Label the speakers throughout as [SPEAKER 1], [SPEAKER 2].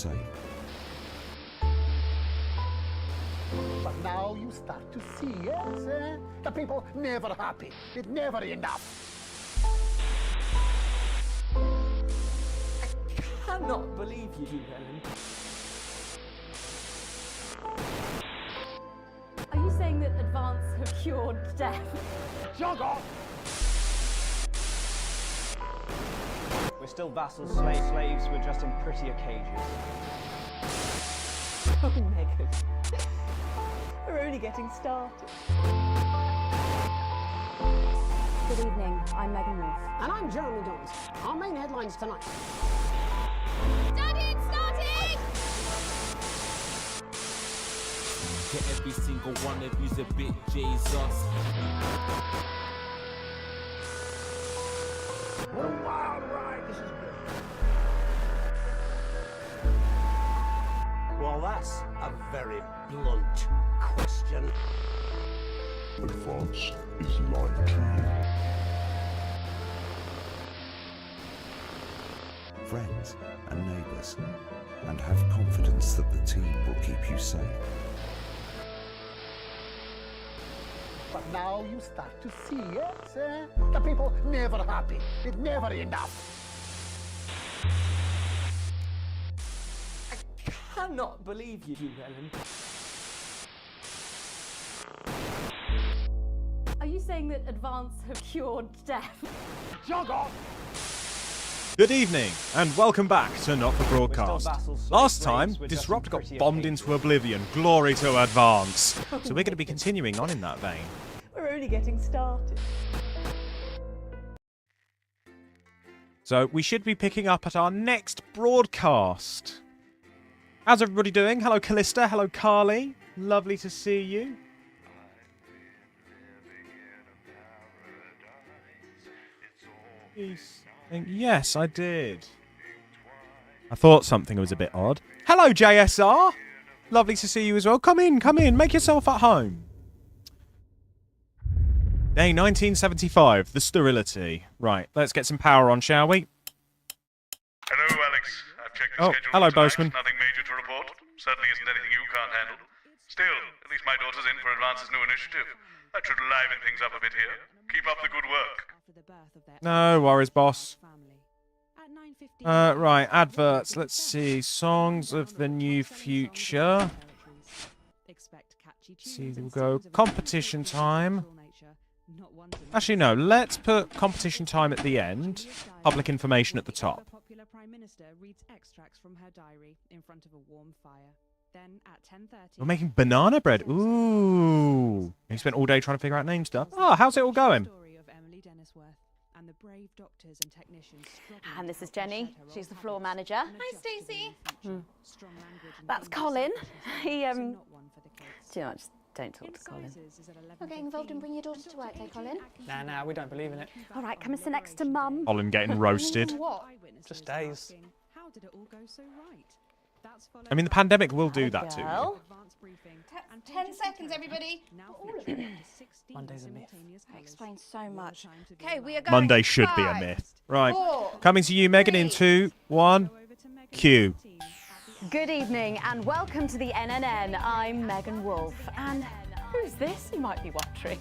[SPEAKER 1] safe.
[SPEAKER 2] But now you start to see, yes? The people never happy. It's never enough.
[SPEAKER 3] I cannot believe you, Ellen.
[SPEAKER 4] Are you saying that advance have cured death?
[SPEAKER 2] Jog off!
[SPEAKER 3] We're still vassals, slaves, we're just in prettier cages.
[SPEAKER 4] Oh, Megan. We're only getting started. Good evening, I'm Megan Wolf.
[SPEAKER 5] And I'm Jeremy Dons. Our main headlines tonight.
[SPEAKER 4] Started! Started!
[SPEAKER 6] To every single one of you's a bit Jesus.
[SPEAKER 2] What a wild ride this has been.
[SPEAKER 5] Well, that's a very blunt question.
[SPEAKER 7] Advance is lied to
[SPEAKER 1] you. Friends and neighbours, and have confidence that the team will keep you safe.
[SPEAKER 2] But now you start to see, yes? The people never happy. It's never enough.
[SPEAKER 3] I cannot believe you, Ellen.
[SPEAKER 4] Are you saying that advance have cured death?
[SPEAKER 2] Jog off!
[SPEAKER 8] Good evening, and welcome back to Not for Broadcast.
[SPEAKER 3] Vassals,
[SPEAKER 8] Last
[SPEAKER 3] slaves,
[SPEAKER 8] time,
[SPEAKER 3] we're just
[SPEAKER 8] Disrupt
[SPEAKER 3] in
[SPEAKER 8] got
[SPEAKER 3] prettier
[SPEAKER 8] bombed
[SPEAKER 3] cages.
[SPEAKER 8] into oblivion. Glory to Advance. So we're going to be continuing on in that vein.
[SPEAKER 4] We're only getting started.
[SPEAKER 8] So we should be picking up at our next broadcast. How's everybody doing? Hello, Callista. Hello, Carly. Lovely to see you. Yes, I did. I thought something was a bit odd. Hello, JSR. Lovely to see you as well. Come in, make yourself at home. Day 1975, the sterility. Right, let's get some power on, shall we?
[SPEAKER 9] Hello, Alex. I've checked the schedule
[SPEAKER 8] hello,
[SPEAKER 9] for tonight.
[SPEAKER 8] Boastman.
[SPEAKER 9] Nothing major to report. Certainly isn't anything you can't handle. Still, at least my daughter's in for Advance's new initiative. That should liven things up a bit here. Keep up the good work.
[SPEAKER 8] No worries, boss. Right, adverts. Let's see. Songs of the New Future. See, we'll go competition time. Actually, no. Let's put competition time at the end. Public information at the top. We're making banana bread. Ooh. You spent all day trying to figure out name stuff. Oh, how's it all going?
[SPEAKER 4] And this is Jenny. She's the floor manager. Hi, Stacey. That's Colin. He, do you know, just don't talk to Colin.
[SPEAKER 10] Not getting involved and bring your daughter to work, eh, Colin?
[SPEAKER 3] Nah, we don't believe in it.
[SPEAKER 4] All right, come and sit next to Mum.
[SPEAKER 8] Colin getting roasted.
[SPEAKER 10] What?
[SPEAKER 3] Just days.
[SPEAKER 8] I mean, the pandemic will do that to you.
[SPEAKER 4] Girl.
[SPEAKER 10] 10 seconds, everybody.
[SPEAKER 3] Monday's a myth.
[SPEAKER 10] That explains so much. Okay, we are going.
[SPEAKER 8] Monday should be a
[SPEAKER 10] 5,
[SPEAKER 8] myth. Right.
[SPEAKER 10] 4,
[SPEAKER 8] Coming to you, Megan, in 2, 1, cue.
[SPEAKER 4] Good evening and welcome to the NNN. I'm Megan Wolf. And who's this, you might be wondering?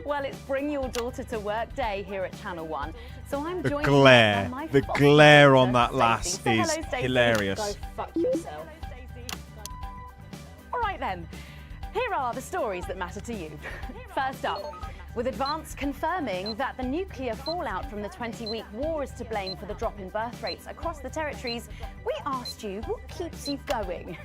[SPEAKER 4] Well, it's Bring Your Daughter to Work Day here at Channel 1. So I'm
[SPEAKER 8] The
[SPEAKER 4] joined
[SPEAKER 8] glare.
[SPEAKER 4] by my
[SPEAKER 8] The
[SPEAKER 4] foster
[SPEAKER 8] glare on
[SPEAKER 4] sister,
[SPEAKER 8] that lass
[SPEAKER 4] Stacey. Say
[SPEAKER 8] is
[SPEAKER 4] hello, Stacey.
[SPEAKER 8] hilarious.
[SPEAKER 4] Go fuck yourself. All right then. Here are the stories that matter to you. First up, with Advance confirming that the nuclear fallout from the 20-week war is to blame for the drop in birth rates across the territories, we asked you what keeps you going.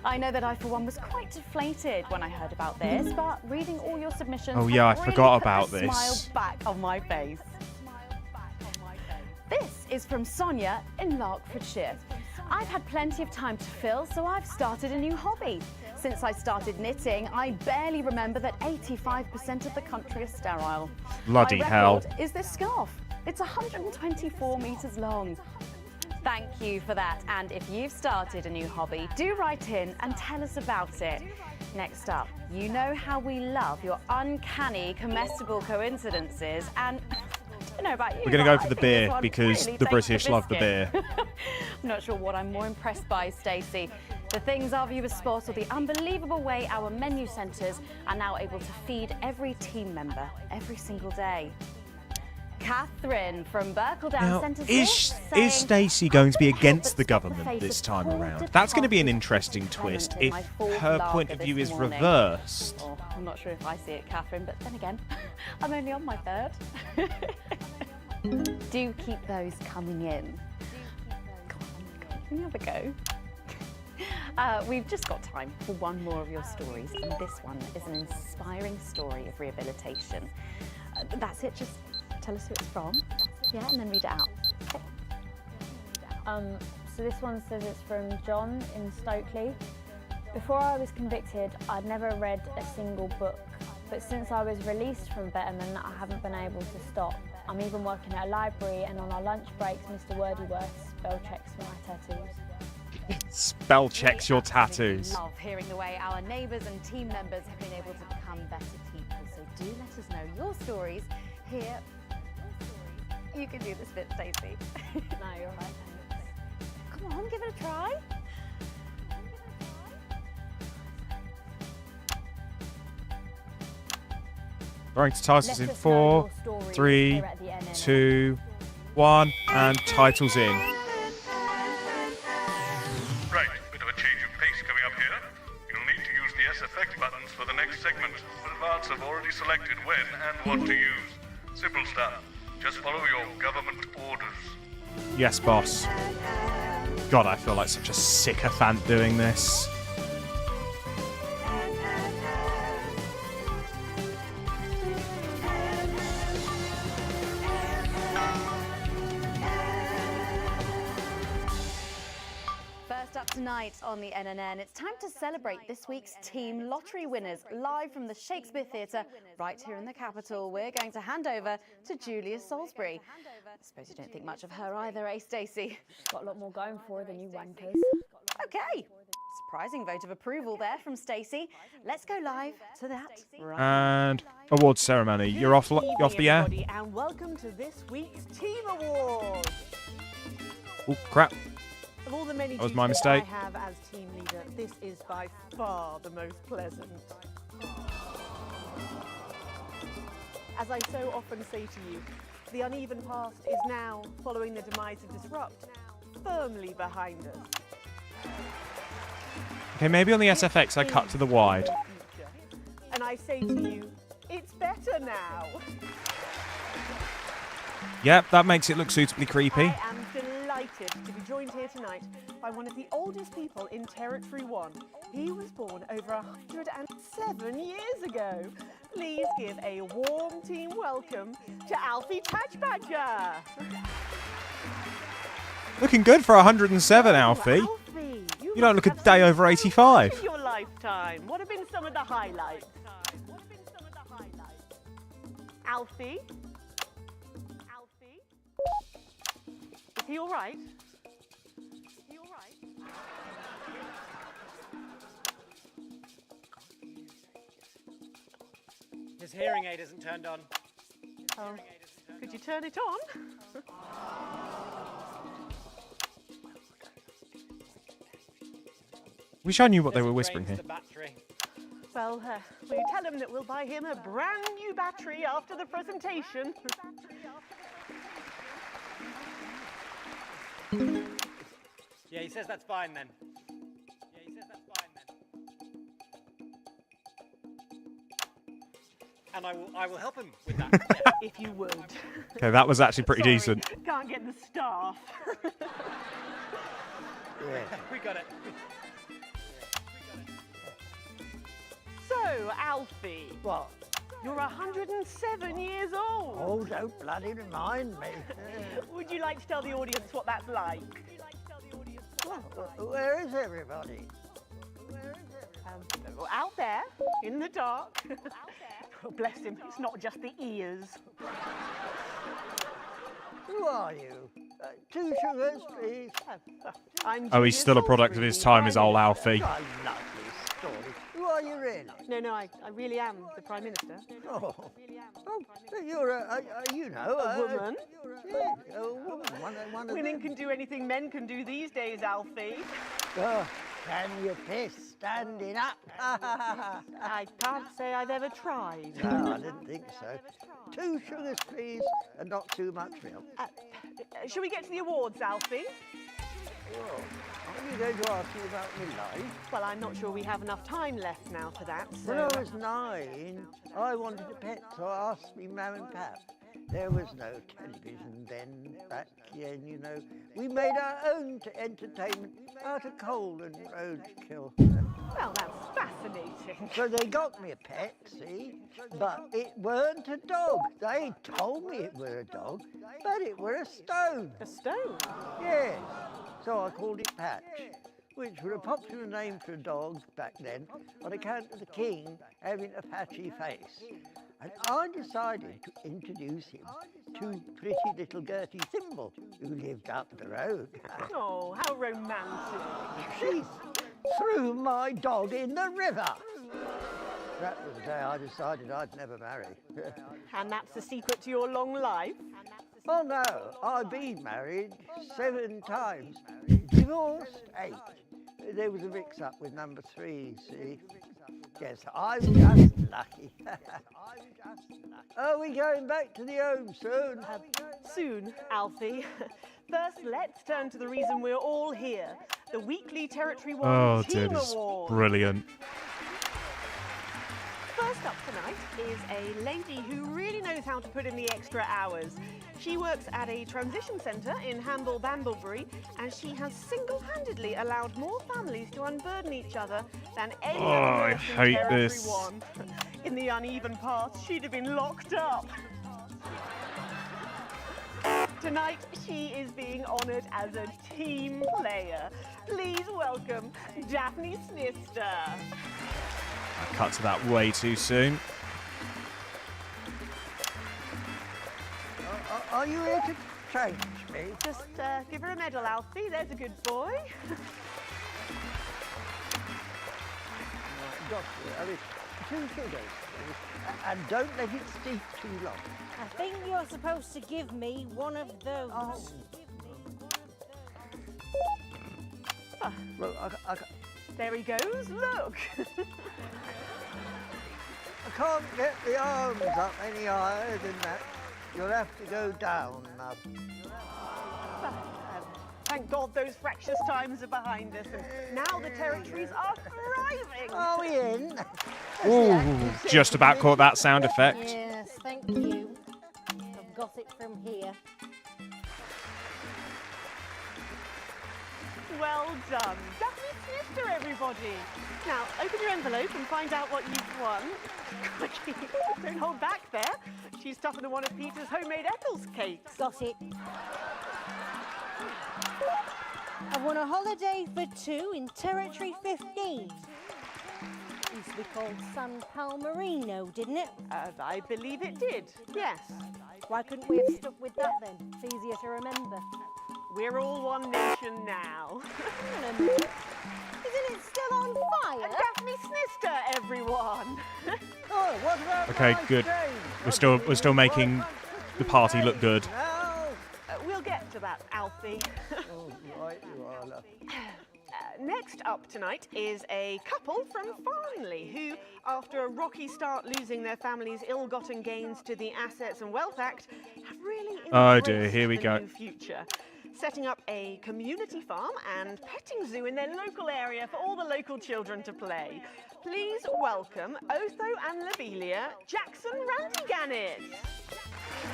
[SPEAKER 4] I know that I, for one, was quite deflated when I heard about this, but reading all your submissions,
[SPEAKER 8] Oh, yeah, I
[SPEAKER 4] really
[SPEAKER 8] forgot
[SPEAKER 4] put a
[SPEAKER 8] about this.
[SPEAKER 4] smile back on my face. This is from Sonia in Larkfordshire. I've had plenty of time to fill, so I've started a new hobby. Since I started knitting, I barely remember that 85% of the country is sterile.
[SPEAKER 8] Bloody
[SPEAKER 4] My
[SPEAKER 8] hell.
[SPEAKER 4] record is this scarf. It's 124 metres long. Thank you for that. And if you've started a new hobby, do write in and tell us about it. Next up, you know how we love your uncanny comestible coincidences, and I don't know about you.
[SPEAKER 8] We're going to
[SPEAKER 4] but
[SPEAKER 8] go for
[SPEAKER 4] I
[SPEAKER 8] the
[SPEAKER 4] think this
[SPEAKER 8] beer
[SPEAKER 4] one
[SPEAKER 8] because
[SPEAKER 4] really
[SPEAKER 8] the
[SPEAKER 4] takes
[SPEAKER 8] British love the
[SPEAKER 4] biscuit.
[SPEAKER 8] beer.
[SPEAKER 4] I'm not sure what I'm more impressed by, Stacey. The things our viewers spot, or the unbelievable way our menu centres are now able to feed every team member every single day. Catherine from Berkeldown
[SPEAKER 8] Now,
[SPEAKER 4] sent us
[SPEAKER 8] is
[SPEAKER 4] this,
[SPEAKER 8] Stacey going to be against the government this time around? That's going to be an interesting twist if her point of view is reversed.
[SPEAKER 4] Oh, I'm not sure if I see it, Catherine, but then again, I'm only on my third. Do keep those coming in. Come on, can you have a go? We've just got time for one more of your stories, and this one is an inspiring story of rehabilitation. That's it, just tell us who it's from, yeah, and then read it out.
[SPEAKER 7] Okay. So this one says it's from John in Stokely. Before I was convicted, I'd never read a single book, but since I was released from Betterman, I haven't been able to stop. I'm even working at a library, and on our lunch breaks, Mr. Wordyworth spell checks for my tattoos.
[SPEAKER 8] Spell checks your tattoos.
[SPEAKER 4] I love hearing the way our neighbours and team members have been able to become better teachers. So do let us know your stories here. You can do this bit, Stacey.
[SPEAKER 7] No, you're right, thanks.
[SPEAKER 4] Come on, give it a try.
[SPEAKER 8] Going to titles in 4, 3, 2, 1, and titles in.
[SPEAKER 9] Right, bit of a change of pace coming up here. You'll need to use the S effect buttons for the next segment, but Advance have already selected when and what to use. Simple stuff. Just follow your government orders.
[SPEAKER 8] Yes, boss. God, I feel like such a sycophant doing this.
[SPEAKER 4] First up tonight on the NNN, it's time to celebrate this week's team lottery winners live from the Shakespeare Theatre right here in the capital. We're going to hand over to Julia Salisbury. I suppose you don't think much of her either, eh, Stacey?
[SPEAKER 7] Got a lot more going for her than you wankers.
[SPEAKER 4] Okay, surprising vote of approval there from Stacey. Let's go live to that. Right.
[SPEAKER 8] And awards ceremony. You're off the air.
[SPEAKER 11] And welcome to this week's Team Award.
[SPEAKER 8] Oh, crap.
[SPEAKER 11] Of all the many
[SPEAKER 8] That was my
[SPEAKER 11] duties
[SPEAKER 8] mistake.
[SPEAKER 11] I have as team leader, this is by far the most pleasant. As I so often say to you, the uneven past is now, following the demise of Disrupt, firmly behind us.
[SPEAKER 8] Okay, maybe on the SFX I cut to the wide.
[SPEAKER 11] And I say to you, it's better now.
[SPEAKER 8] Yep, that makes it look suitably creepy.
[SPEAKER 11] I am delighted to be joined here tonight by one of the oldest people in Territory 1. He was born over 107 years ago. Please give a warm team welcome to Alfie Patchbadger.
[SPEAKER 8] Looking good for 107, Alfie.
[SPEAKER 11] Alfie,
[SPEAKER 8] You don't look a day over 85.
[SPEAKER 11] In your lifetime, what have been some of the highlights? Alfie? Alfie? Is he all right? Is he all right?
[SPEAKER 3] His hearing aid isn't turned on.
[SPEAKER 11] Oh, could you turn it on?
[SPEAKER 8] Wish I knew what they were whispering here.
[SPEAKER 3] The battery.
[SPEAKER 11] Well, will you tell him that we'll buy him a brand new battery after the presentation?
[SPEAKER 3] Yeah, he says that's fine then. Yeah, he says that's fine then. And I will help him with that.
[SPEAKER 11] If you would.
[SPEAKER 8] Okay, that was actually pretty decent.
[SPEAKER 11] Can't get the staff.
[SPEAKER 3] We got it.
[SPEAKER 11] So, Alfie.
[SPEAKER 5] What?
[SPEAKER 11] You're 107 years old.
[SPEAKER 5] Oh, don't bloody remind me.
[SPEAKER 11] Would you like to tell the audience what that's like?
[SPEAKER 5] Well, where is everybody?
[SPEAKER 11] Out there, in the dark. Oh, bless him, it's not just the ears.
[SPEAKER 5] Who are you? 2 sugars, please.
[SPEAKER 11] I'm
[SPEAKER 8] Oh, he's
[SPEAKER 11] Julia
[SPEAKER 8] still a product of his
[SPEAKER 11] Salisbury.
[SPEAKER 8] time, is old Alfie.
[SPEAKER 5] I love this story. Who are you really?
[SPEAKER 11] No, I really am the Prime Minister.
[SPEAKER 5] Oh, you're a
[SPEAKER 11] woman.
[SPEAKER 5] Yeah, a woman. One of
[SPEAKER 11] Women
[SPEAKER 5] them.
[SPEAKER 11] can do anything men can do these days, Alfie.
[SPEAKER 5] Oh, can you piss standing up?
[SPEAKER 11] I can't say I've ever tried.
[SPEAKER 5] No, I didn't think so. 2 sugars, please, and not too much milk.
[SPEAKER 11] Shall we get to the awards, Alfie?
[SPEAKER 5] Well, are you going to ask me about my life?
[SPEAKER 11] Well, I'm not sure we have enough time left now for that, so...
[SPEAKER 5] When I was 9, I wanted a pet, so I asked me mum and pap. There was no television then, back then, you know. We made our own entertainment out of coal and roadkill.
[SPEAKER 11] Well, that's fascinating.
[SPEAKER 5] So they got me a pet, see? But it weren't a dog. They told me it were a dog, but it were a stone.
[SPEAKER 11] A stone?
[SPEAKER 5] Yes. So I called it Patch, which was a popular name for a dog back then on account of the king having a patchy face. And I decided to introduce him to pretty little Gertie Thimble, who lived up the road.
[SPEAKER 11] Oh, how romantic.
[SPEAKER 5] She threw my dog in the river. That was the day I decided I'd never marry.
[SPEAKER 11] And that's the secret to your long life?
[SPEAKER 5] Oh no, I've been married 7 times, divorced 8. There was a mix-up with number 3, see? Yes, I'm just lucky. Are we going back to the home soon?
[SPEAKER 11] Soon, Alfie. First, let's turn to the reason we're all here, the weekly Territory 1 Team Award.
[SPEAKER 8] Brilliant.
[SPEAKER 11] First up tonight is a lady who really knows how to put in the extra hours. She works at a transition centre in Hamble-Bamblebury, and she has single-handedly allowed more families to unburden each other than any other nurse in Territory 1. In the uneven path, she'd have been locked up. Tonight, she is being honoured as a team player. Please welcome Daphne Snister.
[SPEAKER 8] I cut to that way too soon.
[SPEAKER 5] Are you here to change me?
[SPEAKER 11] Just give her a medal, Alfie. There's a good boy.
[SPEAKER 5] Doctor, I mean, 2 sugars, please. And don't let it steep too long.
[SPEAKER 12] I think you're supposed to give me one of those.
[SPEAKER 5] Oh. Well, I
[SPEAKER 11] there he goes, look!
[SPEAKER 5] I can't get the arms up any higher than that. You'll have to go down, love.
[SPEAKER 11] Thank God those fractious times are behind us, and now the territories are thriving!
[SPEAKER 5] Are we in?
[SPEAKER 8] Ooh, just about caught that sound effect.
[SPEAKER 12] Yes, thank you. I've got it from here.
[SPEAKER 11] Well done. Daphne Snister, everybody. Now, open your envelope and find out what you've won. Don't hold back there. She's tougher than one of Peter's homemade Eccles cakes.
[SPEAKER 12] Got it. I won a holiday for 2 in Territory 15. It used to be called San Palmerino, didn't it?
[SPEAKER 11] I believe it did, yes.
[SPEAKER 12] Why couldn't we have stuck with that then? It's easier to remember.
[SPEAKER 11] We're all one nation now.
[SPEAKER 12] Hang on a minute. Isn't it still on fire?
[SPEAKER 11] And Daphne Snister, everyone.
[SPEAKER 5] Oh, what about
[SPEAKER 8] Okay, good. We're still making the party look good.
[SPEAKER 11] We'll get to that, Alfie.
[SPEAKER 5] Oh, right you are, love.
[SPEAKER 11] Next up tonight is a couple from Farnley who, after a rocky start losing their family's ill-gotten gains to the Assets and Wealth Act, have really embraced
[SPEAKER 8] here we
[SPEAKER 11] the
[SPEAKER 8] go.
[SPEAKER 11] new future, setting up a community farm and petting zoo in their local area for all the local children to play. Please welcome Otho and Lobelia, Jackson Randy Gannett.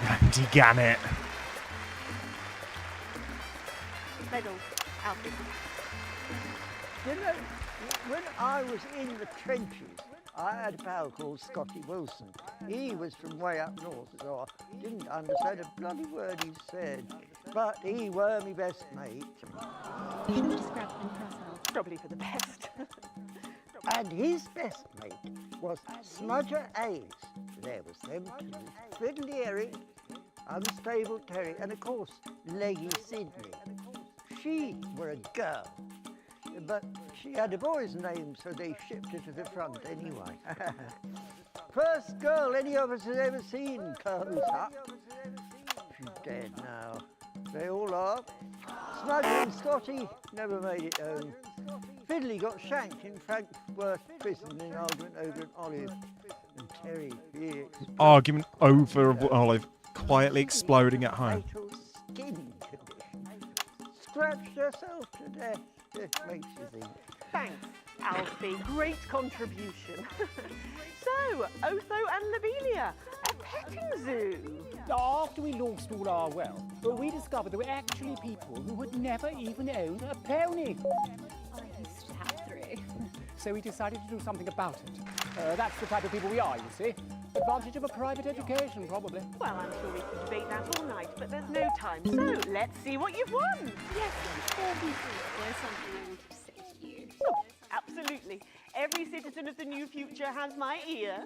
[SPEAKER 8] Randy Gannett.
[SPEAKER 11] Medals, Alfie.
[SPEAKER 5] You know, when I was in the trenches, I had a pal called Scotty Wilson. He was from way up north, so I didn't understand a bloody word he said. But he were my best mate.
[SPEAKER 11] Probably for the best.
[SPEAKER 5] And his best mate was Smudger Hayes. There was them 2, Fiddly Eric, Unstable Terry, and of course, Leggy Sydney. She were a girl, but She had a boy's name, so they shipped her to the front anyway. First girl any of us has ever seen, close up. She's dead now. They all are. Smuggling Scotty never made it home. Fiddly got shanked in Frankfurt prison in an argument over an olive. And Terry,
[SPEAKER 8] Argument over an olive quietly exploding at home.
[SPEAKER 5] fatal skin condition. Scratched herself to death. It makes you think.
[SPEAKER 11] Thanks, Alfie. Great contribution. So, Otho and Lobelia, a petting zoo.
[SPEAKER 13] After we lost all our wealth, we discovered there were actually people who had never even owned a pony.
[SPEAKER 11] I used to have 3.
[SPEAKER 13] So we decided to do something about it. That's the type of people we are, you see. Advantage of a private education, probably.
[SPEAKER 11] Well, I'm sure we could debate that all night, but there's no time. So, let's see what you've won.
[SPEAKER 10] Yes, before we do, there's something I wanted to say to you.
[SPEAKER 11] Oh, absolutely. Every citizen of the new future has my ear.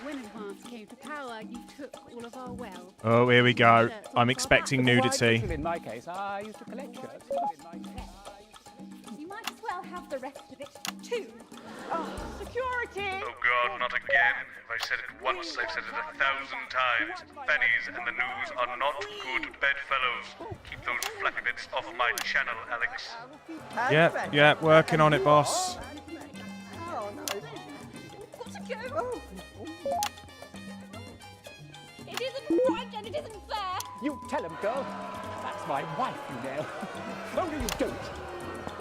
[SPEAKER 10] When Advance came to power, you took all of our wealth.
[SPEAKER 8] Oh, here we go. I'm expecting nudity.
[SPEAKER 13] In my case, I used to collect shirts.
[SPEAKER 10] You might as well have the rest of it, too.
[SPEAKER 11] Oh, security!
[SPEAKER 9] Oh God, not again. If I said it once, I've said it 1,000 times. Fannies and the news are not good bedfellows. Keep those flappy bits off my channel, Alex.
[SPEAKER 8] Yep, working on it, boss.
[SPEAKER 5] Oh, no.
[SPEAKER 10] Got to go. It isn't right and it isn't fair.
[SPEAKER 13] You tell him, girl. That's my wife, you know. Oh, no, you don't.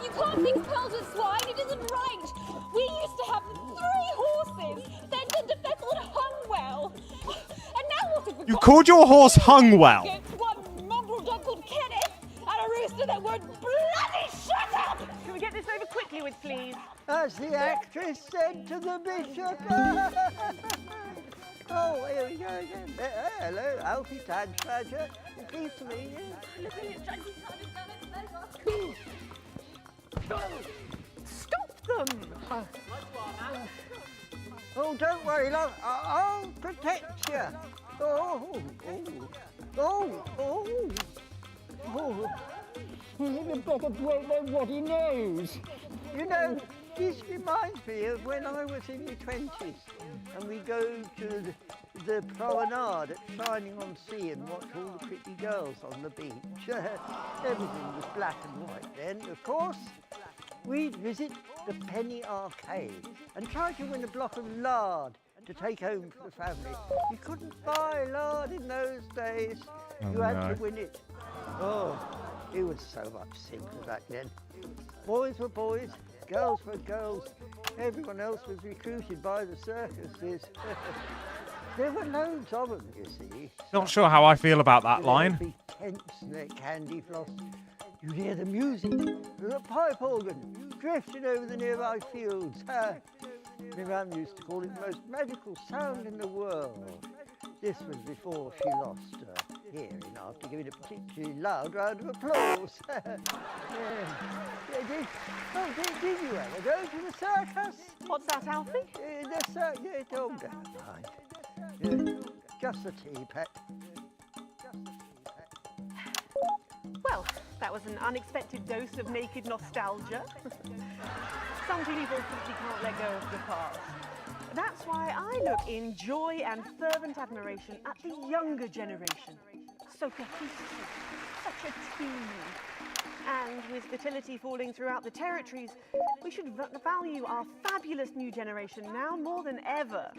[SPEAKER 10] You can't mix pearls with swine. It isn't right. We used to have 3 horses, sent into Fethel and hung well. And now what have we
[SPEAKER 8] You
[SPEAKER 10] got?
[SPEAKER 8] called your horse Hungwell?
[SPEAKER 10] One mongrel dog called Kenneth and a rooster that would bloody shut up.
[SPEAKER 11] Can we get this over quickly with, please?
[SPEAKER 5] As the actress said to the bishop. Oh, here we go again. Hello, Alfie Tadge-Badger. Pleased to meet you.
[SPEAKER 11] Stop them!
[SPEAKER 5] Oh, don't worry, love. I'll protect you. Oh, oh.
[SPEAKER 13] You better break know what he knows.
[SPEAKER 5] You know, this reminds me of when I was in my 20s and we go to the promenade at Shining on Sea and watch all the pretty girls on the beach. Everything was black and white then, of course. We'd visit the Penny Arcade and try to win a block of lard to take home for the family. You couldn't buy lard in those days. You had to win it. Oh, it was so much simpler back then. Boys were boys, girls were girls. Everyone else was recruited by the circuses. There were loads of them, you see.
[SPEAKER 8] Not sure how I feel about that line.
[SPEAKER 5] There'd be tents and their candy floss. You'd hear the music, the pipe organ, drifting over the nearby fields. My mum used to call it the most magical sound in the world. This was before she lost her hearing after giving a particularly loud round of applause. Did you ever go to the circus?
[SPEAKER 11] What's that, Alfie?
[SPEAKER 5] The circus, don't go mind. Just a tea, pet.
[SPEAKER 11] Well, that was an unexpected dose of naked nostalgia. Some people simply can't let go of the past. That's why I look in joy and fervent admiration at the younger generation. So cohesive, such a team. And with fertility falling throughout the territories, we should value our fabulous new generation now more than ever.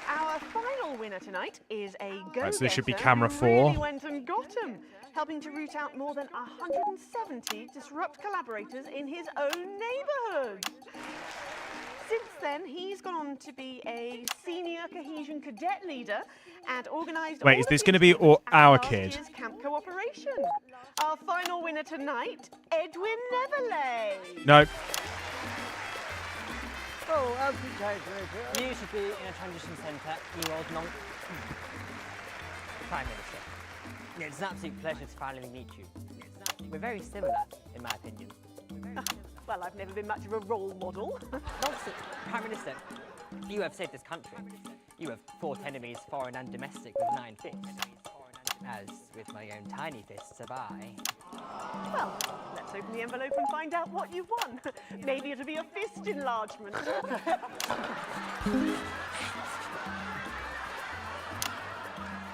[SPEAKER 11] Our final winner tonight is a go-getter
[SPEAKER 8] Right, so this should be camera 4.
[SPEAKER 11] who really went and got him, helping to root out more than 170 disrupt collaborators in his own neighbourhood. Since then, he's gone on to be a senior cohesion cadet leader and organised.
[SPEAKER 8] Wait, is this going to be our kid?
[SPEAKER 11] Camp cooperation. Our final winner tonight, Edwin Neverley.
[SPEAKER 8] No.
[SPEAKER 5] Oh, Alfie,
[SPEAKER 3] You should be in a transition centre, you old monk. Prime Minister. Yeah, it's an absolute pleasure to finally meet you. We're very similar, in my opinion.
[SPEAKER 11] Well, I've never been much of a role model.
[SPEAKER 3] Nonsense. Prime Minister, you have saved this country. You have fought enemies, foreign and domestic, with 9 fists. As with my own tiny fists have I.
[SPEAKER 11] Well, let's open the envelope and find out what you've won. Maybe it'll be a fist enlargement.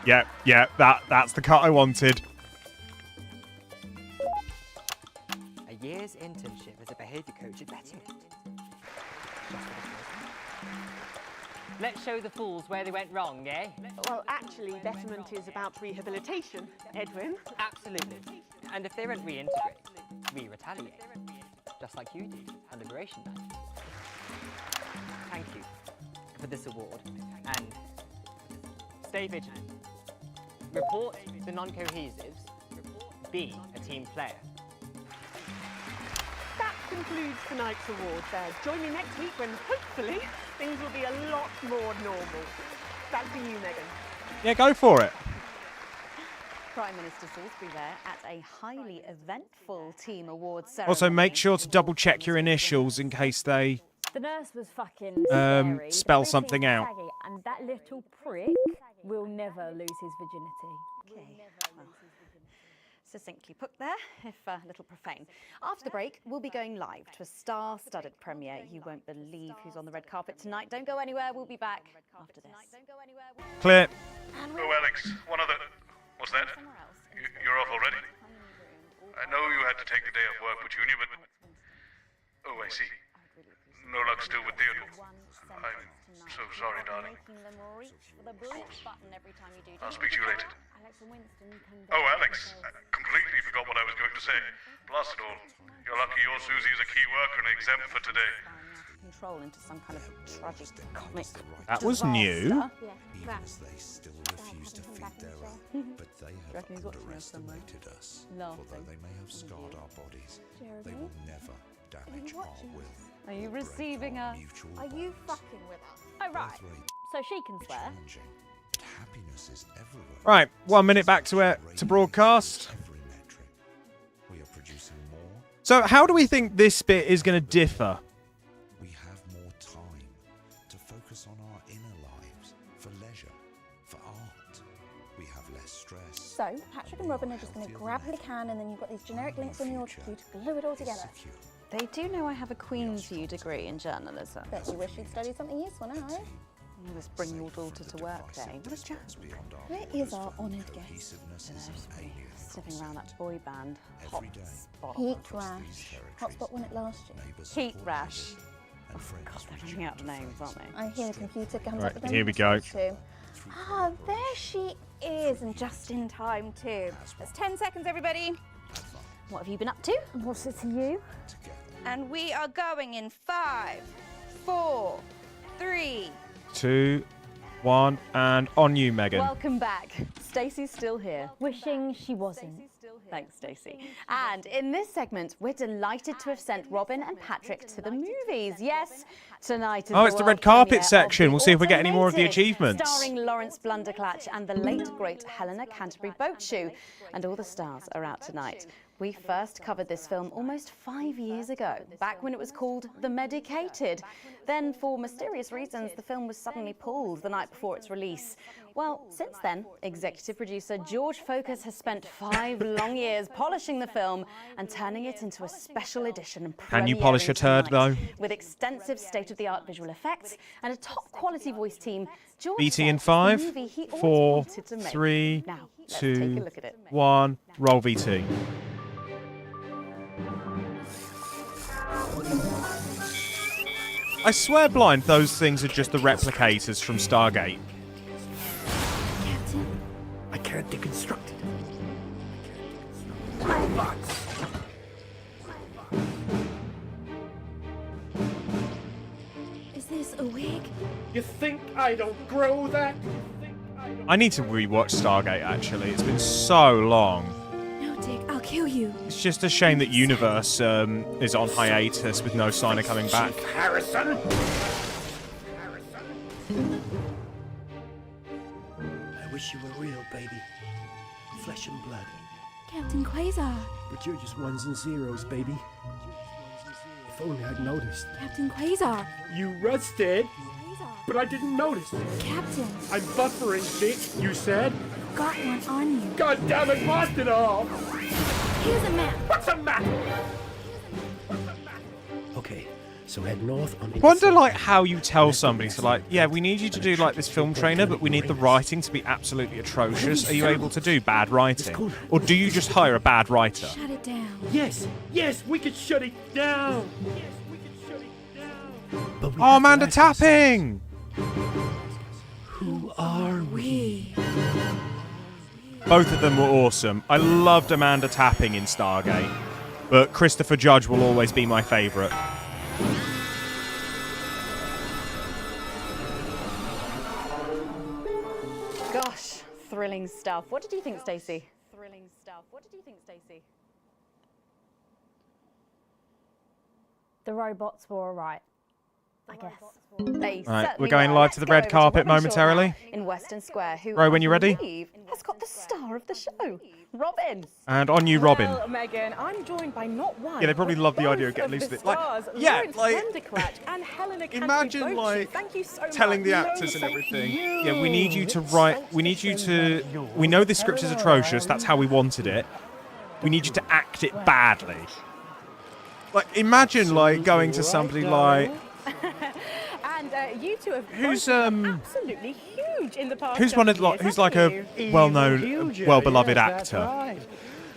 [SPEAKER 8] Yeah, that's the cut I wanted.
[SPEAKER 14] A year's internship as a behaviour coach at Betterment.
[SPEAKER 3] Let's show the fools where they went wrong, eh?
[SPEAKER 11] Well, actually, Betterment is about rehabilitation, Edwin.
[SPEAKER 14] Absolutely. And if they don't reintegrate, we retaliate. Just like you do on Liberation Night. Thank you for this award. And stay vigilant. Report the non-cohesives. Be a team player.
[SPEAKER 11] That concludes tonight's awards. Join me next week when, hopefully, things will be a lot more normal. Back to you, Megan.
[SPEAKER 8] Yeah, go for it.
[SPEAKER 4] Prime Minister Salisbury there at a highly eventful team awards ceremony.
[SPEAKER 8] Also, make sure to double check your initials in case they
[SPEAKER 7] The nurse was fucking scary.
[SPEAKER 8] spell
[SPEAKER 7] Everything
[SPEAKER 8] something
[SPEAKER 7] was
[SPEAKER 8] out.
[SPEAKER 7] saggy, and that little prick will never lose his virginity.
[SPEAKER 4] Okay. Well, succinctly put there, if a little profane. After the break, we'll be going live to a star-studded premiere. You won't believe who's on the red carpet tonight. Don't go anywhere. We'll be back after this.
[SPEAKER 8] Clear.
[SPEAKER 9] Oh, Alex, one other... What's that? You're off already? I know you had to take the day off work, Petunia, but... Oh, I see. No luck still with Theodore. I'm so sorry, darling. Of course. I'll speak to you later. Oh, Alex, I completely forgot what I was going to say. Blast it all. You're lucky your Susie is a key worker and exempt for today.
[SPEAKER 4] Control into some kind of tragic comic.
[SPEAKER 8] That was new.
[SPEAKER 1] Even as they still refuse to feed their own, but they have underestimated us. Although they may have scarred our bodies, they will never damage our will.
[SPEAKER 4] Are you receiving her?
[SPEAKER 12] Are you fucking with us?
[SPEAKER 4] Oh, right. So she can swear.
[SPEAKER 1] Happiness is everywhere.
[SPEAKER 8] Right, 1 minute back to broadcast.
[SPEAKER 1] We are producing more.
[SPEAKER 8] So how do we think this bit is going to differ?
[SPEAKER 1] We have more time to focus on our inner lives, for leisure, for art. We have less stress.
[SPEAKER 12] So, Patrick and Robin are just going to grab who they can, and then you've got these generic links on your queue to glue it all together.
[SPEAKER 4] They do know I have a Queen's View degree in journalism.
[SPEAKER 12] Bet you wish you'd studied something useful now, eh?
[SPEAKER 4] This bring your daughter to work day. What a joke.
[SPEAKER 12] Where is our honoured guest?
[SPEAKER 4] Sniffing around that boy band. Hot spot.
[SPEAKER 12] Heat rash. Hotspot won it last year.
[SPEAKER 4] Heat rash. Oh, God, they're running out of names, aren't they?
[SPEAKER 12] I hear the computer comes
[SPEAKER 8] Right,
[SPEAKER 12] up with them.
[SPEAKER 8] here we go.
[SPEAKER 12] Too. Ah, there she is, and just in time too. That's 10 seconds, everybody.
[SPEAKER 4] What have you been up to?
[SPEAKER 12] What's it to you? And we are going in 5, 4, 3.
[SPEAKER 8] 2, 1, and on you, Megan.
[SPEAKER 4] Welcome back. Stacey's still here.
[SPEAKER 7] Wishing she wasn't.
[SPEAKER 4] Thanks, Stacey. And in this segment, we're delighted to have sent Robin and Patrick to the movies. Yes, tonight is
[SPEAKER 8] Oh, it's the red
[SPEAKER 4] world
[SPEAKER 8] carpet
[SPEAKER 4] premiere
[SPEAKER 8] section.
[SPEAKER 4] of
[SPEAKER 8] We'll
[SPEAKER 4] The
[SPEAKER 8] see if we get any more of the
[SPEAKER 4] Automated,
[SPEAKER 8] achievements.
[SPEAKER 4] Starring Lawrence Blunderclatch and the late, great Helena Canterbury Boatshoe. And all the stars are out tonight. We first covered this film almost 5 years ago, back when it was called The Medicated. Then, for mysterious reasons, the film was suddenly pulled the night before its release. Well, since then, executive producer George Focus has spent 5 long years polishing the film and turning it into a special edition and
[SPEAKER 8] Can you polish a turd, though?
[SPEAKER 4] With extensive state-of-the-art visual effects and a top-quality voice team, George
[SPEAKER 8] BT in
[SPEAKER 4] said
[SPEAKER 8] 5,
[SPEAKER 4] the movie he always
[SPEAKER 8] 4,
[SPEAKER 4] wanted to make.
[SPEAKER 8] 3,
[SPEAKER 4] Now, let's take a
[SPEAKER 8] 2,
[SPEAKER 4] look at it.
[SPEAKER 8] 1, roll VT. I swear blind those things are just the replicators from Stargate.
[SPEAKER 12] Captain?
[SPEAKER 13] I can't deconstruct it.
[SPEAKER 12] Is this a wig?
[SPEAKER 13] You think I don't grow that?
[SPEAKER 8] I need to rewatch Stargate, actually. It's been so long.
[SPEAKER 12] No, Dick, I'll kill you.
[SPEAKER 8] It's just a shame that Universe is on hiatus with no sign of coming back.
[SPEAKER 13] Harrison?
[SPEAKER 15] I wish you were real, baby. Flesh and blood.
[SPEAKER 12] Captain Quasar.
[SPEAKER 15] But you're just ones and zeros, baby. If only I'd noticed.
[SPEAKER 12] Captain Quasar.
[SPEAKER 13] You rusted, but I didn't notice.
[SPEAKER 12] Captain.
[SPEAKER 13] I'm buffering, Dick, you said.
[SPEAKER 12] Got one on you.
[SPEAKER 13] God damn it, blast it all!
[SPEAKER 12] Here's a map.
[SPEAKER 15] What's a map? Okay, so head north on.
[SPEAKER 8] Wonder like how you tell somebody to like, yeah, we need you to do like this film trainer, but we need the writing to be absolutely atrocious. Are you able to do bad writing, or do you just hire a bad writer?
[SPEAKER 12] Shut it down.
[SPEAKER 15] Yes, yes, we could shut it down. Yes, we could shut it down. But we
[SPEAKER 8] Oh,
[SPEAKER 15] have to
[SPEAKER 8] Amanda
[SPEAKER 15] ask ourselves,
[SPEAKER 8] Tapping!
[SPEAKER 15] who are we?
[SPEAKER 8] Both of them were awesome. I loved Amanda Tapping in Stargate, but Christopher Judge will always be my favourite.
[SPEAKER 4] Gosh, thrilling stuff. What did you think, Stacey? Thrilling stuff. What did you think, Stacey?
[SPEAKER 7] The robots were alright, I guess.
[SPEAKER 4] They
[SPEAKER 8] Right,
[SPEAKER 4] certainly
[SPEAKER 8] we're going
[SPEAKER 4] were.
[SPEAKER 8] live
[SPEAKER 4] Let's
[SPEAKER 8] to the
[SPEAKER 4] go
[SPEAKER 8] red
[SPEAKER 4] over to
[SPEAKER 8] carpet
[SPEAKER 4] Robin
[SPEAKER 8] momentarily.
[SPEAKER 4] Shaw in Western Square, who
[SPEAKER 8] Ro, when you're ready?
[SPEAKER 4] I believe has got the star of the show, Robin.
[SPEAKER 8] And on you, Robin.
[SPEAKER 11] Well, Megan, I'm joined by not one.
[SPEAKER 8] Yeah, they probably
[SPEAKER 11] but
[SPEAKER 8] love the idea
[SPEAKER 11] both
[SPEAKER 8] of getting loose
[SPEAKER 11] the
[SPEAKER 8] of it. Like,
[SPEAKER 11] stars,
[SPEAKER 8] yeah,
[SPEAKER 11] Lawrence
[SPEAKER 8] like,
[SPEAKER 11] Vendercratch and Helena
[SPEAKER 8] imagine,
[SPEAKER 11] Cantu-Bocci.
[SPEAKER 8] like,
[SPEAKER 11] Thank you so
[SPEAKER 8] telling
[SPEAKER 11] much.
[SPEAKER 8] the actors and everything. Yeah, we need you to write. We need you to. We know this script is atrocious. That's how we wanted it. We need you to act it badly. Like, imagine like going to somebody like.
[SPEAKER 11] And you two have
[SPEAKER 8] Who's,
[SPEAKER 11] both been absolutely huge in the past.
[SPEAKER 8] Who's one of
[SPEAKER 11] couple of
[SPEAKER 8] who's
[SPEAKER 11] years,
[SPEAKER 8] like
[SPEAKER 11] haven't
[SPEAKER 8] a
[SPEAKER 11] you?
[SPEAKER 8] well-known, well-beloved
[SPEAKER 15] Yes, that's
[SPEAKER 8] actor?
[SPEAKER 15] right.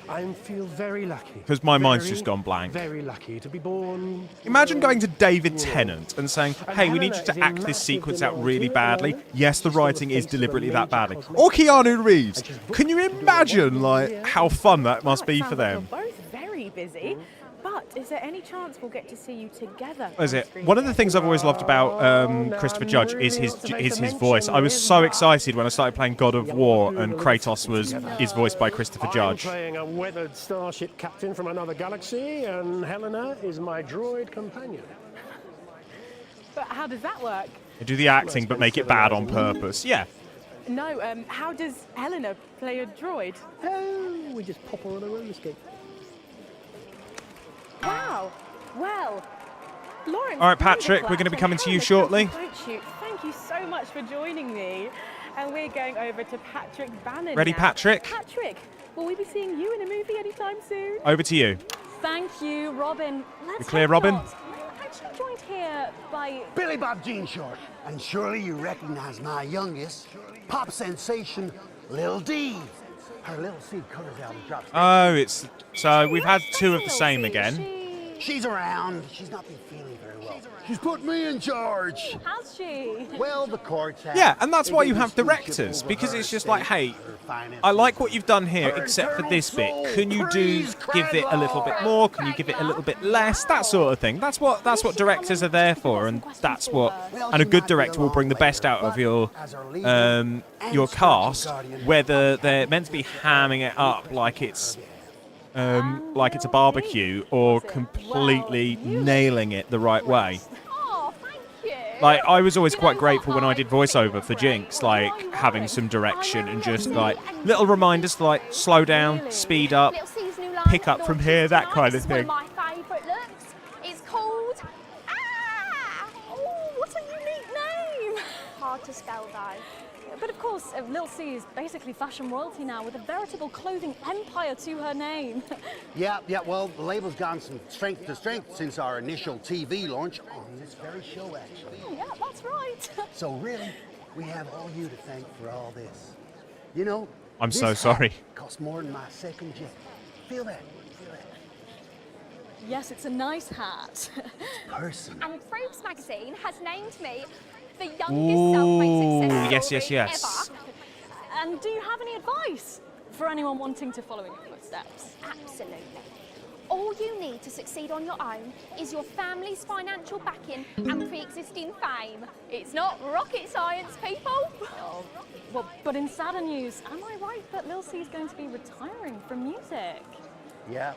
[SPEAKER 15] I feel very lucky.
[SPEAKER 8] Because my mind's
[SPEAKER 15] Very,
[SPEAKER 8] just gone blank.
[SPEAKER 15] Very lucky to be born.
[SPEAKER 8] Imagine going to David Tennant and saying, hey, we need you to act this sequence out really badly. Yes, the writing is deliberately that badly. Or Keanu Reeves. Can you imagine, like, how fun that must be for them?
[SPEAKER 11] You're both very busy, but is there any chance we'll get to see you together?
[SPEAKER 8] Is
[SPEAKER 11] on
[SPEAKER 8] it?
[SPEAKER 11] screen?
[SPEAKER 8] One of the things I've always loved about Christopher Judge is his voice. I was so excited when I started playing God of War and Kratos is voiced by Christopher Judge.
[SPEAKER 15] I'm playing a weathered starship captain from another galaxy, and Helena is my droid companion.
[SPEAKER 11] But how does that work?
[SPEAKER 8] They do the acting but make it bad on purpose. Yeah.
[SPEAKER 11] No, how does Helena play a droid?
[SPEAKER 15] Oh, we just pop her on a roller skate.
[SPEAKER 11] Wow. Well, Lawrence.
[SPEAKER 8] All right, Patrick, we're going to be coming to you shortly.
[SPEAKER 11] Thank you so much for joining me. And we're going over to Patrick Bannon.
[SPEAKER 8] Ready,
[SPEAKER 11] now.
[SPEAKER 8] Patrick?
[SPEAKER 11] Patrick, will we be seeing you in a movie anytime soon?
[SPEAKER 8] Over to you.
[SPEAKER 4] Thank you, Robin.
[SPEAKER 8] You clear, Robin?
[SPEAKER 4] I'm actually joined here by
[SPEAKER 2] Billy Bob Jean Short. And surely you recognize my youngest, pop sensation, Lil D. Her little C colors out and drops.
[SPEAKER 8] Oh, it's so we've had two of the same again.
[SPEAKER 2] She's around. She's not been feeling very well. She's put me in charge.
[SPEAKER 4] Has she?
[SPEAKER 2] Well, the courts have.
[SPEAKER 8] Yeah, and that's
[SPEAKER 2] They
[SPEAKER 8] why
[SPEAKER 2] gave
[SPEAKER 8] you
[SPEAKER 2] me
[SPEAKER 8] have
[SPEAKER 2] stewardship
[SPEAKER 8] directors,
[SPEAKER 2] over
[SPEAKER 8] because
[SPEAKER 2] her
[SPEAKER 8] it's just like,
[SPEAKER 2] estate,
[SPEAKER 8] hey,
[SPEAKER 2] her finances,
[SPEAKER 8] I like what you've done here,
[SPEAKER 2] her
[SPEAKER 8] except for this bit.
[SPEAKER 2] eternal
[SPEAKER 8] Can you do
[SPEAKER 2] soul.
[SPEAKER 8] give it a little bit more? Can you give it a little bit less? That sort of thing. That's what directors are there for, and that's what. And a good director will bring the best out of your cast, whether they're meant to be hamming it up like it's a barbecue or completely nailing it the right way. Like, I was always quite grateful when I did voiceover for Jinx, like, having some direction and just, like, little reminders to, like, slow down, speed up, pick up from here, that kind of thing.
[SPEAKER 10] One of my favourite looks. It's called... Oh, what a unique name! Hard to spell, though.
[SPEAKER 4] But of course, Lil C is basically fashion royalty now, with a veritable clothing empire to her name.
[SPEAKER 2] Yeah, well, the label's gone from strength to strength since our initial TV launch on this very show, actually.
[SPEAKER 4] Yeah, that's right.
[SPEAKER 2] So really, we have all you to thank for all this. You know,
[SPEAKER 8] I'm
[SPEAKER 2] this
[SPEAKER 8] so
[SPEAKER 2] hat
[SPEAKER 8] sorry.
[SPEAKER 2] Cost more than my second jet. Feel that? Feel that?
[SPEAKER 4] Yes, it's a nice hat.
[SPEAKER 2] Person.
[SPEAKER 10] And Forbes magazine has named me the youngest
[SPEAKER 8] Ooh,
[SPEAKER 10] self-made success
[SPEAKER 8] yes.
[SPEAKER 10] story
[SPEAKER 4] And do you have any advice for anyone wanting to follow in your footsteps?
[SPEAKER 10] ever. Absolutely. All you need to succeed on your own is your family's financial backing and pre-existing fame. It's not rocket science, people.
[SPEAKER 4] Oh, well, but in sadder news, am I right that Lil C is going to be retiring from music?
[SPEAKER 2] Yeah,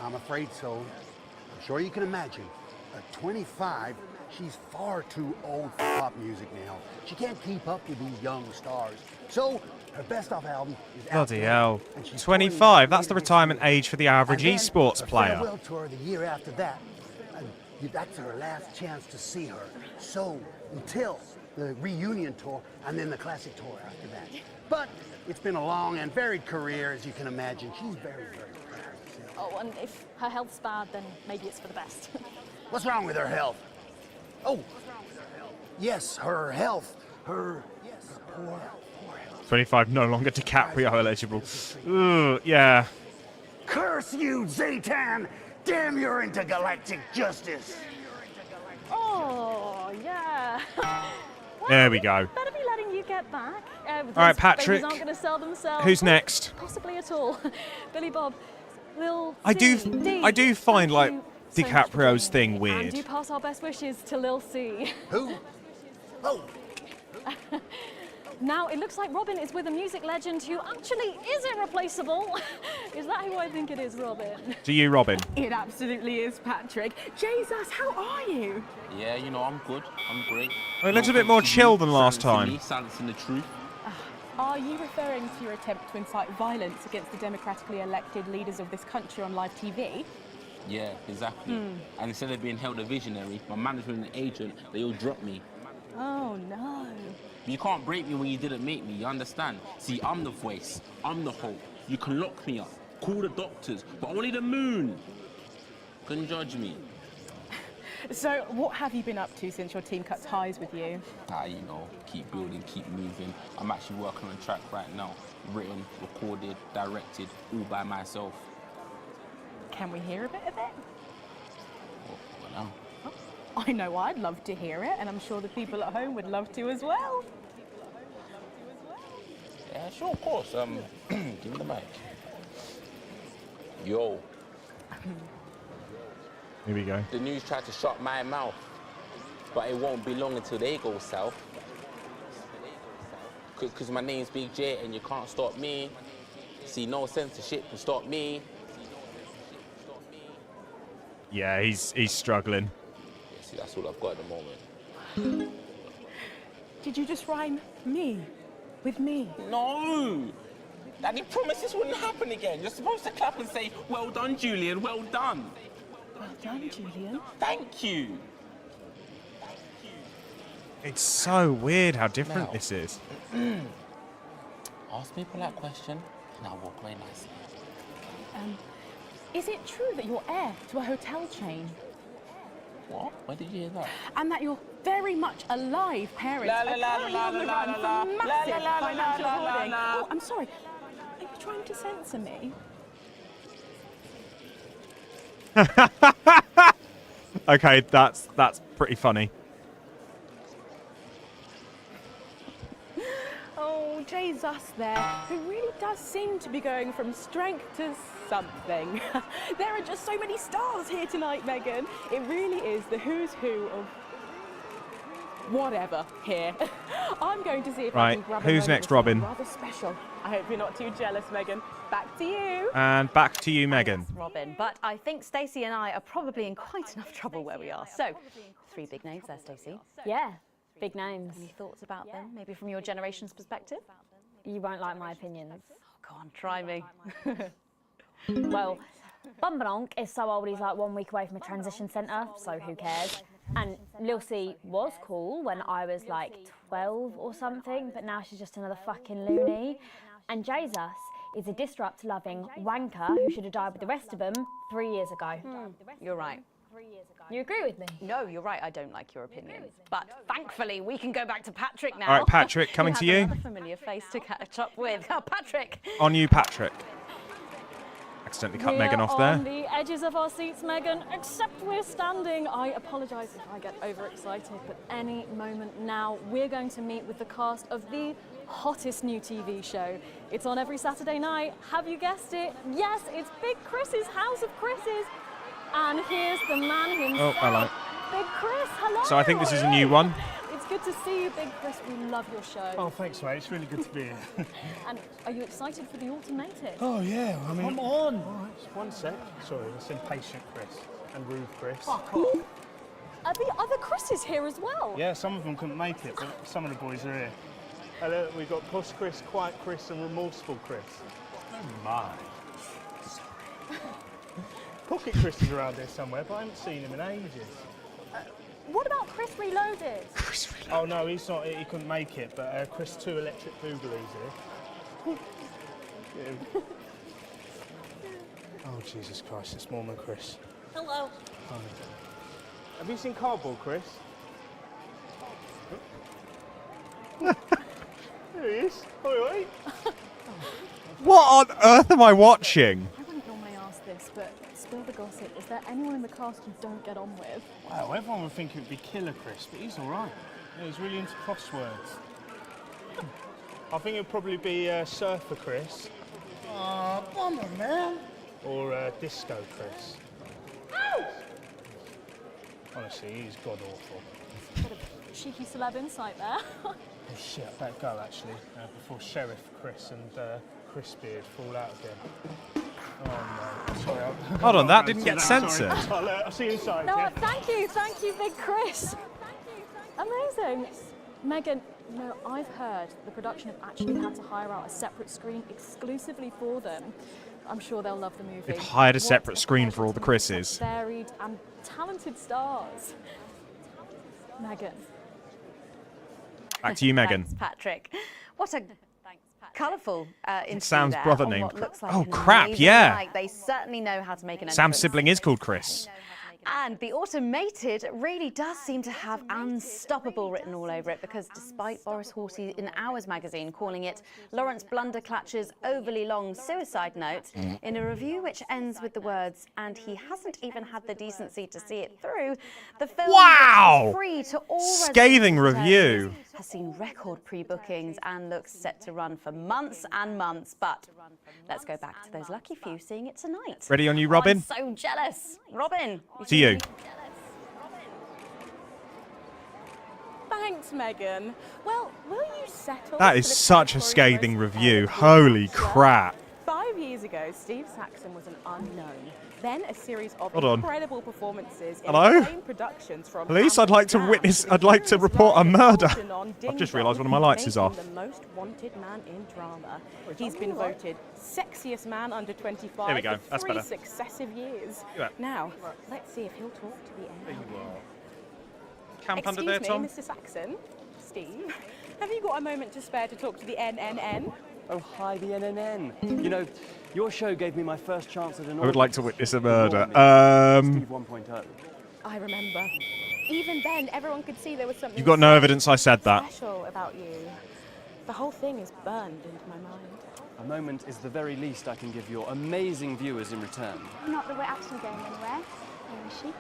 [SPEAKER 2] I'm afraid so. I'm sure you can imagine. At 25, she's far too old for pop music now. She can't keep up with these young stars. So, her best-of album is out
[SPEAKER 8] Bloody
[SPEAKER 2] now,
[SPEAKER 8] hell.
[SPEAKER 2] and she's
[SPEAKER 8] 25, that's the retirement age for the average
[SPEAKER 2] And then
[SPEAKER 8] esports
[SPEAKER 2] a
[SPEAKER 8] player.
[SPEAKER 2] farewell tour the year after that. And that's her last chance to see her. So, until the reunion tour, and then the classic tour after that. But it's been a long and varied career, as you can imagine. She's very, very proud.
[SPEAKER 10] Oh, and if her health's bad, then maybe it's for the best.
[SPEAKER 2] What's wrong with her health? Oh, yes, her health. Her poor health.
[SPEAKER 8] 25 no longer DiCaprio eligible. Ooh, yeah.
[SPEAKER 2] Curse you, Zaytan! Damn your intergalactic justice!
[SPEAKER 10] Oh, yeah.
[SPEAKER 8] There we go.
[SPEAKER 10] Better be letting you get back.
[SPEAKER 8] All right, Patrick.
[SPEAKER 10] Babies aren't going to sell themselves.
[SPEAKER 8] Who's next?
[SPEAKER 10] Possibly at all. Billy Bob. Lil
[SPEAKER 8] I do find like
[SPEAKER 10] you so much for
[SPEAKER 8] DiCaprio's
[SPEAKER 10] joining
[SPEAKER 8] thing
[SPEAKER 10] me. And
[SPEAKER 8] weird.
[SPEAKER 10] do pass our best wishes to Lil C.
[SPEAKER 2] Who? Oh.
[SPEAKER 10] Now, it looks like Robin is with a music legend who actually is irreplaceable. Is that who I think it is, Robin?
[SPEAKER 8] Do you, Robin?
[SPEAKER 11] It absolutely is, Patrick. Jesus, how are you?
[SPEAKER 16] Yeah, you know, I'm good. I'm great.
[SPEAKER 8] It looks a bit more chill than last time.
[SPEAKER 16] Silencing the truth.
[SPEAKER 11] Are you referring to your attempt to incite violence against the democratically elected leaders of this country on live TV?
[SPEAKER 16] Yeah, exactly. And instead of being held a visionary, my management and agent, they all dropped me.
[SPEAKER 11] Oh, no.
[SPEAKER 16] You can't break me when you didn't make me, you understand? See, I'm the voice. I'm the hope. You can lock me up, call the doctors, but only the moon can judge me.
[SPEAKER 11] So, what have you been up to since your team cut ties with you?
[SPEAKER 16] You know, keep building, keep moving. I'm actually working on a track right now. Written, recorded, directed, all by myself.
[SPEAKER 11] Can we hear a bit of it?
[SPEAKER 16] Well, now.
[SPEAKER 11] I know I'd love to hear it, and I'm sure the people at home would love to as well.
[SPEAKER 16] Yeah, sure, of course. Give me the mic. Yo.
[SPEAKER 8] Here we go.
[SPEAKER 16] The news tried to shut my mouth, but it won't be long until they go south. Because my name's Big J and you can't stop me. See, no censorship can stop me.
[SPEAKER 8] Yeah, he's struggling.
[SPEAKER 16] Yeah, see, that's all I've got at the moment.
[SPEAKER 11] Did you just rhyme me with me?
[SPEAKER 16] No! Daddy promised this wouldn't happen again. You're supposed to clap and say, well done, Julian, well done.
[SPEAKER 11] Well done, Julian.
[SPEAKER 16] Thank you.
[SPEAKER 8] It's so weird how different
[SPEAKER 16] Now.
[SPEAKER 8] this is.
[SPEAKER 16] Ask me a polite question, and I'll walk away nicely.
[SPEAKER 11] Is it true that you're heir to a hotel chain?
[SPEAKER 16] What? Where did you hear that?
[SPEAKER 11] And that you're very much alive parents
[SPEAKER 16] La, la,
[SPEAKER 11] are
[SPEAKER 16] la,
[SPEAKER 11] currently
[SPEAKER 16] la,
[SPEAKER 11] on the
[SPEAKER 16] la,
[SPEAKER 11] run
[SPEAKER 16] la,
[SPEAKER 11] for
[SPEAKER 16] la,
[SPEAKER 11] massive
[SPEAKER 16] la, la, la,
[SPEAKER 11] financial
[SPEAKER 16] la, la,
[SPEAKER 11] hoarding.
[SPEAKER 16] la.
[SPEAKER 11] Oh, I'm sorry. Are you trying to censor me?
[SPEAKER 8] Okay, that's pretty funny.
[SPEAKER 11] Oh, Jesus there, who really does seem to be going from strength to something. There are just so many stars here tonight, Megan. It really is the who's who of whatever here. I'm going to see if I can grab a
[SPEAKER 8] Who's
[SPEAKER 11] moment
[SPEAKER 8] next,
[SPEAKER 11] with someone
[SPEAKER 8] Robin?
[SPEAKER 11] rather special. I hope you're not too jealous, Megan. Back to you.
[SPEAKER 8] And back to you, Megan.
[SPEAKER 4] Robin, but I think Stacey and I are probably in quite enough trouble where we are. So, 3 big names there, Stacey.
[SPEAKER 7] Yeah, big names.
[SPEAKER 4] Any thoughts about them, maybe from your generation's perspective?
[SPEAKER 7] You won't like my opinions.
[SPEAKER 4] Oh, go on, try me.
[SPEAKER 7] Well, Bumbanonk is so old he's like 1 week away from a transition centre, so who cares? And Lil C was cool when I was like 12 or something, but now she's just another fucking loony. And Jesus is a disrupt-loving wanker who should have died with the rest of them 3 years ago.
[SPEAKER 4] You're right.
[SPEAKER 7] You agree with me?
[SPEAKER 4] No, you're right. I don't like your opinion. But thankfully, we can go back to Patrick now.
[SPEAKER 8] All right, Patrick, coming to
[SPEAKER 4] We have
[SPEAKER 8] you.
[SPEAKER 4] another familiar face to catch up with. Oh, Patrick.
[SPEAKER 8] On you, Patrick. Accidentally cut Megan off
[SPEAKER 10] on
[SPEAKER 8] there.
[SPEAKER 10] the edges of our seats, Megan, except we're standing. I apologise if I get overexcited, but any moment now, we're going to meet with the cast of the hottest new TV show. It's on every Saturday night. Have you guessed it? Yes, it's Big Chris's House of Chris's. And here's the man himself.
[SPEAKER 8] Oh, hello.
[SPEAKER 10] Big Chris, hello.
[SPEAKER 8] So I think this is a new one.
[SPEAKER 10] It's good to see you, Big Chris. We love your show.
[SPEAKER 17] Oh, thanks, mate. It's really good to be here.
[SPEAKER 10] And are you excited for the autumn native?
[SPEAKER 17] Oh, yeah. I mean,
[SPEAKER 10] Come on.
[SPEAKER 17] All right, just 1 sec. Sorry, that's impatient Chris and rude Chris.
[SPEAKER 10] Fuck off. Are the other Chris's here as well?
[SPEAKER 17] Yeah, some of them couldn't make it, but some of the boys are here. Hello, we've got Posh Chris, Quiet Chris, and Remorseful Chris. Oh my. Sorry. Pocket Chris is around there somewhere, but I haven't seen him in ages.
[SPEAKER 10] What about Chris Reloaded?
[SPEAKER 17] Oh no, he's not. He couldn't make it. But Chris 2 Electric Boogaloo's here. Oh, Jesus Christ, it's Mormon Chris.
[SPEAKER 7] Hello.
[SPEAKER 17] Hi. Have you seen Cardboard Chris? There he is. Oi, oi.
[SPEAKER 8] What on earth am I watching?
[SPEAKER 10] I wouldn't normally ask this, but spill the gossip. Is there anyone in the cast you don't get on with?
[SPEAKER 17] Wow, everyone would think it would be Killer Chris, but he's all right. Yeah, he's really into crosswords. I think it'd probably be Surfer Chris.
[SPEAKER 2] Aw, bummer, man.
[SPEAKER 17] Or Disco Chris. Honestly, he's god awful.
[SPEAKER 10] Bit of cheeky celeb insight there.
[SPEAKER 17] Oh shit, I better go actually, before Sheriff Chris and Chris Beard fall out again. Oh no, sorry.
[SPEAKER 8] Hold on, that didn't get censored.
[SPEAKER 17] I'll see you inside.
[SPEAKER 10] No,
[SPEAKER 17] Yeah?
[SPEAKER 10] thank you, Big Chris. Amazing. Megan, you know, I've heard the production have actually had to hire out a separate screen exclusively for them. I'm sure they'll love the movie.
[SPEAKER 8] They've hired a
[SPEAKER 10] What
[SPEAKER 8] separate screen for all the Chris's.
[SPEAKER 10] Varied and talented stars. Megan.
[SPEAKER 8] Back to you, Megan.
[SPEAKER 4] Thanks, Patrick. What a colourful interview
[SPEAKER 8] Sam's
[SPEAKER 4] there
[SPEAKER 8] brother
[SPEAKER 4] on
[SPEAKER 8] named
[SPEAKER 4] what looks like
[SPEAKER 8] Oh,
[SPEAKER 4] an
[SPEAKER 8] crap,
[SPEAKER 4] amazing
[SPEAKER 8] yeah.
[SPEAKER 4] night. They certainly know how to make an
[SPEAKER 8] Sam's
[SPEAKER 4] entrance.
[SPEAKER 8] sibling is called Chris.
[SPEAKER 4] And the automated really does seem to have unstoppable written all over it, because despite Boris Horsey in Hours magazine calling it Lawrence Blunderclatch's overly long suicide note, in a review which ends with the words, "and he hasn't even had the decency to see it through," the film,
[SPEAKER 8] Wow!
[SPEAKER 4] which is free to all
[SPEAKER 8] Scathing
[SPEAKER 4] residents,
[SPEAKER 8] review.
[SPEAKER 4] has seen record pre-bookings and looks set to run for months and months. But let's go back to those lucky few seeing it tonight.
[SPEAKER 8] Ready on you, Robin?
[SPEAKER 4] I'm so jealous. Robin.
[SPEAKER 8] To you.
[SPEAKER 10] Thanks, Megan. Well, will you settle?
[SPEAKER 8] That is
[SPEAKER 10] for the
[SPEAKER 8] such a
[SPEAKER 10] category
[SPEAKER 8] scathing
[SPEAKER 10] most
[SPEAKER 8] review.
[SPEAKER 10] ever
[SPEAKER 8] Holy
[SPEAKER 10] featured?
[SPEAKER 8] crap.
[SPEAKER 11] 5 years ago, Steve Saxon was an unknown. Then a series of
[SPEAKER 8] Hold on.
[SPEAKER 11] incredible performances in
[SPEAKER 8] Hello?
[SPEAKER 11] acclaimed productions from
[SPEAKER 8] Police, I'd like to witness, I'd like to report a murder. I've just realised one of my lights is off.
[SPEAKER 11] The most wanted man in drama. He's been voted sexiest man under 25
[SPEAKER 8] There we go.
[SPEAKER 11] for
[SPEAKER 8] That's
[SPEAKER 11] 3
[SPEAKER 8] better.
[SPEAKER 11] successive years.
[SPEAKER 8] Yeah.
[SPEAKER 11] Now, let's see if he'll talk to the end.
[SPEAKER 8] There you are. Camp under
[SPEAKER 11] Excuse
[SPEAKER 8] there, Tom.
[SPEAKER 11] me, Mr. Saxon. Steve, have you got a moment to spare to talk to the NNN?
[SPEAKER 18] Oh, hi, the NNN. You know, your show gave me my first chance at an
[SPEAKER 8] I would like to witness a murder.
[SPEAKER 18] Steve 1.0.
[SPEAKER 11] I remember. Even then, everyone could see there was something
[SPEAKER 8] You've got no evidence I said that.
[SPEAKER 11] special about you. The whole thing is burned into my mind.
[SPEAKER 18] A moment is the very least I can give your amazing viewers in return.
[SPEAKER 19] Not that we're actually going anywhere. Where is she?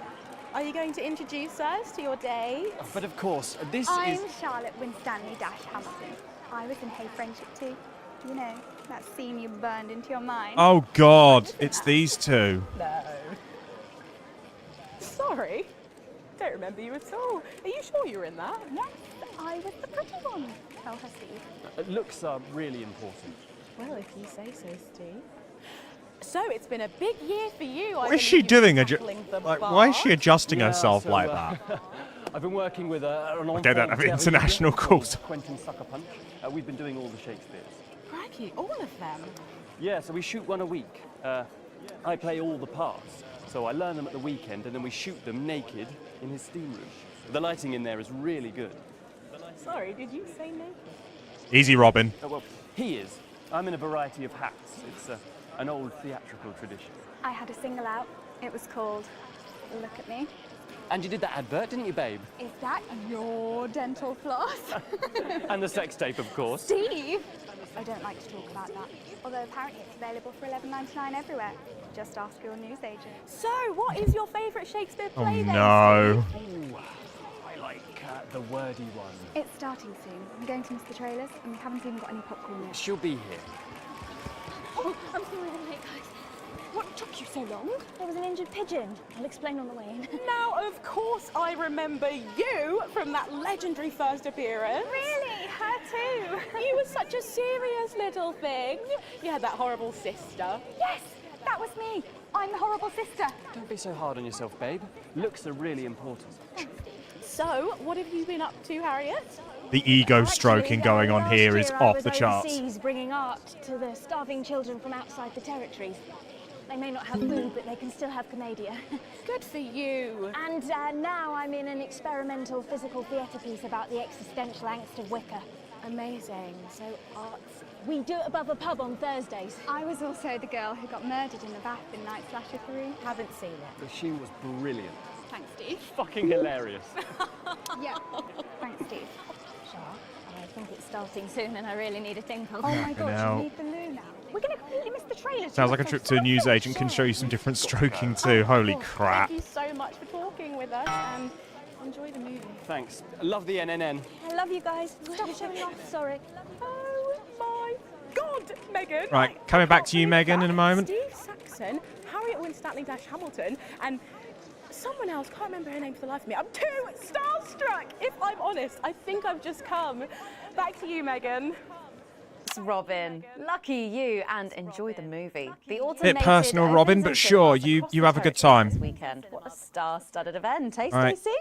[SPEAKER 11] Are you going to introduce us to your day?
[SPEAKER 18] But of course, this
[SPEAKER 19] I'm
[SPEAKER 18] is...
[SPEAKER 19] Charlotte Winstanley Hamilton. I was in Hey Friendship too. You know, that scene you burned into your mind.
[SPEAKER 8] Oh, God. It's these two.
[SPEAKER 11] No. Sorry. Don't remember you at all. Are you sure you were in that?
[SPEAKER 19] Yes, I was the pretty one. Tell her, Steve.
[SPEAKER 18] Looks are really important.
[SPEAKER 11] Well, if you say so, Steve. So it's been a big year for you.
[SPEAKER 8] What is she doing? Like, why is she adjusting herself like that?
[SPEAKER 18] I've been working with an
[SPEAKER 8] They don't have international calls.
[SPEAKER 18] Quentin Sucker Punch. We've been doing all the Shakespeares.
[SPEAKER 11] Crikey, all of them?
[SPEAKER 18] Yeah, so we shoot one a week. I play all the parts, so I learn them at the weekend and then we shoot them naked in his steam room. The lighting in there is really good.
[SPEAKER 11] Sorry, did you say naked?
[SPEAKER 8] Easy, Robin.
[SPEAKER 18] Oh, well, he is. I'm in a variety of hats. It's an old theatrical tradition.
[SPEAKER 19] I had a single out. It was called Look at Me.
[SPEAKER 18] And you did that advert, didn't you, babe?
[SPEAKER 19] Is that your dental floss?
[SPEAKER 18] And the sex tape, of course.
[SPEAKER 19] Steve! I don't like to talk about that. Although apparently it's available for $11.99 everywhere. Just ask your newsagent.
[SPEAKER 11] So, what is your favourite Shakespeare
[SPEAKER 8] Oh,
[SPEAKER 11] play then?
[SPEAKER 8] no.
[SPEAKER 18] Ooh, I like the wordy one.
[SPEAKER 19] It's starting soon. I'm going to miss the trailers, and we haven't even got any popcorn yet.
[SPEAKER 18] She'll be here.
[SPEAKER 19] Oh, I'm sorry I'm late, guys. What took you so long? There was an injured pigeon. I'll explain on the way in.
[SPEAKER 11] Now, of course, I remember you from that legendary first appearance.
[SPEAKER 19] Really? Her too?
[SPEAKER 11] You were such a serious little thing. You had that horrible sister.
[SPEAKER 19] Yes, that was me. I'm the horrible sister.
[SPEAKER 18] Don't be so hard on yourself, babe. Looks are really important.
[SPEAKER 11] So, what have you been up to, Harriet?
[SPEAKER 8] The ego stroking going on here is off the charts.
[SPEAKER 7] Overseas bringing art to the starving children from outside the territories. They may not have food, but they can still have comedia.
[SPEAKER 11] Good for you.
[SPEAKER 7] And now I'm in an experimental physical theatre piece about the existential angst of Wicker.
[SPEAKER 19] Amazing. So artsy.
[SPEAKER 10] We do it above a pub on Thursdays.
[SPEAKER 19] I was also the girl who got murdered in the bath in Night Slasher 3.
[SPEAKER 4] Haven't seen it.
[SPEAKER 18] She was brilliant.
[SPEAKER 19] Thanks, Steve.
[SPEAKER 18] Fucking hilarious.
[SPEAKER 19] Yeah. Thanks, Steve.
[SPEAKER 10] Sure. I think it's starting soon and I really need a thing.
[SPEAKER 19] Oh my god,
[SPEAKER 8] Now-
[SPEAKER 19] you need the loo now. We're going to completely miss the trailer.
[SPEAKER 8] Sounds like a trip to a newsagent can show you some different stroking too. Holy crap.
[SPEAKER 11] Thank you so much for talking with us and enjoy the movie.
[SPEAKER 18] Thanks. I love the NNN.
[SPEAKER 19] I love you guys. Stop showing off. Sorry.
[SPEAKER 11] Oh my god, Megan.
[SPEAKER 8] Right, coming back to you, Megan, in a moment.
[SPEAKER 11] Steve Saxon, Harriet Winstanley-Hamilton, and someone else, can't remember her name for the life of me. I'm too starstruck, if I'm honest. I think I've just come. Back to you, Megan.
[SPEAKER 4] Robin, lucky you, and enjoy the movie. The
[SPEAKER 8] Bit
[SPEAKER 4] automated
[SPEAKER 8] personal, Robin, but sure, you have a good
[SPEAKER 4] this
[SPEAKER 8] time.
[SPEAKER 4] weekend. What a star-studded event, eh,
[SPEAKER 8] All right.
[SPEAKER 4] Stacey?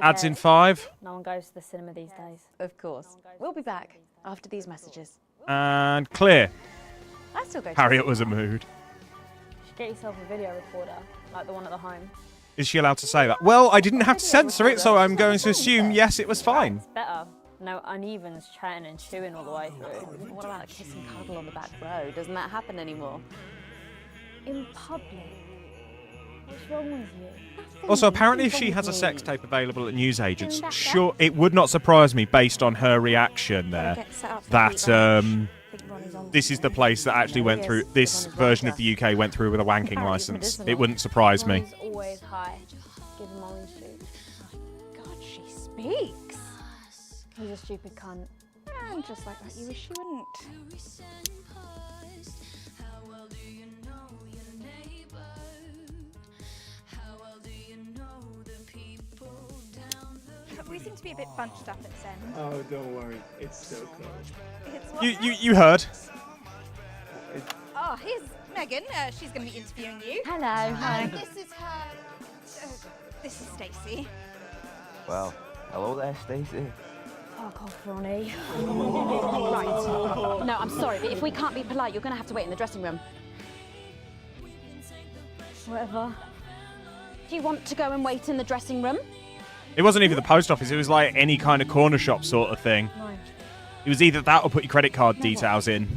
[SPEAKER 8] Ads in 5.
[SPEAKER 7] No one goes to the cinema these days.
[SPEAKER 4] Of course. We'll be back after these messages.
[SPEAKER 8] And clear.
[SPEAKER 4] I still go to
[SPEAKER 8] Harriet was a mood.
[SPEAKER 7] You should get yourself a video recorder, like the one at the home.
[SPEAKER 8] Is she allowed to say that? Well, I didn't have to censor it, so I'm going to assume yes, it was fine.
[SPEAKER 7] It's better. No unevens chatting and chewing all the way through.
[SPEAKER 4] What about a kiss and cuddle on the back row? Doesn't that happen anymore?
[SPEAKER 7] In public? What's wrong with you?
[SPEAKER 8] Also, apparently, if she has a sex tape available at newsagents, sure, it would not surprise me, based on her reaction there, that this is the place that actually went through, this version of the UK went through with a wanking license. It wouldn't surprise me.
[SPEAKER 7] Mommy's always high. Give him orange juice.
[SPEAKER 19] God, she speaks.
[SPEAKER 7] He's a stupid cunt.
[SPEAKER 19] And just like that, you wish you wouldn't. We seem to be a bit bunched up at Zen.
[SPEAKER 17] Oh, don't worry. It's so cool.
[SPEAKER 19] It's what?
[SPEAKER 8] You heard.
[SPEAKER 19] Oh, here's Megan. She's going to be interviewing you.
[SPEAKER 7] Hello. Hi.
[SPEAKER 19] And this is her. This is Stacey.
[SPEAKER 20] Well, hello there, Stacey.
[SPEAKER 7] Fuck off, Ronnie.
[SPEAKER 4] Right. No, I'm sorry, but if we can't be polite, you're going to have to wait in the dressing room.
[SPEAKER 7] Whatever.
[SPEAKER 4] Do you want to go and wait in the dressing room?
[SPEAKER 8] It wasn't even the post office, it was like any kind of corner shop sort of thing.
[SPEAKER 7] No.
[SPEAKER 8] It was either that or put your credit card details in.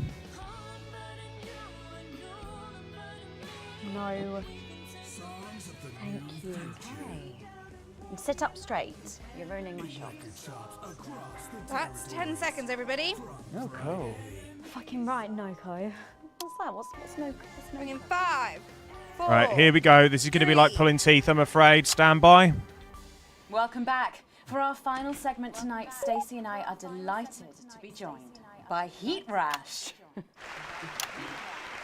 [SPEAKER 7] No. Thank you.
[SPEAKER 4] Okay. And sit up straight. You're ruining my shot.
[SPEAKER 19] That's 10 seconds, everybody.
[SPEAKER 18] No, cool.
[SPEAKER 7] Fucking right, Noko.
[SPEAKER 4] What's that? What's no?
[SPEAKER 19] Bring in 5, 4.
[SPEAKER 8] Right, here we go. This is going to be like pulling teeth, I'm afraid. Stand by.
[SPEAKER 4] Welcome back. For our final segment tonight, Stacey and I are delighted to be joined by Heat Rash.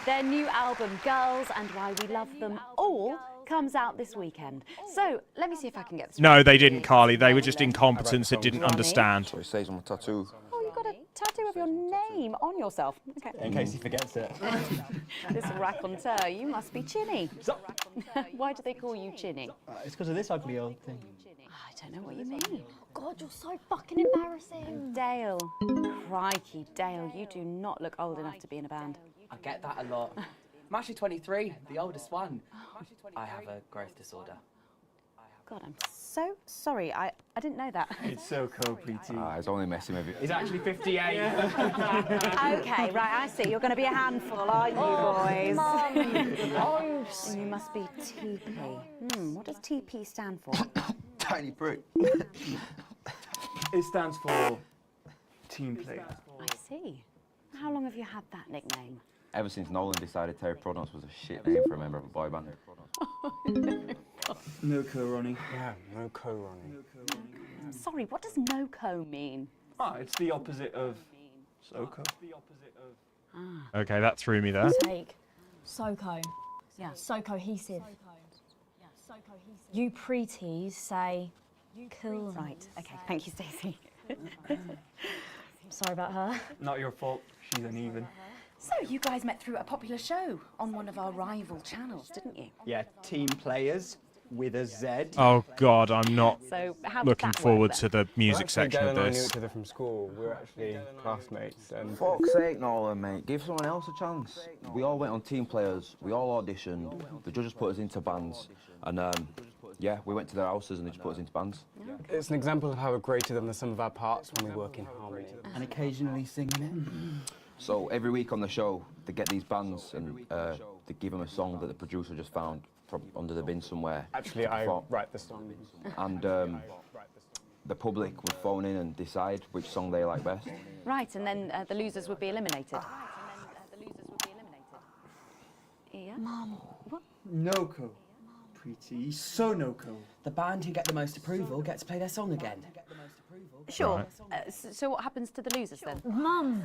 [SPEAKER 4] Their new album, Girls and Why We Love Them All, comes out this weekend. So, let me see if I can get this
[SPEAKER 8] No,
[SPEAKER 4] right.
[SPEAKER 8] they didn't, Carly. They were just incompetents that didn't understand.
[SPEAKER 20] So it says on my tattoo.
[SPEAKER 4] Oh, you've got a tattoo of your name on yourself. Okay.
[SPEAKER 18] In case he forgets it.
[SPEAKER 4] This raconteur, you must be Chinny. Why do they call you Chinny?
[SPEAKER 17] It's because of this ugly old thing.
[SPEAKER 4] I don't know what you mean.
[SPEAKER 7] God, you're so fucking embarrassing.
[SPEAKER 4] Dale. Crikey, Dale, you do not look old enough to be in a band.
[SPEAKER 14] I get that a lot. I'm actually 23, the oldest one. I have a growth disorder.
[SPEAKER 4] God, I'm so sorry. I didn't know that.
[SPEAKER 17] It's so cool, PT.
[SPEAKER 20] He's only messing with you.
[SPEAKER 18] He's actually 58.
[SPEAKER 4] Okay, right, I see. You're going to be a handful, aren't you, boys?
[SPEAKER 7] Mum.
[SPEAKER 4] And you must be TP. What does TP stand for?
[SPEAKER 20] Tiny prick.
[SPEAKER 18] It stands for team player.
[SPEAKER 4] I see. How long have you had that nickname?
[SPEAKER 20] Ever since Nolan decided Terry Prodance was a shit name for a member of a boy band.
[SPEAKER 18] No co, Ronnie.
[SPEAKER 17] Yeah, no Ronnie.
[SPEAKER 4] Sorry, what does no-co mean?
[SPEAKER 18] Ah, it's the opposite of SoCo.
[SPEAKER 8] Okay, that threw me there.
[SPEAKER 7] Take. SoCo. Yeah. So cohesive. You pretees say cool.
[SPEAKER 4] Right, okay, thank you, Stacey.
[SPEAKER 7] Sorry about her.
[SPEAKER 18] Not your fault. She's uneven.
[SPEAKER 4] So, you guys met through a popular show on one of our rival channels, didn't you?
[SPEAKER 17] Yeah, team players with a Z.
[SPEAKER 8] Oh, God, I'm not
[SPEAKER 4] So, how did
[SPEAKER 8] looking
[SPEAKER 4] that work
[SPEAKER 8] forward
[SPEAKER 4] then?
[SPEAKER 8] to the music section of
[SPEAKER 17] I knew
[SPEAKER 8] this.
[SPEAKER 17] each other from school. We were actually classmates. And
[SPEAKER 20] Fuck's sake, Nolan, mate. Give someone else a chance. We all went on team players. We all auditioned. The judges put us into bands. And Yeah, we went to their houses and they just put us into bands.
[SPEAKER 21] It's an example of how we're greater than the sum of our parts when we work in harmony.
[SPEAKER 22] And occasionally singing it.
[SPEAKER 20] So every week on the show, they get these bands and they give them a song that the producer just found from under the bin somewhere.
[SPEAKER 21] Actually, I write the song.
[SPEAKER 20] And the public would phone in and decide which song they like best.
[SPEAKER 4] Right, and then the losers would be eliminated. Yeah.
[SPEAKER 22] Mum.
[SPEAKER 4] What?
[SPEAKER 22] No-co. Pretty, so no-co. The band who get the most approval get to play their song again.
[SPEAKER 4] Sure. So what happens to the losers then?
[SPEAKER 7] Mum.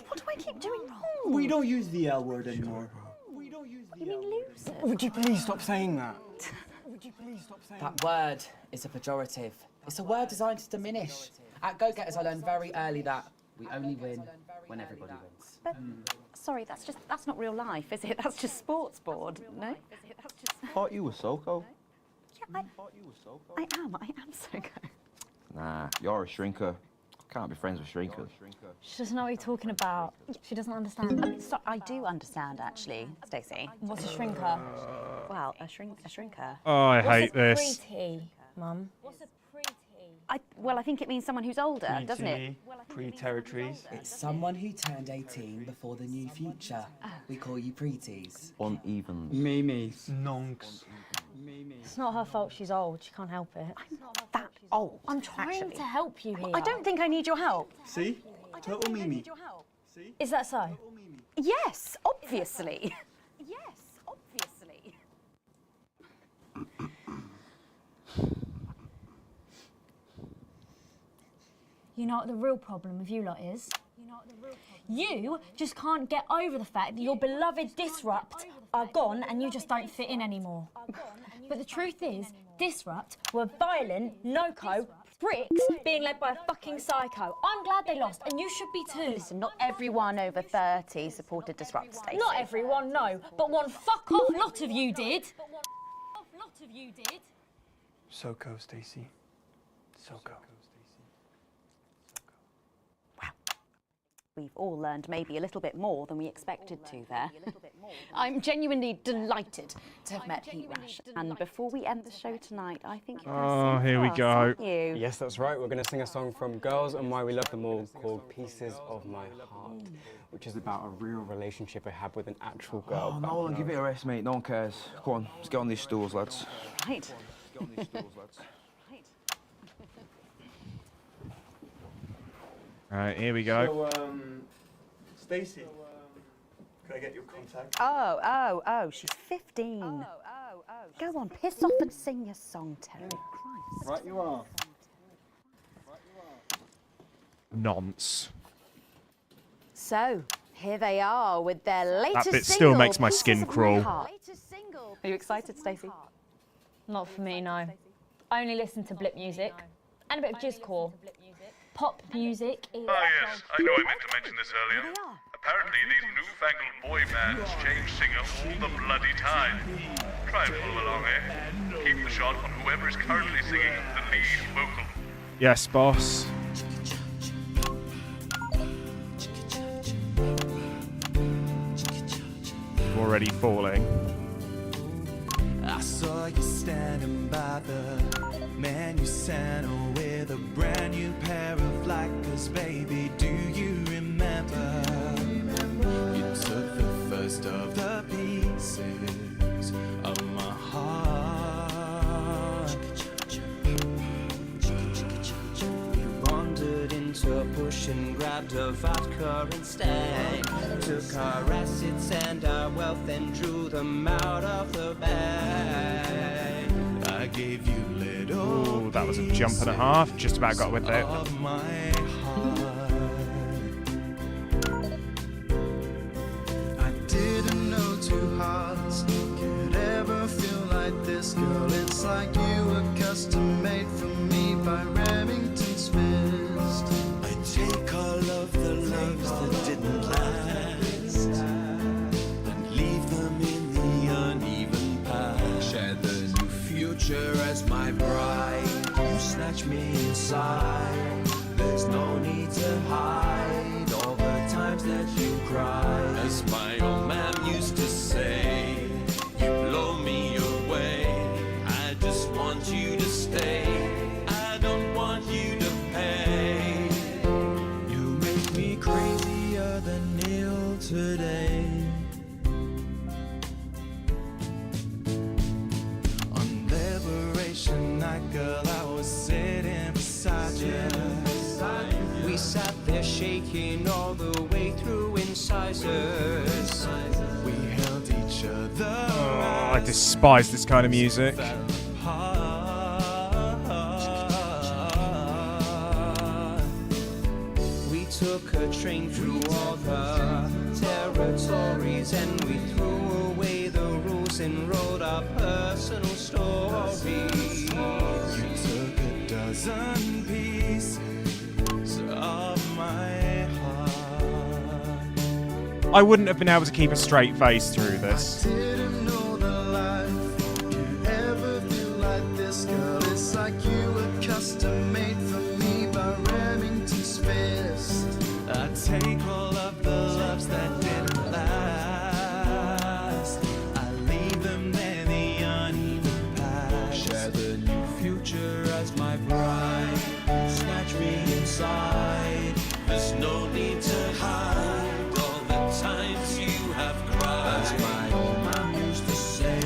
[SPEAKER 19] What do I keep doing wrong?
[SPEAKER 22] We don't use the L word anymore.
[SPEAKER 4] You mean losers?
[SPEAKER 21] Would you please stop saying that?
[SPEAKER 22] That word is a pejorative. It's a word designed to diminish. At Go-Getters, I learned very early that we only win when everybody wins.
[SPEAKER 4] But, sorry, that's not real life, is it? That's just sports board, no?
[SPEAKER 20] I thought you were Soko.
[SPEAKER 4] Yeah, I am Soko.
[SPEAKER 20] Nah, you're a shrinker. Can't be friends with shrinkers.
[SPEAKER 7] She doesn't know what you're talking about. She doesn't understand.
[SPEAKER 4] I do understand, actually, Stacey.
[SPEAKER 7] What's a shrinker?
[SPEAKER 4] Well, a shrinker.
[SPEAKER 8] Oh, I hate this.
[SPEAKER 7] What's a preety, Mum? What's a preety?
[SPEAKER 4] Well, I think it means someone who's older, doesn't it?
[SPEAKER 17] Pre-territories.
[SPEAKER 22] It's someone who turned 18 before the new future. We call you preeties.
[SPEAKER 20] Uneven.
[SPEAKER 22] Mimis.
[SPEAKER 17] Nonks.
[SPEAKER 7] It's not her fault she's old. She can't help it.
[SPEAKER 4] I'm not that old.
[SPEAKER 7] I'm trying to help you here.
[SPEAKER 4] I don't think I need your help.
[SPEAKER 17] See? Total Mimi.
[SPEAKER 7] See? Is that so?
[SPEAKER 4] Yes, obviously. Yes, obviously.
[SPEAKER 7] You know what the real problem with you lot is? You just can't get over the fact that your beloved Disrupt are gone and you just don't fit in anymore. But the truth is, Disrupt were violent, no-co, bricks being led by a fucking psycho. I'm glad they lost, and you should be too.
[SPEAKER 4] Listen, not everyone over 30 supported Disrupt, Stacey.
[SPEAKER 7] Not everyone, no, but one fuck-off lot of you did.
[SPEAKER 17] Soko, Stacey. Soko.
[SPEAKER 4] We've all learned maybe a little bit more than we expected to there. I'm genuinely delighted to have met Heat Rash. And before we end the show tonight, I think you're
[SPEAKER 8] Oh, here we go.
[SPEAKER 4] You.
[SPEAKER 21] Yes, that's right. We're going to sing a song from Girls and Why We Love Them All called Pieces of My Heart, which is about a real relationship I had with an actual girl.
[SPEAKER 20] Oh, Nolan, give it a rest, mate. No one cares. Go on, let's get on these stools, lads.
[SPEAKER 4] Right.
[SPEAKER 20] Get on these stools, lads.
[SPEAKER 8] Right, here we go.
[SPEAKER 17] So, Stacey, can I get your contact?
[SPEAKER 4] Oh, she's 15. Go on, piss off and sing your song, Terry. Christ.
[SPEAKER 17] Right you are.
[SPEAKER 8] Nonce.
[SPEAKER 4] So, here they are with their latest
[SPEAKER 8] That bit
[SPEAKER 4] single,
[SPEAKER 8] still makes my
[SPEAKER 4] Pieces
[SPEAKER 8] skin
[SPEAKER 4] of My
[SPEAKER 8] crawl.
[SPEAKER 4] Heart. Are you excited, Stacey?
[SPEAKER 7] Not for me, no. I only listen to blip music and a bit of jizzcore. Pop music is...
[SPEAKER 9] Ah, yes, I know I meant to mention this earlier. Apparently, these newfangled boy bands change singer all the bloody time. Try and follow along, eh? Keep the shot on whoever is currently singing the lead vocal.
[SPEAKER 8] Yes, boss. Already falling.
[SPEAKER 23] I saw you standing by the menu center with a brand new pair of Lakers, baby. Do you remember? You took the first of the pieces of my heart. You wandered into a bush and grabbed a vodka instead. Took our assets and our wealth and drew them out of the bag. I gave you little.
[SPEAKER 8] Ooh, that was a jump and a half. Just about got with it.
[SPEAKER 23] Of my heart. I didn't know two hearts could ever feel like this, girl. It's like you were custom made for me by Remington's fist. I take all of the loves that didn't last and leave them in the uneven past. Share the new future as my bride. You snatch me inside. There's no need to hide all the times that you cried. As my old man used to say, you blow me away. I just
[SPEAKER 3] you to stay. I don't want you to pay. You make me crazier than Neil today. On Liberation Night, girl, I was sitting beside you. We sat there shaking all the way through incisors. We held each other.
[SPEAKER 8] Oh, I despise this kind of music.
[SPEAKER 3] We took a train through all the territories and we threw away the rules and wrote our personal stories. You took a dozen pieces of my heart.
[SPEAKER 8] I wouldn't have been able to keep a straight face through this.
[SPEAKER 3] Didn't know the life could ever feel like this, girl. It's like you were custom made for me by Remington's fist. I take all of the loves that didn't last. I leave them there, the uneven past. Share the new future as my bride. Snatch me inside. There's no need to hide all the times you have cried. As my old man used to say,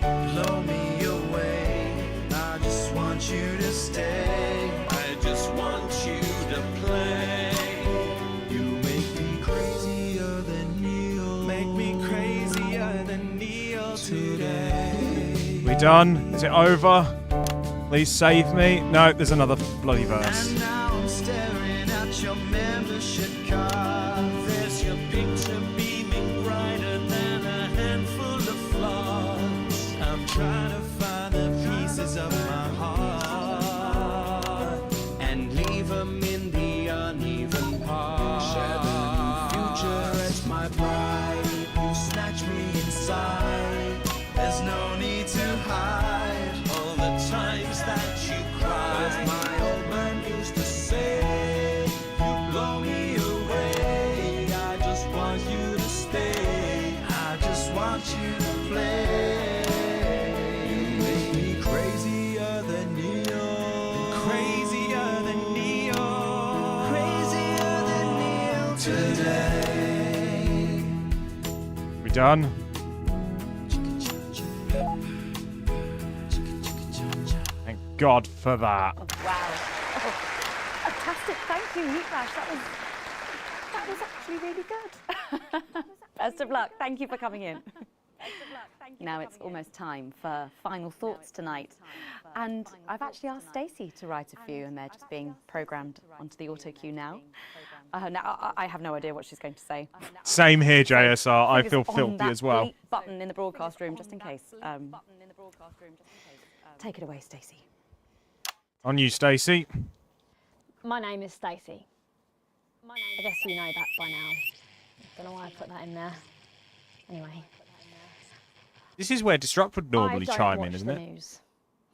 [SPEAKER 3] blow me away. I just want you to stay. I just want you to play. You make me crazier than Neil. Make me crazier than Neil today.
[SPEAKER 8] We done? Is it over? Please save me. No, there's another bloody verse.
[SPEAKER 3] And now I'm staring at your membership card. There's your picture beaming brighter than a handful of flaws. I'm trying to find the pieces of my heart and leave them in the uneven parts. Share the new future as my bride. You snatch me inside. There's no need to hide all the times that you cried. As my old man used to say, you blow me away. I just want you to stay. I just want you to play. You make me crazier than Neil. Crazier than Neil. Crazier than Neil today.
[SPEAKER 8] We done? Thank God for that.
[SPEAKER 4] Wow. Oh, fantastic. Thank you, Newtlash. That was actually really good. Best of luck. Thank you for coming in. Now it's almost time for final thoughts tonight. And I've actually asked Stacey to write a few, and they're just being programmed onto the auto cue now. Now, I have no idea what she's going to say.
[SPEAKER 8] Same here, JSR. I feel
[SPEAKER 4] On
[SPEAKER 8] filthy
[SPEAKER 4] that
[SPEAKER 8] as well.
[SPEAKER 4] bleep button in the broadcast room, just in case. Take it away, Stacey.
[SPEAKER 8] On you, Stacey.
[SPEAKER 7] My name is Stacey. I guess you know that by now. Don't know why I put that in there. Anyway.
[SPEAKER 8] This is where Disrupt would normally chime in, isn't it?
[SPEAKER 7] News.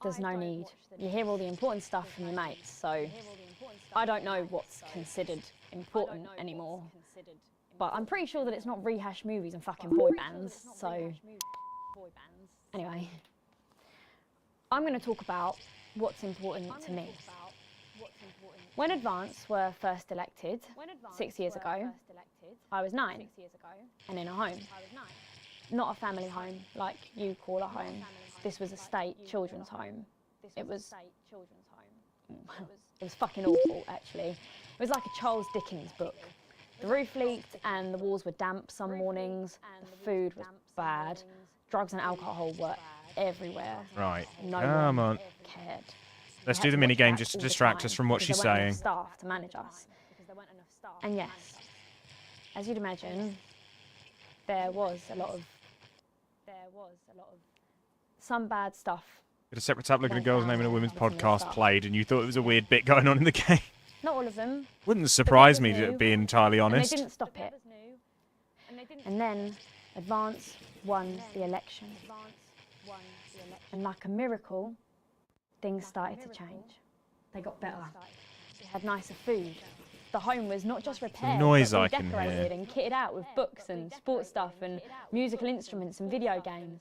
[SPEAKER 7] There's no need. You hear all the important stuff from your mates, so I don't know what's considered important anymore. But I'm pretty sure that it's not rehashed movies and fucking boy bands, so... Anyway. I'm going to talk about what's important to me. When Advance were first elected 6 years ago, I was 9 and in a home. Not a family home like you call a home. This was a state children's home. It was fucking awful, actually. It was like a Charles Dickens book. The roof leaked and the walls were damp some mornings. The food was bad. Drugs and alcohol were everywhere.
[SPEAKER 8] Right.
[SPEAKER 7] No
[SPEAKER 8] Come
[SPEAKER 7] one
[SPEAKER 8] on.
[SPEAKER 7] cared.
[SPEAKER 8] Let's
[SPEAKER 7] We
[SPEAKER 8] do
[SPEAKER 7] had
[SPEAKER 8] the
[SPEAKER 7] to
[SPEAKER 8] mini
[SPEAKER 7] watch
[SPEAKER 8] game
[SPEAKER 7] that
[SPEAKER 8] just to
[SPEAKER 7] all the
[SPEAKER 8] distract
[SPEAKER 7] time
[SPEAKER 8] us from what
[SPEAKER 7] because
[SPEAKER 8] she's
[SPEAKER 7] there weren't
[SPEAKER 8] saying.
[SPEAKER 7] enough staff to manage us. And yes, as you'd imagine, there was a lot of some bad stuff.
[SPEAKER 8] Got a separate tab looking at a girl's name in a women's
[SPEAKER 7] from the
[SPEAKER 8] podcast
[SPEAKER 7] start.
[SPEAKER 8] played, and you thought it was a weird bit going on in the game.
[SPEAKER 7] Not all of them.
[SPEAKER 8] Wouldn't surprise me, to be entirely honest.
[SPEAKER 7] And they didn't stop it. And then Advance won the election. And like a miracle, things started to change. They got better. We had nicer food. The home was not just repaired,
[SPEAKER 8] noise
[SPEAKER 7] but
[SPEAKER 8] I can
[SPEAKER 7] redecorated
[SPEAKER 8] hear.
[SPEAKER 7] and kitted out with books and sports stuff and musical instruments and video games.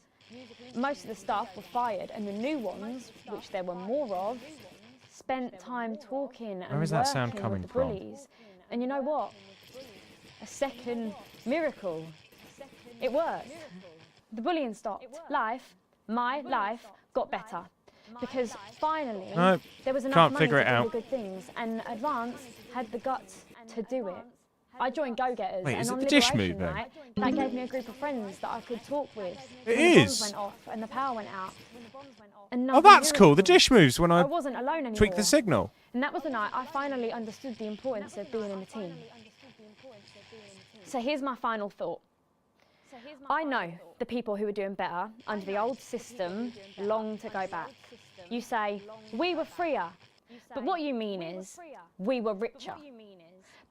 [SPEAKER 7] Most of the staff were fired, and the new ones, which there were more of, spent time talking and
[SPEAKER 8] Where is that sound
[SPEAKER 7] working
[SPEAKER 8] coming
[SPEAKER 7] with the
[SPEAKER 8] from?
[SPEAKER 7] bullies. And you know what? A second miracle. It worked. The bullying stopped. My life, got better. Because finally,
[SPEAKER 8] No,
[SPEAKER 7] there was enough
[SPEAKER 8] can't
[SPEAKER 7] money
[SPEAKER 8] figure
[SPEAKER 7] to
[SPEAKER 8] it
[SPEAKER 7] do
[SPEAKER 8] out.
[SPEAKER 7] the good things, and Advance had the guts to do it. I joined Go-Getters,
[SPEAKER 8] Wait,
[SPEAKER 7] and
[SPEAKER 8] is it
[SPEAKER 7] on
[SPEAKER 8] the dish
[SPEAKER 7] Liberation
[SPEAKER 8] move then?
[SPEAKER 7] Night, that gave me a group of friends that I could talk with.
[SPEAKER 8] It
[SPEAKER 7] when the bombs
[SPEAKER 8] is.
[SPEAKER 7] went off and the power went out.
[SPEAKER 8] Oh,
[SPEAKER 7] Another
[SPEAKER 8] that's cool. The
[SPEAKER 7] miracle.
[SPEAKER 8] dish moves when I
[SPEAKER 7] wasn't alone anymore.
[SPEAKER 8] tweak the signal.
[SPEAKER 7] And that was the night I finally understood the importance of being in a team. So here's my final thought. I know the people who were doing better under the old system long to go back. You say, we were freer. But what you mean is, we were richer.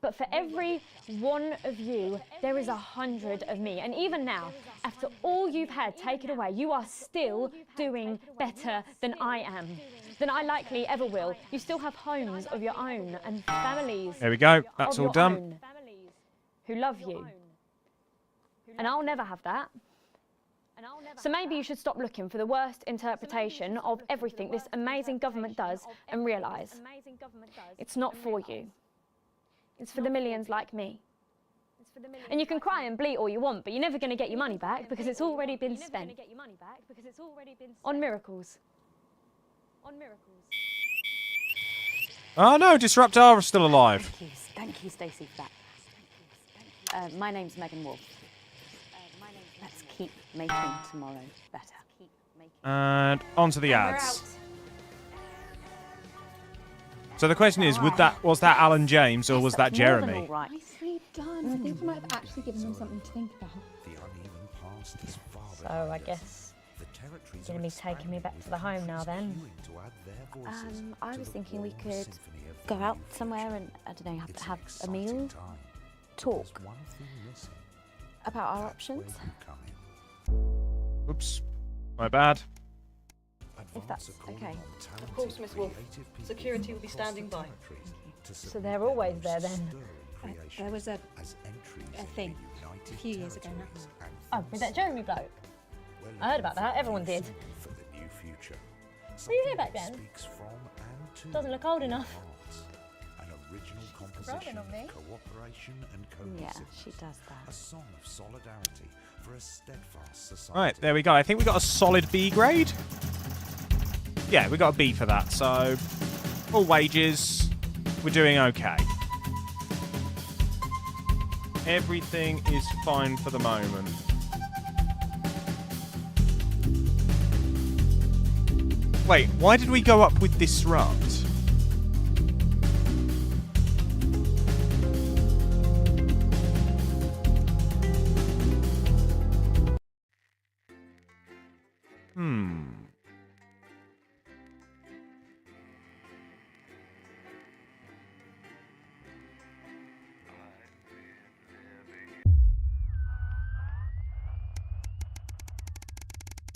[SPEAKER 7] But for every one of you, there is 100 of me. And even now, after all you've had taken away, you are still doing better than I am, than I likely ever will. You still have homes of your own and families.
[SPEAKER 8] There we go. That's
[SPEAKER 7] of
[SPEAKER 8] all
[SPEAKER 7] your
[SPEAKER 8] done.
[SPEAKER 7] own who love you. And I'll never have that. So maybe you should stop looking for the worst interpretation of everything this amazing government does and realise it's not for you. It's for the millions like me. And you can cry and bleat all you want, but you're never going to get your money back because it's already been spent on miracles.
[SPEAKER 8] Oh no, Disruptor is still alive.
[SPEAKER 4] Thank you, Stacey, for that. My name's Megan Wolf. Let's keep making tomorrow better.
[SPEAKER 8] And on to the
[SPEAKER 4] And we're
[SPEAKER 8] ads.
[SPEAKER 4] out.
[SPEAKER 8] So the question is, was that Alan James or was that Jeremy?
[SPEAKER 19] Nicely done. I think you might have actually given them something to think about.
[SPEAKER 7] So I guess you're going to be taking me back to the home now then.
[SPEAKER 4] I was thinking we could go out somewhere and, I don't know, have a meal, talk about our options.
[SPEAKER 8] Oops, my bad.
[SPEAKER 4] If that's okay.
[SPEAKER 1] Of course, Miss Wolf. Security will be standing by.
[SPEAKER 7] So they're always there then?
[SPEAKER 19] There was a thing a few years ago now.
[SPEAKER 7] Oh, with that Jeremy bloke? I heard about that, everyone did. Were you here back then? Doesn't look old enough. Rolling on me.
[SPEAKER 4] Yeah, she does that.
[SPEAKER 5] A song of solidarity for a steadfast society.
[SPEAKER 8] Right, there we go. I think we got a solid B grade. Yeah, we got a B for that. So, all wages, we're doing okay. Everything is fine for the moment. Wait, why did we go up with Disrupt?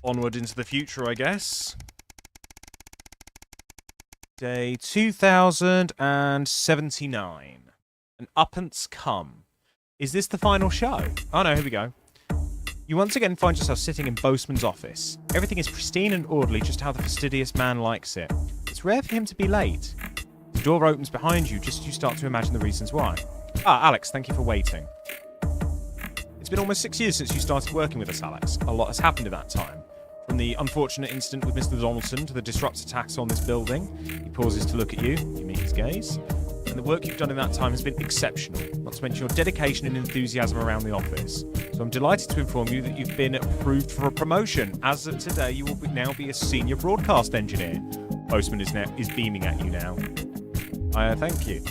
[SPEAKER 8] Onward into the future, I guess. Day 2079. An uppance come. Is this the final show? Oh no, here we go. You once again find yourself sitting in Boastman's office. Everything is pristine and orderly, just how the fastidious man likes it. It's rare for him to be late. The door opens behind you just as you start to imagine the reasons why. Ah, Alex, thank you for waiting. It's been almost 6 years since you started working with us, Alex. A lot has happened in that time. From the unfortunate incident with Mr. Donaldson to the disrupt attacks on this building. He pauses to look at you. You meet his gaze. And the work you've done in that time has been exceptional, not to mention your dedication and enthusiasm around the office. So I'm delighted to inform you that you've been approved for a promotion. As of today, you will now be a senior broadcast engineer. Postman is beaming at you now. Thank you.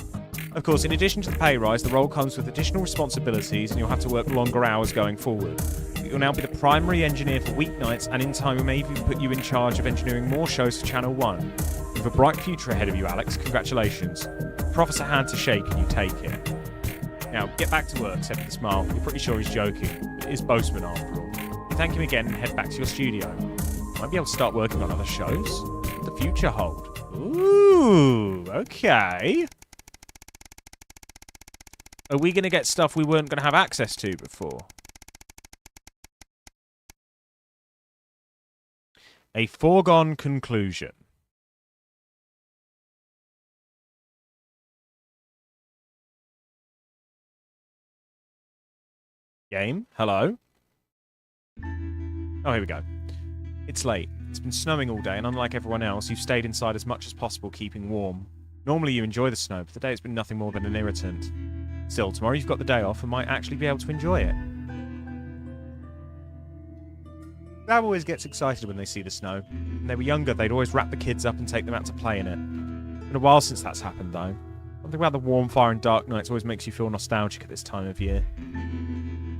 [SPEAKER 8] Of course, in addition to the pay rise, the role comes with additional responsibilities and you'll have to work longer hours going forward. You'll now be the primary engineer for weeknights, and in time we may even put you in charge of engineering more shows for Channel 1. You have a bright future ahead of you, Alex. Congratulations. Proffers a hand to shake and you take it. Now, get back to work, said with a smile. You're pretty sure he's joking, but it is Boastman after all. You thank him again and head back to your studio. You might be able to start working on other shows. What the future hold? Ooh, okay. Are we going to get stuff we weren't going to have access to before? a foregone conclusion. Game, hello? Oh, here we go. It's late. It's been snowing all day, and unlike everyone else, you've stayed inside as much as possible, keeping warm. Normally you enjoy the snow, but today it's been nothing more than an irritant. Still, tomorrow you've got the day off and might actually be able to enjoy it. Dad always gets excited when they see the snow. When they were younger, they'd always wrap the kids up and take them out to play in it. It's been a while since that's happened, though. Something about the warm fire and dark nights always makes you feel nostalgic at this time of year.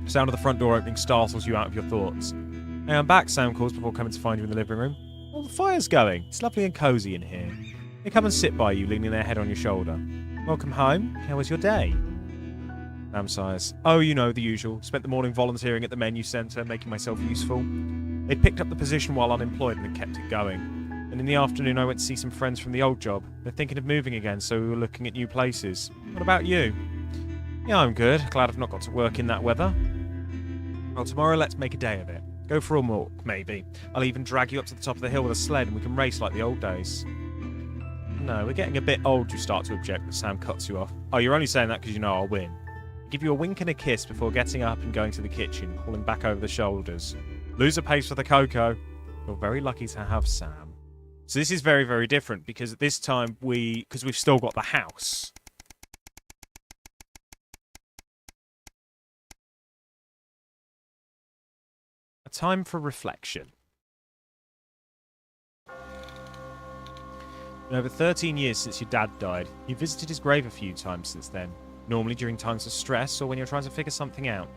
[SPEAKER 8] The sound of the front door opening startles you out of your thoughts. Hey, I'm back, Sam calls before coming to find you in the living room. Oh, the fire's going. It's lovely and cosy in here. They come and sit by you, leaning their head on your shoulder. Welcome home. How was your day? Sam sighs. Oh, you know, the usual. Spent the morning volunteering at the menu centre, making myself useful. They'd picked up the position while unemployed and had kept it going. And in the afternoon I went to see some friends from the old job. They're thinking of moving again, so we were looking at new places. What about you? Yeah, I'm good. Glad I've not got to work in that weather. Well, tomorrow let's make a day of it. Go for a walk, maybe. I'll even drag you up to the top of the hill with a sled and we can race like the old days. No, we're getting a bit old, you start to object, but Sam cuts you off. Oh, you're only saying that because you know I'll win. I give you a wink and a kiss before getting up and going to the kitchen, calling back over the shoulders. Loser pays for the cocoa. You're very lucky to have Sam. So this is very, very different because at this time because we've still got the house. A time for reflection. In over 13 years since your dad died, you visited his grave a few times since then, normally during times of stress or when you're trying to figure something out,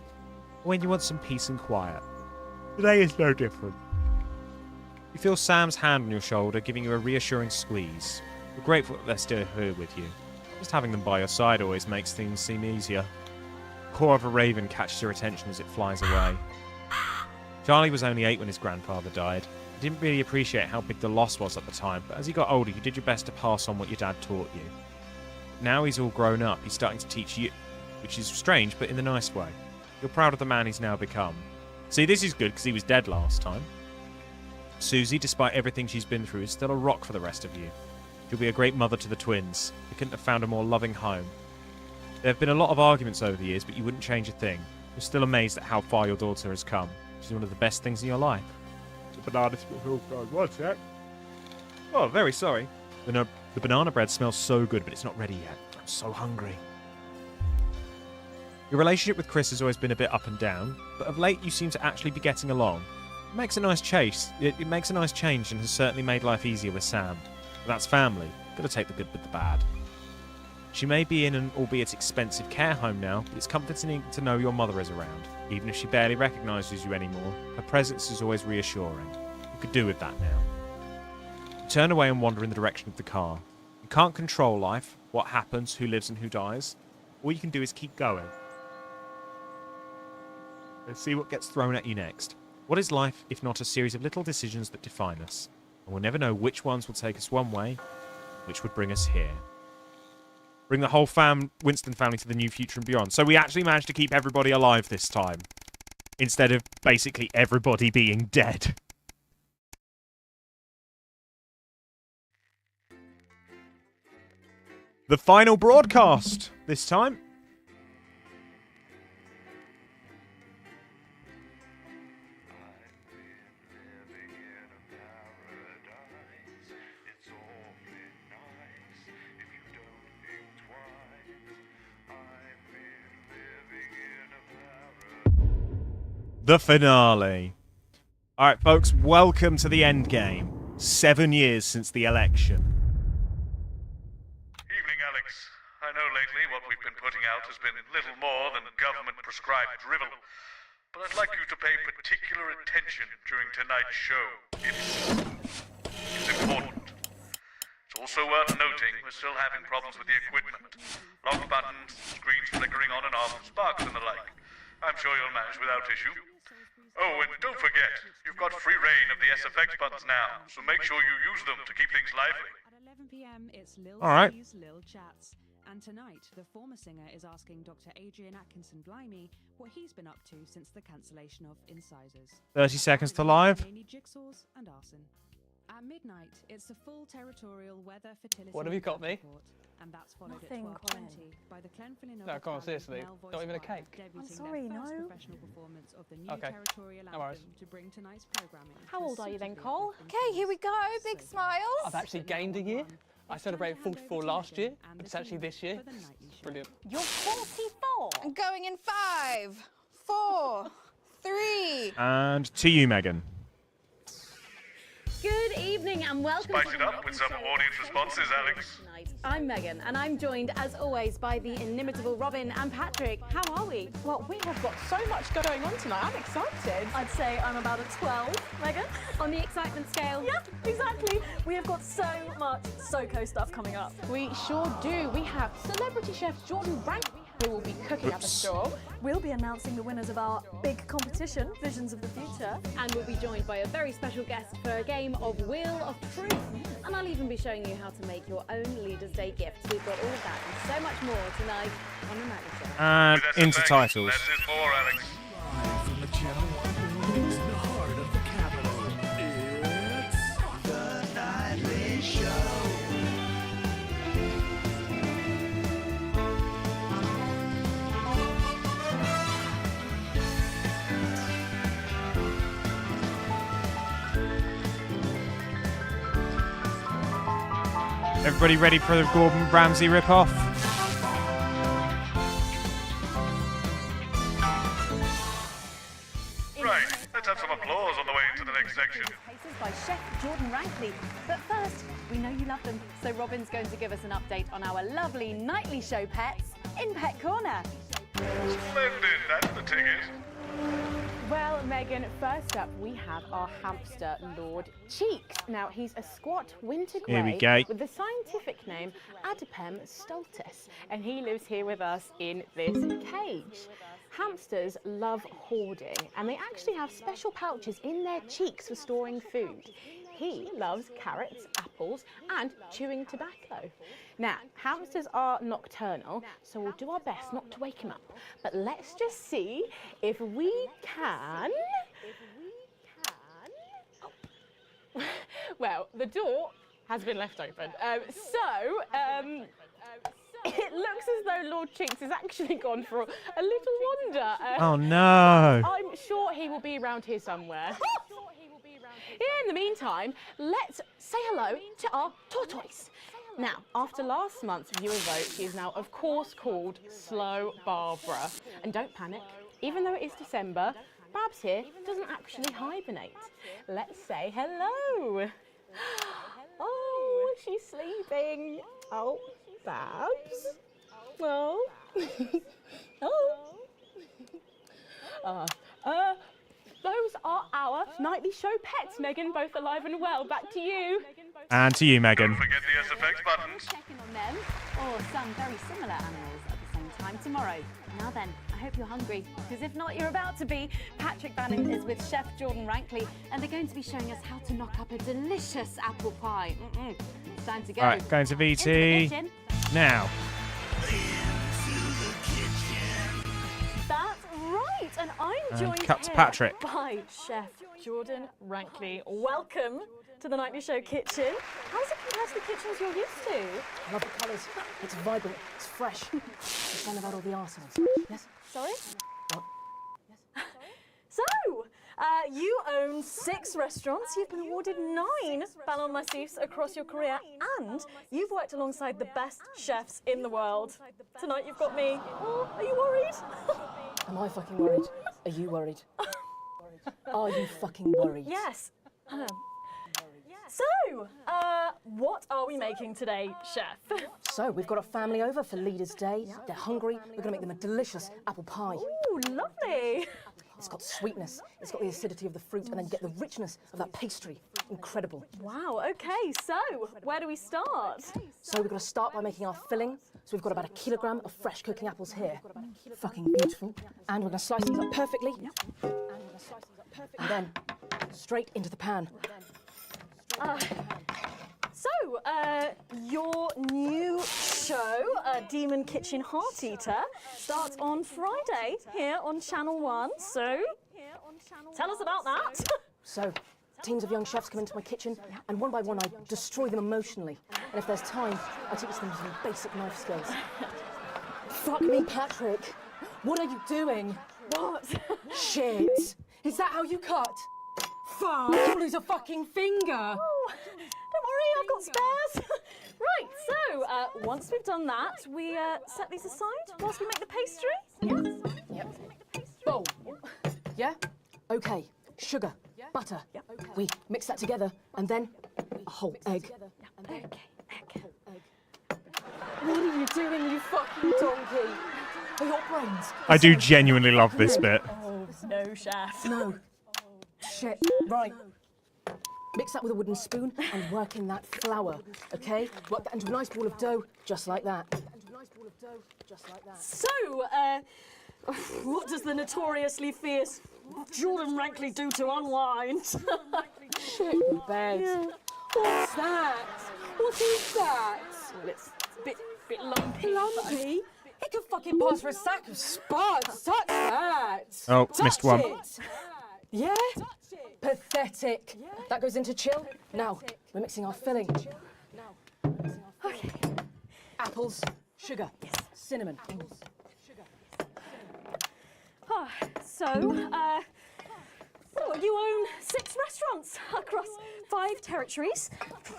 [SPEAKER 8] or when you want some peace and quiet. Today is no different. You feel Sam's hand on your shoulder, giving you a reassuring squeeze. You're grateful that they're still here with you. Just having them by your side always makes things seem easier. The caw of a raven catches your attention as it flies away. Charlie was only 8 when his grandfather died. He didn't really appreciate how big the loss was at the time, but as he got older, you did your best to pass on what your dad taught you. Now he's all grown up, he's starting to teach you, which is strange, but in the nice way. You're proud of the man he's now become. See, this is good because he was dead last time. Susie, despite everything she's been through, is still a rock for the rest of you. She'll be a great mother to the twins. You couldn't have found a more loving home. There have been a lot of arguments over the years, but you wouldn't change a thing. You're still amazed at how far your daughter has come. She's one of the best things in your life. The banana smells good. What's that? Oh, very sorry. The banana bread smells so good, but it's not ready yet. I'm so hungry. Your relationship with Chris has always been a bit up and down, but of late you seem to actually be getting along. It makes a nice chase. It makes a nice change and has certainly made life easier with Sam. But that's family. Gotta take the good with the bad. She may be in an albeit expensive care home now, but it's comforting to know your mother is around. Even if she barely recognises you anymore, her presence is always reassuring. You could do with that now. You turn away and wander in the direction of the car. You can't control life, what happens, who lives and who dies. All you can do is keep going. Let's see what gets thrown at you next. What is life if not a series of little decisions that define us? And we'll never know which ones will take us one way, which would bring us here. Bring the whole Winston family to the new future and beyond. So we actually managed to keep everybody alive this time. Instead of basically everybody being dead. The final broadcast this time. The finale. Alright, folks, welcome to the end game. 7 years since the election.
[SPEAKER 9] Evening, Alex. I know lately what we've been putting out has been little more than government-prescribed drivel. But I'd like you to pay particular attention during tonight's show. It's important. It's also worth noting we're still having problems with the equipment. Lock buttons, screens flickering on and off, sparks and the like. I'm sure you'll manage without issue. Oh, and don't forget, you've got free reign of the SFX buttons now, so make sure you use them to keep things lively.
[SPEAKER 6] At 11 p.m, it's Lil
[SPEAKER 8] All right.
[SPEAKER 6] C's Lil Chats. And tonight, the former singer is asking Dr. Adrian Atkinson-Blimey what he's been up to since the cancellation of Incisors.
[SPEAKER 8] 30 seconds to live.
[SPEAKER 6] Mainly jigsaws and arson. At midnight, it's the full territorial weather fertility.
[SPEAKER 17] What have you got me?
[SPEAKER 6] report, and that's followed
[SPEAKER 7] Nothing,
[SPEAKER 6] at 12:20 by the Glenfinnan.
[SPEAKER 17] No, come on, seriously. Not even a cake.
[SPEAKER 7] I'm sorry, no.
[SPEAKER 6] Professional performance of the new
[SPEAKER 17] Okay.
[SPEAKER 6] territorial
[SPEAKER 17] No worries.
[SPEAKER 6] anthem to bring tonight's programming.
[SPEAKER 10] How old are you then, Cole?
[SPEAKER 19] Okay, here we go. Big smiles.
[SPEAKER 17] I've actually gained a year. I celebrated 44 last year, but it's actually this year. Brilliant.
[SPEAKER 19] You're 44. I'm going in 5, 4, 3.
[SPEAKER 8] And to you, Megan.
[SPEAKER 4] Good evening and welcome.
[SPEAKER 9] Spice it up with some audience responses, Alex.
[SPEAKER 4] I'm Megan and I'm joined as always by the inimitable Robin and Patrick. How are we?
[SPEAKER 10] Well, we have got so much going on tonight. I'm excited. I'd say I'm about a 12, Megan.
[SPEAKER 4] On the excitement scale?
[SPEAKER 10] Yeah, exactly. We have got so much SoCo stuff coming up. We sure do. We have celebrity chef Jordan Rank, who will be cooking at the store. We'll be announcing the winners of our big competition, Visions of the Future.
[SPEAKER 4] And we'll be joined by a very special guest for a game of Wheel of Truth. And I'll even be showing you how to make your own Leaders' Day gift. We've got all of that and so much more tonight on The Nightly Show.
[SPEAKER 8] And into titles.
[SPEAKER 9] This is for Alex.
[SPEAKER 3] From the channel in the heart of the capital, it's The Nightly Show.
[SPEAKER 8] Everybody ready for the Gordon Ramsay rip-off?
[SPEAKER 9] Right, let's have some applause on the way into the next section.
[SPEAKER 4] Cases by Chef Jordan Rankley. But first, we know you love them, so Robin's going to give us an update on our lovely Nightly Show pets in Pet Corner.
[SPEAKER 9] Splendid, that's the ticket.
[SPEAKER 22] Well, Megan, first up we have our hamster, Lord Cheeks. Now, he's a squat winter grey
[SPEAKER 8] Here we go.
[SPEAKER 22] with the scientific name Adipem stultus, and he lives here with us in this cage. Hamsters love hoarding, and they actually have special pouches in their cheeks for storing food. He loves carrots, apples, and chewing tobacco. Now, hamsters are nocturnal, so we'll do our best not to wake him up. But let's just see if we can... Oh. Well, the door has been left open. It looks as though Lord Cheeks has actually gone for a little wander.
[SPEAKER 8] Oh, no.
[SPEAKER 22] I'm sure he will be around here somewhere. In the meantime, let's say hello to our tortoise. Now, after last month's viewer vote, she is now, of course, called Slow Barbara. And don't panic, even though it is December, Babs here doesn't actually hibernate. Let's say hello. Oh, she's sleeping. Oh, Babs. Oh. Those are our Nightly Show pets, Megan, both alive and well. Back to you.
[SPEAKER 8] And to you, Megan.
[SPEAKER 9] Don't forget the SFX buttons.
[SPEAKER 4] Checking on them, or some very similar animals at the same time tomorrow. Now then, I hope you're hungry, because if not, you're about to be. Patrick Bannon is with Chef Jordan Rankley, and they're going to be showing us how to knock up a delicious apple pie. It's time to go.
[SPEAKER 8] All right, going to
[SPEAKER 4] Into the
[SPEAKER 8] VT
[SPEAKER 4] kitchen.
[SPEAKER 8] now.
[SPEAKER 10] That's right, and I'm
[SPEAKER 8] And
[SPEAKER 10] joined
[SPEAKER 8] cut to
[SPEAKER 10] here
[SPEAKER 8] Patrick.
[SPEAKER 10] by Chef Jordan Rankley. Welcome to the Nightly Show kitchen. How does it compare to the kitchens you're used to?
[SPEAKER 12] I love the colours. It's vibrant. It's fresh. It's all about all the arseholes. Yes?
[SPEAKER 10] Sorry?
[SPEAKER 12] What?
[SPEAKER 10] So, you own 6 restaurants, you've been awarded 9 Ballon d'Or across your career, and you've worked alongside the best chefs in the world. Tonight you've got me. Oh, are you worried?
[SPEAKER 12] Am I fucking worried? Are you worried? Are you fucking worried?
[SPEAKER 10] Yes. So, what are we making today, Chef?
[SPEAKER 12] So, we've got a family over for Leaders' Day. They're hungry. We're going to make them a delicious apple pie.
[SPEAKER 10] Ooh, lovely.
[SPEAKER 12] It's got sweetness, it's got the acidity of the fruit, and then you get the richness of that pastry. Incredible.
[SPEAKER 10] Wow, okay, so where do we start?
[SPEAKER 12] So we've got to start by making our filling. So we've got about 1 kilogram of fresh cooking apples here. Fucking beautiful. And we're going to slice these up perfectly. And then straight into the pan.
[SPEAKER 10] So, your new show, Demon Kitchen Heart Eater, starts on Friday here on Channel 1. So, tell us about that.
[SPEAKER 12] So, teams of young chefs come into my kitchen, and one by one I destroy them emotionally. And if there's time, I teach them some basic knife skills. Fuck me, Patrick. What are you doing?
[SPEAKER 10] What?
[SPEAKER 12] Shit. Is that how you cut? Fuck, you'll lose a fucking finger.
[SPEAKER 10] Oh, don't worry, I've got spares. Right, so once we've done that, we set these aside whilst we make the pastry. Yes.
[SPEAKER 12] Yep. Bowl. Yeah? Okay. Sugar. Butter. We mix that together, and then a whole egg.
[SPEAKER 10] Okay, egg.
[SPEAKER 12] What are you doing, you fucking donkey? Are your brains?
[SPEAKER 8] I do genuinely love this bit.
[SPEAKER 10] Oh, no, chef.
[SPEAKER 12] No. Shit. Right. Mix that with a wooden spoon and work in that flour, okay? Work that into a nice ball of dough, just like that.
[SPEAKER 10] So, what does the notoriously fierce Jordan Rankley do to unwind?
[SPEAKER 12] Shit in bed.
[SPEAKER 10] Yeah.
[SPEAKER 12] What's that? What is that?
[SPEAKER 10] Well, it's a bit lumpy.
[SPEAKER 12] Lumpy? It could fucking pass for a sack of spuds. Touch that.
[SPEAKER 8] Oh,
[SPEAKER 12] Touch
[SPEAKER 8] missed one.
[SPEAKER 12] It. Yeah? Pathetic. That goes into chill. Now, we're mixing our filling.
[SPEAKER 10] Okay.
[SPEAKER 12] Apples, sugar, cinnamon.
[SPEAKER 10] Oh, so, you own 6 restaurants across 5 territories.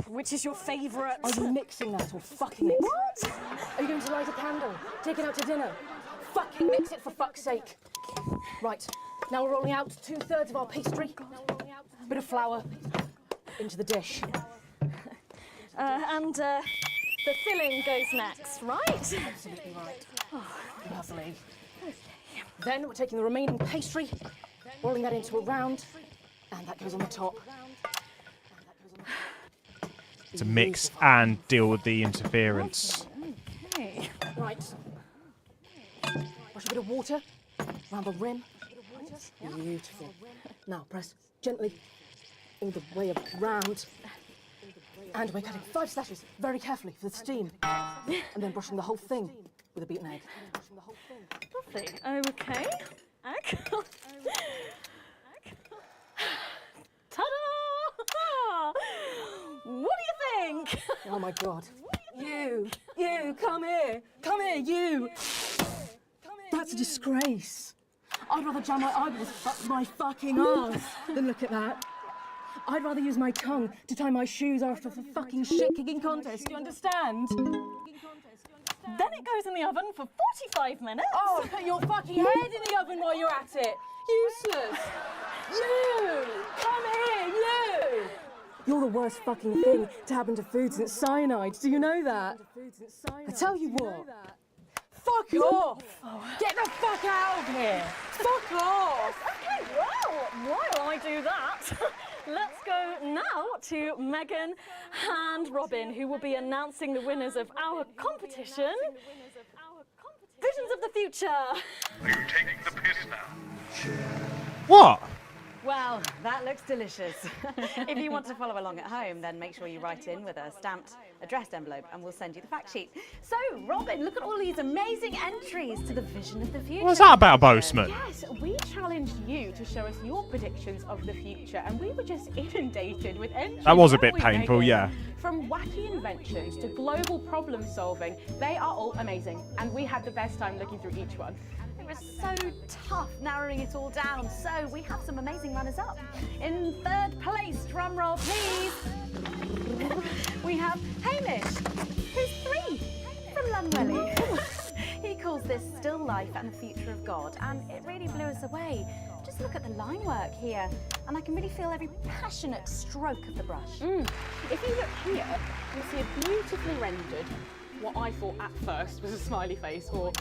[SPEAKER 10] Which is your favourite?
[SPEAKER 12] Are you mixing that or fucking it?
[SPEAKER 10] What?
[SPEAKER 12] Are you going to light a candle? Take it out to dinner? Fucking mix it for fuck's sake. Right, now we're rolling out 2/3 of our pastry. Bit of flour into the dish.
[SPEAKER 10] And the filling goes next, right?
[SPEAKER 12] Absolutely right. Oh, lovely. Then we're taking the remaining pastry, rolling that into a round, and that goes on the top.
[SPEAKER 8] To mix and deal with the interference.
[SPEAKER 10] Okay.
[SPEAKER 12] Right. Brush a bit of water around the rim. Beautiful. Now press gently all the way around. And we're cutting 5 slashes very carefully for the steam. And then brushing the whole thing with a beaten egg.
[SPEAKER 10] Lovely. Okay. Egg. Ta-da! What do you think?
[SPEAKER 12] Oh my God. You, come here, you. That's a disgrace. I'd rather jam my eyeballs up my fucking arse than look at that. I'd rather use my tongue to tie my shoes after the fucking shit-kicking contest, do you understand?
[SPEAKER 10] Then it goes in the oven for 45 minutes.
[SPEAKER 12] Oh, put your fucking head in the oven while you're at it. Useless. You, come here, you. You're the worst fucking thing to happen to food since cyanide. Do you know that? I tell you what. Fuck off! Get the fuck out of here! Fuck off!
[SPEAKER 10] Okay, well, while I do that, let's go now to Megan and Robin, who will be announcing the winners of our competition. Visions of the Future.
[SPEAKER 9] Are you taking the piss now?
[SPEAKER 8] What?
[SPEAKER 4] Well, that looks delicious. If you want to follow along at home, then make sure you write in with a stamped addressed envelope and we'll send you the fact sheet. So, Robin, look at all these amazing entries to the Vision of the Future.
[SPEAKER 8] What's that about, Boastman?
[SPEAKER 22] Yes, we challenged you to show us your predictions of the future, and we were just inundated with entries.
[SPEAKER 8] That was a bit
[SPEAKER 22] weren't we,
[SPEAKER 8] painful,
[SPEAKER 22] Megan?
[SPEAKER 8] yeah.
[SPEAKER 22] From wacky inventions to global problem solving, they are all amazing, and we had the best time looking through each one.
[SPEAKER 4] It was so tough narrowing it all down, so we have some amazing runners-up. In 3rd place, drum roll please, we have Hamish, who's 3 from Lunwelly. He calls this Still Life and the Future of God, and it really blew us away. Just look at the line work here, and I can really feel every passionate stroke of the brush.
[SPEAKER 22] If you look here, you'll see a beautifully rendered, what I thought at first was a smiley face or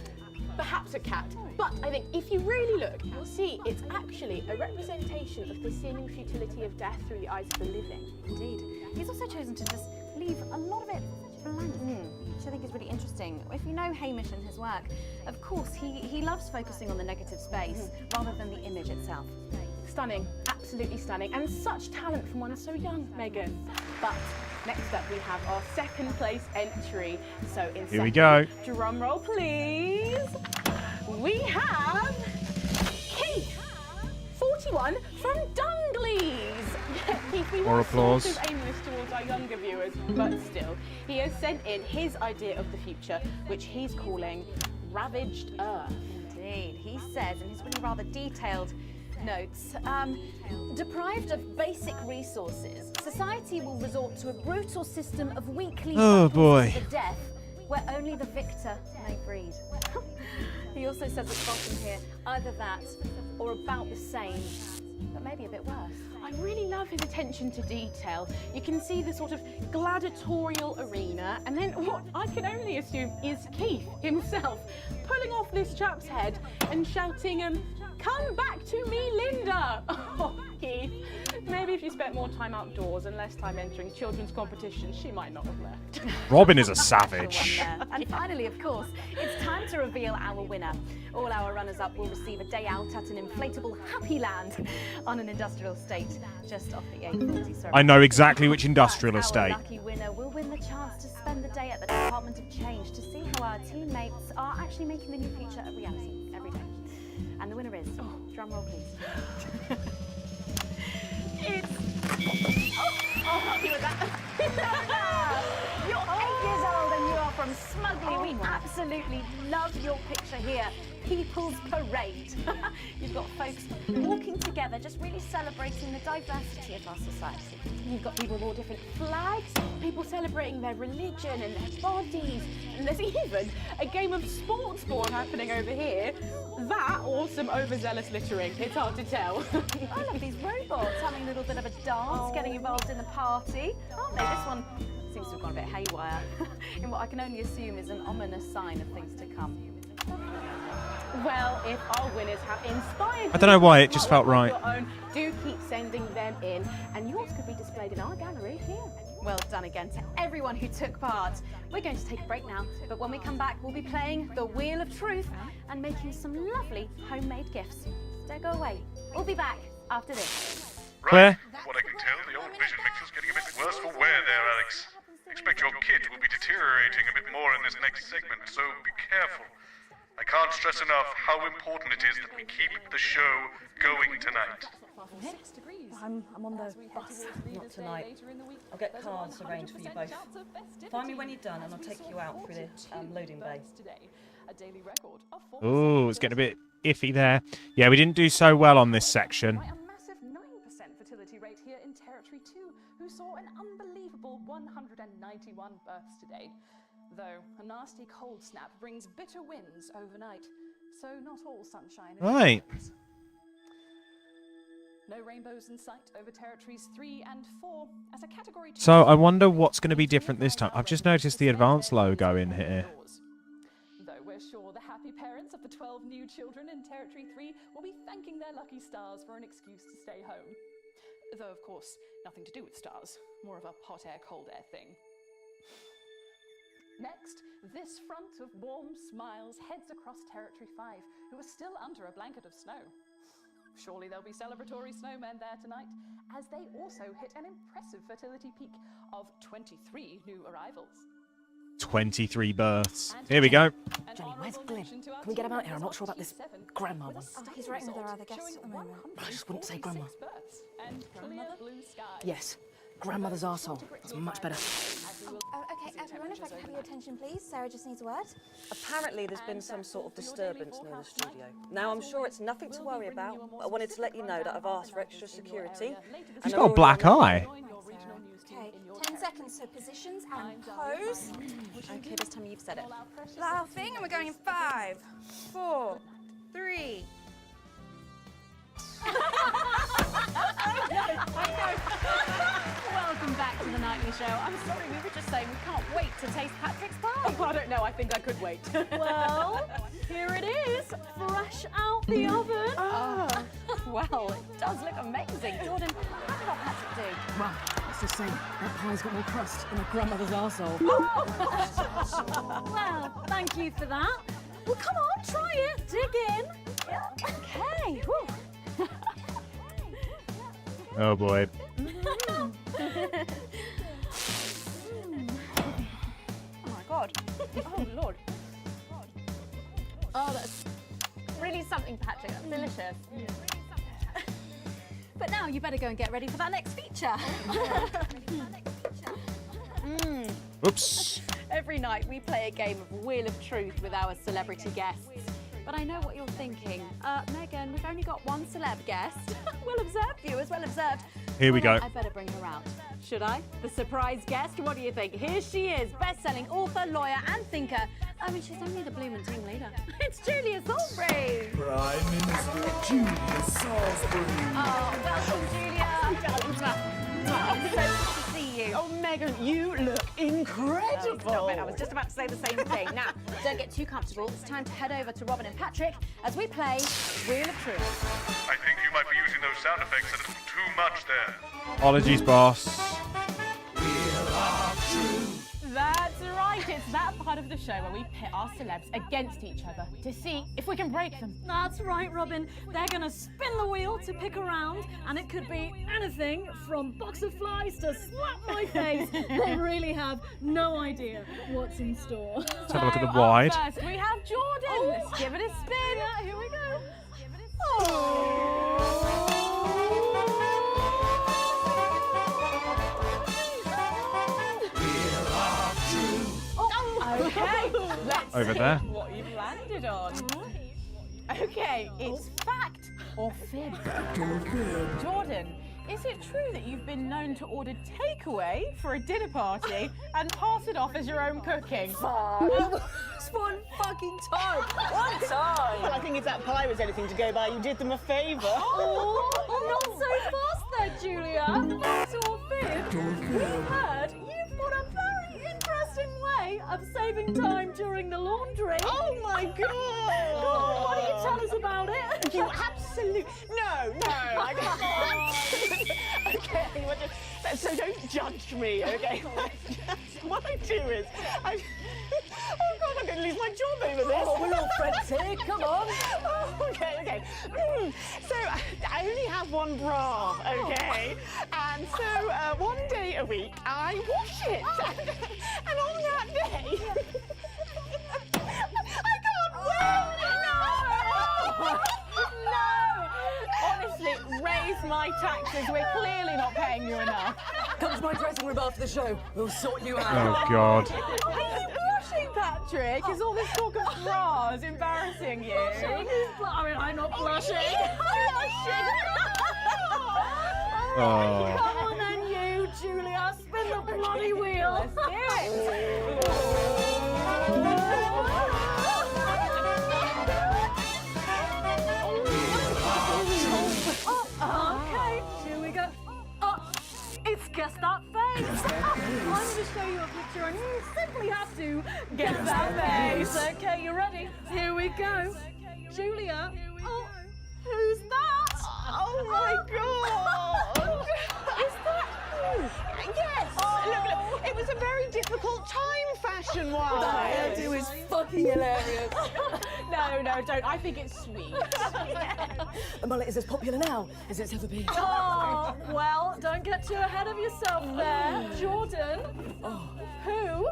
[SPEAKER 22] perhaps a cat. But I think if you really look, you'll see it's actually a representation of the seeming futility of death through the eyes of the living.
[SPEAKER 4] Indeed. He's also chosen to just leave a lot of it blank, which I think is really interesting. If you know Hamish and his work, of course, he loves focusing on the negative space rather than the image itself.
[SPEAKER 22] Stunning, absolutely stunning, and such talent from one so young, Megan. But Next up, we have our second place entry. So in
[SPEAKER 8] Here we
[SPEAKER 22] second,
[SPEAKER 8] go.
[SPEAKER 22] drum roll, please. We have Keith, 41 from Dungleys. Keith, we
[SPEAKER 8] More
[SPEAKER 22] were
[SPEAKER 8] applause.
[SPEAKER 22] sort of aiming this towards our younger viewers, but still, he has sent in his idea of the future, which he's calling Ravaged Earth.
[SPEAKER 4] Indeed, he says in his really rather detailed notes, deprived of basic resources, society will resort to a brutal system of weekly
[SPEAKER 8] Oh,
[SPEAKER 4] battles
[SPEAKER 8] boy.
[SPEAKER 4] to the death, where only the victor may breed. He also says at the bottom here, either that or about the same, but maybe a bit worse.
[SPEAKER 22] I really love his attention to detail. You can see the sort of gladiatorial arena, and then what I can only assume is Keith himself pulling off this chap's head and shouting, "Come back to me, Linda!" Oh, Keith, maybe if you spent more time outdoors and less time entering children's competitions, she might not have left.
[SPEAKER 8] Robin is a savage.
[SPEAKER 4] And finally, of course, it's time to reveal our winner. All our runners-up will receive a day out at an inflatable Happy Land on an industrial estate just off the A40.
[SPEAKER 8] I know exactly which industrial
[SPEAKER 4] Our
[SPEAKER 8] estate.
[SPEAKER 4] lucky winner will win the chance to spend the day at the Department of Change to see how our teammates are actually making the new future a reality every day. And the winner is, drum roll please. It's... Oh, happy with that. You're 8 years old and you are from Smugly. We absolutely love your picture here. People's Parade. You've got folks walking together, just really celebrating the diversity of our society.
[SPEAKER 22] You've got people with all different flags, people celebrating their religion and their bodies, and there's even a game of sports board happening over here. That or some overzealous littering, it's hard to tell.
[SPEAKER 4] I love these robots having a little bit of a dance, getting involved in the party, aren't they? This one seems to have gone a bit haywire in what I can only assume is an ominous sign of things to come.
[SPEAKER 22] Well, if our winners have inspired
[SPEAKER 8] I don't know why, it
[SPEAKER 22] you
[SPEAKER 8] just
[SPEAKER 22] to
[SPEAKER 8] felt
[SPEAKER 22] come up
[SPEAKER 8] right.
[SPEAKER 22] with your own, do keep sending them in, and yours could be displayed in our gallery here.
[SPEAKER 4] Well done again to everyone who took part. We're going to take a break now, but when we come back, we'll be playing the Wheel of Truth and making some lovely homemade gifts. Don't go away. We'll be back after this.
[SPEAKER 8] Claire?
[SPEAKER 9] What I can tell, the old vision mixer's getting a bit worse for wear there, Alex. Expect your kit will be deteriorating a bit more in this next segment, so be careful. I can't stress enough how important it is that we keep the show going tonight.
[SPEAKER 1] I'm on the bus. Not tonight. I'll get cars arranged for you both. Find me when you're done and I'll take you out through the loading bay.
[SPEAKER 8] Ooh, it's getting a bit iffy there. Yeah, we didn't do so well on this section.
[SPEAKER 6] A massive 9% fertility rate here in Territory 2, who saw an unbelievable 191 births today. Though a nasty cold snap brings bitter winds overnight, so not all sunshine.
[SPEAKER 8] Right.
[SPEAKER 6] No rainbows in sight over Territories 3 and 4 as a Category 2.
[SPEAKER 8] So I wonder what's going to be different this time. I've just noticed the advanced logo in here.
[SPEAKER 6] Though we're sure the happy parents of the 12 new children in Territory 3 will be thanking their lucky stars for an excuse to stay home. Though, of course, nothing to do with stars, more of a hot air, cold air thing. Next, this front of warm smiles heads across Territory 5, who are still under a blanket of snow. Surely there'll be celebratory snowmen there tonight, as they also hit an impressive fertility peak of 23 new arrivals.
[SPEAKER 8] 23 births. Here we go.
[SPEAKER 12] Jenny, where's Glyn? Can we get him out here? I'm not sure about this grandma one.
[SPEAKER 19] Oh, he's writing with our other guests at the moment.
[SPEAKER 12] I just wouldn't say grandma.
[SPEAKER 6] And clear blue skies.
[SPEAKER 12] Yes, grandmother's arsehole. That's much better.
[SPEAKER 19] Okay, everyone, if I can have your attention, please. Sarah just needs a word.
[SPEAKER 1] Apparently there's been some sort of disturbance near the studio. Now I'm sure it's nothing to worry about, but I wanted to let you know that I've asked for extra security.
[SPEAKER 8] She's got a black eye.
[SPEAKER 19] Okay, 10 seconds, so positions and pose.
[SPEAKER 4] Okay, this time you've said it.
[SPEAKER 19] Laughing, and we're going in 5, 4, 3.
[SPEAKER 4] Welcome back to the Nightly Show. I'm sorry, we were just saying we can't wait to taste Patrick's pie.
[SPEAKER 22] Oh, I don't know, I think I could wait.
[SPEAKER 10] Well, here it is, fresh out the oven.
[SPEAKER 4] Well, it does look amazing. Jordan, how did our Patrick do?
[SPEAKER 12] Well, let's just say that pie's got more crust than a grandmother's arsehole.
[SPEAKER 10] Well, thank you for that. Well, come on, try it. Dig in.
[SPEAKER 4] Okay. Whew.
[SPEAKER 8] Oh boy.
[SPEAKER 22] Oh, Lord. Oh, that's really something, Patrick. That's delicious.
[SPEAKER 10] But now you better go and get ready for that next feature.
[SPEAKER 8] Oops.
[SPEAKER 4] Every night we play a game of Wheel of Truth with our celebrity guests. But I know what you're thinking. Megan, we've only got one celeb guest. Well observed, viewers, well observed.
[SPEAKER 8] Here we go.
[SPEAKER 4] I better bring her out. Should I? The surprise guest? What do you think? Here she is, best-selling author, lawyer and thinker. I mean, she's only the blooming team leader. It's Julia Salisbury.
[SPEAKER 3] Prime Minister Julia Salisbury.
[SPEAKER 4] Oh, welcome, Julia. It's so good to see you.
[SPEAKER 11] Oh, Megan, you look incredible.
[SPEAKER 4] Stop it. I was just about to say the same thing. Now, don't get too comfortable. It's time to head over to Robin and Patrick as we play Wheel of Truth.
[SPEAKER 9] I think you might be using those sound effects a little too much there.
[SPEAKER 8] Apologies, boss.
[SPEAKER 22] That's right, it's that part of the show where we pit our celebs against each other to see if we can break them.
[SPEAKER 10] That's right, Robin. They're going to spin the wheel to pick a round, and it could be anything from box of flies to slap my face. They really have no idea what's in store.
[SPEAKER 8] Let's have a look at the wide.
[SPEAKER 22] Up first, we have Jordan.
[SPEAKER 10] Oh.
[SPEAKER 22] Let's give it a spin.
[SPEAKER 10] Yeah, here we go.
[SPEAKER 22] Okay, let's
[SPEAKER 8] Over
[SPEAKER 22] see
[SPEAKER 8] there.
[SPEAKER 22] what you've landed on. Okay, it's fact or fib. Jordan, is it true that you've been known to order takeaway for a dinner party and pass it off as your own cooking?
[SPEAKER 11] It's one fucking time. One time. Well, I think if that pie was anything to go by, you did them a favour.
[SPEAKER 10] Oh, not so fast there, Julia. Fact or fib? We've heard you've got a very interesting way of saving time during the laundry.
[SPEAKER 11] Oh my God!
[SPEAKER 10] Go on, why don't you tell us about it?
[SPEAKER 11] You absolutely no. I can't. Okay, so don't judge me. Okay. What I do is I. Oh God, I'm going to lose my job over this.
[SPEAKER 12] Oh, we're all friends here. Come on.
[SPEAKER 11] Oh, okay. So I only have one bra, okay? And so one day a week I wash it, and on that day I can't wear it.
[SPEAKER 22] No! Honestly, raise my taxes. We're clearly not paying you enough.
[SPEAKER 12] Come to my dressing room after the show. We'll sort you out.
[SPEAKER 8] Oh, God.
[SPEAKER 22] Are you blushing, Patrick? Is all this talk of bras embarrassing you?
[SPEAKER 10] I mean, I'm not blushing.
[SPEAKER 8] Oh.
[SPEAKER 10] Come on then, you, Julia. Spin the bloody wheel.
[SPEAKER 22] Let's do it.
[SPEAKER 10] Okay, here we go. It's Guess That Face. I'm going to show you a picture and you simply have to guess that face. Okay, you ready? Here we go. Julia. Oh, who's that?
[SPEAKER 11] Oh my God! Is that you? Yes! Look, it was a very difficult time fashion-wise.
[SPEAKER 12] That hairdo is fucking hilarious.
[SPEAKER 22] No, don't. I think it's sweet.
[SPEAKER 12] The mullet is as popular now as it's ever been.
[SPEAKER 10] Oh, well, don't get too ahead of yourself there. Jordan, who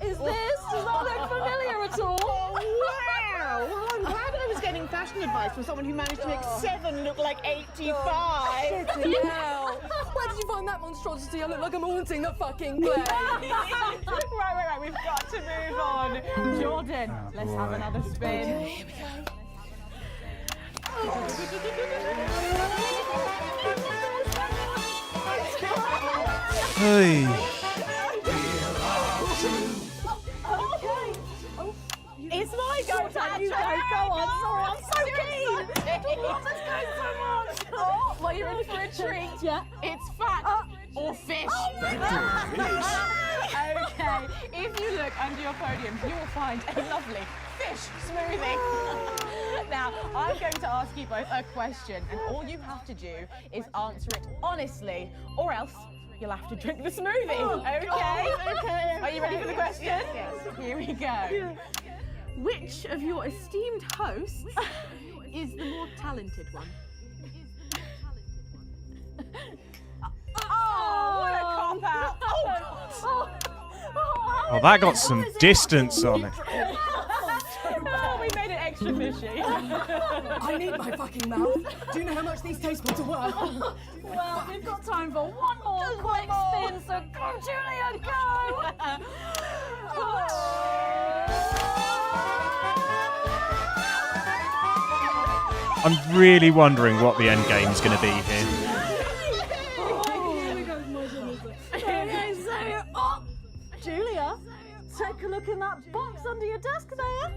[SPEAKER 10] is this? Does that look familiar at all?
[SPEAKER 11] Wow! Well, I'm glad I was getting fashion advice from someone who managed to make 7 look like 85.
[SPEAKER 12] Shit, hell. Where did you find that monstrosity? I look like I'm haunting the fucking place.
[SPEAKER 22] Right. We've got to move on. Jordan, let's have another spin.
[SPEAKER 12] Okay, here we go.
[SPEAKER 8] Hey.
[SPEAKER 22] It's my go, Patrick.
[SPEAKER 10] You go on. Sorry, I'm so keen. Let's go so much.
[SPEAKER 22] Oh, well, you're in for a treat.
[SPEAKER 10] Yeah.
[SPEAKER 22] It's fact or fish. Okay, if you look under your podium, you will find a lovely fish smoothie. Now, I'm going to ask you both a question, and all you have to do is answer it honestly, or else you'll have to drink the smoothie. Okay? Are you ready for the question? Yes. Here we go. Which of your esteemed hosts is the more talented one? Oh, what a cop-out.
[SPEAKER 10] How
[SPEAKER 8] Oh, that got some distance on it.
[SPEAKER 10] Oh, we made it extra fishy.
[SPEAKER 12] I need my fucking mouth. Do you know how much these taste buds are worth?
[SPEAKER 10] Well, we've got time for one more quick spin, so go, Julia, go!
[SPEAKER 8] I'm really wondering what the end game's going to be here.
[SPEAKER 10] Okay, so, oh, Julia, take a look in that box under your desk there.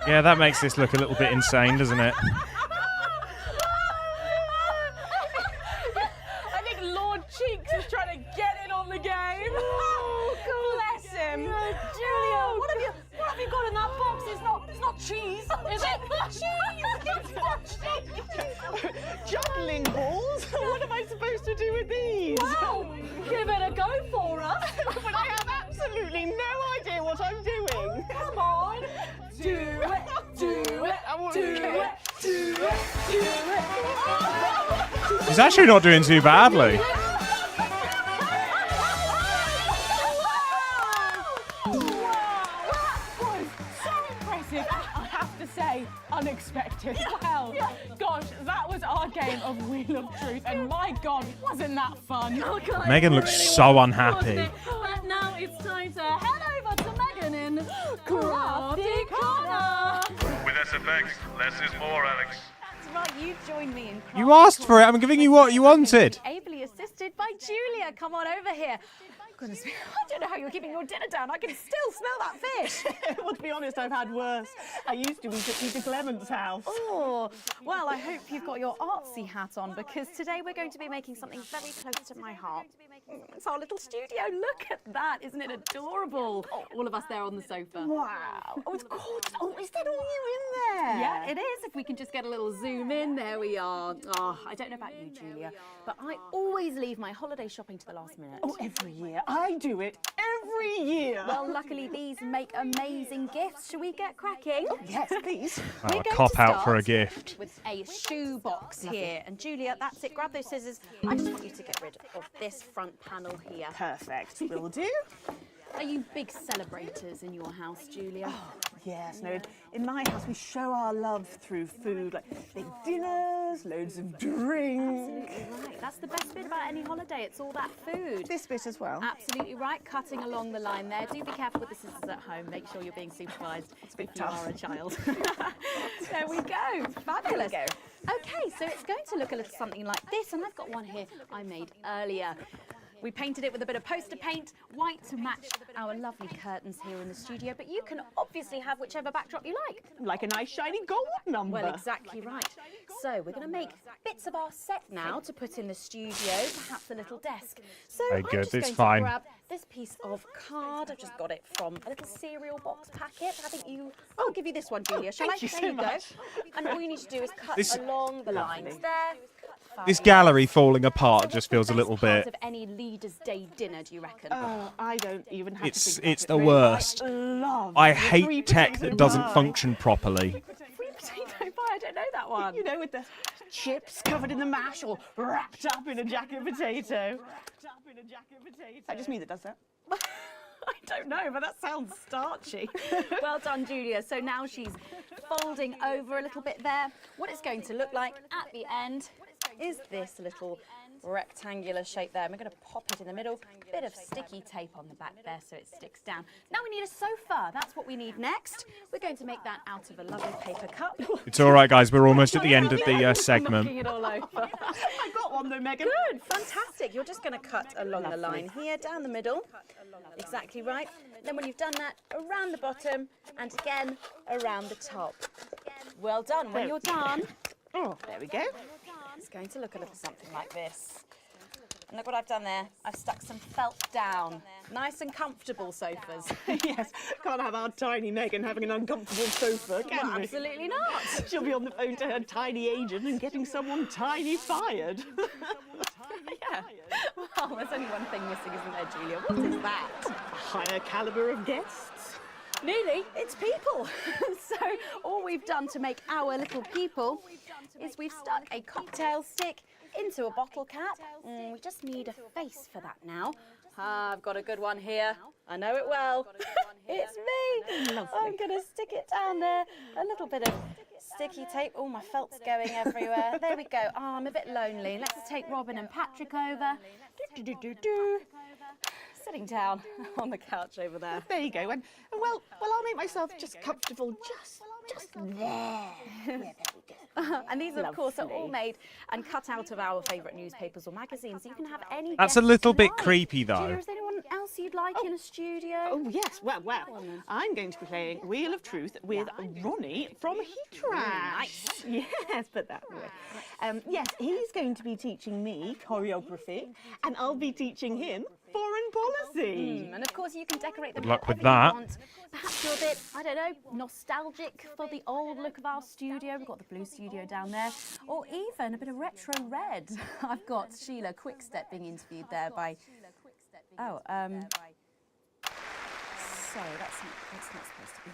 [SPEAKER 8] Yeah, that makes this look a little bit insane, doesn't it?
[SPEAKER 10] I think Lord Cheeks is trying to get in on the game. Oh, bless him. Julia, what have you got in that box? It's not cheese. Is it not cheese? It's not cheese.
[SPEAKER 11] Juggling balls? What am I supposed to do with these?
[SPEAKER 10] Well, give it a go for us.
[SPEAKER 11] But I have absolutely no idea what I'm doing.
[SPEAKER 10] Come on. Do it, do it, do it, do it, do it.
[SPEAKER 8] He's actually not doing too badly.
[SPEAKER 10] I have to say, unexpected. Well, gosh, that was our game of Wheel of Truth, and my God, wasn't that fun?
[SPEAKER 8] Megan looks so unhappy.
[SPEAKER 10] But now it's time to head over to Megan in Crafty Corner.
[SPEAKER 9] With SFX, less is more, Alex.
[SPEAKER 4] That's right, you joined me in
[SPEAKER 8] You asked for it. I'm giving you what you wanted.
[SPEAKER 4] ably assisted by Julia. Come on over here. Goodness me, I don't know how you're keeping your dinner down. I can still smell that fish.
[SPEAKER 11] Well, to be honest, I've had worse. I used to eat at Peter Clement's house.
[SPEAKER 4] Oh, well, I hope you've got your artsy hat on, because today we're going to be making something very close to my heart. It's our little studio. Look at that. Isn't it adorable? All of us there on the sofa.
[SPEAKER 11] Wow. Oh, it's gorgeous. Oh, is that all you in there?
[SPEAKER 4] Yeah, it is. If we can just get a little zoom in, there we are. Oh, I don't know about you, Julia, but I always leave my holiday shopping to the last minute.
[SPEAKER 11] Oh, every year. I do it every year.
[SPEAKER 4] Well, luckily these make amazing gifts. Shall we get cracking?
[SPEAKER 11] Yes, please.
[SPEAKER 8] Oh, a cop out for a gift.
[SPEAKER 4] With a shoe box here. And Julia, that's it. Grab those scissors. I just want you to get rid of this front panel here.
[SPEAKER 11] Perfect. Will do.
[SPEAKER 4] Are you big celebrators in your house, Julia?
[SPEAKER 11] Oh, yes. No, in my house we show our love through food, like big dinners, loads of drink.
[SPEAKER 4] Absolutely right. That's the best bit about any holiday. It's all that food.
[SPEAKER 11] This bit as well.
[SPEAKER 4] Absolutely right. Cutting along the line there. Do be careful with the scissors at home. Make sure you're being supervised if you are a child. There we go. Fabulous.
[SPEAKER 11] There we go.
[SPEAKER 4] Okay, so it's going to look a little something like this, and I've got one here I made earlier. We painted it with a bit of poster paint, white to match our lovely curtains here in the studio, but you can obviously have whichever backdrop you like.
[SPEAKER 11] Like a nice shiny gold number.
[SPEAKER 4] Well, exactly right. So we're going to make bits of our set now to put in the studio, perhaps a little desk. So
[SPEAKER 8] Very
[SPEAKER 4] I'm
[SPEAKER 8] good,
[SPEAKER 4] just
[SPEAKER 8] it's
[SPEAKER 4] going
[SPEAKER 8] fine.
[SPEAKER 4] to grab this piece of card. I've just got it from a little cereal box packet. I think I'll give you this one, Julia. Shall I?
[SPEAKER 11] Thank you
[SPEAKER 4] There
[SPEAKER 11] so
[SPEAKER 4] you
[SPEAKER 11] much.
[SPEAKER 4] go. And all you need to do is cut
[SPEAKER 8] This-
[SPEAKER 4] along the lines there.
[SPEAKER 8] This gallery falling apart just feels a little
[SPEAKER 4] Part
[SPEAKER 8] bit.
[SPEAKER 4] of any Leaders' Day dinner, do you reckon?
[SPEAKER 11] Oh, I don't even have to think
[SPEAKER 8] It's
[SPEAKER 11] about
[SPEAKER 8] the
[SPEAKER 11] it, really.
[SPEAKER 8] worst.
[SPEAKER 11] I love
[SPEAKER 8] I
[SPEAKER 11] the
[SPEAKER 8] hate
[SPEAKER 11] free
[SPEAKER 8] tech
[SPEAKER 11] potato
[SPEAKER 8] that doesn't
[SPEAKER 11] pie.
[SPEAKER 8] function properly.
[SPEAKER 4] Free potato pie, I don't know that one.
[SPEAKER 11] You know, with the chips covered in the mash or wrapped up in a jacket potato. That just me that does that.
[SPEAKER 4] I don't know, but that sounds starchy. Well done, Julia. So now she's folding over a little bit there. What it's going to look like at the end is this little rectangular shape there. And we're going to pop it in the middle. Bit of sticky tape on the back there so it sticks down. Now we need a sofa. That's what we need next. We're going to make that out of a lovely paper cup.
[SPEAKER 8] It's all right, guys. We're almost at the end of the
[SPEAKER 4] Knocking
[SPEAKER 8] segment.
[SPEAKER 4] it all over.
[SPEAKER 11] I got one though, Megan.
[SPEAKER 4] Good, fantastic. You're just going to cut along the line here, down the middle. Exactly right. Then when you've done that, around the bottom and again around the top. Well done. When you're done,
[SPEAKER 11] Oh, there we go.
[SPEAKER 4] it's going to look a little something like this. And look what I've done there. I've stuck some felt down. Nice and comfortable sofas.
[SPEAKER 11] Yes, can't have our tiny Megan having an uncomfortable sofa, can
[SPEAKER 4] Well,
[SPEAKER 11] we?
[SPEAKER 4] absolutely not.
[SPEAKER 11] She'll be on the phone to her tiny agent and getting someone tiny fired.
[SPEAKER 4] Yeah. Well, there's only one thing missing, isn't there, Julia? What is that?
[SPEAKER 11] A higher calibre of guests.
[SPEAKER 4] Nearly, it's people. So all we've done to make our little people is we've stuck a cocktail stick into a bottle cap. We just need a face for that now. I've got a good one here. I know it well. It's me.
[SPEAKER 11] Lovely.
[SPEAKER 4] I'm going to stick it down there. A little bit of sticky tape. Oh, my felt's going everywhere. There we go. Oh, I'm a bit lonely. Let's take Robin and Patrick over. Sitting down on the couch over there.
[SPEAKER 11] There you go. And well, I'll make myself just comfortable just there.
[SPEAKER 4] And these, of course, are all made and cut out of our favourite newspapers or magazines. So you can have any
[SPEAKER 8] That's a
[SPEAKER 4] guests
[SPEAKER 8] little
[SPEAKER 4] you
[SPEAKER 8] bit
[SPEAKER 4] like.
[SPEAKER 8] creepy, though.
[SPEAKER 4] Julia, is there anyone else you'd like in a studio?
[SPEAKER 11] Oh, yes. Well, I'm going to be playing Wheel of Truth with Ronnie from Heatrash.
[SPEAKER 4] Nice.
[SPEAKER 11] Yes, put that away. Yes, he's going to be teaching me choreography, and I'll be teaching him foreign policy.
[SPEAKER 4] And of course, you can decorate them
[SPEAKER 8] Good luck with
[SPEAKER 4] however you
[SPEAKER 8] that.
[SPEAKER 4] want. Perhaps you're a bit, I don't know, nostalgic for the old look of our studio. We've got the blue studio down there, or even a bit of retro red. I've got Sheila Quickstep being interviewed there by. Oh, sorry, that's not supposed to be.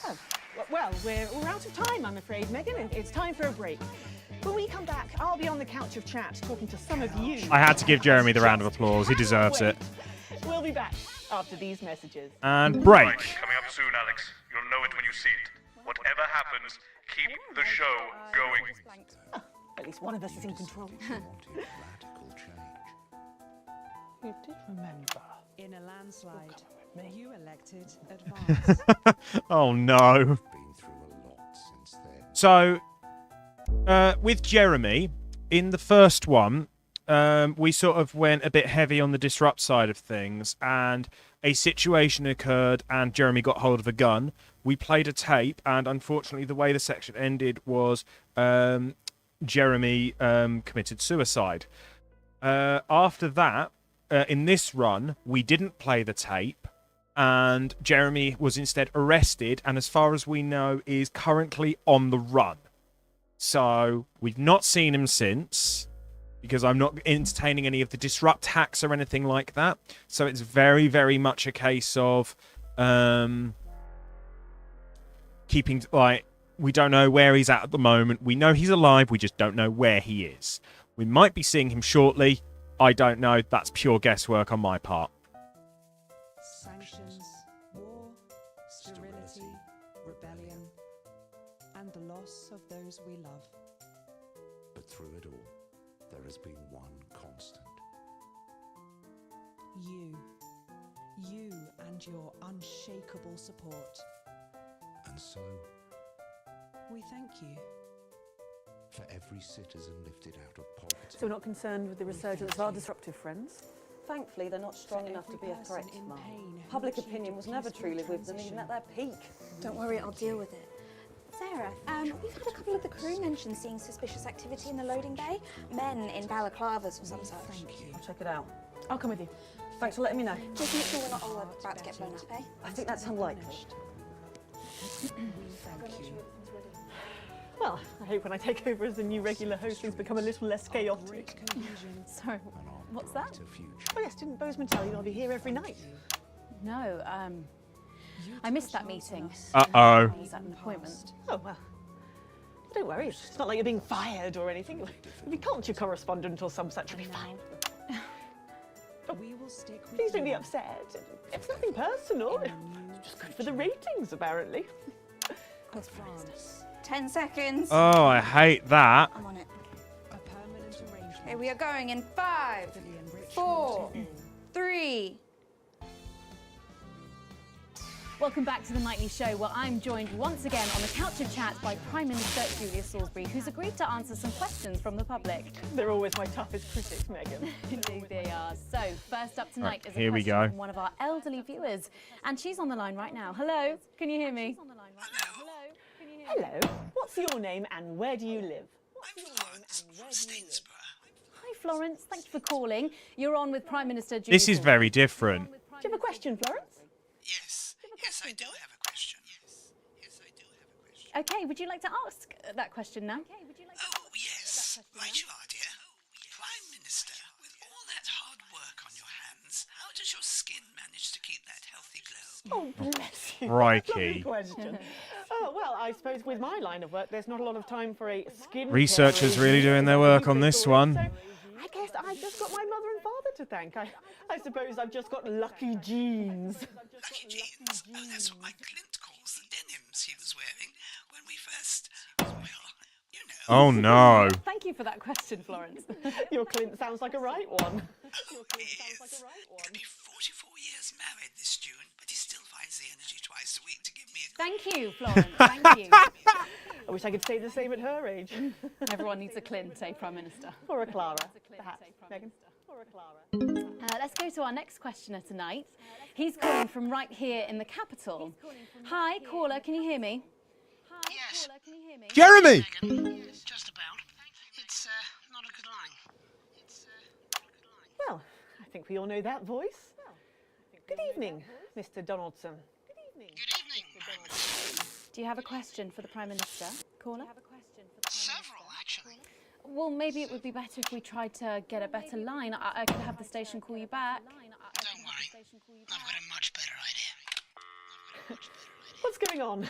[SPEAKER 11] Oh, well, we're out of time, I'm afraid, Megan. It's time for a break. When we come back, I'll be on the couch of chat talking to some of you.
[SPEAKER 8] I had to give Jeremy the round of applause. He deserves it.
[SPEAKER 11] We'll be back after these messages.
[SPEAKER 8] And break.
[SPEAKER 9] Coming up soon, Alex. You'll know it when you see it. Whatever happens, keep the show going.
[SPEAKER 11] Oh, at least one of us is in control. You did remember.
[SPEAKER 13] In a landslide, you elected advance.
[SPEAKER 8] Oh, no. So, with Jeremy, in the first one, we sort of went a bit heavy on the disrupt side of things, and a situation occurred and Jeremy got hold of a gun. We played a tape, and unfortunately the way the section ended was Jeremy committed suicide. After that, in this run, we didn't play the tape, and Jeremy was instead arrested, and as far as we know, is currently on the run. So we've not seen him since, because I'm not entertaining any of the disrupt hacks or anything like that. So it's very, very much a case of keeping, like, we don't know where he's at the moment. We know he's alive, we just don't know where he is. We might be seeing him shortly. I don't know. That's pure guesswork on my part.
[SPEAKER 13] Sanctions, war, sterility, rebellion, and the loss of those we love.
[SPEAKER 5] But through it all, there has been one constant.
[SPEAKER 13] You and your unshakable support.
[SPEAKER 5] And so,
[SPEAKER 13] We thank you.
[SPEAKER 5] for every citizen lifted out of poverty.
[SPEAKER 11] So we're not concerned with the resurgence of our disruptive friends?
[SPEAKER 1] Thankfully, they're not strong enough to be a threat, Mum. Public opinion was never truly with them, even at their peak.
[SPEAKER 19] Don't worry, I'll deal with it. Sarah, we've had a couple of the crew mention seeing suspicious activity in the loading bay. Men in balaclavas or some such.
[SPEAKER 1] I'll check it out.
[SPEAKER 11] I'll come with you.
[SPEAKER 1] Thanks for letting me know.
[SPEAKER 19] Just make sure we're not all about to get blown up, eh?
[SPEAKER 1] I think that's unlikely.
[SPEAKER 11] Well, I hope when I take over as the new regular host, things become a little less chaotic.
[SPEAKER 4] Sorry, what's that?
[SPEAKER 11] Oh yes, didn't Bozeman tell you I'll be here every night?
[SPEAKER 4] No, I missed that meeting.
[SPEAKER 8] Uh-oh.
[SPEAKER 4] I was at an appointment.
[SPEAKER 11] Oh, well. Don't worry, it's not like you're being fired or anything. You'll be culture correspondent or some such, you'll be fine. Please don't be upset. It's nothing personal. It's just good for the ratings, apparently.
[SPEAKER 19] 10 seconds.
[SPEAKER 8] Oh, I hate that.
[SPEAKER 19] I'm on it. Okay, we are going in 5, 4, 3.
[SPEAKER 4] Welcome back to the Nightly Show, where I'm joined once again on the couch of chat by Prime Minister Julia Salisbury, who's agreed to answer some questions from the public.
[SPEAKER 11] They're always my toughest critics, Megan.
[SPEAKER 4] Indeed they are. So, first up tonight is a
[SPEAKER 8] here we
[SPEAKER 4] question
[SPEAKER 8] go.
[SPEAKER 4] from one of our elderly viewers, and she's on the line right now. Hello, can you hear me?
[SPEAKER 11] Hello, what's your name and where do you live?
[SPEAKER 4] Hi, Florence. Thank you for calling. You're on with Prime Minister Julia
[SPEAKER 8] This is very different.
[SPEAKER 11] Do you have a question, Florence?
[SPEAKER 15] Yes, I do have a question.
[SPEAKER 4] Okay, would you like to ask that question now?
[SPEAKER 15] Oh, yes. Right you are, dear. Prime Minister, with all that hard work on your hands, how does your skin manage to keep that healthy glow?
[SPEAKER 11] Oh, bless
[SPEAKER 8] Crikey.
[SPEAKER 11] Question. Oh, well, I suppose with my line of work, there's not a lot of time for a skin.
[SPEAKER 8] Researchers really doing their work on this one.
[SPEAKER 11] So I guess I've just got my mother and father to thank. I suppose I've just got lucky genes.
[SPEAKER 15] Lucky jeans? Oh, that's what my Clint calls the denims he was wearing when we first... Well, you know.
[SPEAKER 8] Oh no.
[SPEAKER 4] Thank you for that question, Florence.
[SPEAKER 11] Your Clint sounds like a right one.
[SPEAKER 15] He'll be 44 years married this June, but he still finds the energy twice a week to give me a...
[SPEAKER 4] Thank you, Florence. Thank you.
[SPEAKER 11] I wish I could say the same at her age.
[SPEAKER 4] Everyone needs a Clint, eh, Prime Minister?
[SPEAKER 11] Or a Clara, perhaps. Megan? Or a Clara.
[SPEAKER 4] Let's go to our next questioner tonight. He's calling from right here in the capital. Hi, caller, can you hear me?
[SPEAKER 15] Yes.
[SPEAKER 8] Jeremy!
[SPEAKER 15] Yes, just about. It's not a good line.
[SPEAKER 11] Well, I think we all know that voice. Good evening, Mr. Donaldson.
[SPEAKER 15] Good evening, Prime Minister.
[SPEAKER 4] Do you have a question for the Prime Minister, caller?
[SPEAKER 15] Several, actually.
[SPEAKER 4] Well, maybe it would be better if we tried to get a better line. I could have the station call you back.
[SPEAKER 15] Don't worry. I've got a much better idea.
[SPEAKER 11] What's going on?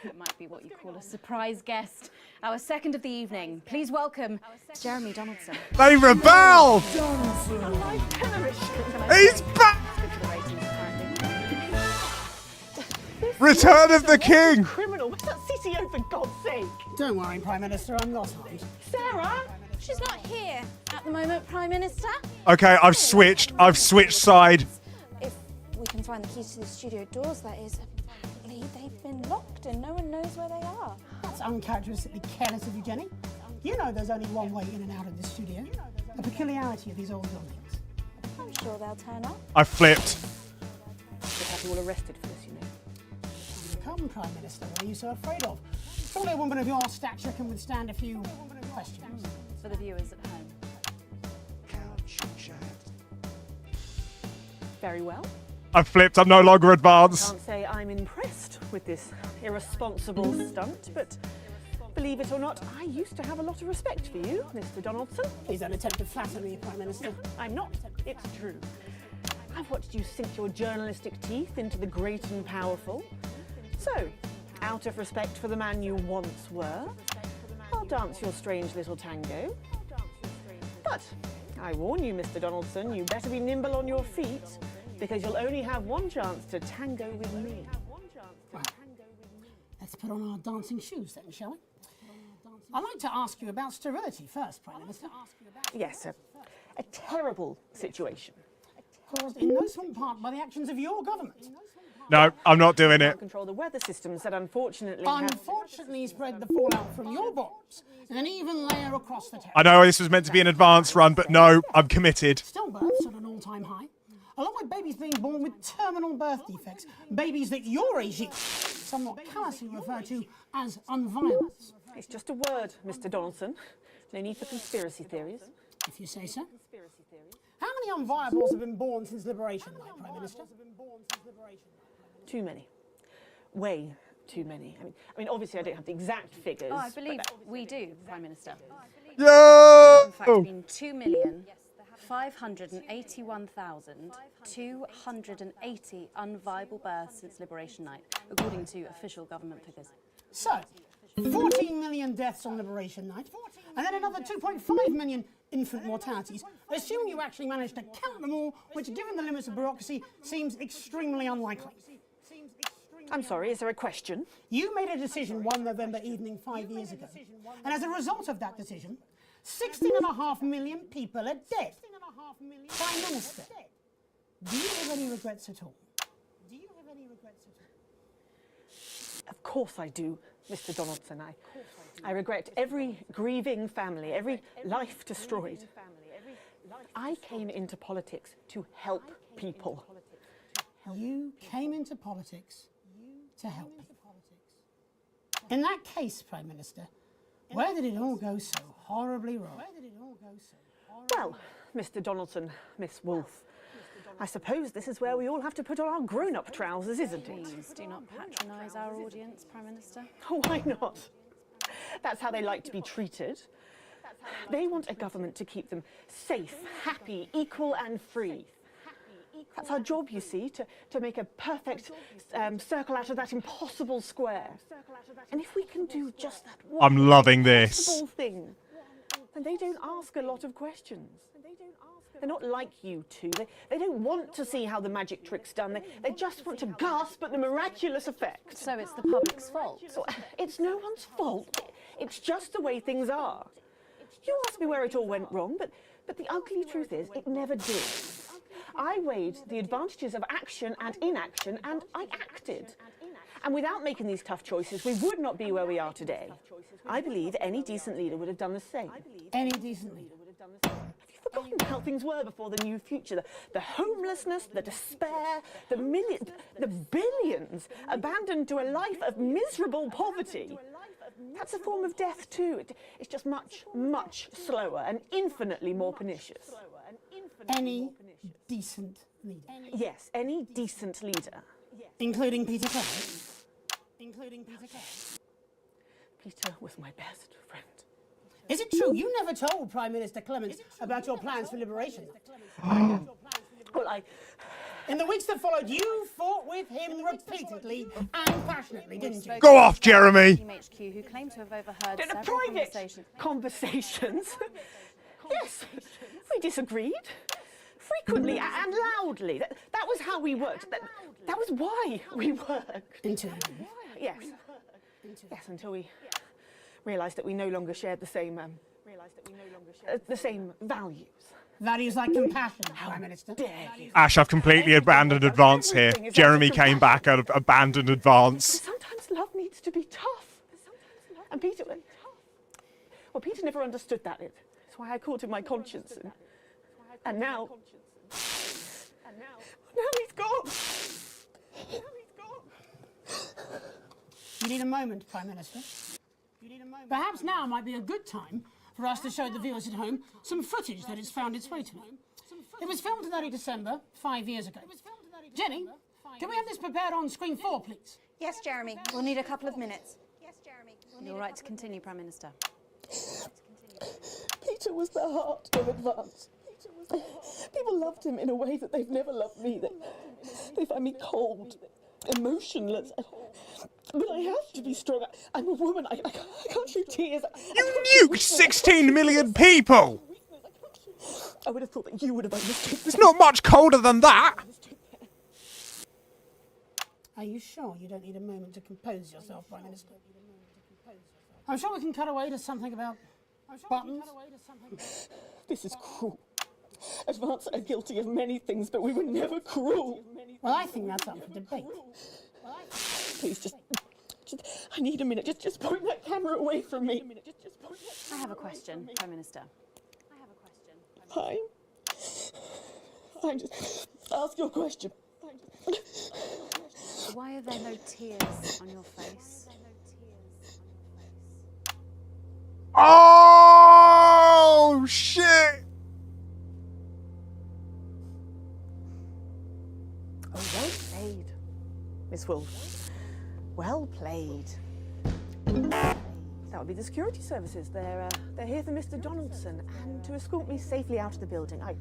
[SPEAKER 4] It might be what you call a surprise guest. Our second of the evening. Please welcome Jeremy Donaldson.
[SPEAKER 8] They rebelled! He's back! Return of the King!
[SPEAKER 11] Criminal, where's that CCO for God's sake?
[SPEAKER 2] Don't worry, Prime Minister, I'm not harmed.
[SPEAKER 11] Sarah?
[SPEAKER 19] She's not here at the moment, Prime Minister.
[SPEAKER 8] Okay, I've switched side.
[SPEAKER 19] If we can find the keys to the studio doors, that is. Apparently, they've been locked and no one knows where they are.
[SPEAKER 2] That's uncharacteristically careless of you, Jenny. You know there's only one way in and out of this studio. The peculiarity of these old buildings.
[SPEAKER 19] I'm sure they'll turn up.
[SPEAKER 8] I flipped.
[SPEAKER 11] We'll have you all arrested for this, you know.
[SPEAKER 2] Come, Prime Minister, what are you so afraid of? Surely a woman of your stature can withstand a few questions.
[SPEAKER 4] For the viewers at home.
[SPEAKER 11] Very well.
[SPEAKER 8] I flipped, I'm no longer advanced.
[SPEAKER 11] Can't say I'm impressed with this irresponsible stunt, but believe it or not, I used to have a lot of respect for you, Mr. Donaldson.
[SPEAKER 2] Please don't attempt to flatter me, Prime Minister.
[SPEAKER 11] I'm not. It's true. I've watched you sink your journalistic teeth into the great and powerful. So, out of respect for the man you once were, I'll dance your strange little tango. But I warn you, Mr. Donaldson, you better be nimble on your feet, because you'll only have one chance to tango with me.
[SPEAKER 2] Well, let's put on our dancing shoes then, shall we? I'd like to ask you about sterility first, Prime Minister.
[SPEAKER 11] Yes, a terrible situation.
[SPEAKER 2] Caused in no small part by the actions of your government.
[SPEAKER 8] No, I'm not doing it.
[SPEAKER 11] Control the weather systems that unfortunately
[SPEAKER 2] spread the fallout from your bombs in an even layer across the territory.
[SPEAKER 8] I know this was meant to be an advanced run, but no, I'm committed.
[SPEAKER 2] Stillbirths at an all-time high, along with babies being born with terminal birth defects, babies that your regime somewhat callously refer to as unviables.
[SPEAKER 11] It's just a word, Mr. Donaldson. No need for conspiracy theories.
[SPEAKER 2] If you say so. How many unviables have been born since Liberation Night, Prime Minister?
[SPEAKER 11] Too many. Way too many. I mean, obviously I don't have the exact figures.
[SPEAKER 4] Oh, I believe we do, Prime Minister.
[SPEAKER 8] Yeah!
[SPEAKER 4] In fact, it's been 2,581,280 unviable births since Liberation Night, according to official government figures.
[SPEAKER 2] So, 14 million deaths on Liberation Night, and then another 2.5 million infant mortalities. Assume you actually managed to count them all, which, given the limits of bureaucracy, seems extremely unlikely.
[SPEAKER 11] I'm sorry, is there a question?
[SPEAKER 2] You made a decision one November evening 5 years ago, and as a result of that decision, 16.5 million people are dead. Prime Minister, do you have any regrets at all?
[SPEAKER 11] Of course I do, Mr. Donaldson. I regret every grieving family, every life destroyed. I came into politics to help people.
[SPEAKER 2] You came into politics to help people. In that case, Prime Minister, where did it all go so horribly wrong?
[SPEAKER 11] Well, Mr. Donaldson, Miss Wolfe, I suppose this is where we all have to put on our grown-up trousers, isn't it?
[SPEAKER 4] Please do not patronise our audience, Prime Minister.
[SPEAKER 11] Why not? That's how they like to be treated. They want a government to keep them safe, happy, equal and free. That's our job, you see, to make a perfect circle out of that impossible square. And if we can do just that one
[SPEAKER 8] I'm loving this.
[SPEAKER 11] impossible thing, then they don't ask a lot of questions. They're not like you two. They don't want to see how the magic trick's done. They just want to gasp at the miraculous effect.
[SPEAKER 4] So it's the public's fault?
[SPEAKER 11] So it's no one's fault. It's just the way things are. You asked me where it all went wrong, but the ugly truth is it never did. I weighed the advantages of action and inaction, and I acted. And without making these tough choices, we would not be where we are today. I believe any decent leader would have done the same.
[SPEAKER 2] Any decent leader?
[SPEAKER 11] Forgotten how things were before the new future. The homelessness, the despair, the billions abandoned to a life of miserable poverty. That's a form of death too. It's just much, much slower and infinitely more pernicious.
[SPEAKER 2] Any decent leader?
[SPEAKER 11] Yes, any decent leader.
[SPEAKER 2] Including Peter Clements? Including Peter Clements?
[SPEAKER 11] Peter was my best friend.
[SPEAKER 2] Is it true you never told Prime Minister Clements about your plans for liberation?
[SPEAKER 11] Well,
[SPEAKER 2] in the weeks that followed, you fought with him repeatedly and passionately, didn't you?
[SPEAKER 8] Go off, Jeremy!
[SPEAKER 4] HQ, who claim to have overheard
[SPEAKER 11] In a
[SPEAKER 4] several
[SPEAKER 11] private conversations? Yes, we disagreed. Frequently and loudly. That was how we worked. That was why we worked.
[SPEAKER 2] Until
[SPEAKER 11] Yes. Yes, until we realised that we no longer shared the same values.
[SPEAKER 2] Values like compassion, Prime Minister.
[SPEAKER 8] Ash, I've completely abandoned Advance here. Jeremy came back out of abandoned Advance.
[SPEAKER 11] Sometimes love needs to be tough. And Peter never understood that. That's why I called him my conscience. And now he's gone.
[SPEAKER 2] You need a moment, Prime Minister. Perhaps now might be a good time for us to show the viewers at home some footage that has found its way to me. It was filmed in early December, 5 years ago. Jenny, can we have this prepared on screen 4, please?
[SPEAKER 19] Yes, Jeremy. We'll need a couple of minutes.
[SPEAKER 4] Yes, Jeremy. You're right to continue, Prime Minister.
[SPEAKER 11] Peter was the heart of Advance. People loved him in a way that they've never loved me. They find me cold, emotionless. But I have to be strong. I'm a woman. I can't show tears.
[SPEAKER 8] You nuked 16 million people!
[SPEAKER 11] I would have thought that you would have understood.
[SPEAKER 8] It's not much colder than that!
[SPEAKER 2] Are you sure you don't need a moment to compose yourself, Prime Minister? I'm sure we can cut away to something about buttons.
[SPEAKER 11] This is cruel. Advance are guilty of many things, but we were never cruel.
[SPEAKER 2] Well, I think that's up for debate.
[SPEAKER 11] Please, just I need a minute. Just point that camera away from me.
[SPEAKER 4] I have a question, Prime Minister.
[SPEAKER 11] Fine. Just ask your question.
[SPEAKER 4] Why are there no tears on your face?
[SPEAKER 8] Oh, shit!
[SPEAKER 11] Oh, well played, Miss Wolf. Well played. That would be the security services. They're here for Mr. Donaldson and to escort me safely out of the building. I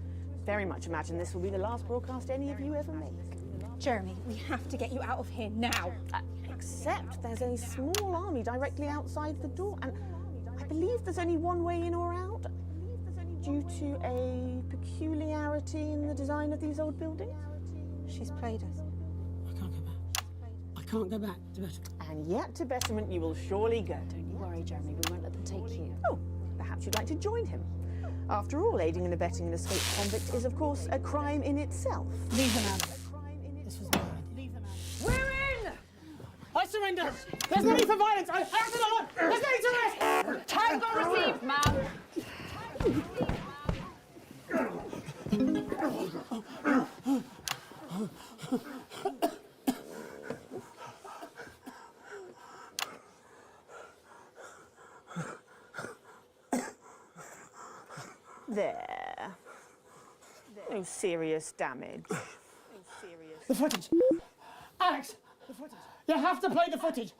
[SPEAKER 11] very much imagine this will be the last broadcast any of you ever make.
[SPEAKER 19] Jeremy, we have to get you out of here now.
[SPEAKER 11] Except there's a small army directly outside the door, and I believe there's only one way in or out, due to a peculiarity in the design of these old buildings.
[SPEAKER 19] She's played us.
[SPEAKER 2] I can't go back to Betterment.
[SPEAKER 11] And yet to Betterment you will surely go.
[SPEAKER 4] Don't you worry, Jeremy, we won't let them take you.
[SPEAKER 11] Oh, perhaps you'd like to join him. After all, aiding and abetting an escaped convict is, of course, a crime in itself.
[SPEAKER 2] Leave him out of it. This was my idea.
[SPEAKER 11] We're in!
[SPEAKER 2] I surrender! There's no need for violence! I have to know! There's no need to rest!
[SPEAKER 4] Tango received, ma'am!
[SPEAKER 11] There. No serious damage.
[SPEAKER 2] The footage! Alex! You have to play the footage!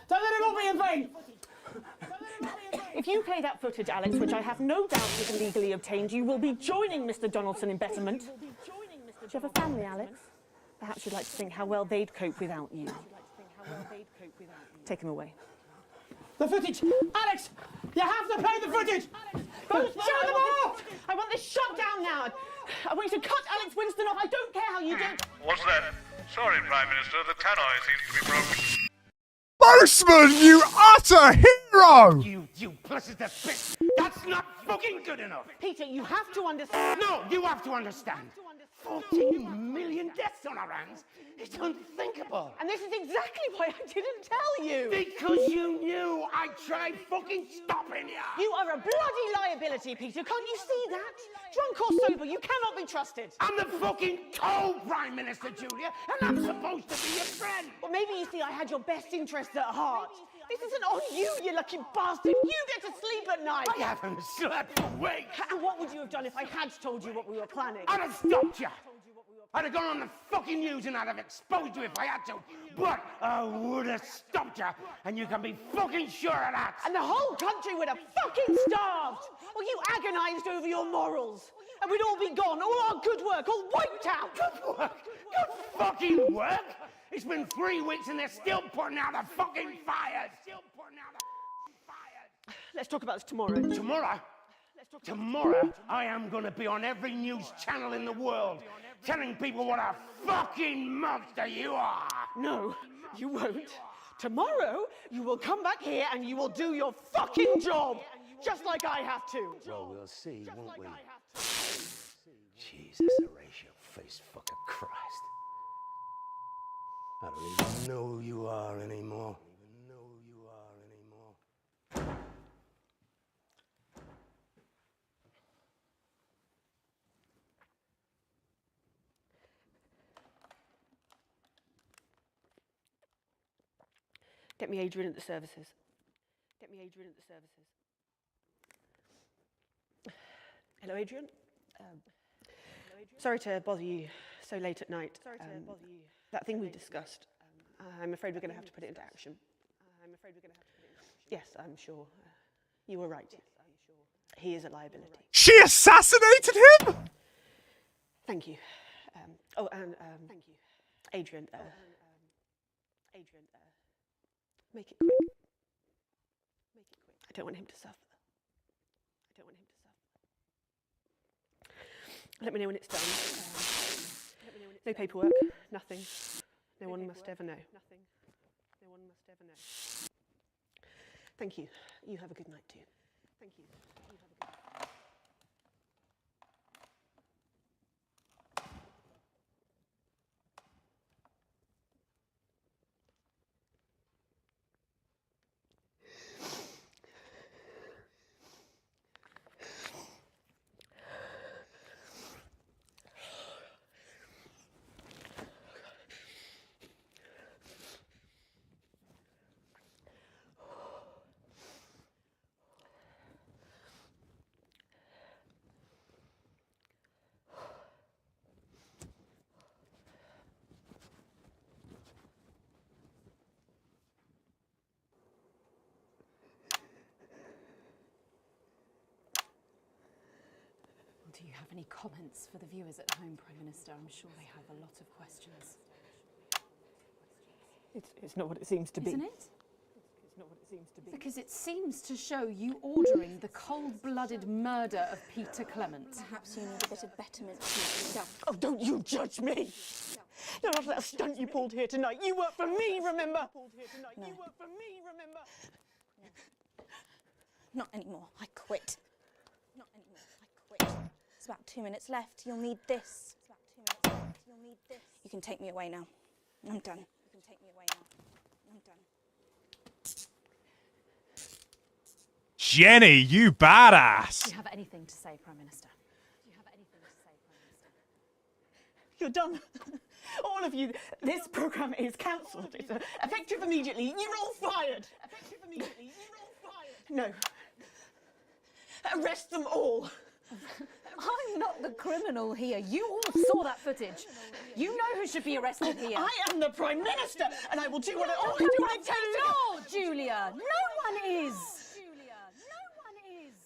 [SPEAKER 2] Don't let it all be in vain!
[SPEAKER 11] If you play that footage, Alex, which I have no doubt is illegally obtained, you will be joining Mr. Donaldson in Betterment. Do you have a family, Alex? Perhaps you'd like to think how well they'd cope without you. Take him away.
[SPEAKER 2] The footage! Alex! You have to play the footage! Don't show them off!
[SPEAKER 11] I want this shut down now. I want you to cut Alex Winston off. I don't care how you do it.
[SPEAKER 9] What's that? Sorry, Prime Minister, the tannoy seems to be broken.
[SPEAKER 14] Postman, you utter hero!
[SPEAKER 16] You duplicitous bitch! That's not fucking good enough!
[SPEAKER 11] Peter, you have to understand.
[SPEAKER 16] No, you have to understand. 14 million deaths on our hands? It's unthinkable.
[SPEAKER 11] And this is exactly why I didn't tell you.
[SPEAKER 16] Because you knew I tried fucking stopping you.
[SPEAKER 11] You are a bloody liability, Peter. Can't you see that? Drunk or sober, you cannot be trusted.
[SPEAKER 16] I'm the fucking co-Prime Minister, Julia, and I'm supposed to be your friend.
[SPEAKER 11] Well, maybe you see I had your best interests at heart. This isn't on you, you lucky bastard. You get to sleep at night.
[SPEAKER 16] I haven't slept for weeks.
[SPEAKER 11] And what would you have done if I had told you what we were planning?
[SPEAKER 16] I'd have stopped you. I'd have gone on the fucking news and I'd have exposed you if I had to. But I would have stopped you, and you can be fucking sure of that.
[SPEAKER 11] And the whole country would have fucking starved. Well, you agonised over your morals. And we'd all be gone, all our good work, all wiped out.
[SPEAKER 16] Good work? Good fucking work? It's been 3 weeks and they're still putting out the fucking fires.
[SPEAKER 11] Let's talk about this tomorrow.
[SPEAKER 16] Tomorrow? Tomorrow, I am going to be on every news channel in the world telling people what a fucking monster you are.
[SPEAKER 11] No, you won't. Tomorrow, you will come back here and you will do your fucking job, just like I have to.
[SPEAKER 16] Well, we'll see, won't we?
[SPEAKER 18] Jesus, Horatio, face fucking Christ. I don't even know who you are anymore.
[SPEAKER 11] Get me Adrian at the services. Get me Adrian at the services. Hello, Adrian. Sorry to bother you so late at night. That thing we discussed, I'm afraid we're going to have to put it into action. Yes, I'm sure. You were right. He is a liability.
[SPEAKER 14] She assassinated him?
[SPEAKER 11] Thank you. Thank you. Adrian, make it quick. Make it quick. I don't want him to suffer. I don't want him to suffer. Let me know when it's done. No paperwork, nothing. No one must ever know. Nothing. No one must ever know. Thank you. You have a good night too. Thank you. You have a good night.
[SPEAKER 4] Do you have any comments for the viewers at home, Prime Minister? I'm sure they have a lot of questions.
[SPEAKER 11] It's not what it seems to be.
[SPEAKER 4] Isn't it?
[SPEAKER 11] It's not what it seems to be.
[SPEAKER 4] Because it seems to show you ordering the cold-blooded murder of Peter Clement.
[SPEAKER 19] Perhaps you need a bit of betterment to yourself.
[SPEAKER 11] Oh, don't you judge me! Not after that stunt you pulled here tonight. You work for me, remember?
[SPEAKER 19] No.
[SPEAKER 11] You work for me, remember?
[SPEAKER 19] Not anymore. I quit. Not anymore. I quit. There's about 2 minutes left. You'll need this. It's about 2 minutes left. You'll need this. You can take me away now. I'm done. You can take me away now. I'm done.
[SPEAKER 14] Jenny, you badass.
[SPEAKER 4] Do you have anything to say, Prime Minister? Do you have anything to say, Prime Minister?
[SPEAKER 11] You're done. All of you. This programme is cancelled. It's effective immediately. You're all fired. Effective immediately. You're all fired. No. Arrest them all.
[SPEAKER 4] I'm not the criminal here. You all saw that footage. You know who should be arrested here.
[SPEAKER 11] I am the Prime Minister, and I will do what I
[SPEAKER 4] No,
[SPEAKER 11] only do what I
[SPEAKER 4] that's
[SPEAKER 11] tell you.
[SPEAKER 4] the law, Julia. No one is. Julia, no one is.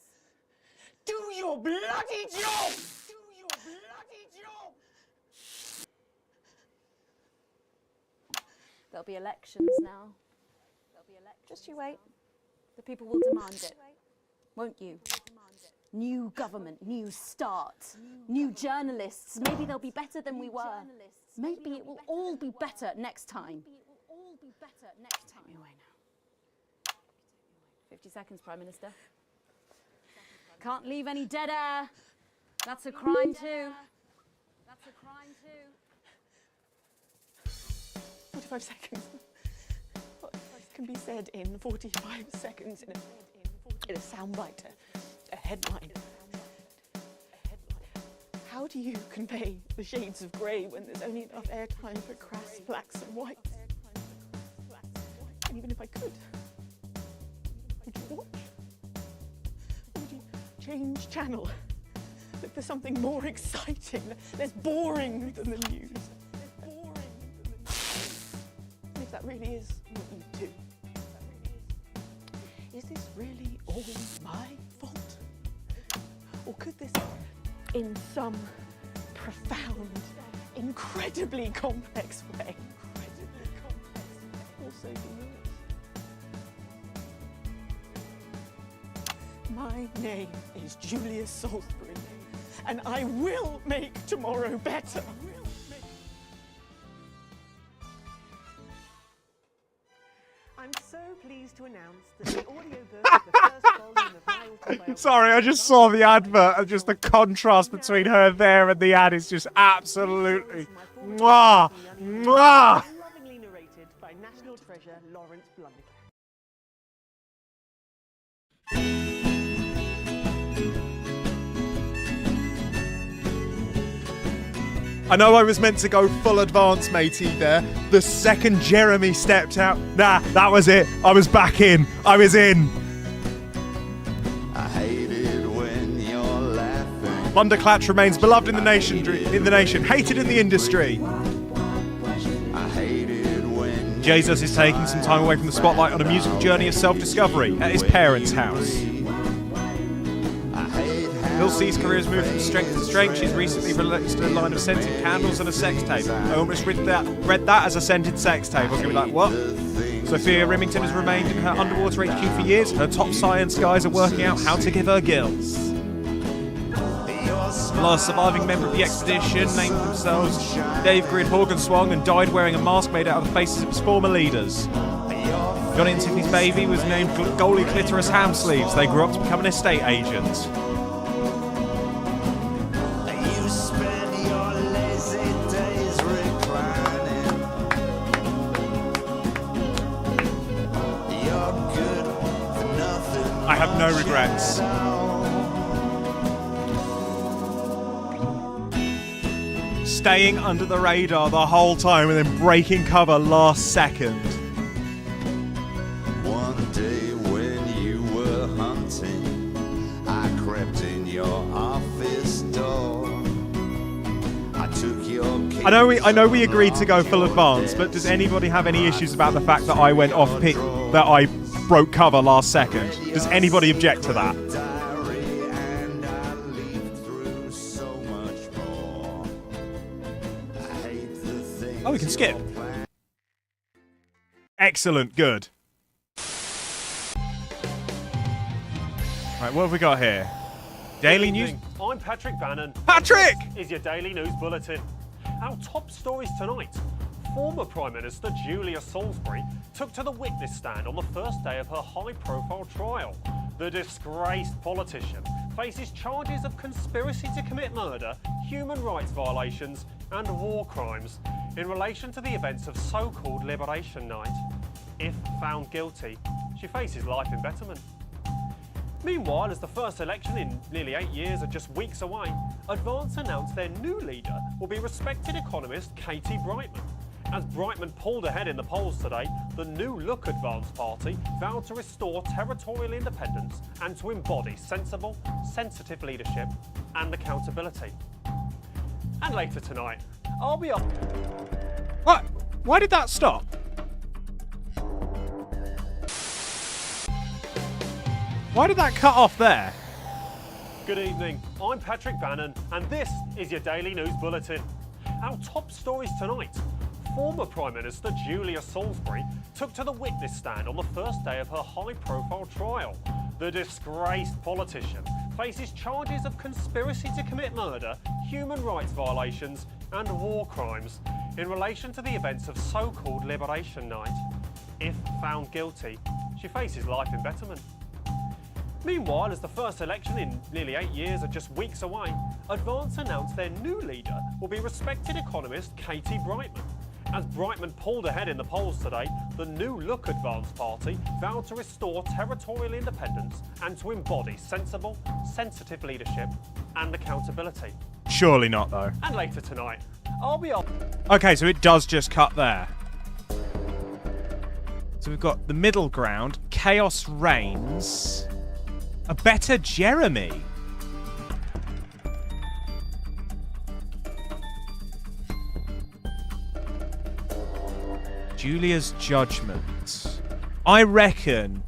[SPEAKER 11] Do your bloody job. Do your bloody job.
[SPEAKER 10] There'll be elections now.
[SPEAKER 19] Just you wait.
[SPEAKER 10] The people will demand it, won't you? New government, new start, new journalists. Maybe they'll be better than we were. Maybe it will all be better next time. Take me away now. 50 seconds, Prime Minister. Can't leave any dead air. That's a crime too.
[SPEAKER 11] 45 seconds. What can be said in 45 seconds in a soundbite, a headline? How do you convey the shades of grey when there's only enough airtime for crass blacks and whites? And even if I could, would you watch? Or would you change channel? Look for something more exciting, less boring than the news. And if that really is what you do, is this really all my fault? Or could this, in some profound, incredibly complex way, also be yours? My name is Julia Salisbury, and I will make tomorrow better. I'm so pleased to announce that the audiobook of the first volume of my autobiography...
[SPEAKER 14] Sorry, I just saw the advert and just the contrast between her there and the ad is just absolutely mwah, mwah.
[SPEAKER 11] lovingly narrated by national treasure Lawrence Blundercliffe.
[SPEAKER 14] I know I was meant to go full advance, matey, there. The second Jeremy stepped out, nah, that was it. I was back in. I was in.
[SPEAKER 3] I hate it when you're laughing.
[SPEAKER 14] Blunderclatch remains beloved in the nation, hated in the industry.
[SPEAKER 3] I hate it when
[SPEAKER 14] Jesus is taking some time away from the spotlight on a musical journey of self-discovery at his parents' house. Ilse's career has moved from strength to strength. She's recently released a line of scented candles and a sex tape. I almost read that as a scented sex tape. I was going to be like, what? Sophia Remington has remained in her underwater HQ for years. Her top science guys are working out how to give her gills. The last surviving member of the expedition named themselves Dave Grid Horgenswong and died wearing a mask made out of the faces of his former leaders. Johnny and Tiffany's baby was named Goalie Clitoris Ham Sleeves. They grew up to become an estate agent. I have no regrets. Staying under the radar the whole time and then breaking cover last second.
[SPEAKER 3] One day when you were hunting, I crept in your office door. I took your key.
[SPEAKER 14] I know we agreed to go full advance, but does anybody have any issues about the fact that I went off pick, that I broke cover last second? Does anybody object to that? Oh, we can skip. Excellent, good. Right, what have we got here? Daily News.
[SPEAKER 20] I'm Patrick Bannon.
[SPEAKER 14] Patrick!
[SPEAKER 20] This is your Daily News Bulletin. Our top stories tonight. Former Prime Minister Julia Salisbury took to the witness stand on the first day of her high-profile trial. The disgraced politician faces charges of conspiracy to commit murder, human rights violations and war crimes in relation to the events of so-called Liberation Night. If found guilty, she faces life imprisonment. Meanwhile, as the first election in nearly 8 years are just weeks away, Advance announced their new leader will be respected economist Katie Brightman. As Brightman pulled ahead in the polls today, the New Look Advance Party vowed to restore territorial independence and to embody sensible, sensitive leadership and accountability. And later tonight, I'll be up.
[SPEAKER 14] What? Why did that stop? Why did that cut off there?
[SPEAKER 20] Good evening, I'm Patrick Bannon, and this is your Daily News Bulletin. Our top stories tonight. Former Prime Minister Julia Salisbury took to the witness stand on the first day of her high-profile trial. The disgraced politician faces charges of conspiracy to commit murder, human rights violations and war crimes in relation to the events of so-called Liberation Night. If found guilty, she faces life imprisonment. Meanwhile, as the first election in nearly 8 years are just weeks away, Advance announced their new leader will be respected economist Katie Brightman. As Brightman pulled ahead in the polls today, the New Look Advance Party vowed to restore territorial independence and to embody sensible, sensitive leadership and accountability.
[SPEAKER 8] Surely not, though.
[SPEAKER 20] And later tonight, I'll be on.
[SPEAKER 8] Okay, so it does just cut there. So we've got the middle ground, chaos reigns, a better Jeremy. Julia's judgment. I reckon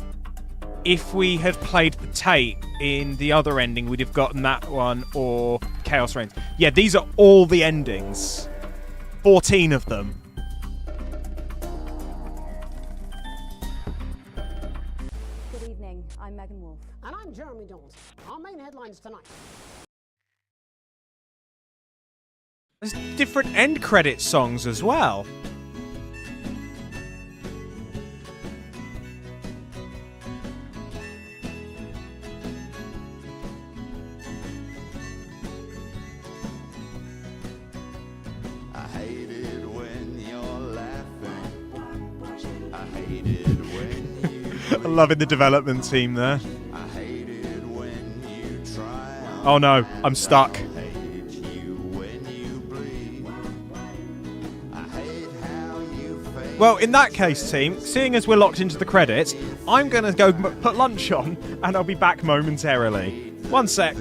[SPEAKER 8] if we had played the tape in the other ending, we'd have gotten that one or Chaos Reigns. Yeah, these are all the endings. 14 of them.
[SPEAKER 4] Good evening, I'm Megan Wolf.
[SPEAKER 2] And I'm Jeremy Dawes. Our main headlines tonight.
[SPEAKER 8] There's different end credit songs as well. I'm loving the development team there. Oh no, I'm stuck. Well, in that case, team, seeing as we're locked into the credits, I'm going to go put lunch on, and I'll be back momentarily. One sec.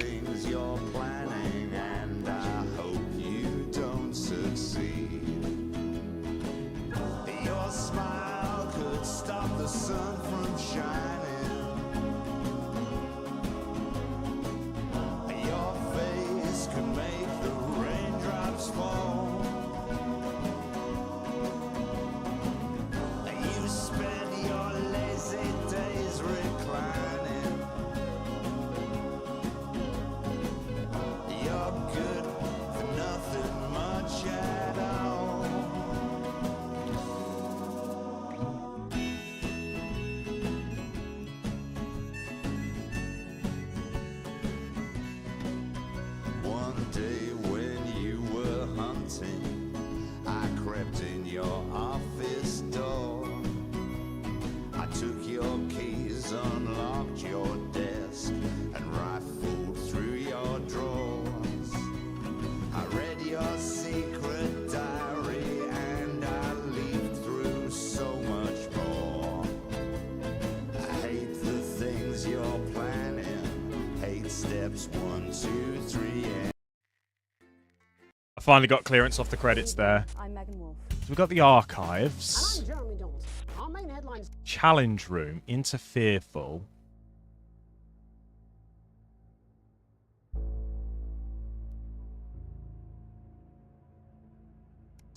[SPEAKER 8] I finally got clearance off the credits there.
[SPEAKER 4] I'm Megan Wolf.
[SPEAKER 8] So we've got the archives.
[SPEAKER 2] And I'm Jeremy Dawes. Our main headlines.
[SPEAKER 8] Challenge room into Fearful.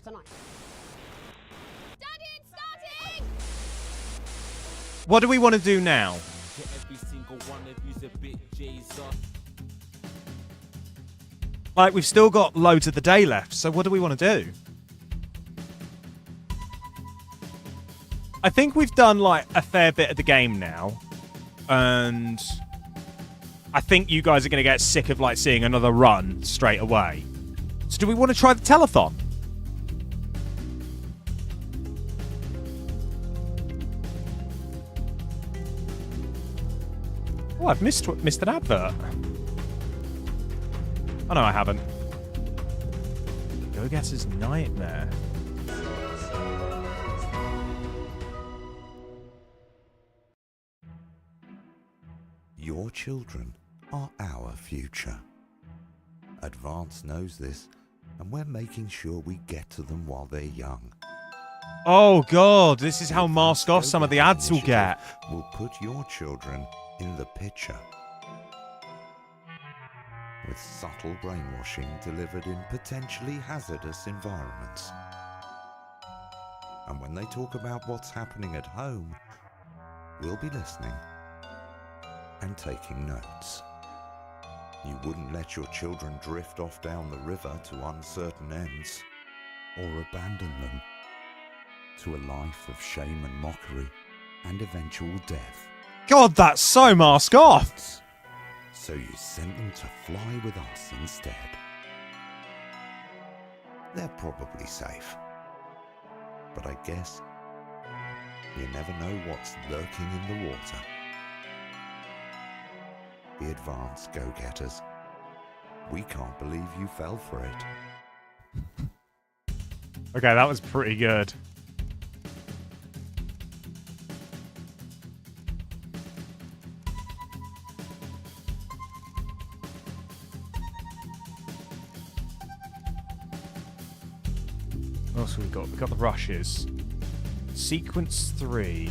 [SPEAKER 2] Tonight.
[SPEAKER 8] What do we want to do now? Like, we've still got loads of the day left, so what do we want to do? I think we've done, like, a fair bit of the game now. And I think you guys are going to get sick of, like, seeing another run straight away. So do we want to try the telethon? Oh, I've missed an advert. Oh no, I haven't. Go-Getter's Nightmare.
[SPEAKER 5] Your children are our future. Advance knows this, and we're making sure we get to them while they're young.
[SPEAKER 8] Oh god, this is how mask off some of the ads will get.
[SPEAKER 5] We'll put your children in the picture. With subtle brainwashing delivered in potentially hazardous environments. And when they talk about what's happening at home, we'll be listening and taking notes. You wouldn't let your children drift off down the river to uncertain ends, or abandon them to a life of shame and mockery and eventual death.
[SPEAKER 14] God, that's so mask off!
[SPEAKER 5] So you sent them to fly with us instead. They're probably safe. But I guess you never know what's lurking in the water. The advanced go-getters. We can't believe you fell for it.
[SPEAKER 14] Okay, that was pretty good. What else have we got? We've got the rushes. Sequence 3.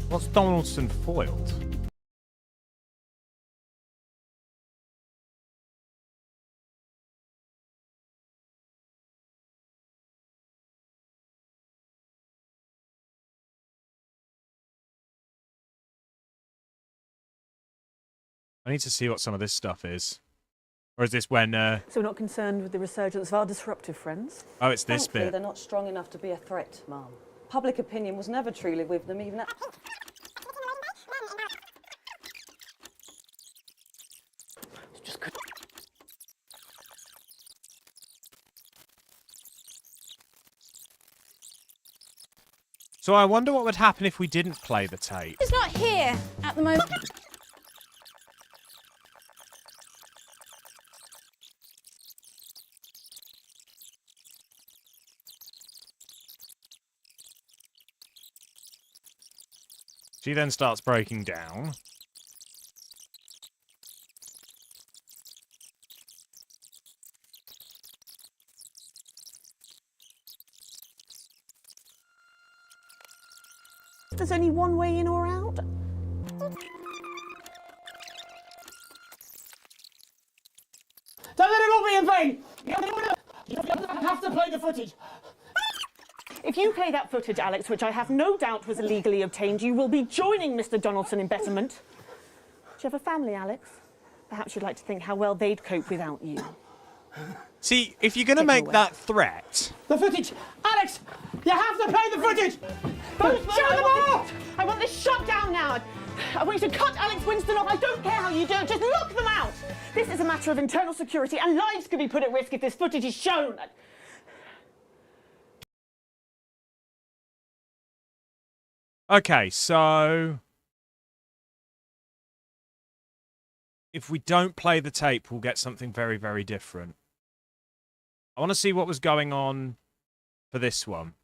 [SPEAKER 14] What's Donaldson foiled? I need to see what some of this stuff is. Or is this when...
[SPEAKER 7] So we're not concerned with the resurgence of our disruptive friends?
[SPEAKER 14] Oh, it's this
[SPEAKER 1] Thankfully,
[SPEAKER 14] bit.
[SPEAKER 1] they're not strong enough to be a threat, Mum. Public opinion was never truly with them, even at...
[SPEAKER 14] So I wonder what would happen if we didn't play the tape.
[SPEAKER 19] He's not here at the moment.
[SPEAKER 14] She then starts breaking down.
[SPEAKER 7] There's only one way in or out.
[SPEAKER 2] Don't let it all be in vain! You have to play the footage.
[SPEAKER 7] If you play that footage, Alex, which I have no doubt was illegally obtained, you will be joining Mr. Donaldson in betterment. Do you have a family, Alex? Perhaps you'd like to think how well they'd cope without you.
[SPEAKER 14] See, if you're going to make that threat...
[SPEAKER 2] The footage! Alex! You have to play the footage! Shut them off!
[SPEAKER 7] I want this shut down now. I want you to cut Alex Winston off. I don't care how you do it. Just lock them out. This is a matter of internal security, and lives could be put at risk if this footage is shown.
[SPEAKER 14] Okay, so... if we don't play the tape, we'll get something very, very different. I want to see what was going on for this one.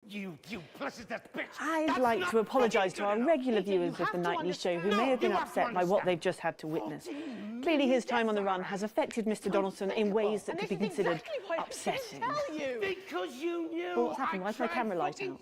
[SPEAKER 16] You duplicitous bitch!
[SPEAKER 7] I'd like to apologise to our regular viewers of the nightly show who may have been upset by what they've just had to witness. Clearly his time on the run has affected Mr. Donaldson in ways that could be considered upsetting.
[SPEAKER 16] Because you knew.
[SPEAKER 7] Well, what's happened? Why's my camera light out?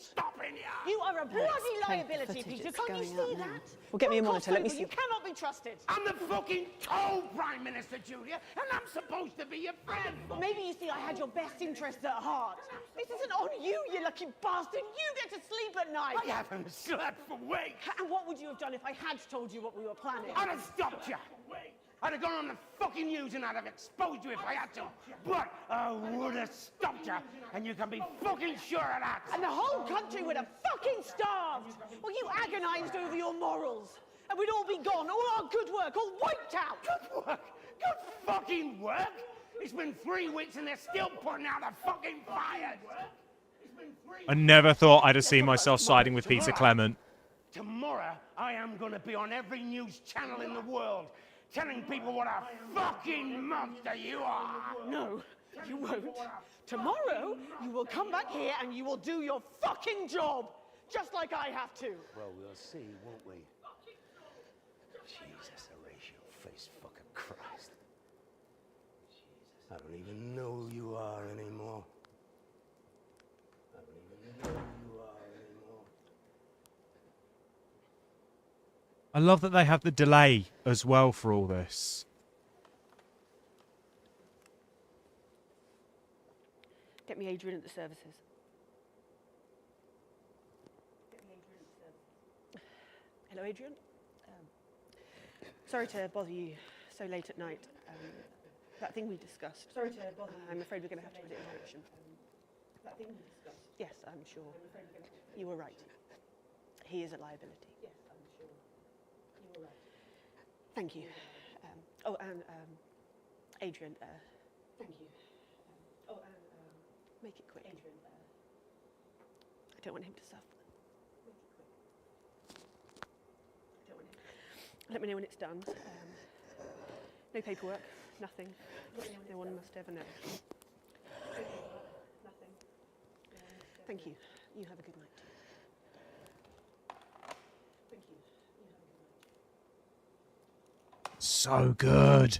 [SPEAKER 11] You are a bloody liability,
[SPEAKER 7] footage
[SPEAKER 11] Peter.
[SPEAKER 7] that's
[SPEAKER 11] Can't you
[SPEAKER 7] going
[SPEAKER 11] see
[SPEAKER 7] out now.
[SPEAKER 11] that?
[SPEAKER 7] Well, get me a monitor. Let me
[SPEAKER 11] Cost
[SPEAKER 7] see.
[SPEAKER 11] over. You cannot be trusted.
[SPEAKER 16] I'm the fucking co-prime minister, Julia, and I'm supposed to be your friend.
[SPEAKER 11] Well, maybe you see I had your best interests at heart. This isn't on you, you lucky bastard. You get to sleep at night.
[SPEAKER 16] I haven't slept for weeks.
[SPEAKER 11] And what would you have done if I had told you what we were planning?
[SPEAKER 16] I'd have stopped you. I'd have gone on the fucking news and I'd have exposed you if I had to. But I would have stopped you, and you can be fucking sure of that.
[SPEAKER 11] And the whole country would have fucking starved. Well, you agonised over your morals. And we'd all be gone, all our good work, all wiped out.
[SPEAKER 16] Good work? Good fucking work? It's been 3 weeks and they're still putting out the fucking fires.
[SPEAKER 14] I never thought I'd have seen myself siding with Peter Clement.
[SPEAKER 16] Tomorrow, I am going to be on every news channel in the world, telling people what a fucking monster you are.
[SPEAKER 11] No, you won't. Tomorrow, you will come back here and you will do your fucking job, just like I have to.
[SPEAKER 18] Well, we'll see, won't we? Jesus, Horatio, face fucking Christ. I don't even know who you are anymore.
[SPEAKER 14] I love that they have the delay as well for all this.
[SPEAKER 11] Get me Adrian at the services. Hello, Adrian. Sorry to bother you so late at night. That thing we discussed. Sorry to bother you. I'm afraid we're going to have to put it into action. That thing we discussed. Yes, I'm sure. You were right. He is a liability. Yes, I'm sure. You were right. Thank you. Adrian. Thank you. Make it quick. Adrian. I don't want him to suffer. Let me know when it's done. No paperwork, nothing. No one must ever know. Nothing. Thank you. You have a good night. Thank you. You have a good night.
[SPEAKER 14] So good.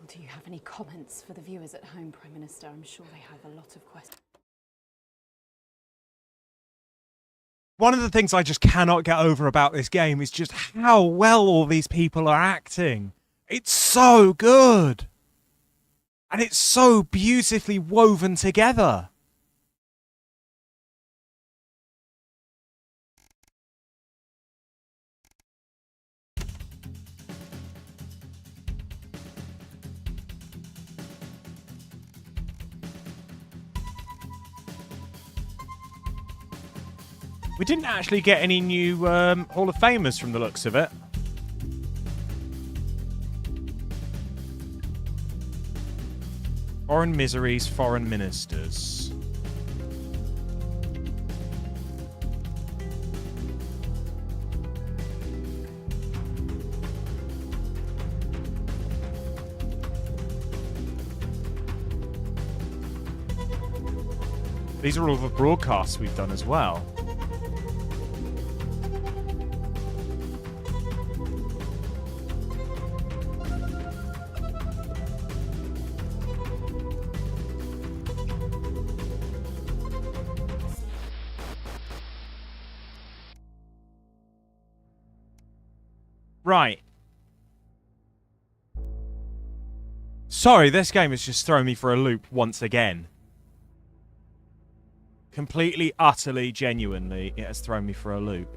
[SPEAKER 4] Do you have any comments for the viewers at home, Prime Minister? I'm sure they have a lot of questions.
[SPEAKER 14] One of the things I just cannot get over about this game is just how well all these people are acting. It's so good. And it's so beautifully woven together. We didn't actually get any new Hall of Famers from the looks of it. Foreign miseries, foreign ministers. These are all the broadcasts we've done as well. Right. Sorry, this game has just thrown me for a loop once again. Completely, utterly, genuinely, it has thrown me for a loop.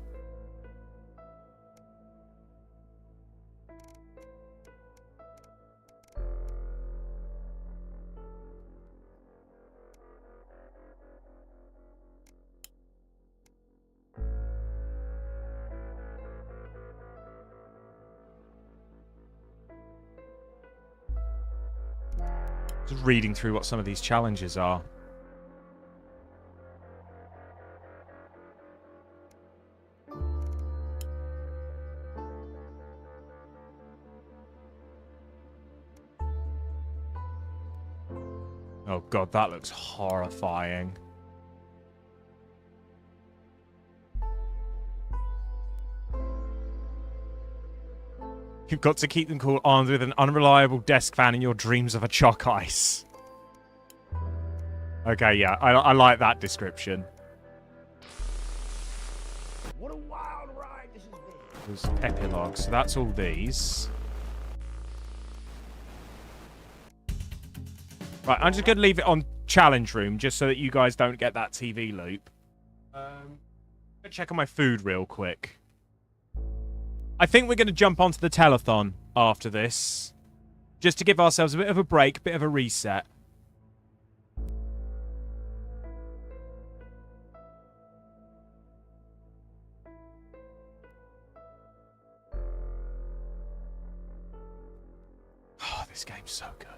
[SPEAKER 14] Just reading through what some of these challenges are. Oh god, that looks horrifying. You've got to keep them cool, armed with an unreliable desk fan in your dreams of a chalk ice. Okay, yeah, I like that description.
[SPEAKER 16] What a wild ride this has been.
[SPEAKER 14] There's epilogue, so that's all these. Right, I'm just going to leave it on challenge room, just so that you guys don't get that TV loop. I'm going to check on my food real quick. I think we're going to jump onto the telethon after this. Just to give ourselves a bit of a break, bit of a reset. Oh, this
[SPEAKER 8] This game's so good.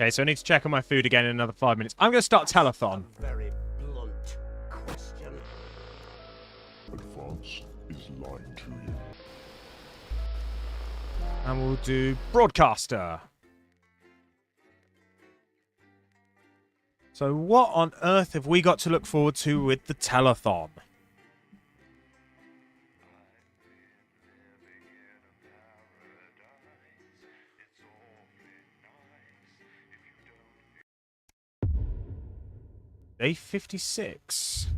[SPEAKER 8] Okay, so I need to check on my food again in another 5 minutes. I'm going to start telethon.
[SPEAKER 18] Very blunt question.
[SPEAKER 5] Advance is lying to you.
[SPEAKER 8] And we'll do broadcaster. So what on earth have we got to look forward to with the telethon? Day 56.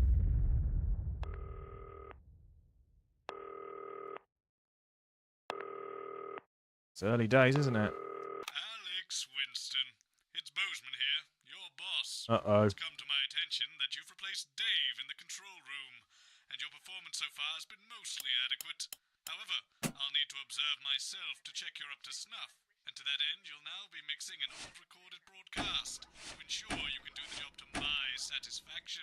[SPEAKER 8] It's early days, isn't it?
[SPEAKER 9] Alex Winston, it's Bozeman here, your boss.
[SPEAKER 8] Uh-oh.
[SPEAKER 9] It's come to my attention that you've replaced Dave in the control room, and your performance so far has been mostly adequate. However, I'll need to observe myself to check you're up to snuff, and to that end you'll now be mixing an old recorded broadcast to ensure you can do the job to my satisfaction.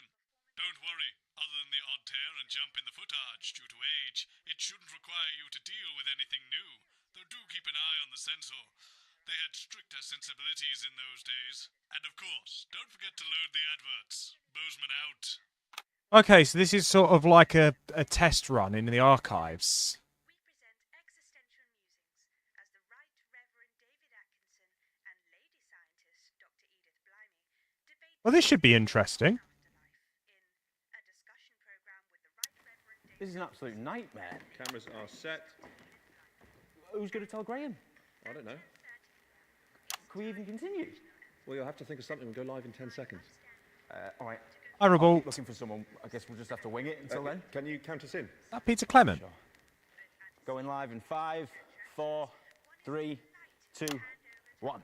[SPEAKER 9] Don't worry, other than the odd tear and jump in the footage due to age, it shouldn't require you to deal with anything new, though do keep an eye on the censor. They had stricter sensibilities in those days. And of course, don't forget to load the adverts. Bozeman out.
[SPEAKER 8] Okay, so this is sort of like a test run in the archives. Well, this should be interesting.
[SPEAKER 17] This is an absolute nightmare.
[SPEAKER 21] Cameras are set.
[SPEAKER 17] Who's going to tell Graham?
[SPEAKER 21] I don't know.
[SPEAKER 17] Can we even continue?
[SPEAKER 21] Well, you'll have to think of something. We'll go live in 10 seconds.
[SPEAKER 17] All right.
[SPEAKER 8] Hi, Revolt.
[SPEAKER 17] Looking for someone. I guess we'll just have to wing it until then.
[SPEAKER 21] Can you count us in?
[SPEAKER 8] That Peter Clement.
[SPEAKER 17] Sure. Going live in 5, 4, 3, 2, 1.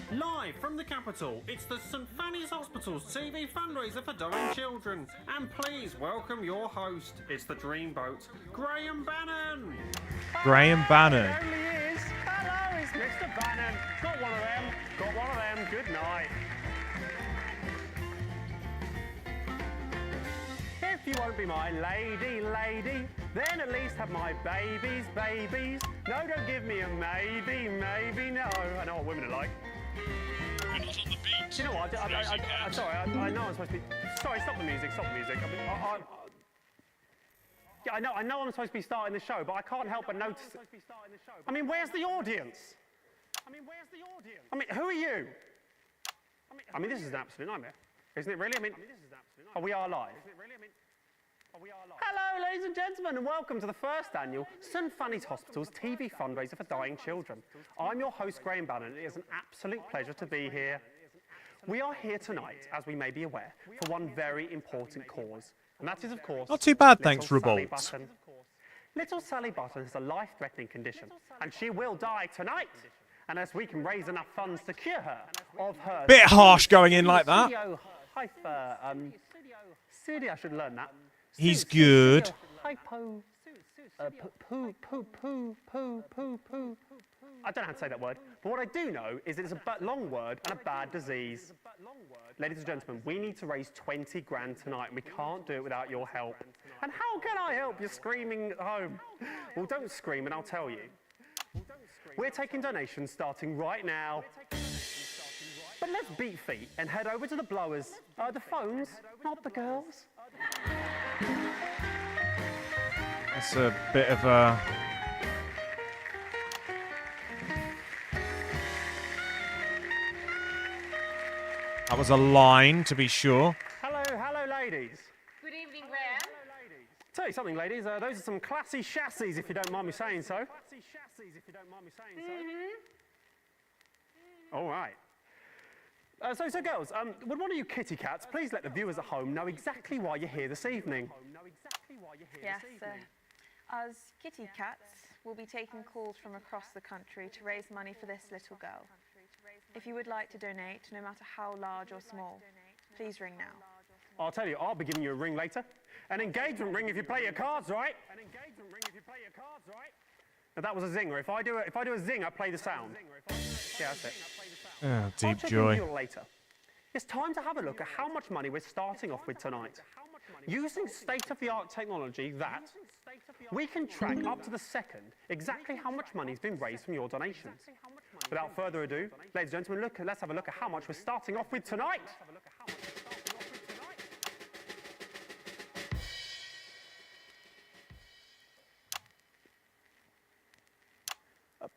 [SPEAKER 23] Live from the capital, it's the St Fanny's Hospital's TV fundraiser for dying children. And please welcome your host. It's the Dreamboat, Graham Bannon.
[SPEAKER 8] Graham Bannon.
[SPEAKER 20] There he is. Hello, it's Mr. Bannon. Got one of them. Got one of them. Good night.
[SPEAKER 23] you won't be my lady, then at least have my babies. No, don't give me a maybe, no. I know what women are like.
[SPEAKER 9] We're not on the beach.
[SPEAKER 23] Do you know what? I'm sorry, I know I'm supposed to be... Sorry, stop the music. I mean, yeah, I know I'm supposed to be starting the show, but I can't help but notice... I mean, where's the audience? I mean, who are you? I mean, this is an absolute nightmare. Isn't it really? I mean, we are live. Hello, ladies and gentlemen, and welcome to the first annual St Fanny's Hospital's TV fundraiser for dying children. I'm your host, Graham Bannon, and it is an absolute pleasure to be here. We are here tonight, as we may be aware, for one very important cause, and that is, of course,
[SPEAKER 14] Not too bad, thanks,
[SPEAKER 23] Little Sally
[SPEAKER 14] Revolt.
[SPEAKER 23] Button. Little Sally Button has a life-threatening condition, and she will die tonight, unless we can raise enough funds to cure her of her...
[SPEAKER 14] Bit harsh going in like that.
[SPEAKER 23] I should learn that.
[SPEAKER 14] He's good.
[SPEAKER 23] Hypo... poo. I don't know how to say that word, but what I do know is it's a long word and a bad disease. Ladies and gentlemen, we need to raise 20 grand tonight, and we can't do it without your help. And how can I help? You're screaming at home. Well, don't scream, and I'll tell you. We're taking donations starting right now. But let's beat feet and head over to the blowers. The phones, not the girls.
[SPEAKER 14] That's a bit of a... That was a line, to be sure.
[SPEAKER 23] Hello, ladies.
[SPEAKER 6] Good evening, Graham.
[SPEAKER 23] Tell you something, ladies. Those are some classy chassis, if you don't mind me saying so. All right. So girls, would one of you kitty cats please let the viewers at home know exactly why you're here this evening?
[SPEAKER 6] Yes, us kitty cats will be taking calls from across the country to raise money for this little girl. If you would like to donate, no matter how large or small, please ring now.
[SPEAKER 23] I'll tell you, I'll be giving you a ring later. An engagement ring if you play your cards right. Now that was a zinger. If I do a zinger, play the sound. Yeah, that's it.
[SPEAKER 14] Oh, deep
[SPEAKER 23] I'll check
[SPEAKER 14] joy.
[SPEAKER 23] in with you later. It's time to have a look at how much money we're starting off with tonight. Using state-of-the-art technology we can track up to the second exactly how much money has been raised from your donations. Without further ado, ladies and gentlemen, let's have a look at how much we're starting off with tonight.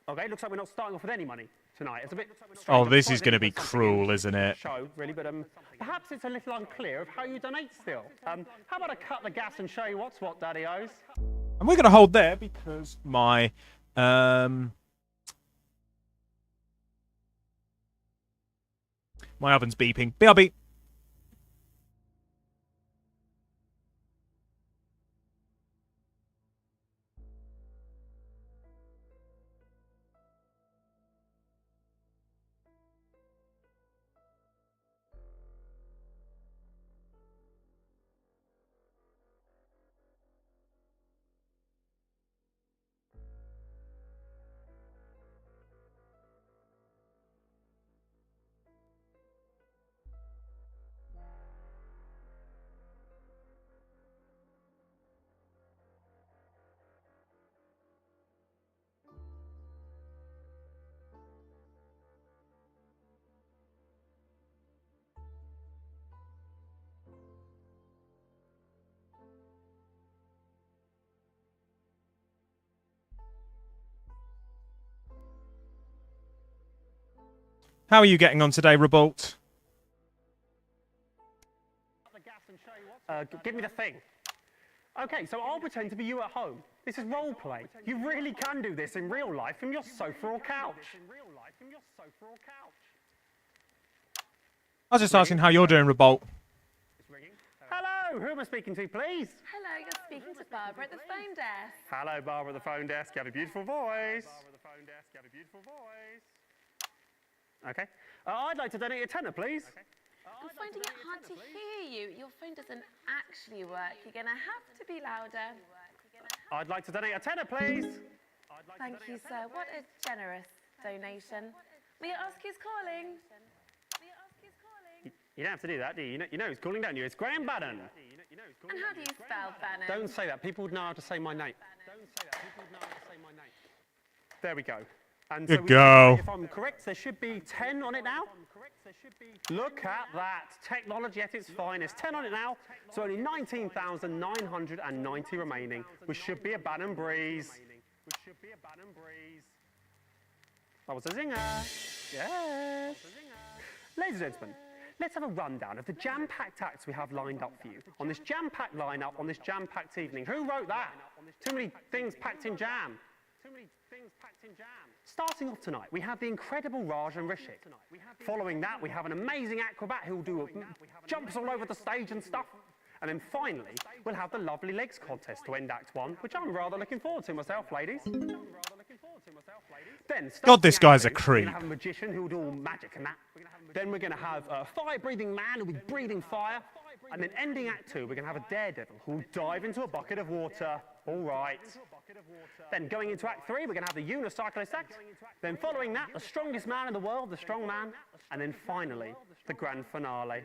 [SPEAKER 23] Okay, looks like we're not starting off with any money tonight. It's a bit strange.
[SPEAKER 14] Oh,
[SPEAKER 23] I'm
[SPEAKER 14] this
[SPEAKER 23] surprised
[SPEAKER 14] is going to be
[SPEAKER 23] there's something
[SPEAKER 14] cruel,
[SPEAKER 23] in the
[SPEAKER 14] isn't it?
[SPEAKER 23] show, really, but perhaps it's a little unclear of how you donate still. How about I cut the gas and show you what's what, Daddy-O's?
[SPEAKER 14] And we're going to hold there because my... my oven's beeping. BRB. How are you getting on today, Revolt?
[SPEAKER 23] Give me the thing. Okay, so I'll pretend to be you at home. This is role play. You really can do this in real life from your sofa or couch.
[SPEAKER 14] I was just asking how you're doing, Revolt.
[SPEAKER 23] Hello, who am I speaking to, please?
[SPEAKER 6] Hello, you're speaking to Barbara at the phone desk.
[SPEAKER 23] Hello, Barbara at the phone desk. You have a beautiful voice. Okay. I'd like to donate a tenner, please.
[SPEAKER 6] I'm finding it hard to hear you. Your phone doesn't actually work. You're going to have to be louder.
[SPEAKER 23] I'd like to donate a tenner, please.
[SPEAKER 6] Thank you, sir. What a generous donation. May I ask who's calling?
[SPEAKER 23] You don't have to do that, do you? You know who's calling, don't you? It's Graham Bannon.
[SPEAKER 6] And how do you spell Bannon?
[SPEAKER 23] Don't say that. People would know how to say my name. There we go. And
[SPEAKER 8] Good
[SPEAKER 23] so
[SPEAKER 8] go.
[SPEAKER 23] if I'm correct, there should be 10 on it now. Look at that. Technology at its finest. 10 on it now. So only 19,990 remaining, which should be a Bannon breeze. That was a zinger. Yes. Ladies and gentlemen, let's have a rundown of the jam-packed acts we have lined up for you on this jam-packed lineup on this jam-packed evening. Who wrote that? Too many things packed in jam. Starting off tonight, we have the incredible Raj and Rishik. Following that, we have an amazing acrobat who will do jumps all over the stage and stuff. And then finally, we'll have the lovely legs contest to end Act 1, which I'm rather looking forward to myself, ladies. Then,
[SPEAKER 8] God, this guy's a
[SPEAKER 23] we're
[SPEAKER 8] creep.
[SPEAKER 23] going to have a magician who will do all magic and that. Then we're going to have a fire-breathing man who will be breathing fire. And then ending Act 2, we're going to have a daredevil who will dive into a bucket of water. All right. Then going into Act 3, we're going to have the unicyclist act. Then following that, the strongest man in the world, the strong man. And then finally, the grand finale.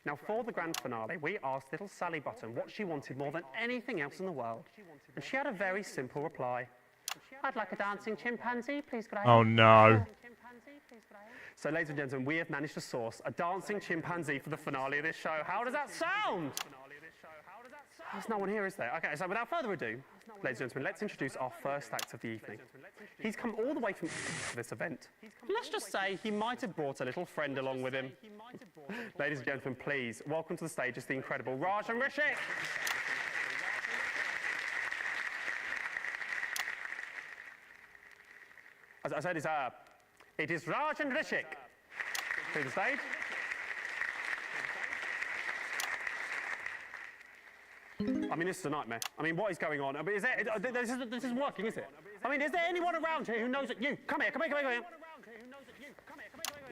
[SPEAKER 23] Now, for the grand finale, we asked little Sally Button what she wanted more than anything else in the world. And she had a very simple reply. I'd like a dancing chimpanzee, please, could I?
[SPEAKER 8] Oh, no.
[SPEAKER 23] So, ladies and gentlemen, we have managed to source a dancing chimpanzee for the finale of this show. How does that sound? There's no one here, is there? Okay, so without further ado, ladies and gentlemen, let's introduce our first act of the evening. He's come all the way from for this event. Let's just say he might have brought a little friend along with him. Ladies and gentlemen, please, welcome to the stage is the incredible Raj and Rishik. As I said, it is Raj and Rishik. To the stage. I mean, this is a nightmare. I mean, what is going on? I mean, this isn't working, is it? I mean, is there anyone around here who knows that you... Come here.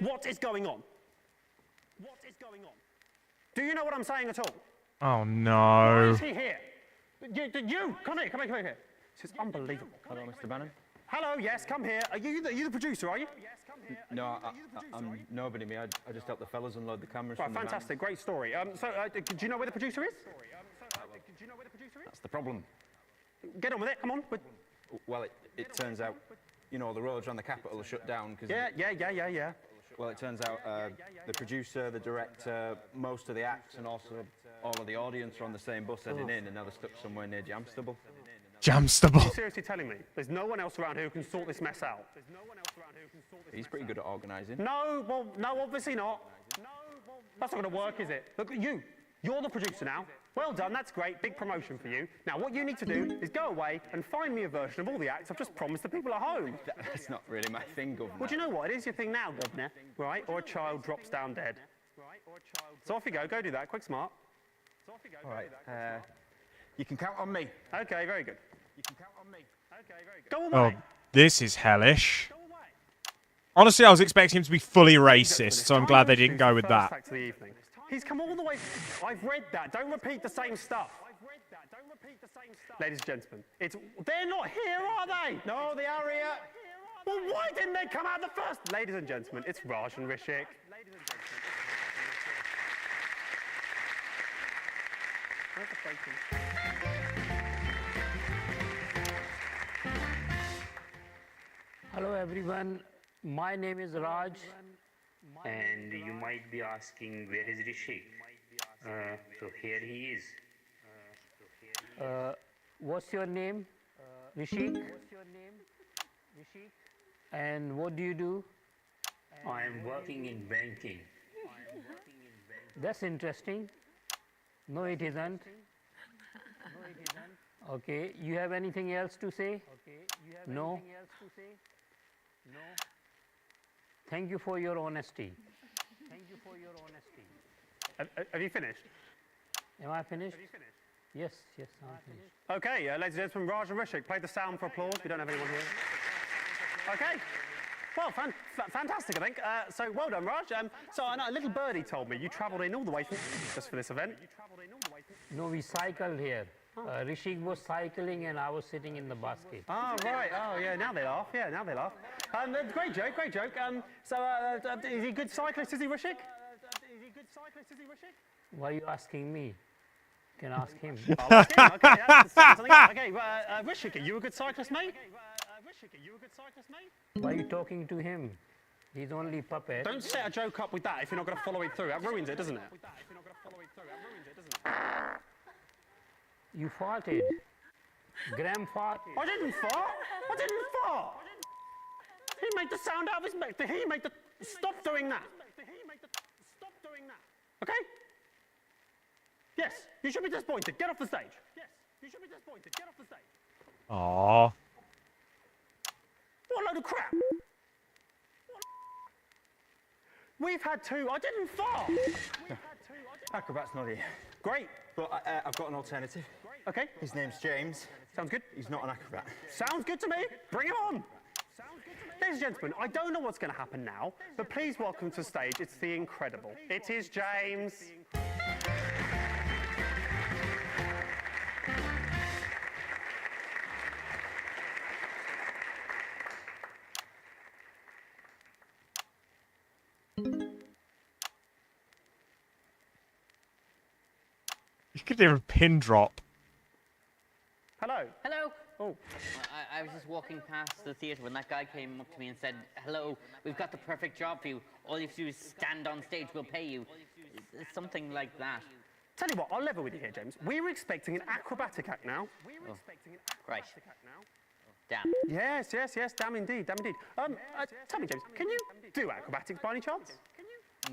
[SPEAKER 23] What is going on? Do you know what I'm saying at all?
[SPEAKER 8] Oh,
[SPEAKER 23] Why
[SPEAKER 8] no.
[SPEAKER 23] is he here? You! Come here. This is unbelievable.
[SPEAKER 17] Hello, Mr. Bannon.
[SPEAKER 23] Hello, yes, come here. Are you the producer, are you?
[SPEAKER 17] No, I'm nobody, me. I just help the fellas unload the cameras
[SPEAKER 23] Right,
[SPEAKER 17] from the
[SPEAKER 23] fantastic, great story. Do you know where the producer is?
[SPEAKER 17] That's the problem.
[SPEAKER 23] Get on with it, come on.
[SPEAKER 17] Well, it turns out, you know, the roads around the capital are shut down because...
[SPEAKER 23] Yeah.
[SPEAKER 17] Well, it turns out the producer, the director, most of the acts and also all of the audience are on the same bus heading in, and now they're stuck somewhere near Jamstable.
[SPEAKER 23] Are you seriously telling me there's no one else around here who can sort this mess out?
[SPEAKER 17] He's pretty good at organising.
[SPEAKER 23] No, obviously not. That's not going to work, is it? Look, you're the producer now. Well done, that's great, big promotion for you. Now, what you need to do is go away and find me a version of all the acts I've just promised the people at home.
[SPEAKER 17] That's not really my thing, Governor.
[SPEAKER 23] Well, do you know what? It is your thing now, Governor, right? Or a child drops down dead. So off you go do that, quick smart.
[SPEAKER 17] All right, you can count on me.
[SPEAKER 23] Okay, very good.
[SPEAKER 17] You can count on me.
[SPEAKER 23] Okay, very good. Go away.
[SPEAKER 8] Oh, this is hellish. Honestly, I was expecting him to be fully racist, so I'm glad they didn't go with that.
[SPEAKER 23] Act of the evening. He's come all the way... I've read that. Don't repeat the same stuff. Ladies and gentlemen, they're not here, are they? No, they are here. Well, why didn't they come out the first? Ladies and gentlemen, it's Raj and Rishik. Where's the bacon?
[SPEAKER 12] Hello everyone, my name is Raj and you might be asking where is Rishik? So here he is. What's your name? Rishik? And what do you do? I am working in banking. That's interesting. No, it isn't. Okay, you have anything else to say? No? Thank you for your honesty.
[SPEAKER 23] Have you finished?
[SPEAKER 12] Am I finished? Yes, I'm finished.
[SPEAKER 23] Okay, ladies and gentlemen, Raj and Rishik, play the sound for applause. We don't have anyone here. Okay. Well, fantastic, I think. So, well done, Raj. So, I know a little birdie told me you travelled in all the way from just for this event.
[SPEAKER 12] No, we cycled here. Rishik was cycling and I was sitting in the basket.
[SPEAKER 23] Oh, right. Oh, yeah, now they laugh. Great joke. Is he a good cyclist, is he, Rishik?
[SPEAKER 12] Why are you asking me? Can ask him.
[SPEAKER 23] I'll ask him. Okay, that's something else. Okay, Rishik, are you a good cyclist, mate?
[SPEAKER 12] Why are you talking to him? He's only puppet.
[SPEAKER 23] Don't set a joke up with that if you're not going to follow it through. That ruins it, doesn't it?
[SPEAKER 12] You farted. Graham farted.
[SPEAKER 23] I didn't fart. I didn't fart. He made the sound out of his mouth. He made the... Stop doing that. Okay? Yes, you should be disappointed. Get off the stage. Yes, you should be disappointed. Get off the stage.
[SPEAKER 14] Aww.
[SPEAKER 23] What a load of crap. We've had two. I didn't fart.
[SPEAKER 17] Acrobat's not here.
[SPEAKER 23] Great.
[SPEAKER 17] But I've got an alternative.
[SPEAKER 23] Okay.
[SPEAKER 17] His name's James.
[SPEAKER 23] Sounds good.
[SPEAKER 17] He's not an acrobat.
[SPEAKER 23] Sounds good to me. Bring him on. Ladies and gentlemen, I don't know what's going to happen now, but please welcome to the stage, it's the incredible. It is James.
[SPEAKER 14] You could hear a pin drop.
[SPEAKER 23] Hello.
[SPEAKER 13] Hello.
[SPEAKER 23] Oh.
[SPEAKER 13] I was just walking past the theatre when that guy came up to me and said, "Hello, we've got the perfect job for you. All you have to do is stand on stage, we'll pay you." Something like that.
[SPEAKER 23] Tell you what, I'll level with you here, James. We were expecting an acrobatic act now.
[SPEAKER 13] Oh. Right. Damn.
[SPEAKER 23] Yes, damn indeed, damn indeed. Tell me, James, can you do acrobatics by any chance?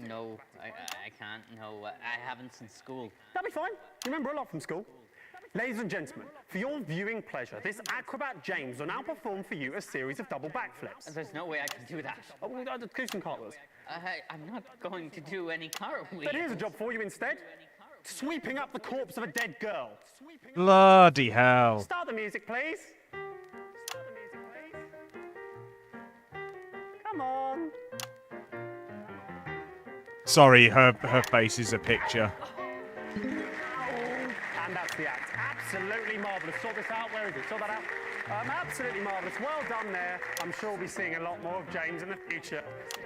[SPEAKER 13] No, I can't. No, I haven't since school.
[SPEAKER 23] That'll be fine. You remember a lot from school. Ladies and gentlemen, for your viewing pleasure, this acrobat James will now perform for you a series of double backflips.
[SPEAKER 13] There's no way I can do that.
[SPEAKER 23] Oh, do some cartwheels.
[SPEAKER 13] I'm not going to do any cartwheels.
[SPEAKER 23] But here's a job for you instead. Sweeping up the corpse of a dead girl.
[SPEAKER 14] Bloody hell.
[SPEAKER 23] Start the music, please. Come on.
[SPEAKER 14] Sorry, her face is a picture.
[SPEAKER 23] And that's the act. Absolutely marvellous. Sort this out. Where is it? Sort that out. Absolutely marvellous. Well done there. I'm sure we'll be seeing a lot more of James in the future.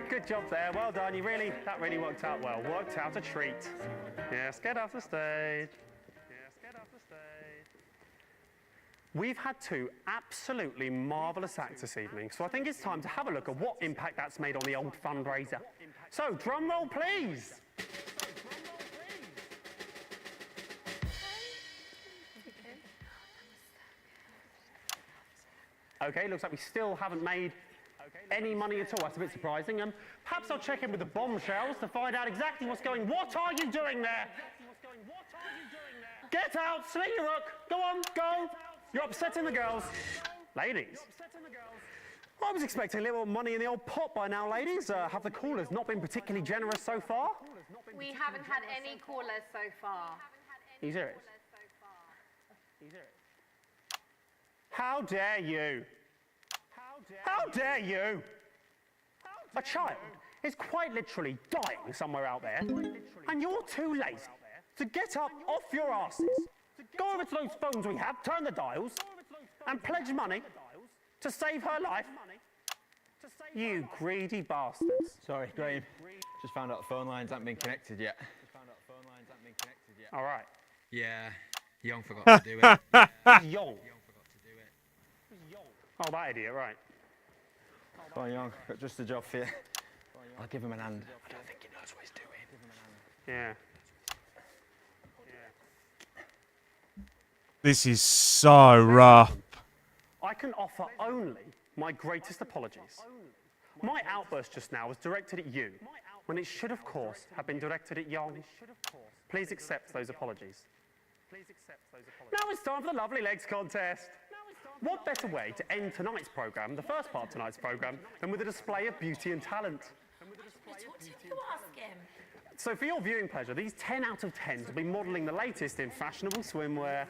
[SPEAKER 23] Good job there. Well done. That really worked out well. Worked out a treat. Yes, get off the stage. Yes, get off the stage. We've had two absolutely marvellous acts this evening, so I think it's time to have a look at what impact that's made on the old fundraiser. So, drum roll, please. Okay, looks like we still haven't made any money at all. That's a bit surprising. Perhaps I'll check in with the bombshells to find out exactly what's going on. What are you doing there? Get out, sling your hook. Go on, go. You're upsetting the girls. Ladies. I was expecting a little money in the old pot by now, ladies. Have the callers not been particularly generous so far?
[SPEAKER 15] We haven't had any callers so far.
[SPEAKER 23] Are you serious? How dare you? How dare you? A child is quite literally dying somewhere out there, and you're too lazy to get up off your asses, go over to those phones we have, turn the dials, and pledge money to save her life. You greedy bastards.
[SPEAKER 17] Sorry, Graham. Just found out the phone lines haven't been connected yet.
[SPEAKER 23] All right.
[SPEAKER 22] Yeah, Young forgot to do it.
[SPEAKER 23] Young. Oh, that idiot, right.
[SPEAKER 17] Go on, Young. Got just a job for you. I'll give him an hand. I don't think he knows what he's doing.
[SPEAKER 23] Yeah.
[SPEAKER 14] This is so rough.
[SPEAKER 23] I can offer only my greatest apologies. My outburst just now was directed at you, when it should, of course, have been directed at Young. Please accept those apologies. Now it's time for the Lovely Legs contest. What better way to end tonight's programme, the first part of tonight's programme, than with a display of beauty and talent?
[SPEAKER 15] What did you ask him?
[SPEAKER 23] So for your viewing pleasure, these 10 out of 10s will be modelling the latest in fashionable swimwear.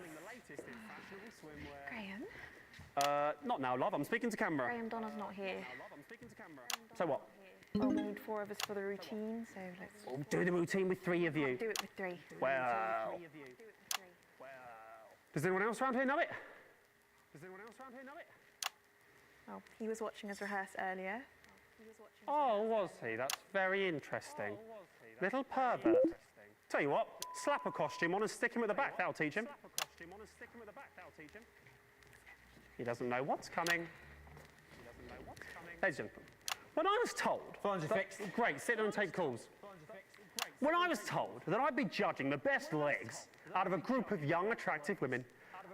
[SPEAKER 6] Graham?
[SPEAKER 23] Not now, love. I'm speaking to camera.
[SPEAKER 6] Graham, Donna's not here.
[SPEAKER 23] So what?
[SPEAKER 6] Well, we need 4 of us for the routine, so let's...
[SPEAKER 23] We'll do the routine with 3 of you.
[SPEAKER 6] Do it with 3.
[SPEAKER 23] Well... Does anyone else around here know it?
[SPEAKER 6] Oh, he was watching us rehearse earlier.
[SPEAKER 23] Oh, was he? That's very interesting. Little pervert. Tell you what, Slap a costume on and stick him at the back. That'll teach him. He doesn't know what's coming. Ladies and gentlemen, when I was told...
[SPEAKER 17] Phones are fixed.
[SPEAKER 23] Great, sit there and take calls. When I was told that I'd be judging the best legs out of a group of young, attractive women,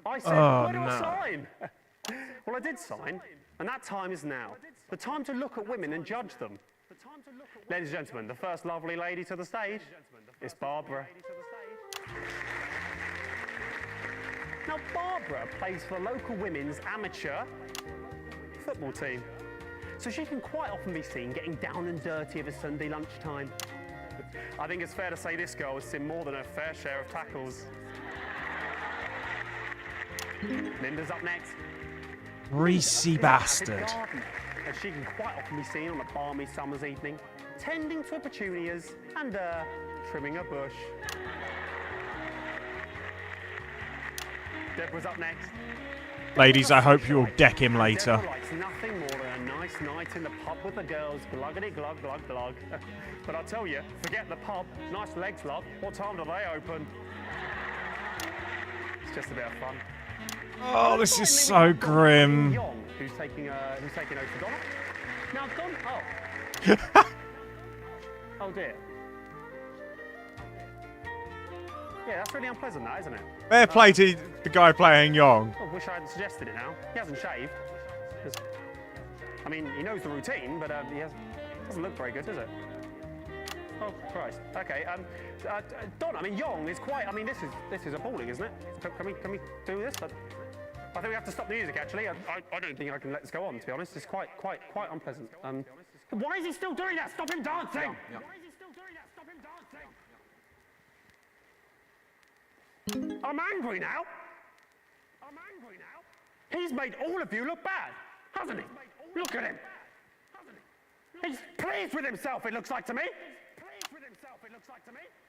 [SPEAKER 23] I said, where do I sign? Well, I did sign, and that time is now. The time to look at women and judge them. Ladies and gentlemen, the first lovely lady to the stage is Barbara. Now, Barbara plays for the local women's amateur football team. So she can quite often be seen getting down and dirty of a Sunday lunchtime. I think it's fair to say this girl has seen more than her fair share of tackles. Linda's up next.
[SPEAKER 14] Greasy bastard.
[SPEAKER 23] And she can quite often be seen on a balmy summer's evening, tending to her petunias and trimming a bush. Deborah's up next.
[SPEAKER 14] Ladies, I hope you'll deck him later.
[SPEAKER 23] Deborah likes nothing more than a nice night in the pub with the girls, gluggity glug glug glug. But I'll tell you, forget the pub. Nice legs, love. What time do they open? It's just a bit of fun.
[SPEAKER 14] Oh, this is so grim.
[SPEAKER 23] Young, who's taking over for Donna. Now, Don. Oh. Oh dear. Yeah, that's really unpleasant, that, isn't it?
[SPEAKER 14] Fair play to the guy playing Young.
[SPEAKER 23] I wish I hadn't suggested it now. He hasn't shaved. I mean, he knows the routine, but doesn't look very good, does it? Oh, Christ. Okay, Don, I mean, Young is quite... I mean, this is appalling, isn't it? Can we do this? I think we have to stop the music, actually. I don't think I can let this go on, to be honest. It's quite unpleasant. Why is he still doing that? Stop him dancing!
[SPEAKER 17] Yeah.
[SPEAKER 23] I'm angry now. He's made all of you look bad, hasn't he? Look at him. He's pleased with himself, it looks like to me.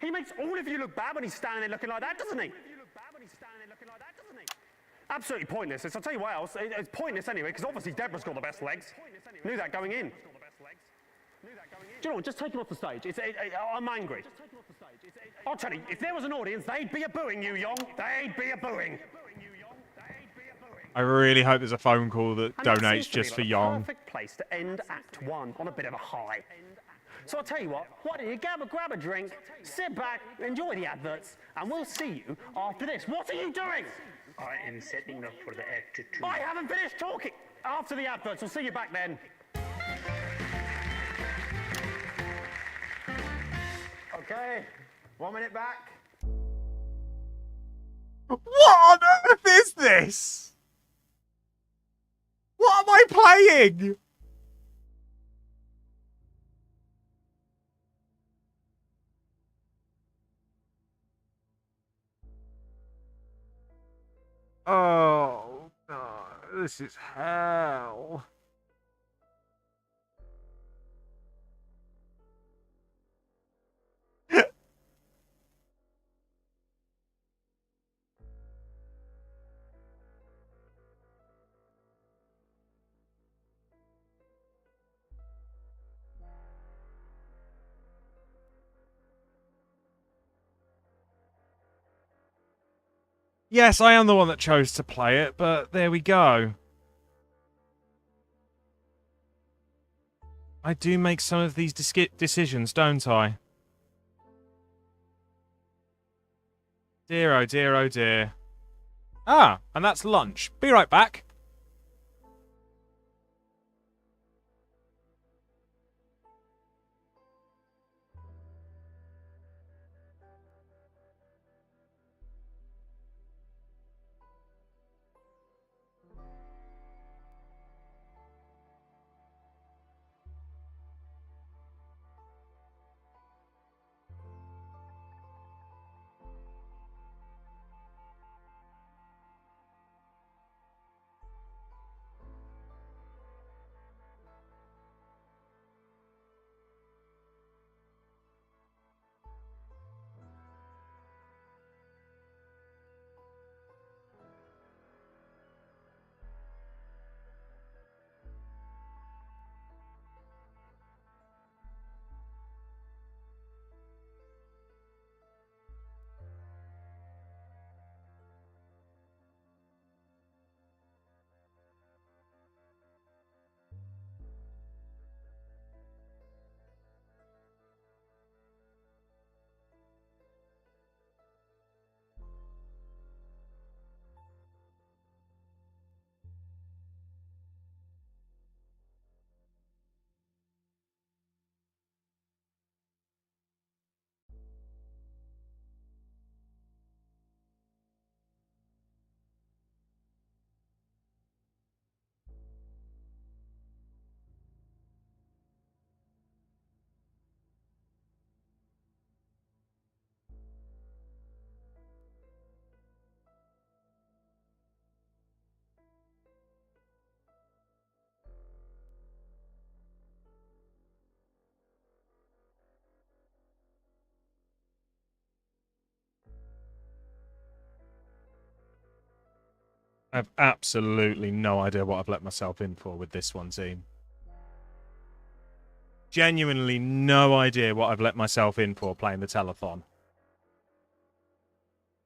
[SPEAKER 23] He makes all of you look bad when he's standing there looking like that, doesn't he? Absolutely pointless. I'll tell you what else. It's pointless anyway, because obviously Deborah's got the best legs. Knew that going in. Do you know what? Just take him off the stage. I'm angry. I'll tell you, if there was an audience, they'd be a-booing you, Young. They'd be a-booing.
[SPEAKER 14] I really hope there's a phone call that
[SPEAKER 23] And that
[SPEAKER 14] donates
[SPEAKER 23] seems to be
[SPEAKER 14] just for
[SPEAKER 23] like
[SPEAKER 14] Young.
[SPEAKER 23] the perfect place to end Act 1 on a bit of a high. So I'll tell you what, why don't you grab a drink, sit back, enjoy the adverts, and we'll see you after this. What are you doing?
[SPEAKER 12] I am setting up for the Act 2.
[SPEAKER 23] I haven't finished talking. After the adverts, we'll see you back then.
[SPEAKER 17] Okay, 1 minute back.
[SPEAKER 14] What on earth is this? What am I playing? Oh, no, this is hell. Yes, I am the one that chose to play it, but there we go. I do make some of these decisions, don't I? Dear, oh dear, oh dear. Ah, and that's lunch. Be right back. I have absolutely no idea what I've let myself in for with this one, team. Genuinely no idea what I've let myself in for playing the telethon.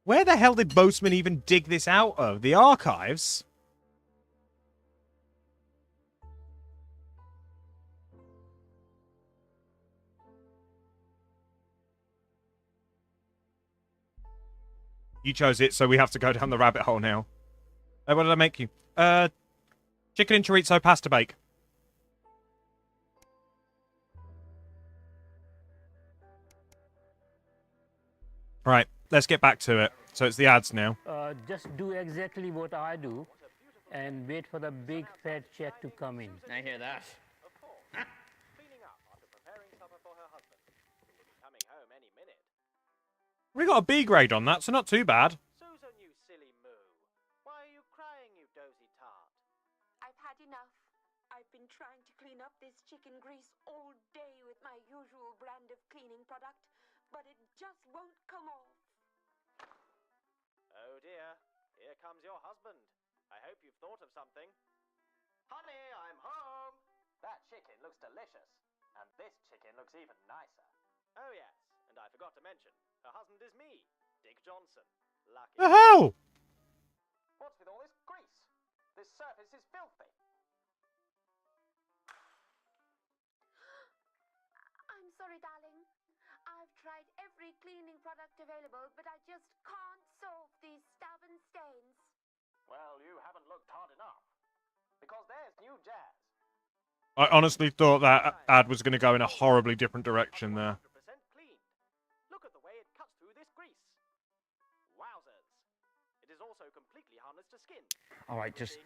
[SPEAKER 14] Where the hell did Boatman even dig this out of? The archives? You chose it, so we have to go down the rabbit hole now. What did I make you? Chicken and chorizo pasta bake. Right, let's get back to it. So it's the ads now.
[SPEAKER 12] Just do exactly what I do and wait for the big fat check to come in.
[SPEAKER 13] I hear that.
[SPEAKER 14] We got a B grade on that, so not too bad.
[SPEAKER 1] Susan, you silly moo. Why are you crying, you dozy tart?
[SPEAKER 15] I've had enough. I've been trying to clean up this chicken grease all day with my usual brand of cleaning product, but it just won't come off.
[SPEAKER 1] Oh dear, here comes your husband. I hope you've thought of something. Honey, I'm home. That chicken looks delicious, and this chicken looks even nicer. Oh yes, and I forgot to mention, her husband is me, Dick Johnson. Lucky.
[SPEAKER 14] The hell?
[SPEAKER 1] What's with all this grease? This surface is filthy.
[SPEAKER 15] I'm sorry, darling. I've tried every cleaning product available, but I just can't solve these stubborn stains.
[SPEAKER 1] Well, you haven't looked hard enough. Because there's new jazz.
[SPEAKER 14] I honestly thought that ad was going to go in a horribly different direction there.
[SPEAKER 1] Clean. Look at the way it cuts through this grease. Wowzers. It is also completely harmless to skin.
[SPEAKER 22] All right, just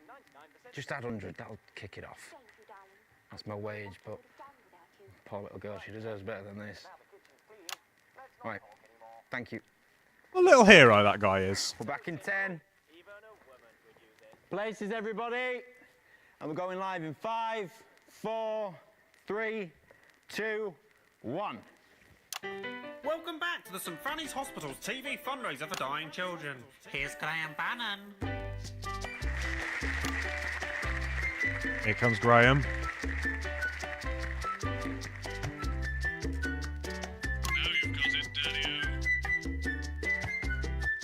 [SPEAKER 22] add 100. That'll kick it off. That's my wage, but poor little girl, she deserves better than this. Right, thank you.
[SPEAKER 14] A little hero that guy is.
[SPEAKER 22] We're back in 10. Places, everybody. And we're going live in 5, 4, 3, 2, 1.
[SPEAKER 20] Welcome back to the St Fanny's Hospital's TV fundraiser for dying children. Here's Graham Bannon.
[SPEAKER 14] Here comes Graham.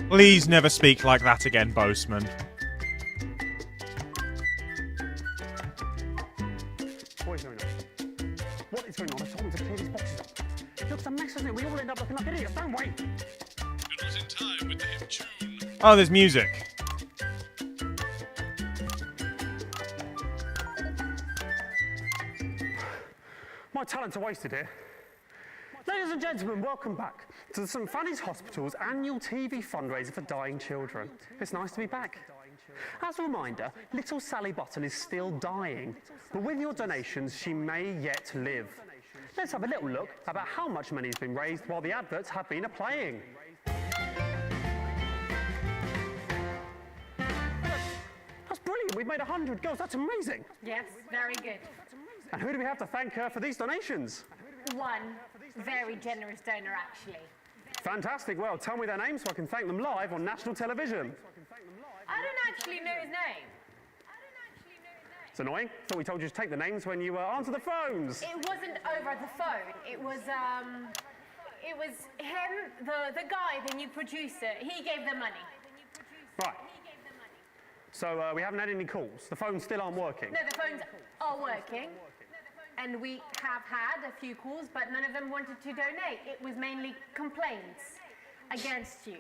[SPEAKER 14] Please never speak like that again, Boatman.
[SPEAKER 23] What is going on? What is going on? I told him to clear these boxes up. It looks a mess, doesn't it? We all end up looking like idiots, don't we?
[SPEAKER 9] It was in time with the hip tune.
[SPEAKER 14] Oh, there's music.
[SPEAKER 23] My talents are wasted here. Ladies and gentlemen, welcome back to the St Fanny's Hospital's annual TV fundraiser for dying children. It's nice to be back. As a reminder, little Sally Button is still dying, but with your donations, she may yet live. Let's have a little look about how much money has been raised while the adverts have been playing. That's brilliant. We've made 100 girls. That's amazing.
[SPEAKER 15] Yes, very good.
[SPEAKER 23] And who do we have to thank for these donations?
[SPEAKER 15] One very generous donor, actually.
[SPEAKER 23] Fantastic. Well, tell me their names so I can thank them live on national television.
[SPEAKER 15] I don't actually know his name.
[SPEAKER 23] It's annoying. Thought we told you to take the names when you answer the phones.
[SPEAKER 15] It wasn't over the phone. It was him, the guy, the new producer. He gave the money.
[SPEAKER 23] Right. So we haven't had any calls. The phones still aren't working.
[SPEAKER 15] No, the phones are working. And we have had a few calls, but none of them wanted to donate. It was mainly complaints against you.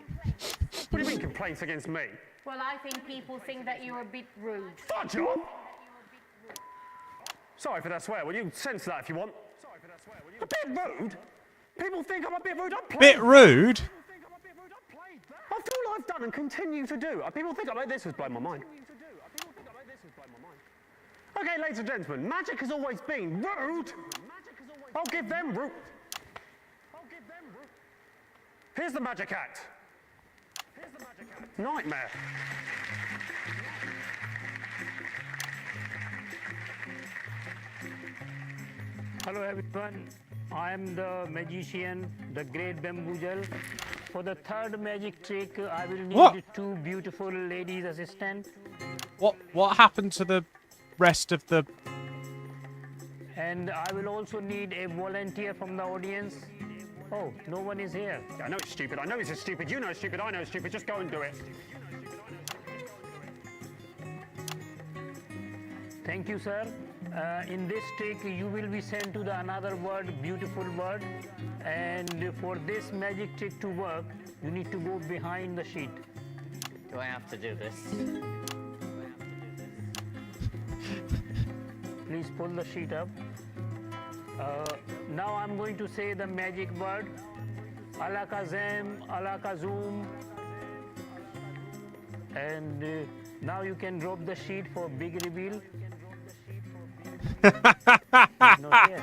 [SPEAKER 23] What do you mean complaints against me?
[SPEAKER 15] Well, I think people think that you're a bit rude.
[SPEAKER 23] Fudge off! Sorry for that swear. Will you censor that if you want? A bit rude? People think I'm a bit rude.
[SPEAKER 14] Bit rude?
[SPEAKER 23] After all I've done and continue to do, people think this has blown my mind. Okay, ladies and gentlemen, magic has always been rude. I'll give them rude. Here's the magic act. Nightmare.
[SPEAKER 12] Hello everyone, I am the magician, the great bamboozle. For the third magic trick, I will need two beautiful ladies assistant.
[SPEAKER 14] What happened to the rest of the...
[SPEAKER 12] And I will also need a volunteer from the audience. Oh, no one is here.
[SPEAKER 20] Yeah, I know it's stupid. I know it's stupid. You know it's stupid. I know it's stupid. Just go and do it.
[SPEAKER 12] Thank you, sir. In this take, you will be sent to the another word, beautiful word. And for this magic trick to work, you need to go behind the sheet.
[SPEAKER 13] Do I have to do this?
[SPEAKER 12] Please pull the sheet up. Now I'm going to say the magic word. Alakazam, alakazum. And now you can drop the sheet for big reveal. Not yet,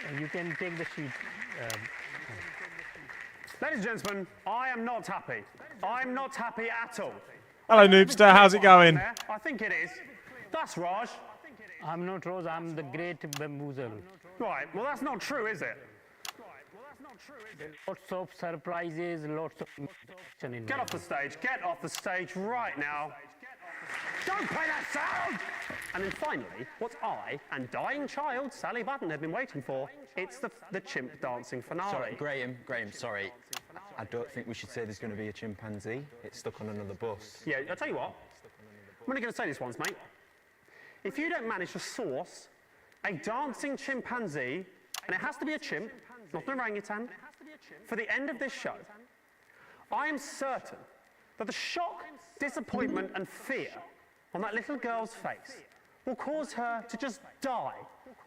[SPEAKER 12] yeah. You can take the sheet.
[SPEAKER 20] Ladies and gentlemen, I am not happy. I'm not happy at all.
[SPEAKER 14] Hello, Noobster. How's it going?
[SPEAKER 20] I think it is. That's Raj.
[SPEAKER 12] I'm not Rose, I'm the great bamboozle.
[SPEAKER 20] Right, well that's not true, is it?
[SPEAKER 12] Lots of surprises, lots of...
[SPEAKER 20] Get off the stage. Get off the stage right now. Don't play that sound! And then finally, what I and dying child Sally Button have been waiting for, it's the chimp dancing finale.
[SPEAKER 17] Sorry, Graham, sorry. I don't think we should say there's going to be a chimpanzee. It's stuck on another bus.
[SPEAKER 20] Yeah, I'll tell you what. I'm only going to say this once, mate. If you don't manage to source a dancing chimpanzee, and it has to be a chimp, not an orangutan, for the end of this show, I am certain that the shock, disappointment and fear on that little girl's face will cause her to just die,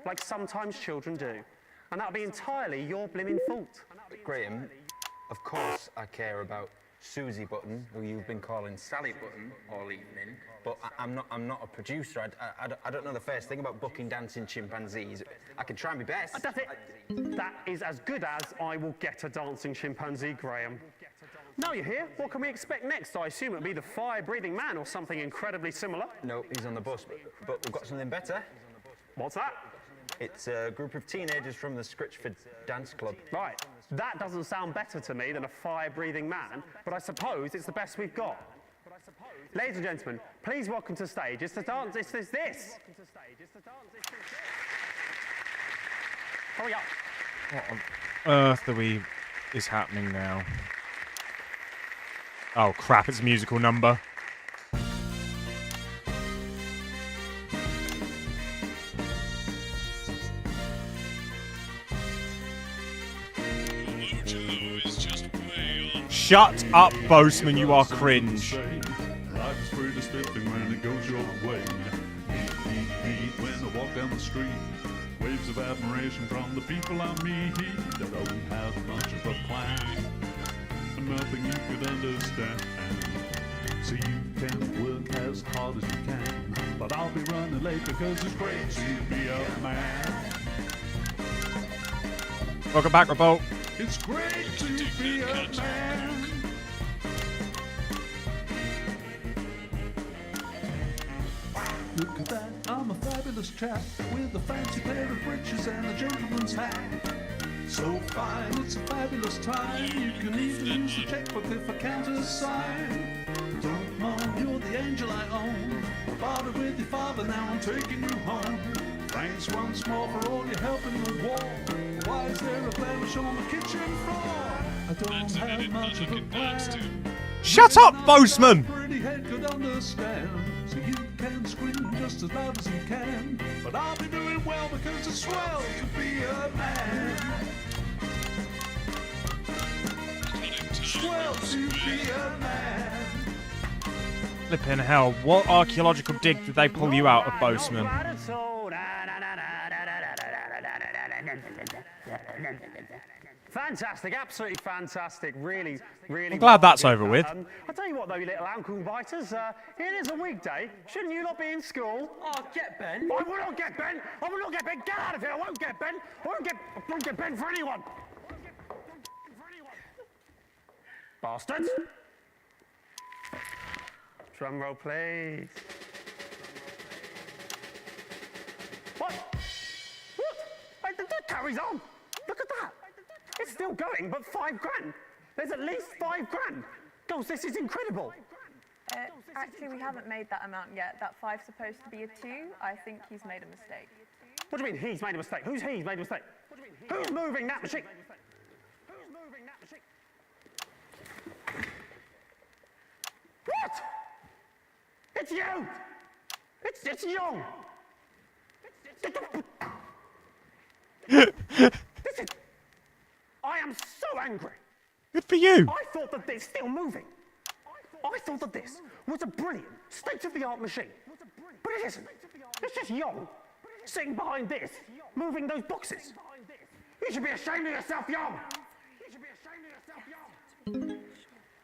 [SPEAKER 20] like sometimes children do. And that'll be entirely your blimmin' fault.
[SPEAKER 17] Graham, of course I care about Susie Button, who you've been calling Sally Button all evening, but I'm not a producer. I don't know the first thing about booking dancing chimpanzees. I can try my best.
[SPEAKER 20] That's it. That is as good as I will get a dancing chimpanzee, Graham. Now you're here, what can we expect next? I assume it'll be the fire-breathing man or something incredibly similar.
[SPEAKER 17] No, he's on the bus, but we've got something better.
[SPEAKER 20] What's that?
[SPEAKER 17] It's a group of teenagers from the Scritchford Dance Club.
[SPEAKER 20] Right, that doesn't sound better to me than a fire-breathing man, but I suppose it's the best we've got. Ladies and gentlemen, please welcome to the stage. It's the dance, it's this. Hurry up.
[SPEAKER 14] What on earth is happening now? Oh crap, it's a musical number. Shut up, Boseman, you are cringe.
[SPEAKER 9] Life is pretty spiffing when it goes your way. When I walk down the street, waves of admiration from the people I meet. They don't have much of a plan, nothing you could understand. So you can work as hard as you can, but I'll be running late because it's great to be a man.
[SPEAKER 14] Welcome back, Revolt.
[SPEAKER 9] It's great to be a man. Look at that, I'm a fabulous chap with a fancy pair of breeches and a gentleman's hat. So fine, it's a fabulous time. You can even use a checkbook if a counter's sign. Don't moan, you're the angel I own. Bartered with your father, now I'm taking you home. Thanks once more for all your help in the war. Why is there a blemish on the kitchen floor? I don't have much of a plan.
[SPEAKER 14] Shut up, Boseman!
[SPEAKER 9] Pretty head could understand. So you can scream just as loud as you can. But I'll be doing well because it's swell to be a man. Swell to be a man.
[SPEAKER 14] Flippin' hell, what archaeological dig did they pull you out of, Boseman?
[SPEAKER 20] Fantastic, absolutely fantastic, really.
[SPEAKER 14] I'm glad that's over with.
[SPEAKER 20] I'll tell you what though, you little ankle biters, it is a weekday. Shouldn't you not be in school?
[SPEAKER 1] Oh, get Ben.
[SPEAKER 20] I will not get Ben. I will not get Ben. Get out of here. I won't get Ben. I won't get Ben for anyone. Bastards. Drum roll, please. What? What? That carries on. Look at that. It's still going, but $5 grand.
[SPEAKER 23] There's at least 5 grand. Girls, this is incredible.
[SPEAKER 6] Actually, we haven't made that amount yet. That 5's supposed to be a 2. I think he's made a mistake.
[SPEAKER 23] What do you mean he's made a mistake? Who's he's made a mistake? Who's moving that machine? What? It's you! It's Young! I am so angry.
[SPEAKER 14] Good for you.
[SPEAKER 23] I thought that it's still moving. I thought that this was a brilliant, state-of-the-art machine. But it isn't. It's just Young sitting behind this, moving those boxes. You should be ashamed of yourself, Young.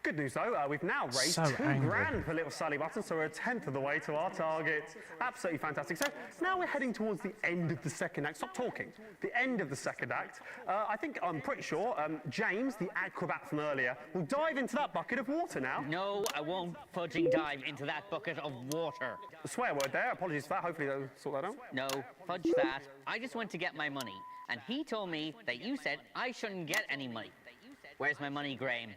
[SPEAKER 23] Good news though, we've now raised
[SPEAKER 14] So
[SPEAKER 23] 2
[SPEAKER 14] angry.
[SPEAKER 23] grand for little Sally Button, so we're a 10th of the way to our target. Absolutely fantastic. So now we're heading towards the end of the second act. Stop talking. The end of the second act. I'm pretty sure James, the acrobat from earlier, will dive into that bucket of water now.
[SPEAKER 13] No, I won't fudging dive into that bucket of water.
[SPEAKER 23] A swear word there. Apologies for that. Hopefully they'll sort that out.
[SPEAKER 13] No, fudge that. I just went to get my money, and he told me that you said I shouldn't get any money. Where's my money, Graham?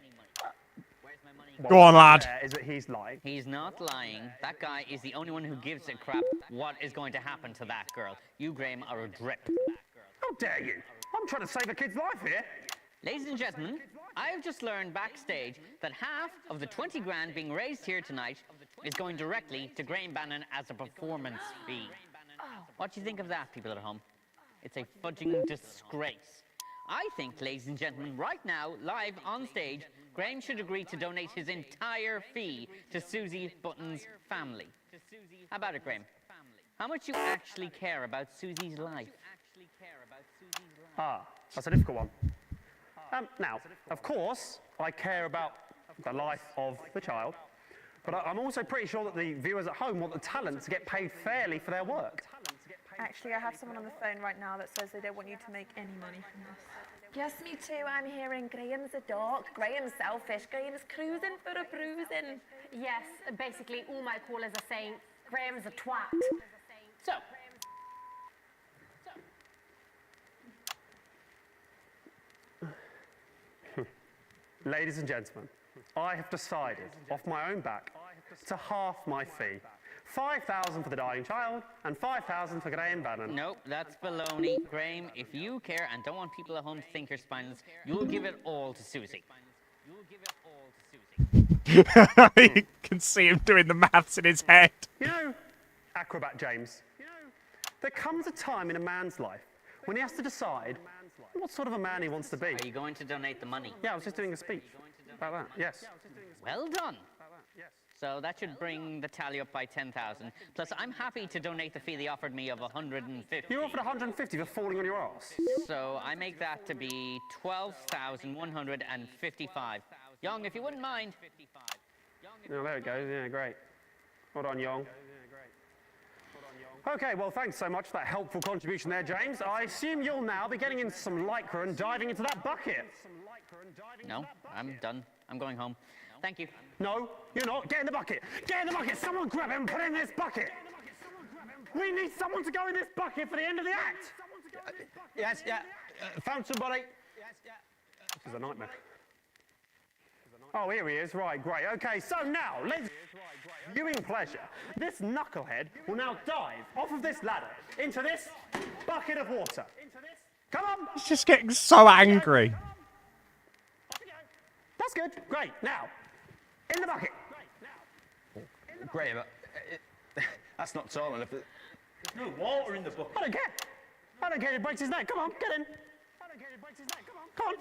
[SPEAKER 14] Go on, lad.
[SPEAKER 23] Is that he's lying?
[SPEAKER 13] He's not lying. That guy is the only one who gives a crap what is going to happen to that girl. You, Graham, are a drip.
[SPEAKER 23] How dare you? I'm trying to save a kid's life here.
[SPEAKER 13] Ladies and gentlemen, I have just learned backstage that half of the 20 grand being raised here tonight is going directly to Graham Bannon as a performance fee. What do you think of that, people at home? It's a fudging disgrace. I think, ladies and gentlemen, right now, live on stage, Graham should agree to donate his entire fee to Susie Button's family. How about it, Graham? How much you actually care about Susie's life?
[SPEAKER 23] Ah, that's a difficult one. Now, of course, I care about the life of the child, but I'm also pretty sure that the viewers at home want the talent to get paid fairly for their work.
[SPEAKER 6] Actually, I have someone on the phone right now that says they don't want you to make any money from this.
[SPEAKER 3] Yes, me too. I'm hearing Graham's a dog, Graham's selfish, Graham's cruising for a bruising.
[SPEAKER 10] Yes, basically all my callers are saying Graham's a twat.
[SPEAKER 13] So,
[SPEAKER 23] Ladies and gentlemen, I have decided, off my own back, to half my fee. 5,000 for the dying child, and 5,000 for Graham Bannon.
[SPEAKER 13] nope, that's baloney. Graham, if you care and don't want people at home to think you're spineless, you'll give it all to Susie.
[SPEAKER 14] You can see him doing the maths in his head.
[SPEAKER 23] You know, Acrobat James, there comes a time in a man's life when he has to decide what sort of a man he wants to be.
[SPEAKER 13] Are you going to donate the money?
[SPEAKER 23] Yeah, I was just doing a speech about that, yes.
[SPEAKER 13] Well done. So that should bring the tally up by 10,000. Plus, I'm happy to donate the fee they offered me of 150.
[SPEAKER 23] You offered 150 for falling on your arse.
[SPEAKER 13] So I make that to be 12,155. Young, if you wouldn't mind.
[SPEAKER 23] Oh, there it goes, yeah, great. Well done, Young. Okay, well, thanks so much for that helpful contribution there, James. I assume you'll now be getting into some lycra and diving into that bucket.
[SPEAKER 13] No, I'm done. I'm going home. Thank you.
[SPEAKER 23] No, you're not. Get in the bucket. Get in the bucket. Someone grab him and put him in this bucket. We need someone to go in this bucket for the end of the act.
[SPEAKER 17] Yes, yeah. Found somebody.
[SPEAKER 23] This is a nightmare. Oh, here he is. Right, great. Okay, so now, let's... Viewing pleasure. This knucklehead will now dive off of this ladder into this bucket of water. Come on.
[SPEAKER 14] He's just getting so angry.
[SPEAKER 23] That's good. Great. Now, in the bucket.
[SPEAKER 17] Graham, that's not tall enough.
[SPEAKER 23] There's no water in the bucket. I don't care. I don't care. It breaks his neck. Come on, get in. Come on.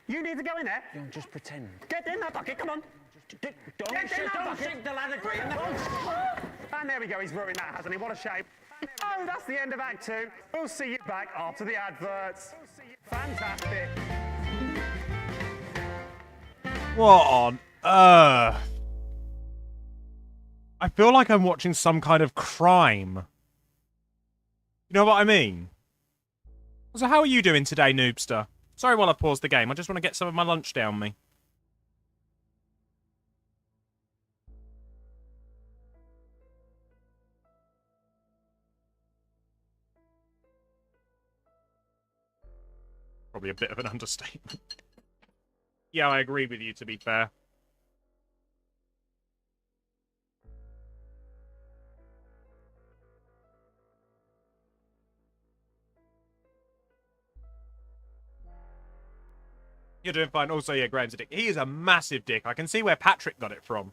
[SPEAKER 23] You need to go in there.
[SPEAKER 17] Just pretend.
[SPEAKER 23] Get in that bucket. Come on.
[SPEAKER 17] Don't shake the ladder, Graham.
[SPEAKER 23] And there we go. He's ruined that, hasn't he? What a shame. Oh, that's the end of Act 2. We'll see you back after the adverts. Fantastic.
[SPEAKER 14] What on earth? I feel like I'm watching some kind of crime. You know what I mean? So how are you doing today, Noobster? Sorry while I paused the game. I just want to get some of my lunch down me. Probably a bit of an understatement. Yeah, I agree with you, to be fair. You're doing fine. Also, yeah, Graham's a dick. He is a massive dick. I can see where Patrick got it from.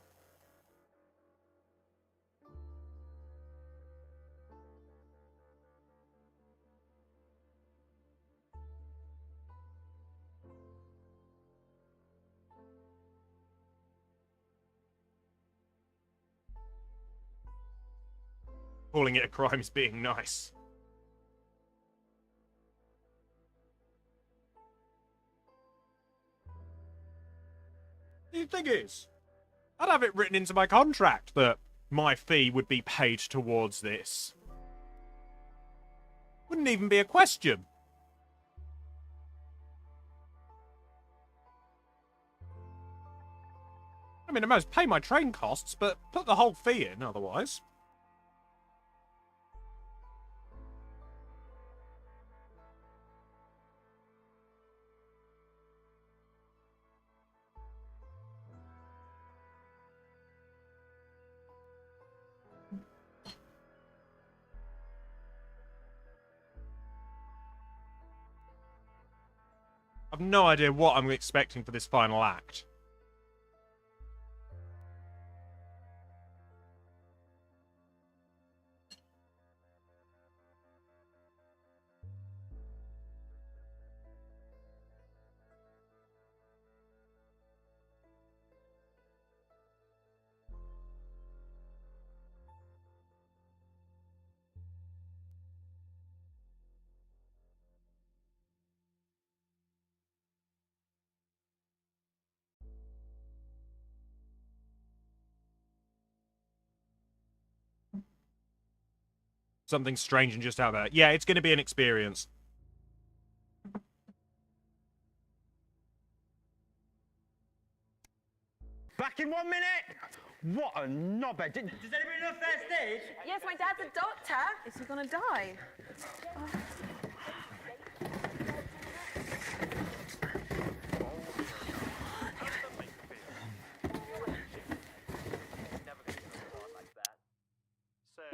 [SPEAKER 14] Calling it a crime is being nice. The thing is, I'd have it written into my contract that my fee would be paid towards this. Wouldn't even be a question. I mean, I must pay my train costs, but put the whole fee in otherwise. I've no idea what I'm expecting for this final act. Something strange and just out there. Yeah, it's going to be an experience.
[SPEAKER 2] Back in 1 minute! What a knobhead. Does anybody know first aid?
[SPEAKER 6] Yes, my dad's a doctor. Is he gonna die?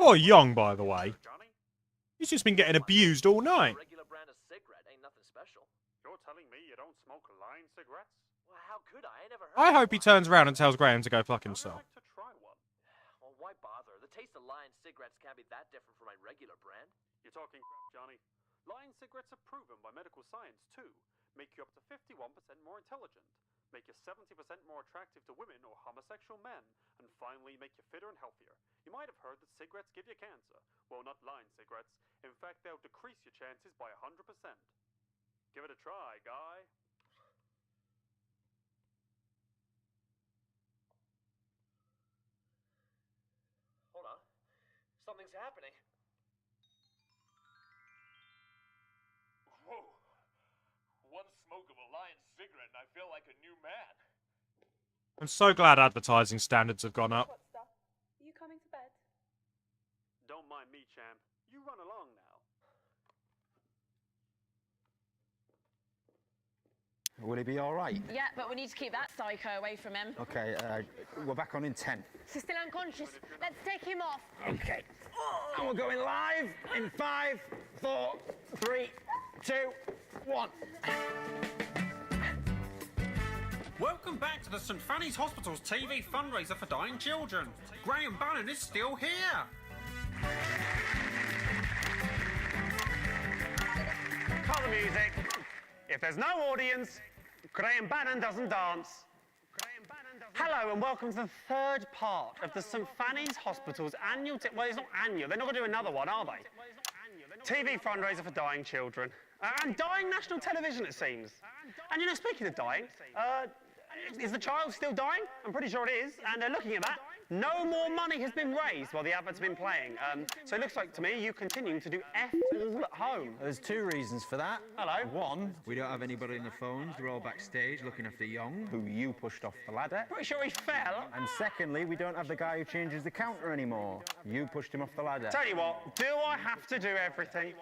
[SPEAKER 14] Poor Young, by the way. He's just been getting abused all night.
[SPEAKER 1] Regular brand of cigarette ain't nothing special.
[SPEAKER 20] You're telling me you don't smoke line cigarettes?
[SPEAKER 1] Well, how could I? I never heard
[SPEAKER 14] I
[SPEAKER 1] of
[SPEAKER 14] hope he
[SPEAKER 1] one.
[SPEAKER 14] turns around and tells Graham to go fuck himself.
[SPEAKER 1] Well, why bother? The taste of Lion cigarettes can't be that different from my regular brand.
[SPEAKER 20] You're talking crap, Johnny. Lion cigarettes are proven by medical science too. Make you up to 51% more intelligent. Make you 70% more attractive to women or homosexual men. And finally, make you fitter and healthier. You might have heard that cigarettes give you cancer. Well, not Lion cigarettes. In fact, they'll decrease your chances by 100%. Give it a try, guy.
[SPEAKER 1] Hold on. Something's happening.
[SPEAKER 20] Whoa. One smoke of a Lion cigarette and I feel like a new man.
[SPEAKER 14] I'm so glad advertising standards have gone up.
[SPEAKER 6] What stuff? Are you coming to bed?
[SPEAKER 20] Don't mind me, champ. You run along now.
[SPEAKER 22] Will he be all right?
[SPEAKER 4] Yeah, but we need to keep that psycho away from him.
[SPEAKER 22] Okay, we're back on in 10.
[SPEAKER 10] He's still unconscious. Let's take him off.
[SPEAKER 22] Okay. And we're going live in 5, 4, 3, 2, 1.
[SPEAKER 7] Welcome back to the St Fanny's Hospital's TV fundraiser for dying children. Graham Bannon is still here.
[SPEAKER 23] Call the music. If there's no audience, Graham Bannon doesn't dance. Hello and welcome to the third part of the St Fanny's Hospital's annual... well, it's not annual. They're not going to do another one, are they? TV fundraiser for dying children. And dying national television, it seems. And, you know, speaking of dying, is the child still dying? I'm pretty sure it is. And looking at that, no more money has been raised while the advert's been playing. So it looks like to me you continue to do F all at home.
[SPEAKER 22] There's 2 reasons for that.
[SPEAKER 23] Hello.
[SPEAKER 22] 1, we don't have anybody on the phones. We're all backstage looking after Young, who you pushed off the ladder.
[SPEAKER 23] Pretty sure he fell.
[SPEAKER 22] And secondly, we don't have the guy who changes the counter anymore. You pushed him off the ladder.
[SPEAKER 23] Tell you what, do I have to do everything?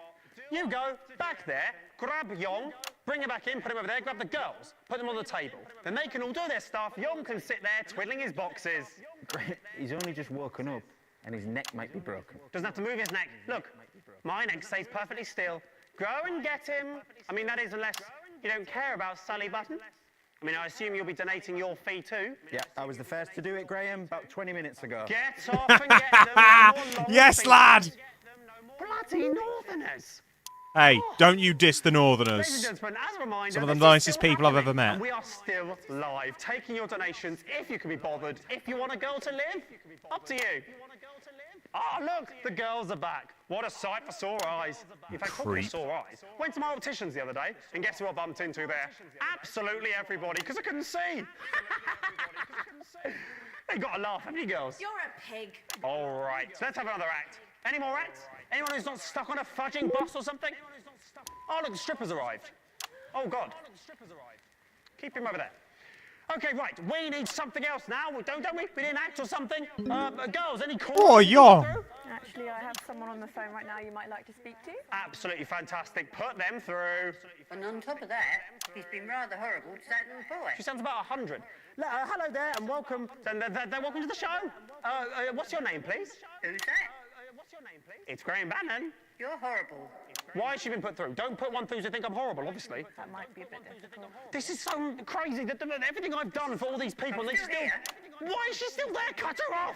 [SPEAKER 23] You go back there, grab Young, bring her back in, put him over there, grab the girls, put them on the table. Then they can all do their stuff. Yon can sit there twiddling his boxes.
[SPEAKER 17] He's only just woken up and his neck might be broken.
[SPEAKER 23] Doesn't have to move his neck. Look, my neck stays perfectly still. Go and get him. I mean, that is unless you don't care about Sally Button. I mean, I assume you'll be donating your fee too.
[SPEAKER 17] Yeah, I was the first to do it, Graham, about 20 minutes ago.
[SPEAKER 23] Get off and get them. No more long
[SPEAKER 14] Yes,
[SPEAKER 23] feet.
[SPEAKER 14] lad!
[SPEAKER 23] Bloody Northerners!
[SPEAKER 14] Hey, don't you diss the
[SPEAKER 23] Ladies and
[SPEAKER 14] Northerners.
[SPEAKER 23] gentlemen, as a reminder,
[SPEAKER 14] Some of the
[SPEAKER 23] this is
[SPEAKER 14] nicest
[SPEAKER 23] still
[SPEAKER 14] people I've
[SPEAKER 23] happening,
[SPEAKER 14] ever met.
[SPEAKER 23] and we are still live, taking your donations if you can be bothered. If you want a girl to live, up to you. Oh, look, the girls are back. What a sight for sore eyes. In fact, talking of
[SPEAKER 14] Creep.
[SPEAKER 23] sore eyes, went to my opticians the other day, and guess who I bumped into there? Absolutely everybody, because I couldn't see. You got to laugh, haven't you, girls?
[SPEAKER 3] You're a pig.
[SPEAKER 23] All right, so let's have another act. Any more acts? Anyone who's not stuck on a fudging bus or something? Oh, look, the stripper's arrived. Oh, God. Keep him over there. Okay, right, we need something else now, don't we? We need an act or something. Girls, any calls?
[SPEAKER 14] Oh, yeah.
[SPEAKER 6] Actually, I have someone on the phone right now you might like to speak to.
[SPEAKER 23] Absolutely fantastic. Put them through.
[SPEAKER 11] And on top of that, he's been rather horrible to that little boy.
[SPEAKER 23] She sounds about 100. Hello there, and welcome. Welcome to the show. What's your name, please?
[SPEAKER 11] Who's that?
[SPEAKER 23] It's Graham Bannon.
[SPEAKER 11] You're horrible.
[SPEAKER 23] Why has she been put through? Don't put one through to think I'm horrible, obviously.
[SPEAKER 6] That might be a bit difficult.
[SPEAKER 23] This is so crazy that everything I've done for all these people, they still. Why is she still there? Cut her off!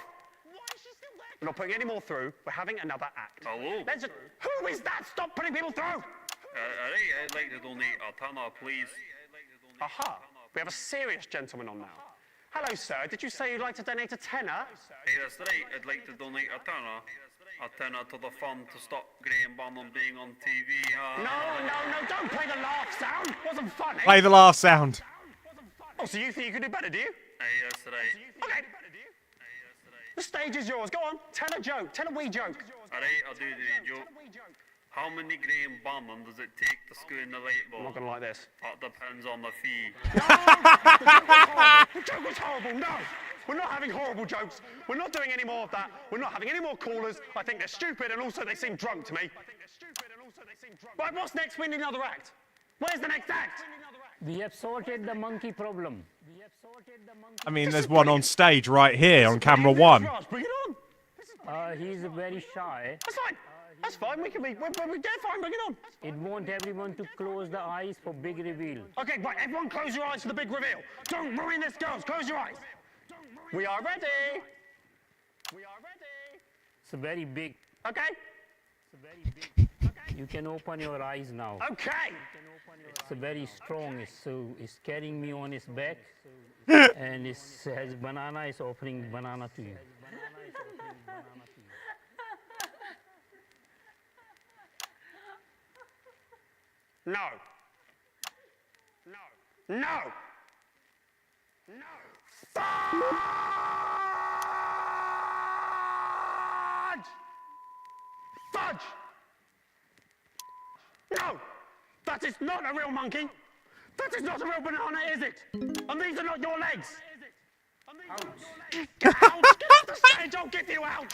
[SPEAKER 23] We're not putting any more through. We're having another act.
[SPEAKER 9] Hello?
[SPEAKER 23] Who is that? Stop putting people through!
[SPEAKER 9] I'd like to donate a tenner, please.
[SPEAKER 23] Aha! We have a serious gentleman on now. Hello, sir. Did you say you'd like to donate a tenner?
[SPEAKER 9] Hey, that's right. I'd like to donate a tenner. A tenner to the fund to stop Graham Bannon being on TV.
[SPEAKER 23] No, don't play the laugh sound. Wasn't funny.
[SPEAKER 14] Play the laugh sound.
[SPEAKER 23] Oh, so you think you can do better, do you?
[SPEAKER 9] Hey, that's right.
[SPEAKER 23] Okay. The stage is yours. Go on. Tell a joke. Tell a wee joke.
[SPEAKER 9] All right, I'll do the joke. How many Graham Bannon does it take to screw in the light bulb?
[SPEAKER 23] I'm not going to like this.
[SPEAKER 9] That depends on the fee.
[SPEAKER 23] The joke was horrible. No. We're not having horrible jokes. We're not doing any more of that. We're not having any more callers. I think they're stupid and also they seem drunk to me. Right, what's next? We need another act. Where's the next act?
[SPEAKER 12] We have sorted the monkey problem.
[SPEAKER 14] I mean, there's one on stage right here on camera one.
[SPEAKER 23] Bring it on.
[SPEAKER 12] He's very shy.
[SPEAKER 23] That's fine. That's fine. We're dead fine. Bring it on.
[SPEAKER 12] It wants everyone to close the eyes for big reveal.
[SPEAKER 23] Okay, right. Everyone close your eyes for the big reveal. Don't ruin this, girls. Close your eyes. We are ready.
[SPEAKER 12] It's very big.
[SPEAKER 23] Okay.
[SPEAKER 12] You can open your eyes now.
[SPEAKER 23] Okay.
[SPEAKER 12] It's very strong. It's carrying me on its back. And it has banana. It's offering banana to you.
[SPEAKER 23] No. Fudge! Fudge! No! That is not a real monkey! That is not a real banana, is it? And these are not your legs! Get out! Get off the stage! I'll give you ouch!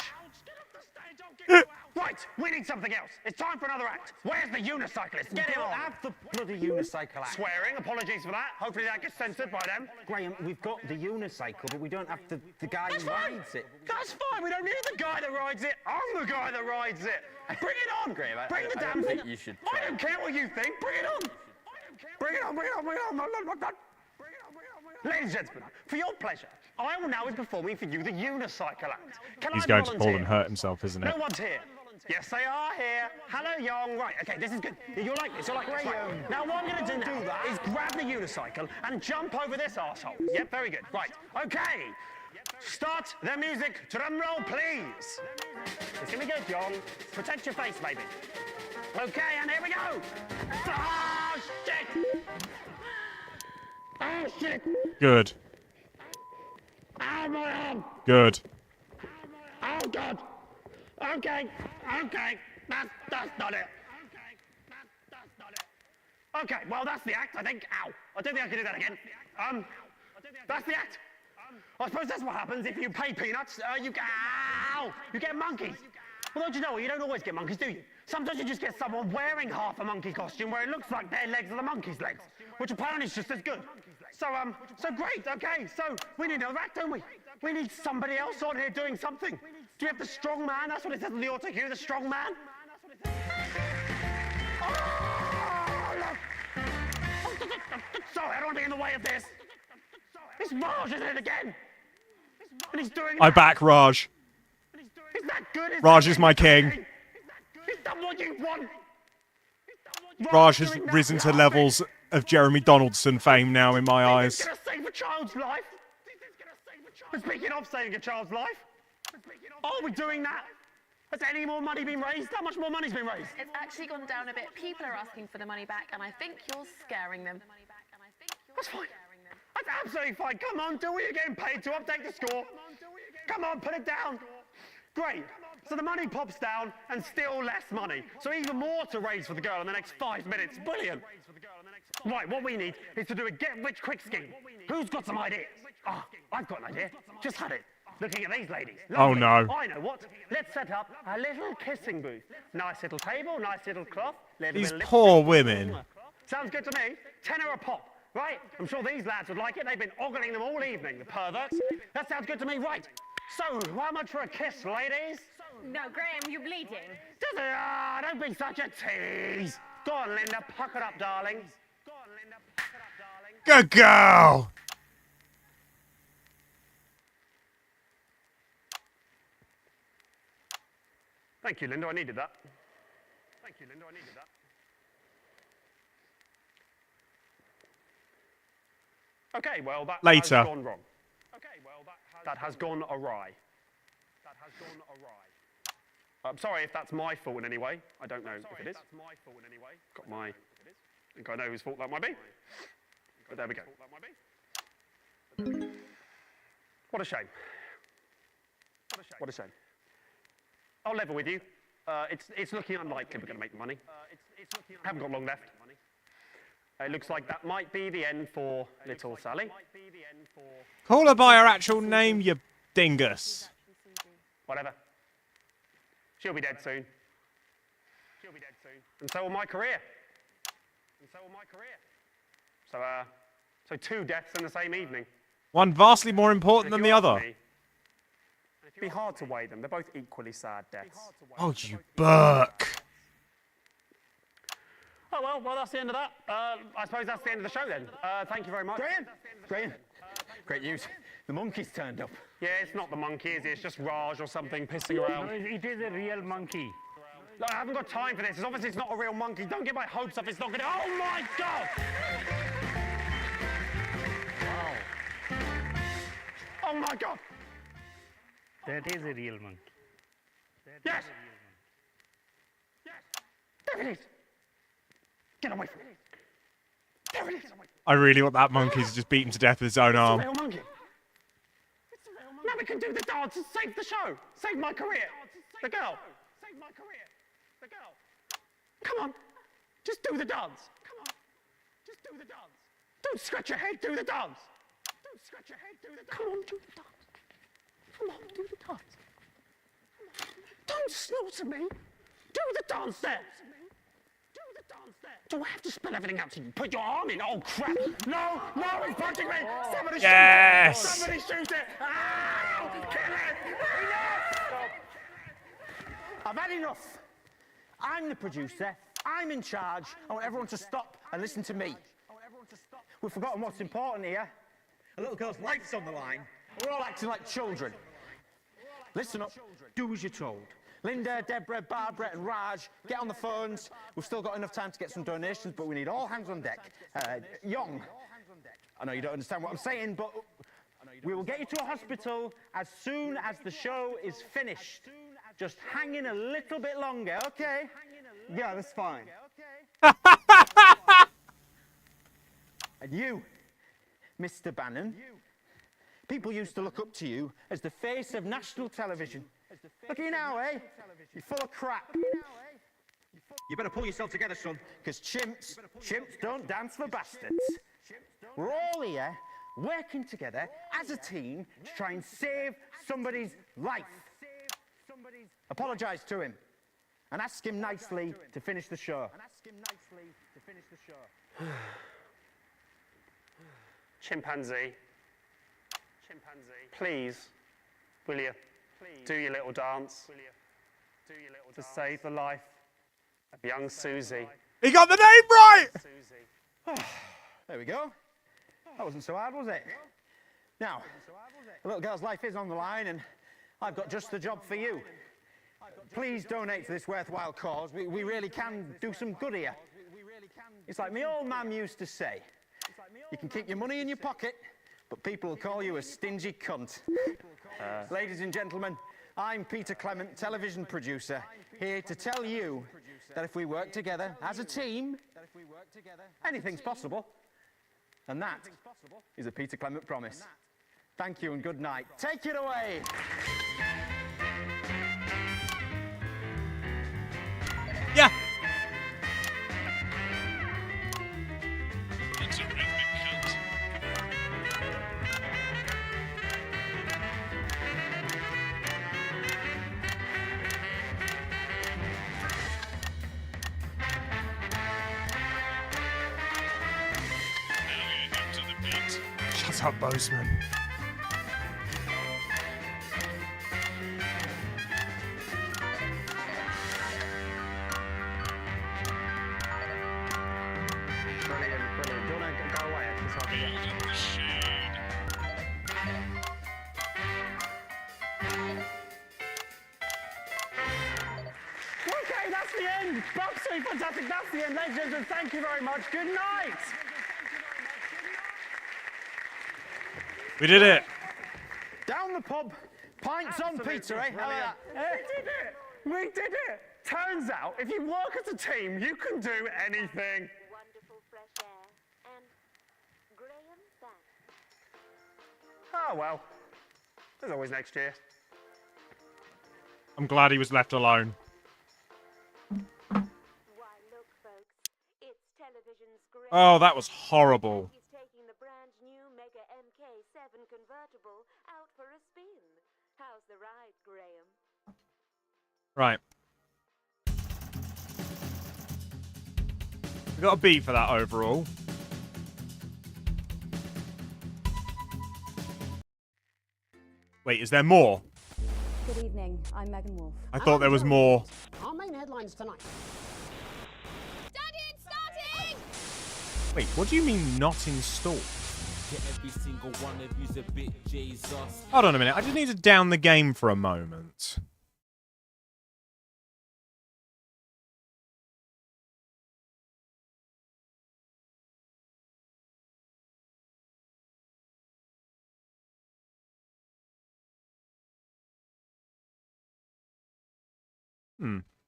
[SPEAKER 23] Right, we need something else. It's time for another act. Where's the unicyclist? Get him on.
[SPEAKER 17] Have the bloody unicycle act.
[SPEAKER 23] Swearing, apologies for that. Hopefully that gets censored by them.
[SPEAKER 17] Graham, we've got the unicycle, but we don't have the guy
[SPEAKER 23] That's
[SPEAKER 17] who
[SPEAKER 23] fine.
[SPEAKER 17] rides it.
[SPEAKER 23] That's fine. We don't need the guy that rides it. I'm the guy that rides it. Bring it on.
[SPEAKER 17] Graham,
[SPEAKER 23] Bring the
[SPEAKER 17] I
[SPEAKER 23] damn
[SPEAKER 17] don't
[SPEAKER 23] thing.
[SPEAKER 17] think you should
[SPEAKER 23] I don't care what you think. Bring it on. Bring it on. Bring it on. Bring it on. Ladies and gentlemen, for your pleasure, I will now be performing for you the unicycle act. Can
[SPEAKER 14] He's
[SPEAKER 23] I
[SPEAKER 14] going to fall
[SPEAKER 23] volunteer?
[SPEAKER 14] and hurt himself, isn't it?
[SPEAKER 23] No one's here. Yes, they are here. Hello, Young. Right, okay, this is good. You'll like this, Right. Now, what I'm going to do now is grab the unicycle and jump over this arsehole. Yep, very good. Right, okay. Start the music. Drum roll, please. It's going to be good, Young. Protect your face, baby. Okay, and here we go. Oh, shit. Oh, shit.
[SPEAKER 14] Good.
[SPEAKER 23] Oh, my arm.
[SPEAKER 14] Good.
[SPEAKER 23] Oh, God. Okay. That's not it. Okay, well, that's the act, I think. Ow. I don't think I can do that again. That's the act. I suppose that's what happens if you pay peanuts. You get monkeys. Well, don't you know what? You don't always get monkeys, do you? Sometimes you just get someone wearing half a monkey costume where it looks like their legs are the monkey's legs, which apparently is just as good. So great, okay, so we need another act, don't we? We need somebody else on here doing something. Do you have the strong man? That's what it says on the auto cue, the strong man. Oh, look! Sorry, I don't want to be in the way of this. It's Raj, isn't it, again? And he's doing
[SPEAKER 14] I back Raj.
[SPEAKER 23] Is that good?
[SPEAKER 14] Raj is my king.
[SPEAKER 23] He's done what you want.
[SPEAKER 14] Raj has risen to levels of Jeremy Donaldson fame now in my eyes.
[SPEAKER 23] He's going to save a child's life. And speaking of saving a child's life, are we doing that? Has any more money been raised? How much more money's been raised?
[SPEAKER 3] It's actually gone down a bit. People are asking for the money back, and I think you're scaring them.
[SPEAKER 23] That's fine. That's absolutely fine. Come on, do what you're getting paid to. Update the score. Come on, put it down. Great. So the money pops down, and still less money. So even more to raise for the girl in the next 5 minutes. Brilliant. Right, what we need is to do a get-rich-quick scheme. Who's got some ideas? Ah, I've got an idea. Just had it. Looking at these ladies.
[SPEAKER 14] Oh, no.
[SPEAKER 23] I know what. Let's set up a little kissing booth. Nice little table, nice little cloth.
[SPEAKER 14] These poor women.
[SPEAKER 23] Sounds good to me. £10 a pop, right? I'm sure these lads would like it. They've been ogling them all evening, the perverts. That sounds good to me, right? So, how much for a kiss, ladies?
[SPEAKER 10] No, Graham, you're bleeding.
[SPEAKER 23] Does it? Ah, don't be such a tease. Go on, Linda, pucker up, darling.
[SPEAKER 14] Good girl.
[SPEAKER 23] Thank you, Linda. I needed that. Thank you, Linda. I needed that. Okay, well, that
[SPEAKER 14] Later.
[SPEAKER 23] has gone wrong. Okay, well, that has gone awry. That has gone awry. I'm sorry if that's my fault in any way. I don't know if it is. Got my... I think I know whose fault that might be. But there we go. What a shame. What a shame. I'll level with you. It's looking unlikely we're going to make the money. Haven't got long left. It looks like that might be the end for little Sally.
[SPEAKER 14] Call her by her actual name, you dingus.
[SPEAKER 23] Whatever. She'll be dead soon. She'll be dead soon. And so will my career. And so will my career. So 2 deaths in the same evening.
[SPEAKER 14] One vastly more important than the other.
[SPEAKER 23] It'd be hard to weigh them. They're both equally sad deaths.
[SPEAKER 14] Oh, you Burke.
[SPEAKER 23] Oh, well, that's the end of that. I suppose that's the end of the show then. Thank you very much.
[SPEAKER 17] Graham, great news. The monkey's turned up.
[SPEAKER 23] Yeah, it's not the monkey, is it? It's just Raj or something pissing around.
[SPEAKER 12] No, it is a real monkey.
[SPEAKER 23] Look, I haven't got time for this. It's obviously it's not a real monkey. Don't get my hopes up. It's not going to... Oh, my God! Oh, my God!
[SPEAKER 12] That is a real monkey.
[SPEAKER 23] Yes! Yes! There it is! Get away from it! There it is!
[SPEAKER 14] I really want that monkey to just beat him to death with his own arm.
[SPEAKER 23] It's a real monkey. Now we can do the dance and save the show. Save my career. The girl. Save my career. The girl. Come on. Just do the dance. Come on. Just do the dance. Don't scratch your head. Do the dance. Don't scratch your head. Do the dance. Come on. Do the dance. Come on. Do the dance. Don't snort at me. Do the dance there. Do I have to spell everything out to you? Put your arm in. Oh, crap. No, he's punching me. Somebody shoot it. Somebody shoot it. Ah, kill it. Enough.
[SPEAKER 17] I've had enough. I'm the producer. I'm in charge. I want everyone to stop and listen to me. We've forgotten what's important here. A little girl's life's on the line. We're all acting like children. Listen up. Do as you're told. Linda, Deborah, Barbara and Raj, get on the phones. We've still got enough time to get some donations, but we need all hands on deck. Young, I know you don't understand what I'm saying, but we will get you to a hospital as soon as the show is finished. Just hang in a little bit longer, okay? Yeah, that's fine. And you, Mr. Bannon, people used to look up to you as the face of national television. Look at you now, eh? You're full of crap. You better pull yourself together, son. Because chimps don't dance for bastards. We're all here working together as a team to try and save somebody's life.
[SPEAKER 2] Apologise to him. And ask him nicely to finish the show.
[SPEAKER 23] Chimpanzee, please, will you do your little dance to save the life of young Susie?
[SPEAKER 14] He got the name right!
[SPEAKER 2] There we go. That wasn't so hard, was it? Now, the little girl's life is on the line, and I've got just the job for you. Please donate to this worthwhile cause. We really can do some good here. It's like my old man used to say, you can keep your money in your pocket, but people will call you a stingy cunt. Ladies and gentlemen, I'm Peter Clement, television producer, here to tell you that if we work together as a team, anything's possible. And that is a Peter Clement promise. Thank you and good night. Take it away!
[SPEAKER 14] Yeah.
[SPEAKER 9] It's a rhythmic cut. Now you're hip to the beat.
[SPEAKER 14] Shut up, Bozeman.
[SPEAKER 23] Okay, that's the end. Absolutely fantastic. That's the end. Ladies and gentlemen, thank you very much. Good night.
[SPEAKER 14] We did it.
[SPEAKER 2] Down the pub, pints on Peter, eh? How about that?
[SPEAKER 23] We did it. We did it. Turns out, if you work as a team, you can do anything.
[SPEAKER 15] Wonderful fresh air. And Graham back.
[SPEAKER 23] Oh, well. There's always next year.
[SPEAKER 14] I'm glad he was left alone.
[SPEAKER 15] Why, look, folks. It's television's Graham.
[SPEAKER 14] Oh, that was horrible.
[SPEAKER 15] He's taking the brand new Mega MK7 convertible out for a spin. How's the ride, Graham?
[SPEAKER 14] Right. We got a B for that overall. Wait, is there more?
[SPEAKER 4] Good evening, I'm Megan Wolf.
[SPEAKER 14] I thought there was more.
[SPEAKER 16] Our main headlines tonight.
[SPEAKER 4] Starting!
[SPEAKER 14] Wait, what do you mean not installed?
[SPEAKER 18] Every single one of you's a bit Jesus.
[SPEAKER 14] Hold on a minute, I just need to down the game for a moment.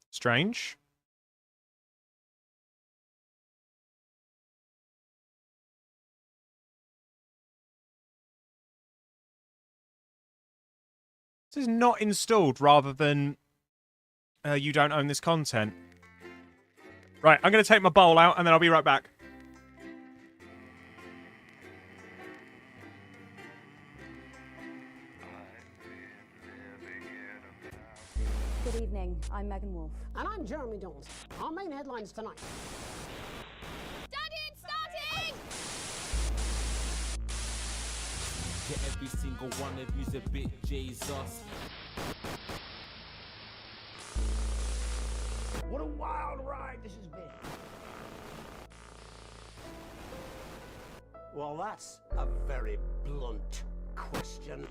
[SPEAKER 14] Strange. This is not installed rather than you don't own this content. Right, I'm going to take my bowl out and then I'll be right back.
[SPEAKER 4] Good evening, I'm Megan Wolf.
[SPEAKER 16] And I'm Jeremy Dawes. Our main headlines tonight.
[SPEAKER 4] Starting!
[SPEAKER 18] Every single one of you's a bit Jesus.
[SPEAKER 16] What a wild ride this has been.
[SPEAKER 19] Well, that's a very blunt question.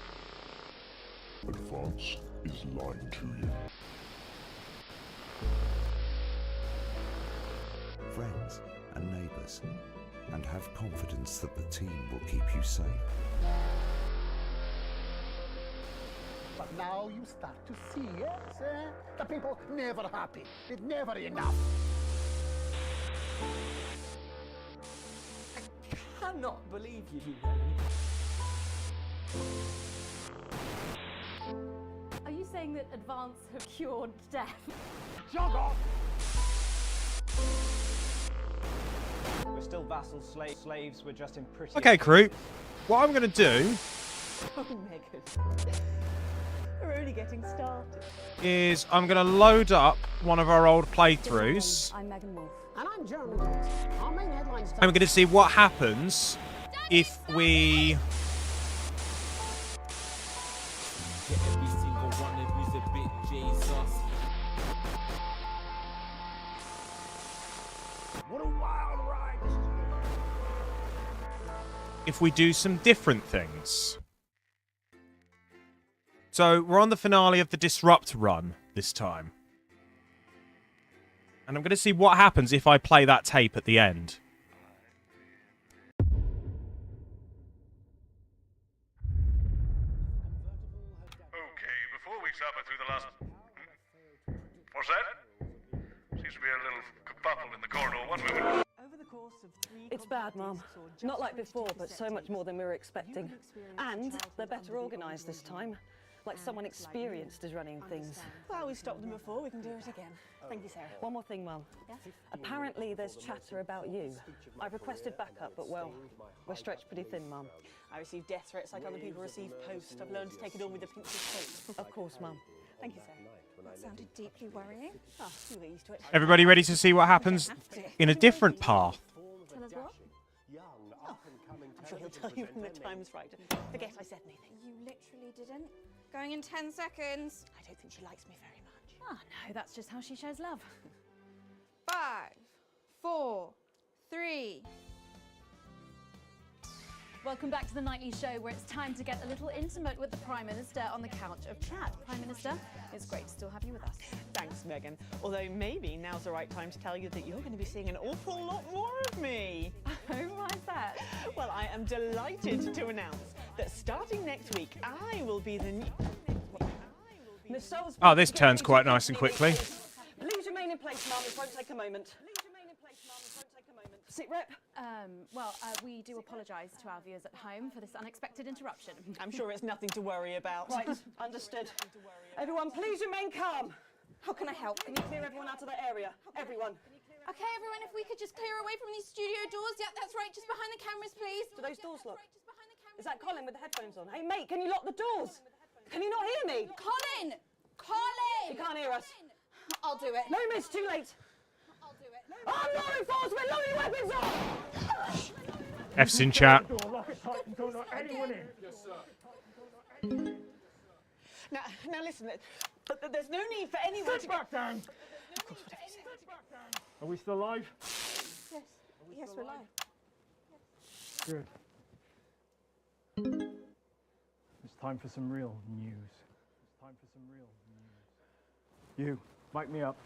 [SPEAKER 24] Advance is lying to you.
[SPEAKER 5] Friends and neighbours, and have confidence that the team will keep you safe.
[SPEAKER 19] But now you start to see, yes, the people never happy. It's never enough.
[SPEAKER 18] I cannot believe you.
[SPEAKER 4] Are you saying that Advance have cured death?
[SPEAKER 19] Jog off!
[SPEAKER 25] We're still vassals, slaves, we're just in pretty...
[SPEAKER 14] Okay, crew. What I'm going to do...
[SPEAKER 18] Oh, Megan.
[SPEAKER 1] We're only getting started.
[SPEAKER 14] is I'm going to load up one of our old playthroughs.
[SPEAKER 16] I'm Megan Wolf. And I'm Jeremy Jones. Our main headlines
[SPEAKER 14] And we're going to see what happens if we...
[SPEAKER 18] Every single one of you's a bit Jesus.
[SPEAKER 16] What a wild ride this is.
[SPEAKER 14] if we do some different things. So we're on the finale of the Disrupt run this time. And I'm going to see what happens if I play that tape at the end.
[SPEAKER 9] Okay, before we suffer through the last... What's that? Seems to be a little kerfuffle in the corridor. One moment.
[SPEAKER 1] It's bad, Mum. Not like before, but so much more than we were expecting. And they're better organised this time. Like someone experienced is running things.
[SPEAKER 8] Well, we stopped them before, we can do it again. Thank you, Sarah.
[SPEAKER 1] One more thing, Mum.
[SPEAKER 8] Yes?
[SPEAKER 1] Apparently there's chatter about you. I've requested backup, but well, we're stretched pretty thin, Mum.
[SPEAKER 8] I receive death threats like other people receive post. I've learned to take it all with a pinch of salt.
[SPEAKER 1] Of course, Mum.
[SPEAKER 8] Thank you, Sarah.
[SPEAKER 15] That sounded deeply worrying.
[SPEAKER 8] Oh, you'll get used to it.
[SPEAKER 14] Everybody ready to see what happens in a different path?
[SPEAKER 15] Tell us what?
[SPEAKER 8] Oh, I'm sure he'll tell you when the time's right. Forget I said anything.
[SPEAKER 15] You literally didn't. Going in 10 seconds.
[SPEAKER 8] I don't think she likes me very much.
[SPEAKER 4] Oh, no, that's just how she shows love.
[SPEAKER 15] 5, 4, 3.
[SPEAKER 4] Welcome back to the Nightly Show, where it's time to get a little intimate with the Prime Minister on the couch of chat. Prime Minister, it's great to still have you with us.
[SPEAKER 8] Thanks, Megan. Although maybe now's the right time to tell you that you're going to be seeing an awful lot more of me.
[SPEAKER 4] Oh, why is that?
[SPEAKER 8] Well, I am delighted to announce that starting next week, I will be the new...
[SPEAKER 14] Oh, this turns quite nice and quickly.
[SPEAKER 1] Please remain in place, Mum. It won't take a moment. Sit rep.
[SPEAKER 4] We do apologise to our viewers at home for this unexpected interruption.
[SPEAKER 8] I'm sure it's nothing to worry about.
[SPEAKER 1] Right, understood. Everyone, please remain calm.
[SPEAKER 15] How can I help?
[SPEAKER 1] Can you clear everyone out of that area? Everyone.
[SPEAKER 15] Okay, everyone, if we could just clear away from these studio doors. Yeah, that's right, just behind the cameras, please.
[SPEAKER 1] Do those doors lock? Is that Colin with the headphones on? Hey, mate, can you lock the doors? Can you not hear me?
[SPEAKER 15] Colin! Colin!
[SPEAKER 1] He can't hear us.
[SPEAKER 15] I'll do it.
[SPEAKER 1] No, miss, too late.
[SPEAKER 15] I'll do it.
[SPEAKER 1] I'm law enforcement, load your weapons up!
[SPEAKER 14] F's in chat.
[SPEAKER 16] Don't let anyone in.
[SPEAKER 8] Now listen, there's no need for anyone
[SPEAKER 16] Sit back down.
[SPEAKER 8] Of course, whatever you say.
[SPEAKER 16] Are we still live?
[SPEAKER 15] Yes. Yes, we're live.
[SPEAKER 16] Good. It's time for some real news. You, mic me up.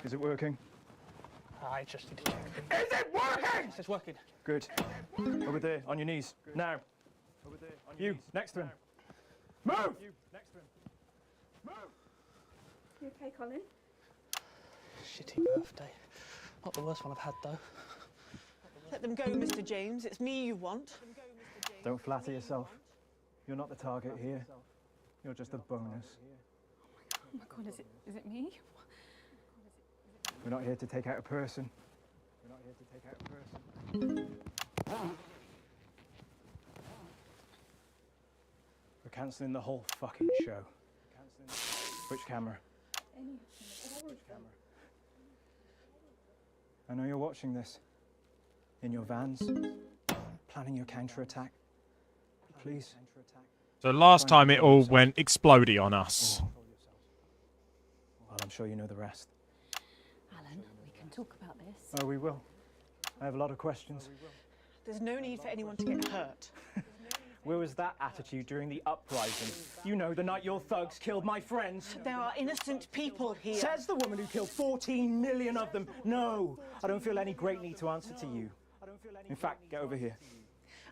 [SPEAKER 16] Is it working?
[SPEAKER 12] I just need to check.
[SPEAKER 16] Is it working?
[SPEAKER 12] It's working.
[SPEAKER 16] Good. Over there, on your knees. Now. Over there, on your knees. Next to him. Move! Next to him. Move!
[SPEAKER 15] You okay, Colin?
[SPEAKER 12] Shitty birthday. Not the worst one I've had, though.
[SPEAKER 8] Let them go, Mr. James. It's me you want.
[SPEAKER 16] Don't flatter yourself. You're not the target here. You're just a bonus.
[SPEAKER 4] Oh my God, is it me?
[SPEAKER 16] We're not here to take out a person. We're not here to take out a person. We're cancelling the whole fucking show. Which camera? Which camera? I know you're watching this. In your vans. Planning your counter-attack. Please.
[SPEAKER 14] So last time it all went explodey on us.
[SPEAKER 16] Well, I'm sure you know the rest.
[SPEAKER 4] Alan, we can talk about this.
[SPEAKER 16] Oh, we will. I have a lot of questions.
[SPEAKER 8] There's no need for anyone to get hurt.
[SPEAKER 16] Where was that attitude during the uprising? You know, the night your thugs killed my friends.
[SPEAKER 8] There are innocent people here.
[SPEAKER 16] Says the woman who killed 14 million of them. No, I don't feel any great need to answer to you. In fact, get over here.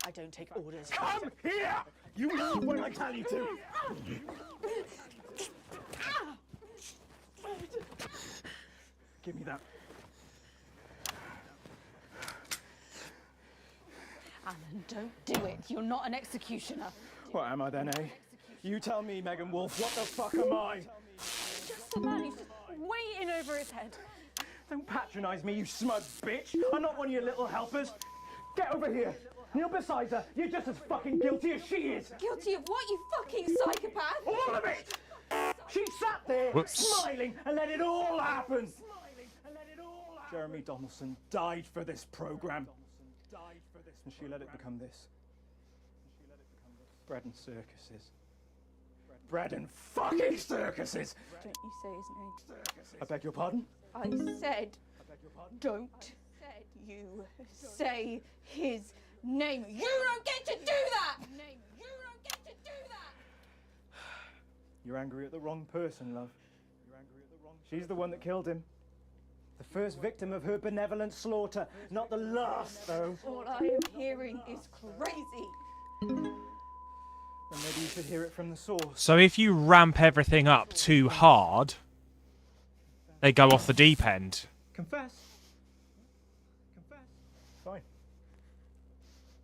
[SPEAKER 8] I don't take orders.
[SPEAKER 16] Come here! You move when I tell you to. Give me that.
[SPEAKER 4] Alan, don't do it. You're not an executioner.
[SPEAKER 16] What am I then, eh? You tell me, Megan Wolf, what the fuck am I?
[SPEAKER 4] Just a man. He's just way in over his head.
[SPEAKER 16] Don't patronise me, you smug bitch. I'm not one of your little helpers. Get over here. Kneel beside her. You're just as fucking guilty as she is.
[SPEAKER 15] Guilty of what, you fucking psychopath?
[SPEAKER 16] All of it! She sat there, smiling, and let it all happen. Jeremy Donaldson died for this program. And she let it become this. Bread and circuses. Bread and fucking circuses!
[SPEAKER 15] Don't you say his name.
[SPEAKER 16] I beg your pardon?
[SPEAKER 15] I said, don't you say his name. You don't get to do that! You don't get to do that!
[SPEAKER 16] You're angry at the wrong person, love. She's the one that killed him. The first victim of her benevolent slaughter, not the last, though.
[SPEAKER 15] All I am hearing is crazy.
[SPEAKER 16] Then maybe you should hear it from the source.
[SPEAKER 14] So if you ramp everything up too hard, they go off the deep end.
[SPEAKER 16] Confess. Confess. Fine.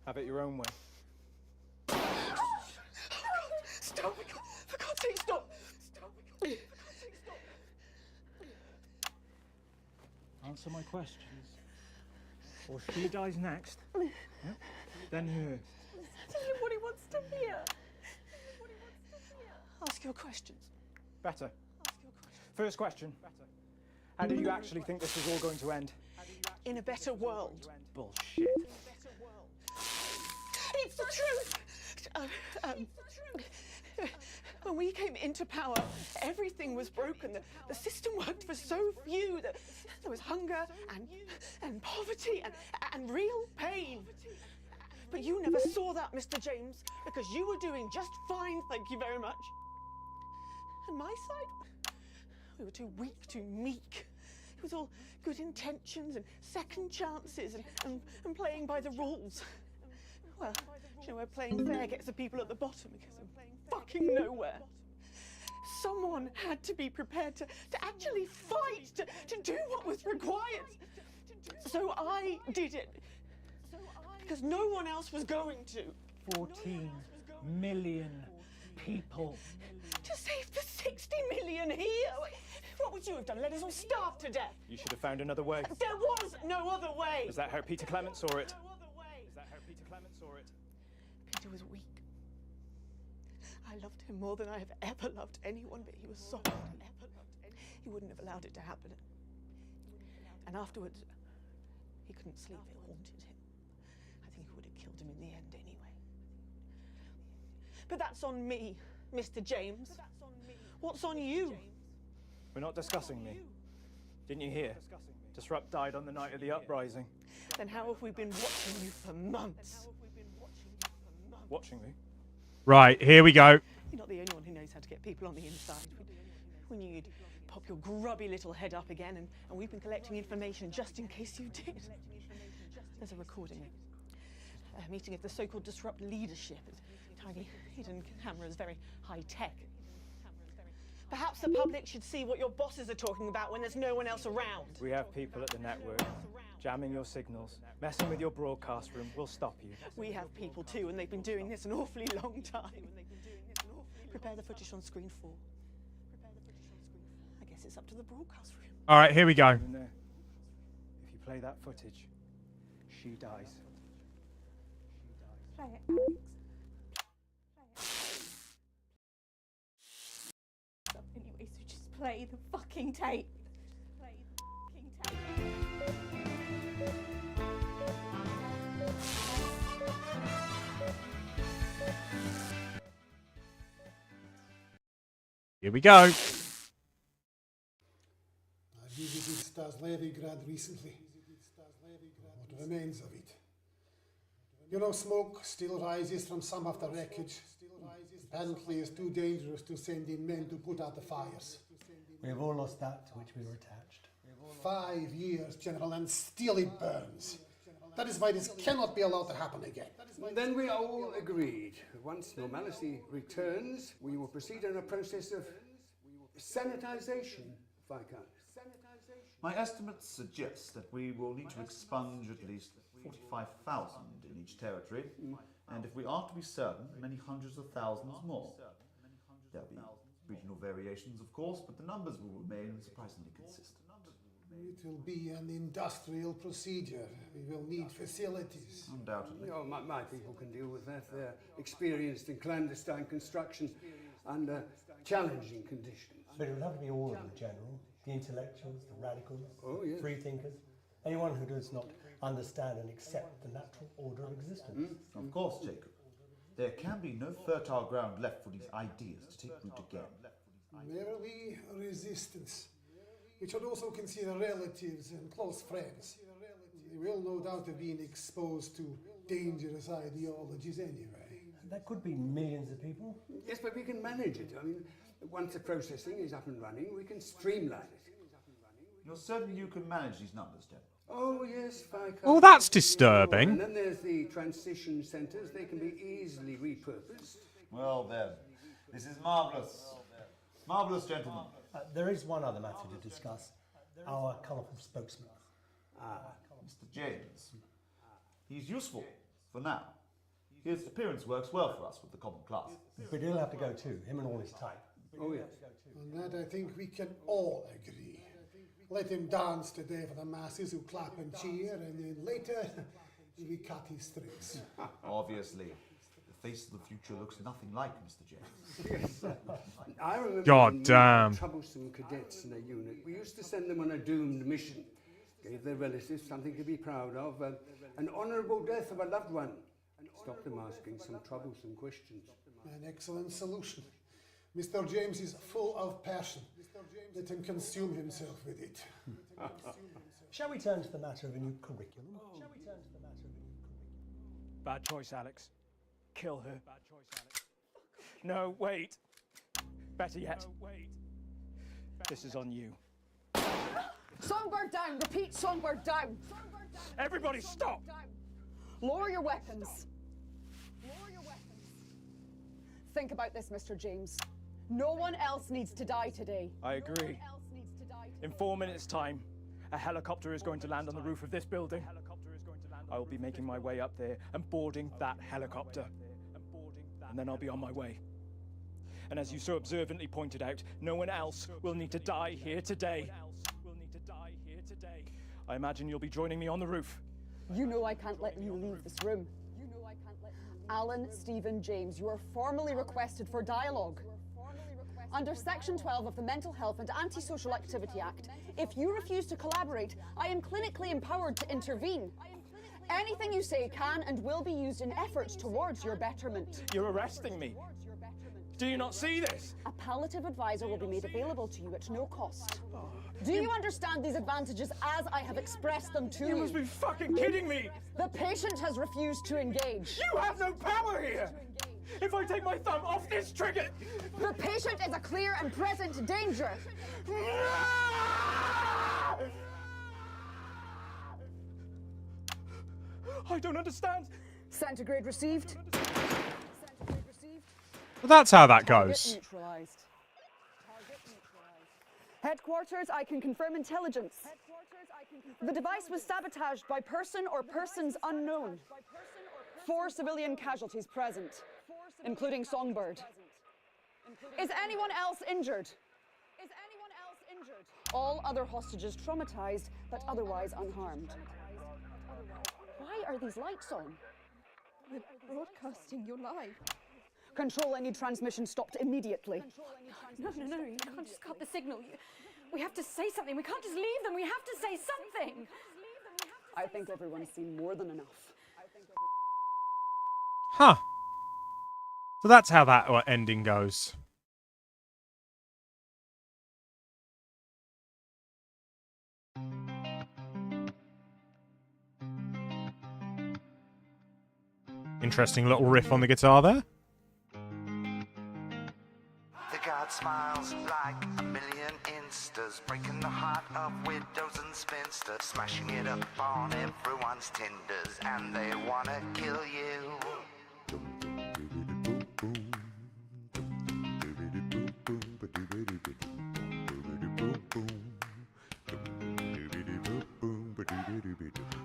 [SPEAKER 16] Have it your own way.
[SPEAKER 15] Stop! For God's sake, stop! Stop! For God's sake, stop!
[SPEAKER 16] Answer my questions. Or she dies next. Yep. Then her.
[SPEAKER 15] Tell him what he wants to hear. Ask your questions.
[SPEAKER 16] Better. First question. How did you actually think this was all going to end?
[SPEAKER 8] In a better world.
[SPEAKER 16] Bullshit.
[SPEAKER 8] It's the truth! When we came into power, everything was broken. The system worked for so few. There was hunger and poverty and real pain. But you never saw that, Mr. James, because you were doing just fine, thank you very much. And my side, we were too weak, too meek. It was all good intentions and second chances and playing by the rules. Well, you know where playing fair gets the people at the bottom because of fucking nowhere. Someone had to be prepared to actually fight, to do what was required. So I did it. Because no one else was going to.
[SPEAKER 16] 14 million people.
[SPEAKER 8] To save the 60 million here? What would you have done? Let us all starve to death?
[SPEAKER 16] You should have found another way.
[SPEAKER 8] There was no other way.
[SPEAKER 16] Is that how Peter Clement saw it?
[SPEAKER 8] No other way.
[SPEAKER 16] Is that how Peter Clement saw it?
[SPEAKER 8] Peter was weak. I loved him more than I have ever loved anyone, but he was soft. He wouldn't have allowed it to happen. And afterwards, he couldn't sleep. It haunted him. I think it would have killed him in the end anyway. But that's on me, Mr. James. What's on you?
[SPEAKER 16] We're not discussing me. Didn't you hear? Disrupt died on the night of the uprising.
[SPEAKER 8] Then how have we been watching you for months?
[SPEAKER 16] Watching me?
[SPEAKER 14] Right, here we go.
[SPEAKER 8] You're not the only one who knows how to get people on the inside. We knew you'd pop your grubby little head up again, and we've been collecting information just in case you did. There's a recording. A meeting of the so-called Disrupt leadership. Tiny hidden cameras, very high-tech. Perhaps the public should see what your bosses are talking about when there's no one else around.
[SPEAKER 16] We have people at the network jamming your signals, messing with your broadcast room. We'll stop you.
[SPEAKER 8] We have people too, and they've been doing this an awfully long time. Prepare the footage on screen 4. I guess it's up to the broadcast room.
[SPEAKER 14] All right, here we go.
[SPEAKER 16] If you play that footage, she dies.
[SPEAKER 15] Play it, Alex. Anyway, so just play the fucking tape. Play the fucking tape.
[SPEAKER 14] Here we go.
[SPEAKER 7] I visited Stas-Leningrad recently. What remains of it. You know, smoke still rises from some of the wreckage. Apparently it's too dangerous to send in men to put out the fires.
[SPEAKER 13] We have all lost that to which we were attached.
[SPEAKER 7] 5 years, General, and still it burns. That is why this cannot be allowed to happen again.
[SPEAKER 13] Then we all agreed. Once normality returns, we will proceed in a process of sanitization, Viscount.
[SPEAKER 20] My estimates suggest that we will need to expunge at least 45,000 in each territory, and if we are to be certain, many hundreds of thousands more. There'll be regional variations, of course, but the numbers will remain surprisingly consistent.
[SPEAKER 7] It will be an industrial procedure. We will need facilities.
[SPEAKER 20] Undoubtedly.
[SPEAKER 13] No, my people can deal with that. They're experienced in clandestine construction under challenging conditions.
[SPEAKER 3] But it would have to be all of them, General. The intellectuals, the radicals, free thinkers, anyone who does not understand and accept the natural order of existence.
[SPEAKER 20] Of course, Jacob. There can be no fertile ground left for these ideas to take root again.
[SPEAKER 7] There will be resistance. We should also consider relatives and close friends. They will no doubt have been exposed to dangerous ideologies anyway.
[SPEAKER 3] That could be millions of people.
[SPEAKER 13] Yes, but we can manage it. I mean, once the processing is up and running, we can streamline it.
[SPEAKER 20] You're certain you can manage these numbers, General?
[SPEAKER 13] Oh, yes, Viscount.
[SPEAKER 14] Oh, that's disturbing.
[SPEAKER 13] And then there's the transition centres. They can be easily repurposed.
[SPEAKER 20] Well then, this is marvellous. Marvellous, gentlemen.
[SPEAKER 3] There is one other matter to discuss. Our colourful spokesman.
[SPEAKER 20] Mr. James. He's useful, for now. His appearance works well for us with the common class.
[SPEAKER 3] But he'll have to go too, him and all his type.
[SPEAKER 13] Oh, yes.
[SPEAKER 7] On that I think we can all agree. Let him dance today for the masses who clap and cheer, and then later we cut his strings.
[SPEAKER 20] Obviously. The face of the future looks nothing like Mr. James.
[SPEAKER 13] Yes. I remember
[SPEAKER 14] God
[SPEAKER 13] when
[SPEAKER 14] damn.
[SPEAKER 13] we had troublesome cadets in a unit. We used to send them on a doomed mission. Gave their relatives something to be proud of. An honourable death of a loved one. Stop them asking some troublesome questions.
[SPEAKER 7] An excellent solution. Mr. James is full of passion. Let him consume himself with it.
[SPEAKER 3] Shall we turn to the matter of a new curriculum?
[SPEAKER 16] Bad choice, Alex. Kill her. Bad choice, Alex. No, wait. Better yet. No, wait. This is on you.
[SPEAKER 15] Songbird down! Repeat, Songbird down!
[SPEAKER 16] Everybody stop!
[SPEAKER 15] Lower your weapons. Lower your weapons. Think about this, Mr. James. No one else needs to die today.
[SPEAKER 16] I agree. In 4 minutes' time, a helicopter is going to land on the roof of this building. I will be making my way up there and boarding that helicopter. And then I'll be on my way. And as you so observantly pointed out, no one else will need to die here today. I imagine you'll be joining me on the roof.
[SPEAKER 15] You know I can't let you leave this room. Alan Stephen James, you are formally requested for dialogue. Under Section 12 of the Mental Health and Antisocial Activity Act, if you refuse to collaborate, I am clinically empowered to intervene. Anything you say can and will be used in efforts towards your betterment.
[SPEAKER 16] You're arresting me. Do you not see this?
[SPEAKER 15] A palliative advisor will be made available to you at no cost. Do you understand these advantages as I have expressed them to you?
[SPEAKER 16] You must be fucking kidding me!
[SPEAKER 15] The patient has refused to engage.
[SPEAKER 16] You have no power here! If I take my thumb off this trigger...
[SPEAKER 15] The patient is a clear and present danger.
[SPEAKER 16] I don't understand.
[SPEAKER 15] Centigrade received.
[SPEAKER 14] Well, that's how that
[SPEAKER 15] Target
[SPEAKER 14] goes.
[SPEAKER 15] neutralized. Headquarters, I can confirm intelligence. The device was sabotaged by person or persons unknown. 4 civilian casualties present, including Songbird. Is anyone else injured? All other hostages traumatized, but otherwise unharmed. Why are these lights on? We're broadcasting your live. Control, I need transmission stopped immediately.
[SPEAKER 10] No, you can't just cut the signal. We have to say something. We can't just leave them. We have to say something.
[SPEAKER 15] I think everyone's seen more than enough.
[SPEAKER 14] Huh. So that's how that ending goes. Interesting little riff on the guitar there.
[SPEAKER 6] The god smiles like a million instas, breaking the heart of widows and spinsters, smashing it up on everyone's tinders, and they wanna kill you.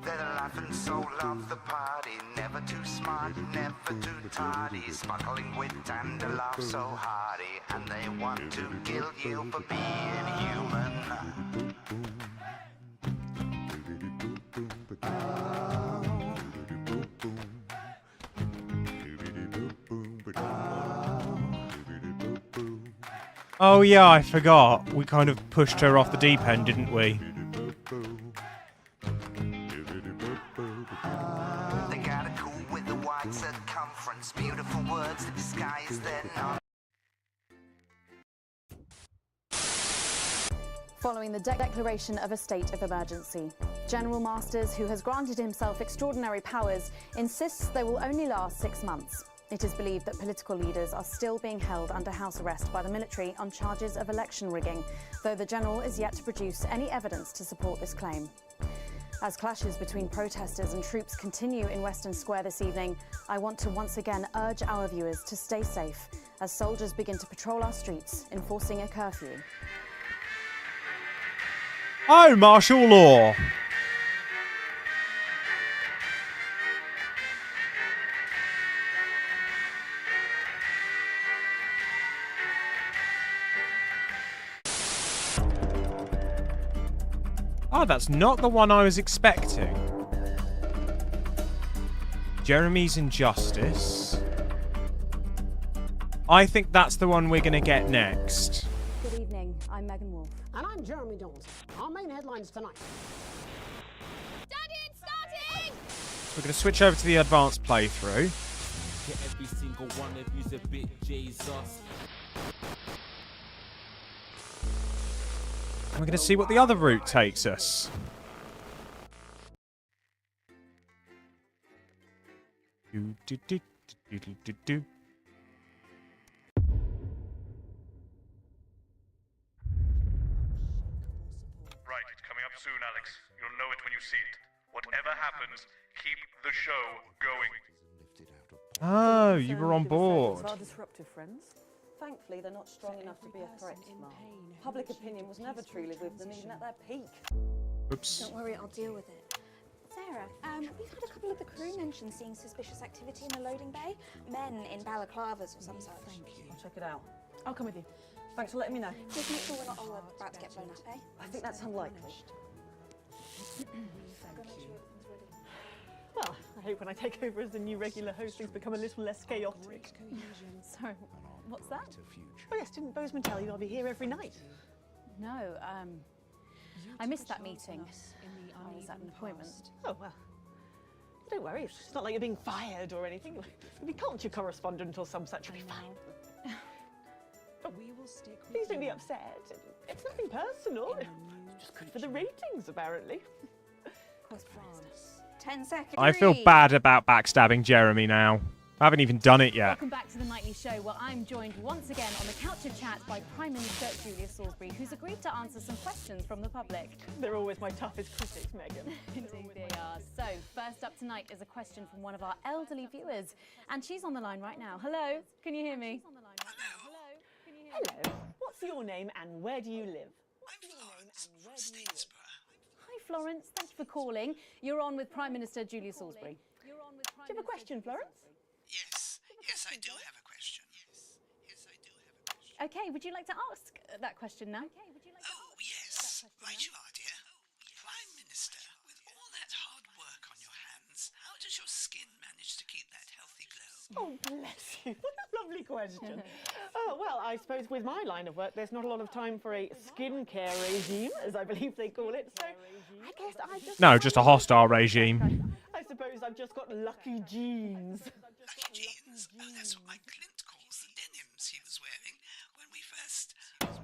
[SPEAKER 6] They're laughing so love the party, never too smart, never too tardy, sparkling wit and a laugh so hearty, and they want to kill you for being human.
[SPEAKER 14] Oh yeah, I forgot. We kind of pushed her off the deep end, didn't we?
[SPEAKER 6] They got a cool with a wide circumference, beautiful words to disguise their non.
[SPEAKER 4] Following the declaration of a state of emergency, General Masters, who has granted himself extraordinary powers, insists they will only last 6 months. It is believed that political leaders are still being held under house arrest by the military on charges of election rigging, though the general is yet to produce any evidence to support this claim. As clashes between protesters and troops continue in Western Square this evening, I want to once again urge our viewers to stay safe as soldiers begin to patrol our streets, enforcing a curfew.
[SPEAKER 14] Oh, martial law! Oh, that's not the one I was expecting. Jeremy's Injustice. I think that's the one we're going to get next.
[SPEAKER 4] Good evening, I'm Megan Wolf.
[SPEAKER 2] And I'm Jeremy Jones. Our main headlines tonight.
[SPEAKER 14] We're going to switch over to the advanced playthrough.
[SPEAKER 18] Get every single one of you's a bit Jesus.
[SPEAKER 14] And we're going to see what the other route takes us. Do, do, do, do, do, do, do.
[SPEAKER 9] Right, it's coming up soon, Alex. You'll know it when you see it. Whatever happens, keep the show going.
[SPEAKER 14] Oh, you were on board.
[SPEAKER 1] Our disruptive friends. Thankfully, they're not strong enough to be a threat, Mom. Public opinion was never truly with them, even at their peak.
[SPEAKER 14] Oops.
[SPEAKER 11] Don't worry, I'll deal with it. Sarah, we've had a couple of the crew mention seeing suspicious activity in the loading bay. Men in balaclavas or some such.
[SPEAKER 1] Thank you. I'll check it out. I'll come with you. Thanks for letting me know.
[SPEAKER 11] Just make sure we're not all about to get blown up, eh?
[SPEAKER 1] I think that's unlikely.
[SPEAKER 8] Well, I hope when I take over as the new regular host, things become a little less chaotic.
[SPEAKER 4] Sorry, what's that?
[SPEAKER 8] Oh yes, didn't Bozeman tell you I'll be here every night?
[SPEAKER 4] No, I missed that meeting. I was at an appointment.
[SPEAKER 8] Oh, well. Don't worry, it's not like you're being fired or anything. You'll be culture correspondent or some such. You'll be fine. Oh, please don't be upset. It's nothing personal. It's just good for the ratings, apparently.
[SPEAKER 11] 10 seconds.
[SPEAKER 14] I feel bad about backstabbing Jeremy now. I haven't even done it yet.
[SPEAKER 4] Welcome back to the Nightly Show, where I'm joined once again on the couch of chat by Prime Minister Julia Salisbury, who's agreed to answer some questions from the public.
[SPEAKER 8] They're always my toughest critics, Megan.
[SPEAKER 4] Indeed they are. So, first up tonight is a question from one of our elderly viewers, and she's on the line right now. Hello, can you hear me?
[SPEAKER 8] Hello. What's your name and where do you live?
[SPEAKER 17] I'm Florence from Statesboro.
[SPEAKER 4] Hi, Florence. Thank you for calling. You're on with Prime Minister Julia Salisbury.
[SPEAKER 8] Do you have a question, Florence?
[SPEAKER 17] Yes, I do have a question. Yes, I do have a question.
[SPEAKER 4] Okay, would you like to ask that question now?
[SPEAKER 17] Oh, yes. Right you are, dear. Prime Minister, with all that hard work on your hands, how does your skin manage to keep that healthy glow?
[SPEAKER 8] Oh, bless you. What a lovely question. Oh, well, I suppose with my line of work, there's not a lot of time for a skincare regime, as I believe they call it. So I guess I just...
[SPEAKER 14] No, just a hostile regime.
[SPEAKER 8] I suppose I've just got lucky jeans.
[SPEAKER 17] Lucky jeans? Oh, that's what my Clint calls the denims he was wearing when we first... Well,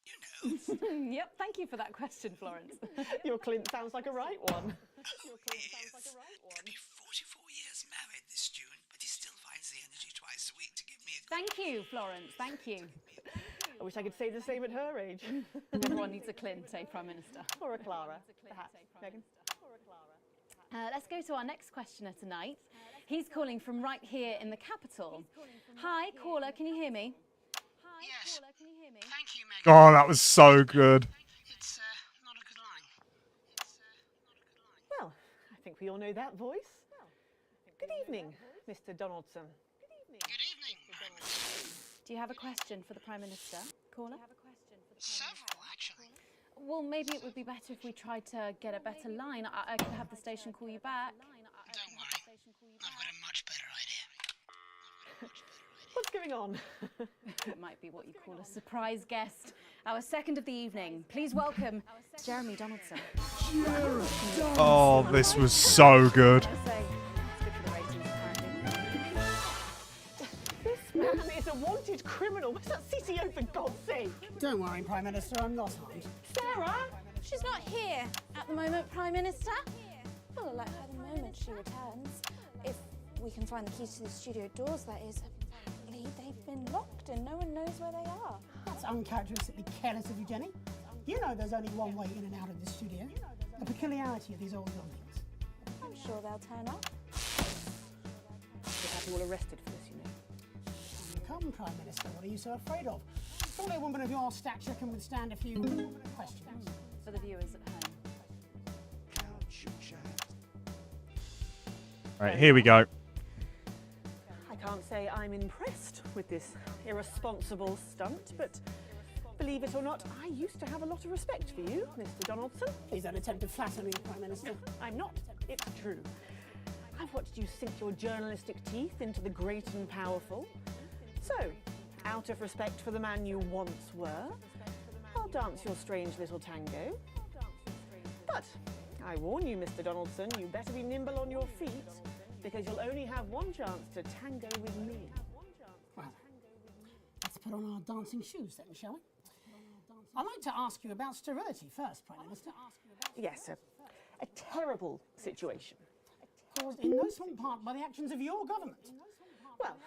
[SPEAKER 17] you know.
[SPEAKER 4] Yep, thank you for that question, Florence.
[SPEAKER 8] Your Clint sounds like a right one.
[SPEAKER 17] Oh, he is. He'll be 44 years married this June, but he still finds the energy twice a week to give me a...
[SPEAKER 4] Thank you, Florence. Thank you.
[SPEAKER 8] I wish I could say the same at her age.
[SPEAKER 4] Everyone needs a Clint, eh, Prime Minister?
[SPEAKER 8] Or a Clara, perhaps. Megan?
[SPEAKER 4] Let's go to our next questioner tonight. He's calling from right here in the capital. Hi, caller, can you hear me?
[SPEAKER 17] Yes. Thank you, Megan.
[SPEAKER 14] Oh, that was so good.
[SPEAKER 17] It's not a good line.
[SPEAKER 8] Well, I think we all know that voice. Good evening, Mr. Donaldson.
[SPEAKER 17] Good evening, Prime Minister.
[SPEAKER 4] Do you have a question for the Prime Minister, caller?
[SPEAKER 17] Several, actually.
[SPEAKER 4] Well, maybe it would be better if we tried to get a better line. I could have the station call you back.
[SPEAKER 17] Don't worry. I've got a much better idea.
[SPEAKER 8] What's going going on?
[SPEAKER 4] It might be what you call a surprise guest. Our second of the evening. Please welcome Jeremy Donaldson.
[SPEAKER 14] Oh, this was so good.
[SPEAKER 8] This man is a wanted criminal. Where's that CCO, for God's sake?
[SPEAKER 2] Don't worry, Prime Minister, I'm not harmed.
[SPEAKER 8] Sarah?
[SPEAKER 11] She's not here at the moment, Prime Minister. We'll alert her the moment she returns. If we can find the keys to the studio doors, that is. Apparently, they've been locked and no one knows where they are.
[SPEAKER 2] That's uncharacteristically careless of you, Jenny. You know there's only one way in and out of this studio. A peculiarity of these old buildings.
[SPEAKER 11] I'm sure they'll turn up.
[SPEAKER 8] We'll have you all arrested for this, you know.
[SPEAKER 2] Come, Prime Minister, what are you so afraid of? Surely a woman of your stature can withstand a few questions.
[SPEAKER 4] For the viewers at home.
[SPEAKER 14] Right, here we go.
[SPEAKER 8] I can't say I'm impressed with this irresponsible stunt, but believe it or not, I used to have a lot of respect for you, Mr. Donaldson.
[SPEAKER 2] Is that an attempt to flatter me, Prime Minister?
[SPEAKER 8] I'm not. It's true. I've watched you sink your journalistic teeth into the great and powerful. So, out of respect for the man you once were, I'll dance your strange little tango. But I warn you, Mr. Donaldson, you better be nimble on your feet, because you'll only have one chance to tango with me.
[SPEAKER 2] Well, let's put on our dancing shoes then, shall we? I'd like to ask you about sterility first, Prime Minister.
[SPEAKER 8] Yes, a terrible situation.
[SPEAKER 2] Caused in no small part by the actions of your government.
[SPEAKER 8] Well,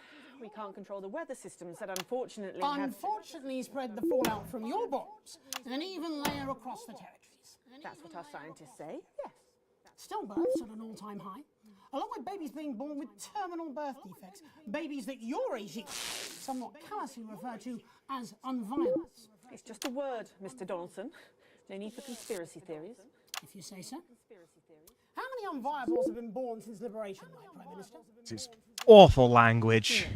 [SPEAKER 8] we can't control the weather systems that unfortunately
[SPEAKER 2] Unfortunately spread the fallout from your bombs in an even layer across the territories.
[SPEAKER 8] That's what our scientists say, yes.
[SPEAKER 2] Stillbirths at an all-time high, along with babies being born with terminal birth defects, babies that your regime somewhat callously refer to as unviable.
[SPEAKER 8] It's just a word, Mr. Donaldson. No need for conspiracy theories.
[SPEAKER 2] If you say so. How many unviables have been born since Liberation Night, Prime Minister?
[SPEAKER 14] This is awful language.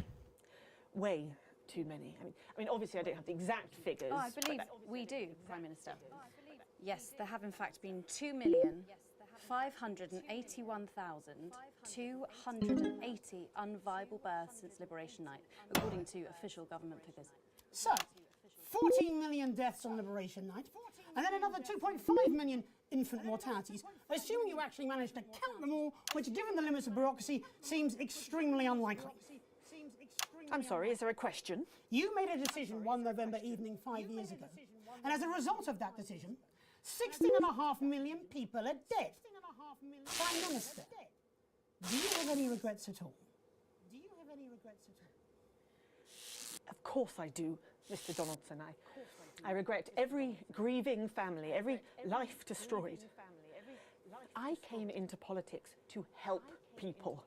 [SPEAKER 8] Way too many. I mean, obviously I don't have the exact figures.
[SPEAKER 4] Oh, I believe we do, Prime Minister. Yes, there have in fact been 2,581,280 unviable births since Liberation Night, according to official government figures.
[SPEAKER 2] So, 14 million deaths on Liberation Night, and then another 2.5 million infant mortalities, assuming you actually managed to count them all, which, given the limits of bureaucracy, seems extremely unlikely.
[SPEAKER 8] I'm sorry, is there a question?
[SPEAKER 2] You made a decision one November evening 5 years ago, and as a result of that decision, 16.5 million people are dead. Prime Minister, do you have any regrets at all?
[SPEAKER 8] Of course I do, Mr. Donaldson. I regret every grieving family, every life destroyed. I came into politics to help people.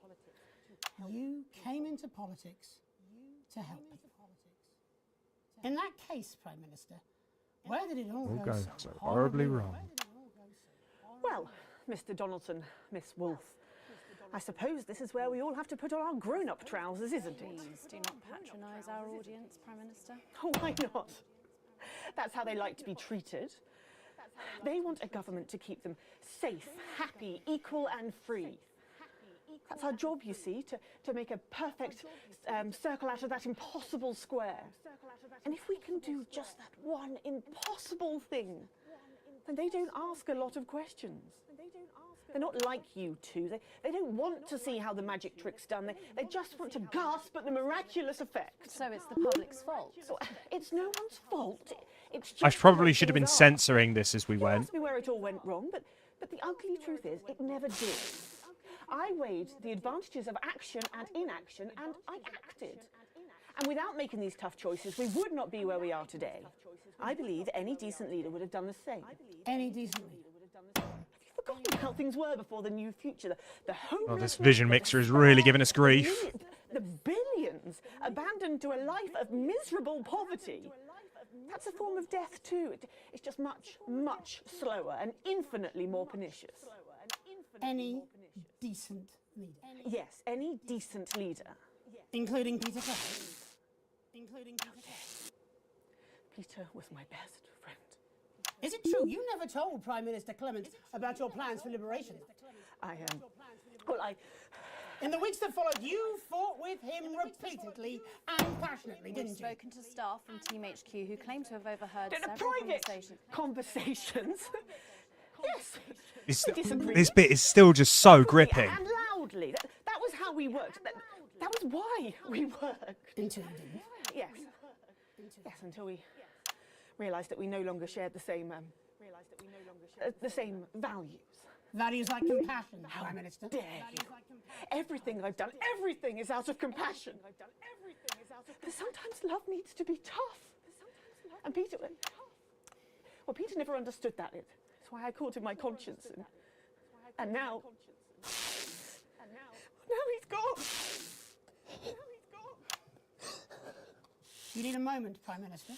[SPEAKER 2] You came into politics to help people. In that case, Prime Minister, where did it all go so
[SPEAKER 14] horribly wrong?
[SPEAKER 8] Well, Mr. Donaldson, Miss Wolfe, I suppose this is where we all have to put on our grown-up trousers, isn't it?
[SPEAKER 4] Please do not patronise our audience, Prime Minister.
[SPEAKER 8] Oh, why not? That's how they like to be treated. They want a government to keep them safe, happy, equal and free. That's our job, you see, to make a perfect circle out of that impossible square. And if we can do just that one impossible thing, then they don't ask a lot of questions. They're not like you two. They don't want to see how the magic trick's done. They just want to gasp at the miraculous effect.
[SPEAKER 4] So it's the public's fault?
[SPEAKER 8] So, it's no one's fault. It's just
[SPEAKER 14] I probably should have been censoring this as we went.
[SPEAKER 8] Ask me where it all went wrong, but the ugly truth is, it never did. I weighed the advantages of action and inaction, and I acted. And without making these tough choices, we would not be where we are today. I believe any decent leader would have done the same.
[SPEAKER 2] Any decent leader?
[SPEAKER 8] Have you forgotten how things were before the new future? The
[SPEAKER 14] Oh, this vision mixer is really giving us grief.
[SPEAKER 8] The billions abandoned to a life of miserable poverty. That's a form of death too. It's just much, much slower and infinitely more pernicious.
[SPEAKER 2] Any decent leader?
[SPEAKER 8] Yes, any decent leader.
[SPEAKER 2] Including Peter Clement?
[SPEAKER 8] Peter was my best friend.
[SPEAKER 2] Is it true you never told Prime Minister Clement about your plans for liberation?
[SPEAKER 8] Well,
[SPEAKER 2] In the weeks that followed, you fought with him repeatedly and passionately, didn't you?
[SPEAKER 4] We've spoken to staff from Team HQ who claim to have overheard several
[SPEAKER 8] private
[SPEAKER 4] conversations.
[SPEAKER 8] Yes.
[SPEAKER 14] This bit is still just so gripping.
[SPEAKER 8] And loudly. That was how we worked. That was why we worked.
[SPEAKER 2] Until you didn't.
[SPEAKER 8] Yes. Yes, until we realised that we no longer shared the same values.
[SPEAKER 2] Values like compassion, Prime Minister.
[SPEAKER 8] Dare you? Everything I've done, everything is out of compassion. But sometimes love needs to be tough. And Peter, well, Peter never understood that. That's why I called him my conscience. And now he's gone.
[SPEAKER 2] You need a moment, Prime Minister.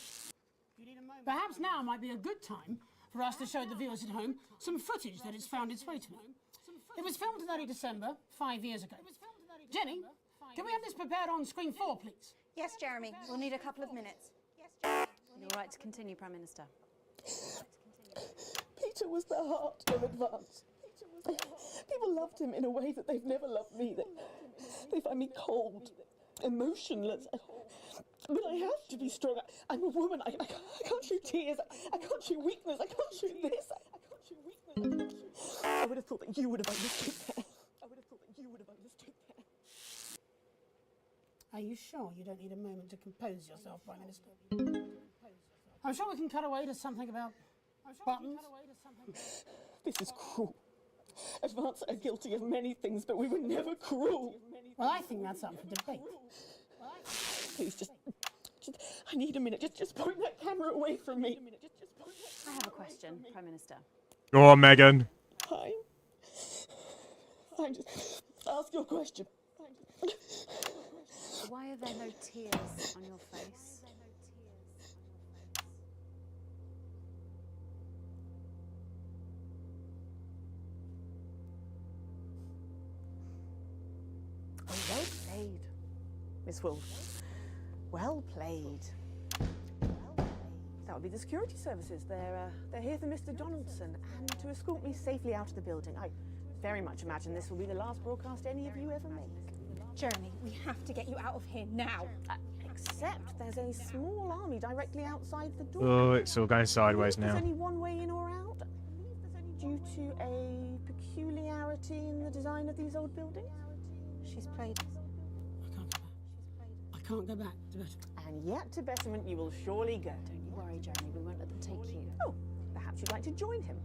[SPEAKER 2] Perhaps now might be a good time for us to show the viewers at home some footage that has found its way to me. It was filmed in early December, 5 years ago. Jenny, can we have this prepared on screen 4, please?
[SPEAKER 11] Yes, Jeremy. We'll need a couple of minutes.
[SPEAKER 4] You're right to continue, Prime Minister.
[SPEAKER 8] Peter was the heart of Advance. People loved him in a way that they've never loved me. They find me cold, emotionless. But I have to be strong. I'm a woman. I can't show tears. I can't show weakness. I can't show this. I would have thought that you would have understood that.
[SPEAKER 2] Are you sure you don't need a moment to compose yourself, Prime Minister? I'm sure we can cut away to something about buttons.
[SPEAKER 8] This is cruel. Advance are guilty of many things, but we were never cruel.
[SPEAKER 2] Well, I think that's up for debate.
[SPEAKER 8] Please, just I need a minute. Just point that camera away from me.
[SPEAKER 4] I have a question, Prime Minister.
[SPEAKER 14] Go on, Megan.
[SPEAKER 8] Hi. Just ask your question.
[SPEAKER 4] Why are there no tears on your face?
[SPEAKER 8] Oh, well played, Miss Wolf. Well played. That would be the security services. They're here for Mr. Donaldson and to escort me safely out of the building. I very much imagine this will be the last broadcast any of you ever make.
[SPEAKER 11] Jeremy, we have to get you out of here now.
[SPEAKER 8] Except there's a small army directly outside the door.
[SPEAKER 14] Oh, it's all going sideways now.
[SPEAKER 8] There's only one way in or out, due to a peculiarity in the design of these old buildings.
[SPEAKER 11] She's played.
[SPEAKER 2] I can't go back to Betterment.
[SPEAKER 8] And yet to Betterment you will surely go.
[SPEAKER 4] Don't you worry, Jeremy, we won't let them take you.
[SPEAKER 8] Oh, perhaps you'd like to join him.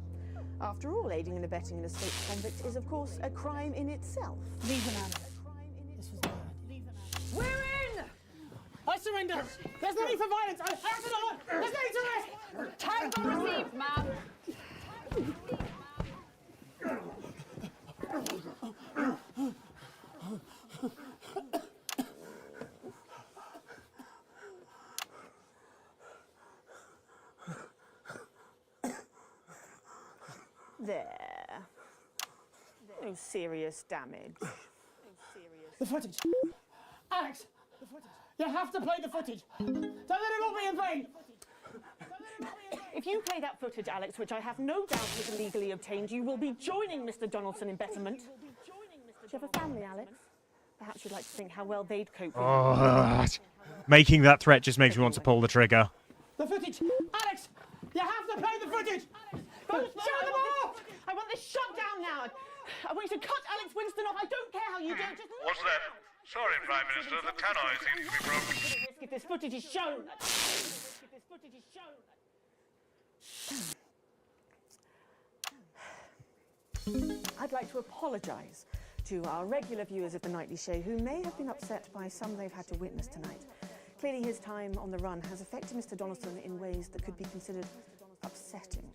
[SPEAKER 8] After all, aiding and abetting an escaped convict is, of course, a crime in itself.
[SPEAKER 2] Leave them out of it. This was bad.
[SPEAKER 8] We're in!
[SPEAKER 2] I surrender! There's no need for violence! I have it on! There's no need to rest!
[SPEAKER 10] Tango received, ma'am.
[SPEAKER 8] There. No serious damage.
[SPEAKER 2] The footage. Alex! You have to play the footage. Don't let it all be in vain.
[SPEAKER 8] If you play that footage, Alex, which I have no doubt was illegally obtained, you will be joining Mr. Donaldson in Betterment. Do you have a family, Alex? Perhaps you'd like to think how well they'd cope with
[SPEAKER 14] Oh, making that threat just makes me want to pull the trigger.
[SPEAKER 2] The footage. Alex! You have to play the footage! Don't shut them off!
[SPEAKER 8] I want this shut down now. I want you to cut Alex Winston off. I don't care how you do it. Just
[SPEAKER 9] What's that? Sorry, Prime Minister, the tannoy seems to be broken.
[SPEAKER 8] if this footage is shown. I'd like to apologise to our regular viewers of The Nightly Show who may have been upset by some they've had to witness tonight. Clearly his time on the run has affected Mr. Donaldson in ways that could be considered upsetting.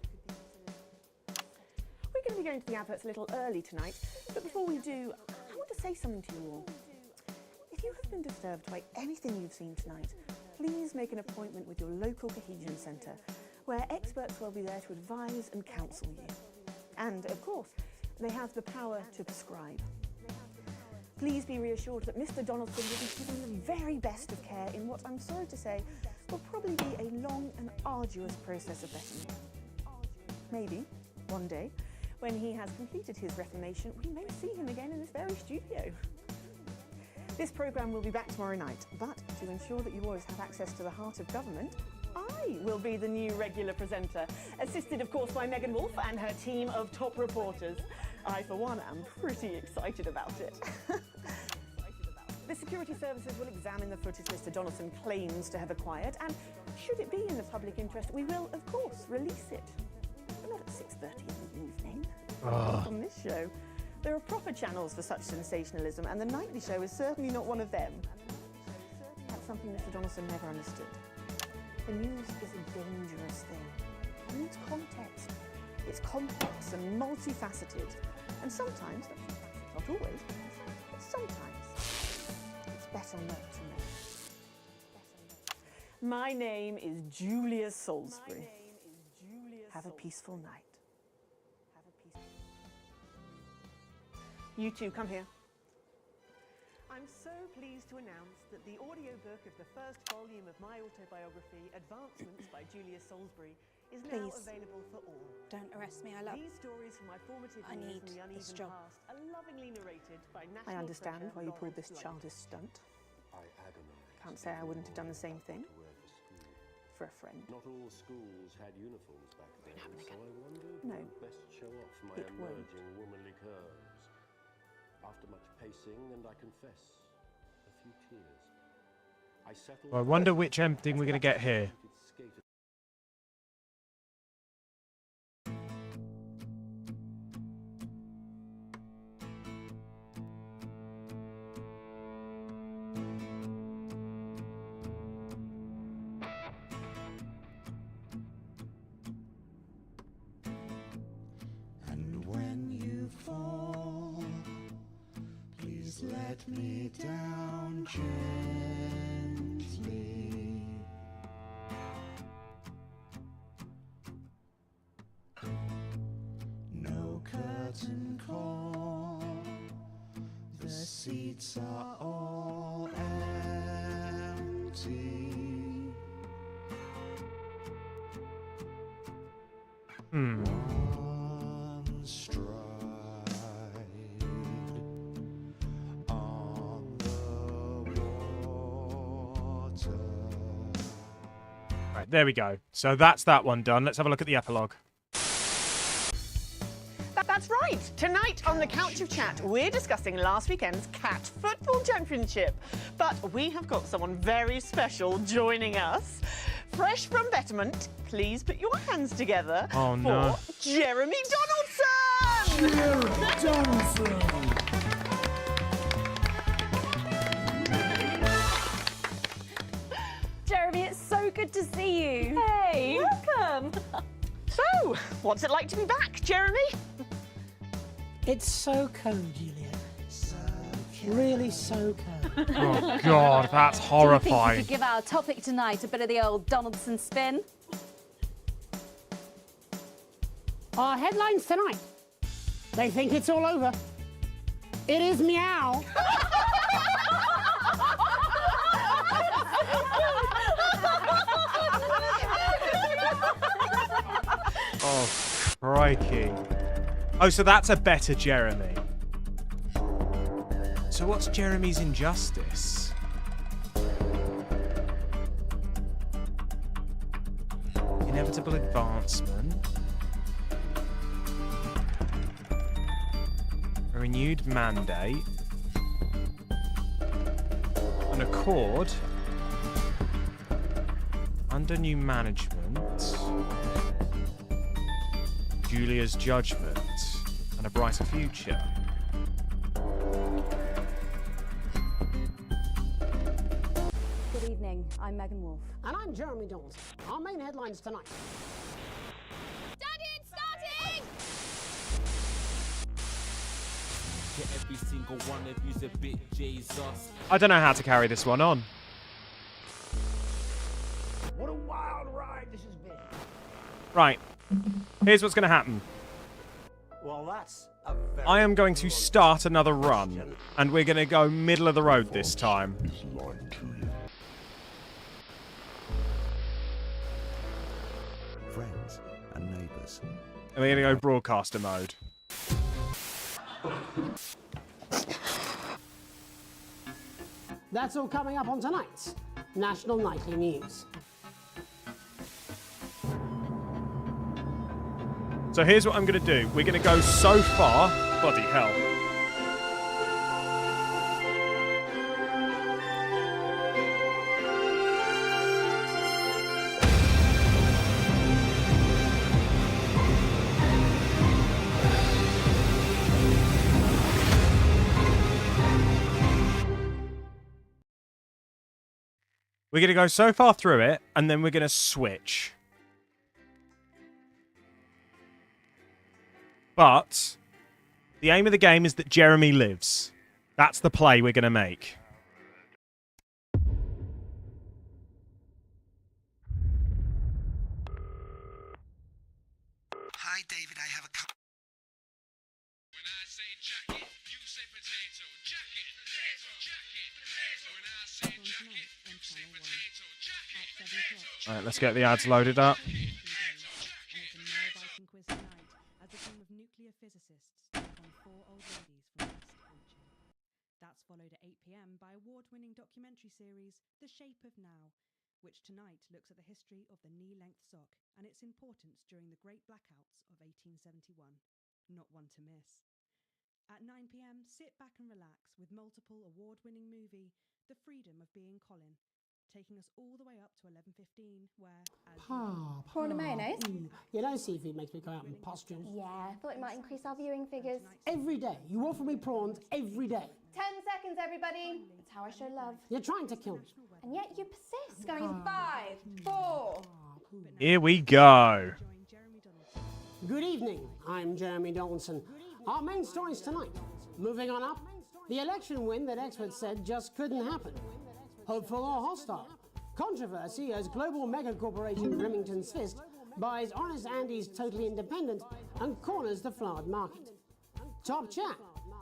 [SPEAKER 8] We're going to be going to the adverts a little early tonight, but before we do, I want to say something to you all. If you have been disturbed by anything you've seen tonight, please make an appointment with your local cohesion centre, where experts will be there to advise and counsel you. And, of course, they have the power to prescribe. Please be reassured that Mr. Donaldson will be given the very best of care in what I'm sorry to say will probably be a long and arduous process of betterment. Maybe, one day, when he has completed his reformation, we may see him again in this very studio. This programme will be back tomorrow night, but to ensure that you always have access to the heart of government, I will be the new regular presenter, assisted of course by Megan Wolfe and her team of top reporters. I, for one, am pretty excited about it. The security services will examine the footage Mr. Donaldson claims to have acquired, and should it be in the public interest, we will, of course, release it. But not at 6:30 in the evening. On this show. There are proper channels for such sensationalism, and the nightly show is certainly not one of them. That's something Mr. Donaldson never understood. The news is a dangerous thing. It needs context. It's complex and multifaceted. And sometimes, not always, but sometimes, it's better not to know. My name is Julia Salisbury. Have a peaceful night. You two, come here. I'm so pleased to announce that the audiobook of the first volume of my autobiography, Advancements by Julia Salisbury, is now available for all.
[SPEAKER 11] Don't arrest me, I love...
[SPEAKER 8] These stories from my formative
[SPEAKER 11] I
[SPEAKER 8] years
[SPEAKER 11] need
[SPEAKER 8] in the
[SPEAKER 11] this
[SPEAKER 8] uneven
[SPEAKER 11] job.
[SPEAKER 8] past are lovingly narrated by national
[SPEAKER 2] I understand
[SPEAKER 8] treasure
[SPEAKER 2] why you pulled
[SPEAKER 8] Lawrence
[SPEAKER 2] this
[SPEAKER 8] Sloan.
[SPEAKER 2] childish stunt.
[SPEAKER 5] I agonized.
[SPEAKER 2] Can't say I wouldn't have done the same thing
[SPEAKER 5] to wear for school.
[SPEAKER 2] for a friend.
[SPEAKER 5] Not all schools had uniforms back then, so I wondered
[SPEAKER 2] No,
[SPEAKER 5] who would best show off my
[SPEAKER 2] it won't.
[SPEAKER 5] emerging womanly curves. After much pacing, and I confess, a few tears, I settled...
[SPEAKER 14] I wonder which thing we're going to get here.
[SPEAKER 6] And when you fall, please let me down gently. No curtain call, the seats are all empty. One stride on the water.
[SPEAKER 14] Right, there we go. So that's that one done. Let's have a look at the epilogue.
[SPEAKER 8] That's right. Tonight on the Couch of Chat, we're discussing last weekend's Cat Football Championship. But we have got someone very special joining us. Fresh from Betterment, please put your hands together
[SPEAKER 14] Oh, no.
[SPEAKER 8] for Jeremy Donaldson!
[SPEAKER 6] Jeremy Donaldson!
[SPEAKER 10] Jeremy, it's so good to see you.
[SPEAKER 8] Hey!
[SPEAKER 10] Welcome.
[SPEAKER 8] So, what's it like to be back, Jeremy?
[SPEAKER 2] It's so cold, Julia. Really so cold.
[SPEAKER 14] Oh, God, that's
[SPEAKER 10] Do you think you
[SPEAKER 14] horrifying.
[SPEAKER 10] could give our topic tonight a bit of the old Donaldson spin?
[SPEAKER 2] Our headlines tonight. They think it's all over. It is meow.
[SPEAKER 14] Oh, crikey. Oh, so that's a better Jeremy. So what's Jeremy's injustice? Inevitable advancement. A renewed mandate. An accord. Under new management. Julia's judgment. And a brighter future.
[SPEAKER 10] Good evening, I'm Megan Wolfe.
[SPEAKER 2] And I'm Jeremy Donaldson. Our main headlines tonight.
[SPEAKER 18] Get every single one of you's a bit Jesus.
[SPEAKER 14] I don't know how to carry this one on.
[SPEAKER 19] What a wild ride this has been.
[SPEAKER 14] Right. Here's what's going to happen.
[SPEAKER 19] Well, that's a very...
[SPEAKER 14] I am going to start another run, and we're going to go middle of the road this time.
[SPEAKER 6] Friends and neighbours.
[SPEAKER 14] And we're going to go broadcaster mode.
[SPEAKER 2] That's all coming up on tonight's National Nightly News.
[SPEAKER 14] So here's what I'm going to do. We're going to go so far. Bloody hell. We're going to go so far through it, and then we're going to switch. But the aim of the game is that Jeremy lives. That's the play we're going to make.
[SPEAKER 17] Hi, David, I have a cup. When I say jacket, you say potato. Jacket, potato, jacket, potato. When I say jacket, you say potato. Jacket, potato.
[SPEAKER 14] All right, let's get the ads loaded up.
[SPEAKER 21] As a team of nuclear physicists take on 4 old ladies from West Hampshire. That's followed at 8 p.m. by award-winning documentary series The Shape of Now, which tonight looks at the history of the knee-length sock and its importance during the Great Blackouts of 1871. Not one to miss. At 9 p.m, sit back and relax with multiple award-winning movie The Freedom of Being Colin, taking us all the way up to 11:15, where
[SPEAKER 11] Prawn and mayonnaise?
[SPEAKER 2] You know, seafood makes me go out in pustules.
[SPEAKER 11] Yeah, I thought it might increase our viewing figures.
[SPEAKER 2] Every day. You offer me prawns every day.
[SPEAKER 11] 10 seconds, everybody. It's how I show love.
[SPEAKER 2] You're trying to kill me.
[SPEAKER 11] And yet you persist, going in 5, 4.
[SPEAKER 14] Here we go.
[SPEAKER 2] Good evening, I'm Jeremy Donaldson. Our main stories tonight. Moving on up, the election win that experts said just couldn't happen. Hopeful or hostile? Controversy as global megacorporation Remington's Fist buys Honest Andy's Totally Independent and corners the flowered market. Top chat.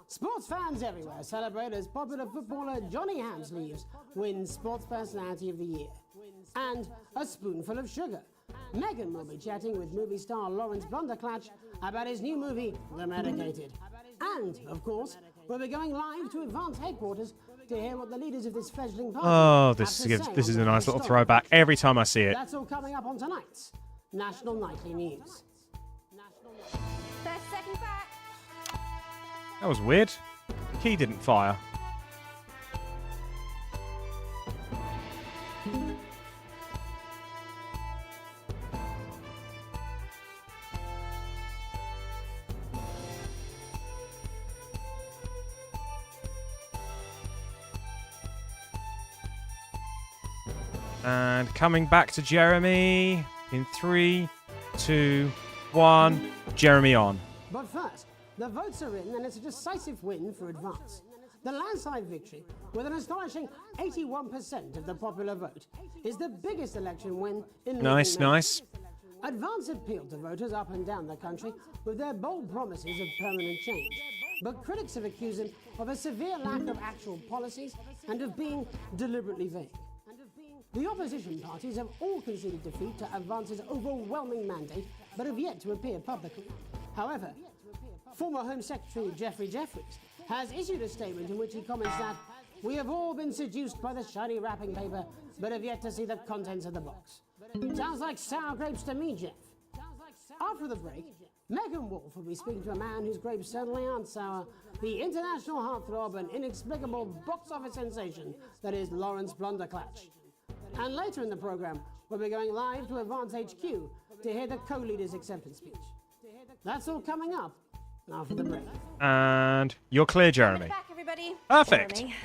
[SPEAKER 2] Sports fans everywhere celebrate as popular footballer Johnny Hamsleeves wins Sports Personality of the Year. And a spoonful of sugar. Meghan will be chatting with movie star Lawrence Blunderclatch about his new movie, The Medicated. And, of course, we'll be going live to Advance Headquarters to hear what the leaders of this fledgling party
[SPEAKER 14] Oh, this is a nice little throwback every time I see it.
[SPEAKER 2] That's all coming up on tonight's National Nightly News.
[SPEAKER 11] 30 seconds back.
[SPEAKER 14] That was weird. The key didn't fire. And coming back to Jeremy in 3, 2, 1. Jeremy on.
[SPEAKER 2] But first, the votes are in and it's a decisive win for Advance. The landslide victory, with an astonishing 81% of the popular vote, is the biggest election win in
[SPEAKER 14] Nice,
[SPEAKER 2] living memory.
[SPEAKER 14] nice.
[SPEAKER 2] Advance appealed to voters up and down the country with their bold promises of permanent change. But critics have accused them of a severe lack of actual policies and of being deliberately vague. The opposition parties have all conceded defeat to Advance's overwhelming mandate, but have yet to appear publicly. However, former Home Secretary Geoffrey Jeffries has issued a statement in which he comments that we have all been seduced by the shiny wrapping paper, but have yet to see the contents of the box. Sounds like sour grapes to me, Jeff. After the break, Megan Wolf will be speaking to a man whose grapes certainly aren't sour, the international heartthrob and inexplicable box office sensation that is Lawrence Blunderclatch. And later in the programme, we'll be going live to Advance HQ to hear the co-leader's acceptance speech. That's all coming up after the break.
[SPEAKER 14] And you're clear, Jeremy.
[SPEAKER 11] Back, everybody.
[SPEAKER 14] Perfect.
[SPEAKER 11] Jeremy,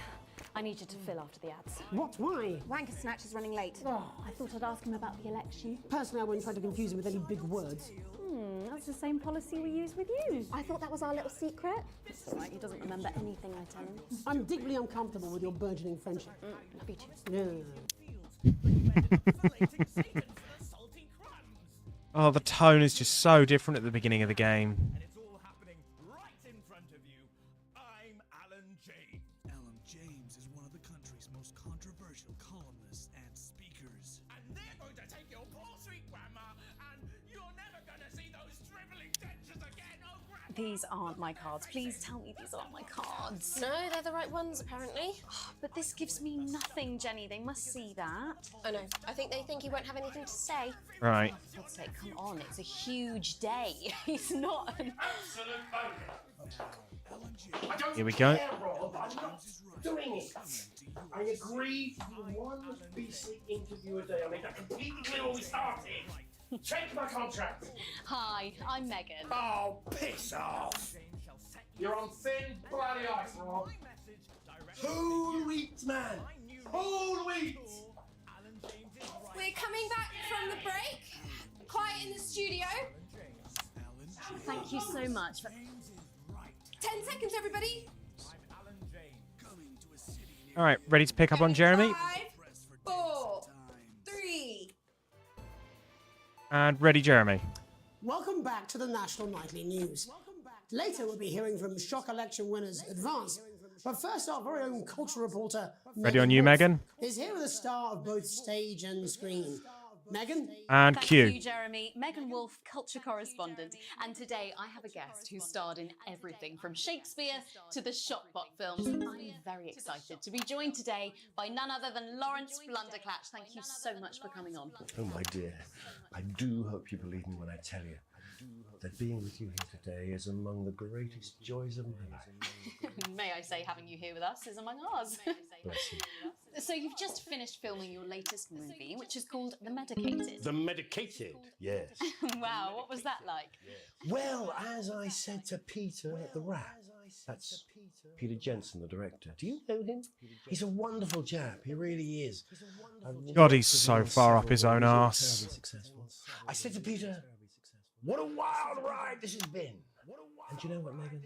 [SPEAKER 10] I need you to fill after the ads.
[SPEAKER 2] What? Why?
[SPEAKER 11] Wanker Snatch is running late. Oh, I thought I'd ask him about the election.
[SPEAKER 2] Personally, I wouldn't try to confuse him with any big words.
[SPEAKER 10] That's the same policy we use with you.
[SPEAKER 11] I thought that was our little secret.
[SPEAKER 10] It's like he doesn't remember anything I tell him.
[SPEAKER 2] I'm deeply uncomfortable with your burgeoning friendship.
[SPEAKER 10] Me too.
[SPEAKER 2] Yeah.
[SPEAKER 14] Oh, the tone is just so different at the beginning of the game.
[SPEAKER 22] Alan James is one of the country's most controversial columnists and speakers.
[SPEAKER 17] And they're going to take your poor sweet grandma, and you're never going to see those drivelling dentures again, oh grandma!
[SPEAKER 4] These aren't my cards. Please tell me these aren't my cards.
[SPEAKER 12] No, they're the right ones, apparently.
[SPEAKER 4] But this gives me nothing, Jenny. They must see that.
[SPEAKER 12] Oh no, I think they think he won't have anything to say.
[SPEAKER 14] Right.
[SPEAKER 4] Oh, for God's sake, come on. It's a huge day. He's not an...
[SPEAKER 14] Here we go.
[SPEAKER 5] Rob, I'm not doing it. I agreed to one BC interview a day. I made that completely clear when we started. Check my contract.
[SPEAKER 4] Hi, I'm Megan.
[SPEAKER 5] Oh, piss off. You're on thin, bloody ice, Rob. Whole wheat, man. Whole wheat.
[SPEAKER 12] We're coming back from the break. Quiet in the studio.
[SPEAKER 4] Thank you so much.
[SPEAKER 12] 10 seconds, everybody.
[SPEAKER 14] All right, ready to pick up on Jeremy?
[SPEAKER 12] 5, 4, 3.
[SPEAKER 14] And ready, Jeremy.
[SPEAKER 2] Welcome back to the National Nightly News. Later, we'll be hearing from shock election winners Advance. But first, our very own culture reporter,
[SPEAKER 14] Ready on you, Megan.
[SPEAKER 2] is here with a star of both stage and screen. Megan?
[SPEAKER 14] And
[SPEAKER 4] Thank
[SPEAKER 14] Q.
[SPEAKER 4] you, Jeremy. Megan Wolf, culture correspondent. And today I have a guest who starred in everything from Shakespeare to the Shotbot films. I'm very excited to be joined today by none other than Lawrence Blunderclatch. Thank you so much for coming on.
[SPEAKER 5] Oh, my dear. I do hope you believe me when I tell you that being with you here today is among the greatest joys of my life.
[SPEAKER 4] May I say, having you here with us is among ours.
[SPEAKER 5] Bless you.
[SPEAKER 4] So you've just finished filming your latest movie, which is called The Medicated.
[SPEAKER 5] The Medicated, yes.
[SPEAKER 4] Wow, what was that like?
[SPEAKER 5] Well, as I said to Peter at the Rat, that's Peter Jensen, the director. Do you know him? He's a wonderful chap. He really is.
[SPEAKER 14] God, he's so far up his own arse.
[SPEAKER 5] I said to Peter, what a wild ride this has been. And do you know what, Megan?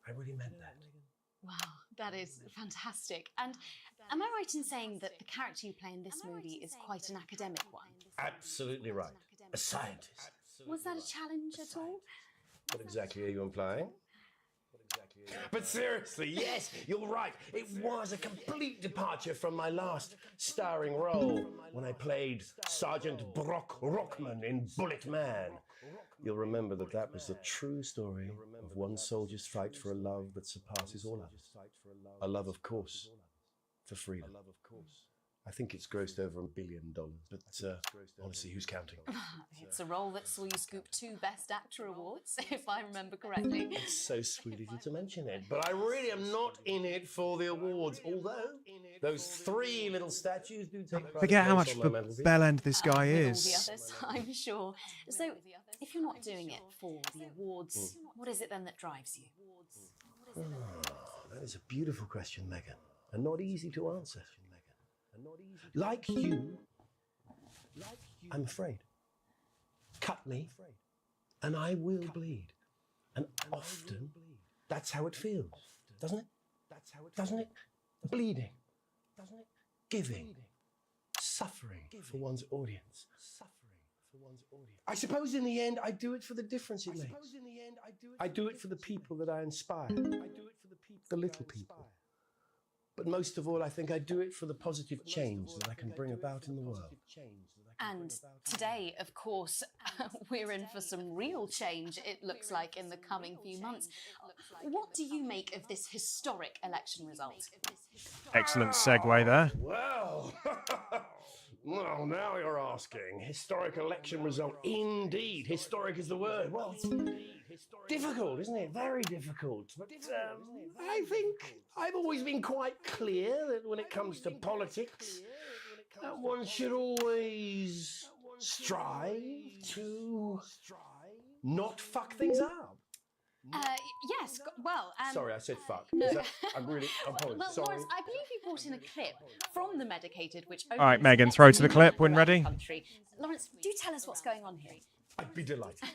[SPEAKER 5] I really meant that.
[SPEAKER 4] Wow, that is fantastic. And am I right in saying that the character you play in this movie is quite an academic one?
[SPEAKER 5] Absolutely right. A scientist.
[SPEAKER 4] Was that a challenge at all?
[SPEAKER 5] What exactly are you implying? But seriously, yes, you're right. It was a complete departure from my last starring role when I played Sergeant Brock Rockman in Bullet Man. You'll remember that that was the true story of one soldier's fight for a love that surpasses all others. A love, of course, for freedom. I think it's grossed over $1 billion, but honestly, who's counting?
[SPEAKER 4] It's a role that saw you scoop 2 Best Actor awards, if I remember correctly.
[SPEAKER 5] It's so sweet of you to mention it, but I really am not in it for the awards, although those 3 little statues do take pride.
[SPEAKER 14] Forget how much of a bell end this guy
[SPEAKER 4] With all
[SPEAKER 14] is.
[SPEAKER 4] the others, I'm sure. So, if you're not doing it for the awards, what is it then that drives you?
[SPEAKER 5] Oh, that is a beautiful question, Megan, and not easy to answer. Like you, I'm afraid. Cut me, and I will bleed. And often, that's how it feels, doesn't it? Doesn't it? Bleeding, giving, suffering for one's audience. I suppose in the end, I do it for the difference it makes. I do it for the people that I inspire, the little people. But most of all, I think I do it for the positive change that I can bring about in the world.
[SPEAKER 4] And today, of course, we're in for some real change, it looks like, in the coming few months. What do you make of this historic election result?
[SPEAKER 14] Excellent segue there.
[SPEAKER 5] Well, well, now you're asking. Historic election result, indeed. Historic is the word. Well, it's difficult, isn't it? Very difficult. But I think I've always been quite clear that when it comes to politics, one should always strive to not fuck things up.
[SPEAKER 4] Yes, well...
[SPEAKER 5] Sorry, I said fuck.
[SPEAKER 4] No.
[SPEAKER 5] I'm apologize.
[SPEAKER 4] Well,
[SPEAKER 5] Sorry.
[SPEAKER 4] Lawrence, I believe you brought in a clip from The Medicated, which...
[SPEAKER 14] All right, Megan, throw to the clip when ready.
[SPEAKER 4] Country. Lawrence, do tell us what's going on here.
[SPEAKER 5] I'd be delighted.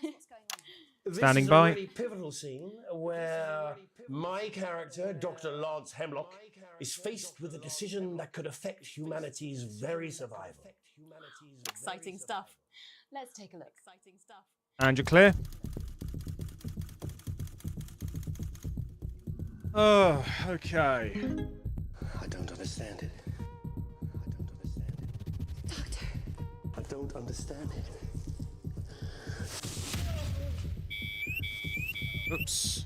[SPEAKER 14] Standing
[SPEAKER 5] this is
[SPEAKER 14] by.
[SPEAKER 5] a really pivotal scene where my character, Dr. Lance Hemlock, is faced with a decision that could affect humanity's very survival.
[SPEAKER 4] Exciting stuff. Let's take a look. Exciting stuff.
[SPEAKER 14] And you're clear. Oh, okay.
[SPEAKER 5] I don't understand it.
[SPEAKER 12] Doctor.
[SPEAKER 5] I don't understand it.
[SPEAKER 14] Oops.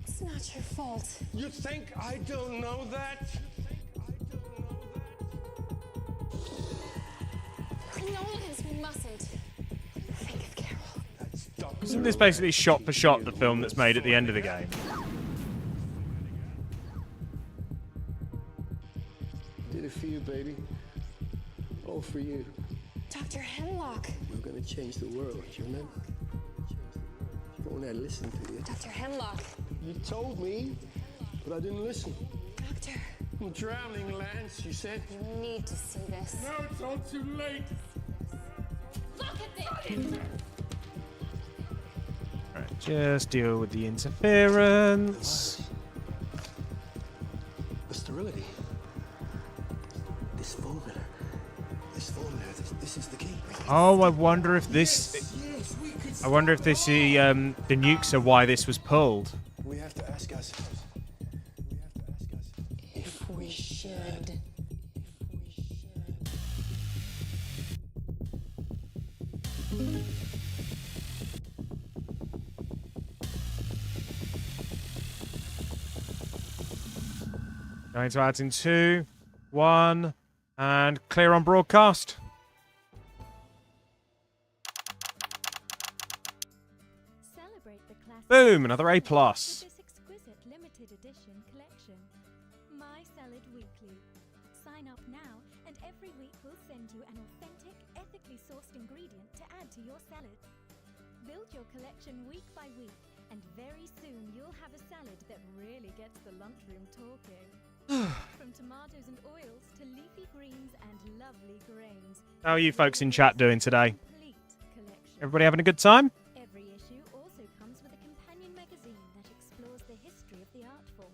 [SPEAKER 11] It's not your fault.
[SPEAKER 5] You think I don't know that?
[SPEAKER 11] Nolans, we mustn't. Think of Carol.
[SPEAKER 14] Isn't this basically shot for shot the film that's made at the end of the game?
[SPEAKER 5] Did it for you, baby. All for you.
[SPEAKER 11] Dr. Hemlock.
[SPEAKER 5] We're gonna change the world, you remember? If only I listened to you.
[SPEAKER 11] Dr. Hemlock.
[SPEAKER 5] You told me, but I didn't listen.
[SPEAKER 11] Doctor.
[SPEAKER 5] I'm drowning, Lance, you said.
[SPEAKER 11] You need to see this.
[SPEAKER 5] No, it's all too late.
[SPEAKER 11] Look at this!
[SPEAKER 14] Alright, just deal with the interference.
[SPEAKER 5] The sterility. This formula. This is the key.
[SPEAKER 14] Oh, I wonder if this... I wonder if this the nukes are why this was pulled.
[SPEAKER 5] We have to ask ourselves.
[SPEAKER 11] If we should.
[SPEAKER 14] Going to add in 2, 1, and clear on broadcast. Boom, another A+.
[SPEAKER 21] This exquisite limited edition collection. My Salad Weekly. Sign up now, and every week we'll send you an authentic, ethically sourced ingredient to add to your salad. Build your collection week by week, and very soon you'll have a salad that really gets the lunchroom talking. From tomatoes and oils to leafy greens and lovely grains.
[SPEAKER 14] How are you folks in chat doing today? Everybody having a good time?
[SPEAKER 21] Every issue also comes with a companion magazine that explores the history of the art form.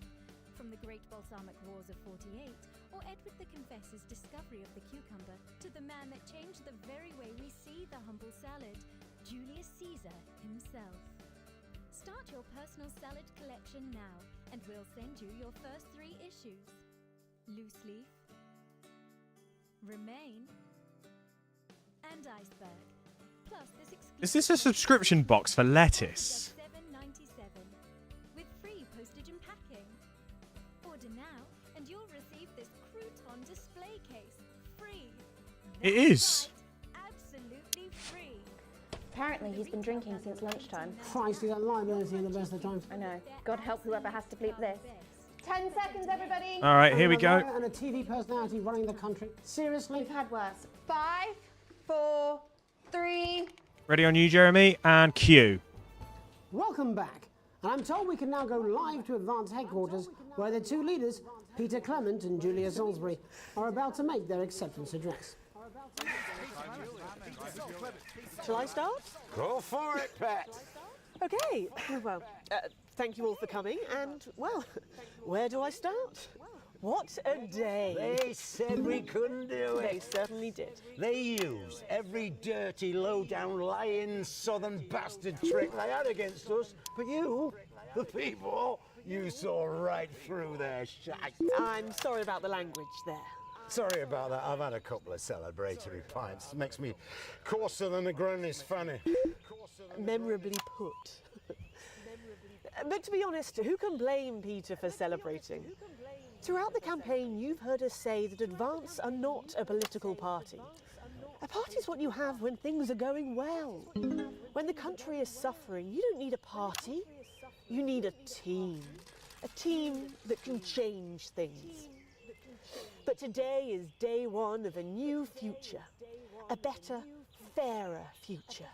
[SPEAKER 21] From the Great Balsamic Wars of 48, or Edward the Confessor's discovery of the cucumber, to the man that changed the very way we see the humble salad, Julius Caesar himself. Start your personal salad collection now, and we'll send you your first 3 issues. Loose Leaf, Remain, and Iceberg. Plus this exclusive...
[SPEAKER 14] Is this a subscription box for lettuce?
[SPEAKER 21] $7.97 with free postage and packing. Order now, and you'll receive this crouton display case free.
[SPEAKER 14] It is.
[SPEAKER 21] Absolutely free.
[SPEAKER 4] Apparently he's been drinking since lunchtime.
[SPEAKER 2] Christ, that liability in the best of times.
[SPEAKER 4] I know. God help whoever has to bleep this. 10 seconds, everybody.
[SPEAKER 14] All right, here we go.
[SPEAKER 2] And a TV personality running the country. Seriously?
[SPEAKER 4] We've had worse. 5, 4, 3.
[SPEAKER 14] Ready on you, Jeremy, and Q.
[SPEAKER 2] Welcome back. And I'm told we can now go live to Advance Headquarters, where the 2 leaders, Peter Clement and Julia Salisbury, are about to make their acceptance address.
[SPEAKER 8] Shall I start?
[SPEAKER 5] Go for it, Pat.
[SPEAKER 8] Okay, well, thank you all for coming, and, well, where do I start? What a day.
[SPEAKER 13] They said we couldn't do it.
[SPEAKER 8] They certainly did.
[SPEAKER 13] They used every dirty, low-down, lying, southern bastard trick they had against us. But you, the people, you saw right through their shite.
[SPEAKER 8] I'm sorry about the language there.
[SPEAKER 13] Sorry about that. I've had a couple of celebratory pints. Makes me coarser than a granny's fanny.
[SPEAKER 8] Memorably put. But to be honest, who can blame Peter for celebrating? Throughout the campaign, you've heard us say that Advance are not a political party. A party is what you have when things are going well. When the country is suffering, you don't need a party. You need a team. A team that can change things. But today is day 1 of a new future. A better, fairer future.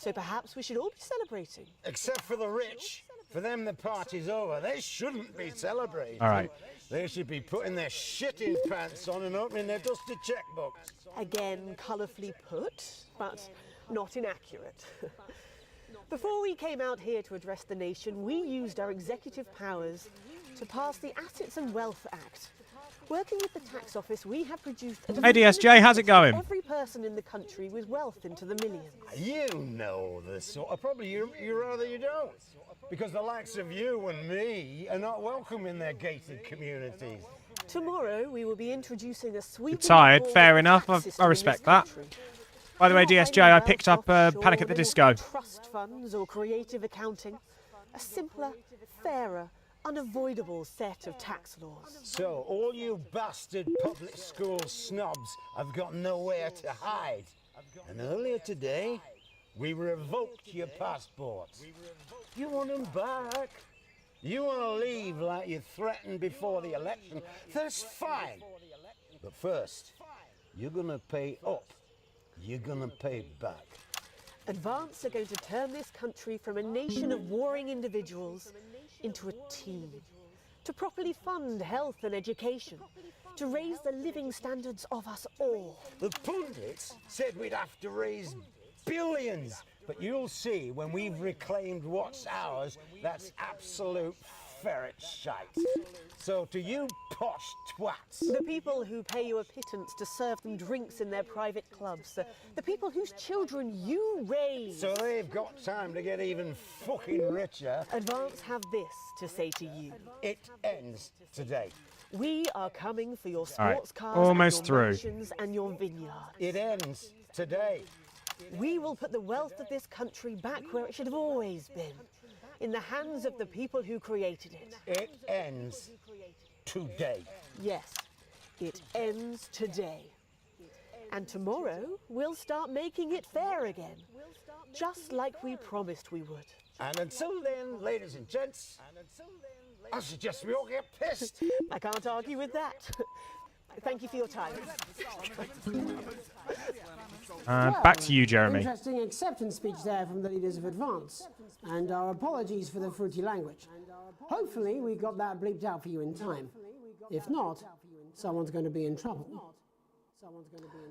[SPEAKER 8] So perhaps we should all be celebrating.
[SPEAKER 13] Except for the rich. For them, the party's over. They shouldn't be celebrating.
[SPEAKER 14] All right.
[SPEAKER 13] They should be putting their shitting pants on and opening their dusty checkbooks.
[SPEAKER 8] Again, colourfully put, but not inaccurate. Before we came out here to address the nation, we used our executive powers to pass the Assets and Wealth Act. Working with the tax office, we have produced a
[SPEAKER 14] Hey DSJ, how's it going?
[SPEAKER 8] every person in the country with wealth into the millions.
[SPEAKER 13] You know the sort of, probably you rather you don't. Because the likes of you and me are not welcome in their gated communities.
[SPEAKER 8] Tomorrow we will be introducing a sweeping
[SPEAKER 14] Tired,
[SPEAKER 8] reform
[SPEAKER 14] fair
[SPEAKER 8] of the
[SPEAKER 14] enough.
[SPEAKER 8] tax
[SPEAKER 14] I
[SPEAKER 8] system in
[SPEAKER 14] respect
[SPEAKER 8] this
[SPEAKER 14] that.
[SPEAKER 8] country.
[SPEAKER 14] By the way, DSJ, I picked up Panic at the Disco.
[SPEAKER 7] Trust funds or creative accounting. A simpler, fairer, unavoidable set of tax laws.
[SPEAKER 13] So, all you bastard public school snobs have got nowhere to hide. And earlier today, we revoked your passports. You want them back? You want to leave like you threatened before the election? That's fine. But first, you're going to pay up. You're going to pay back.
[SPEAKER 7] Advance are going to turn this country from a nation of warring individuals into a team. To properly fund health and education. To raise the living standards of us all.
[SPEAKER 13] The pundits said we'd have to raise billions. But you'll see when we've reclaimed what's ours, that's absolute ferret shite. So to you posh twats.
[SPEAKER 7] The people who pay you a pittance to serve them drinks in their private clubs. The people whose children you raise.
[SPEAKER 13] So they've got time to get even fucking richer.
[SPEAKER 7] Advance have this to say to you.
[SPEAKER 13] It ends today.
[SPEAKER 7] We are coming for your
[SPEAKER 14] All right,
[SPEAKER 7] sports cars,
[SPEAKER 14] almost
[SPEAKER 7] and your
[SPEAKER 14] through.
[SPEAKER 7] mansions and your vineyards.
[SPEAKER 13] It ends today.
[SPEAKER 7] We will put the wealth of this country back where it should have always been. In the hands of the people who created it.
[SPEAKER 13] It ends today.
[SPEAKER 7] Yes, it ends today. And tomorrow, we'll start making it fair again. Just like we promised we would.
[SPEAKER 13] And until then, ladies and gents, I suggest we all get pissed.
[SPEAKER 7] I can't argue with that. Thank you for your time.
[SPEAKER 14] Back to you, Jeremy.
[SPEAKER 2] Interesting acceptance speech there from the leaders of Advance. And our apologies for the fruity language. Hopefully we got that bleeped out for you in time. If not, someone's going to be in trouble.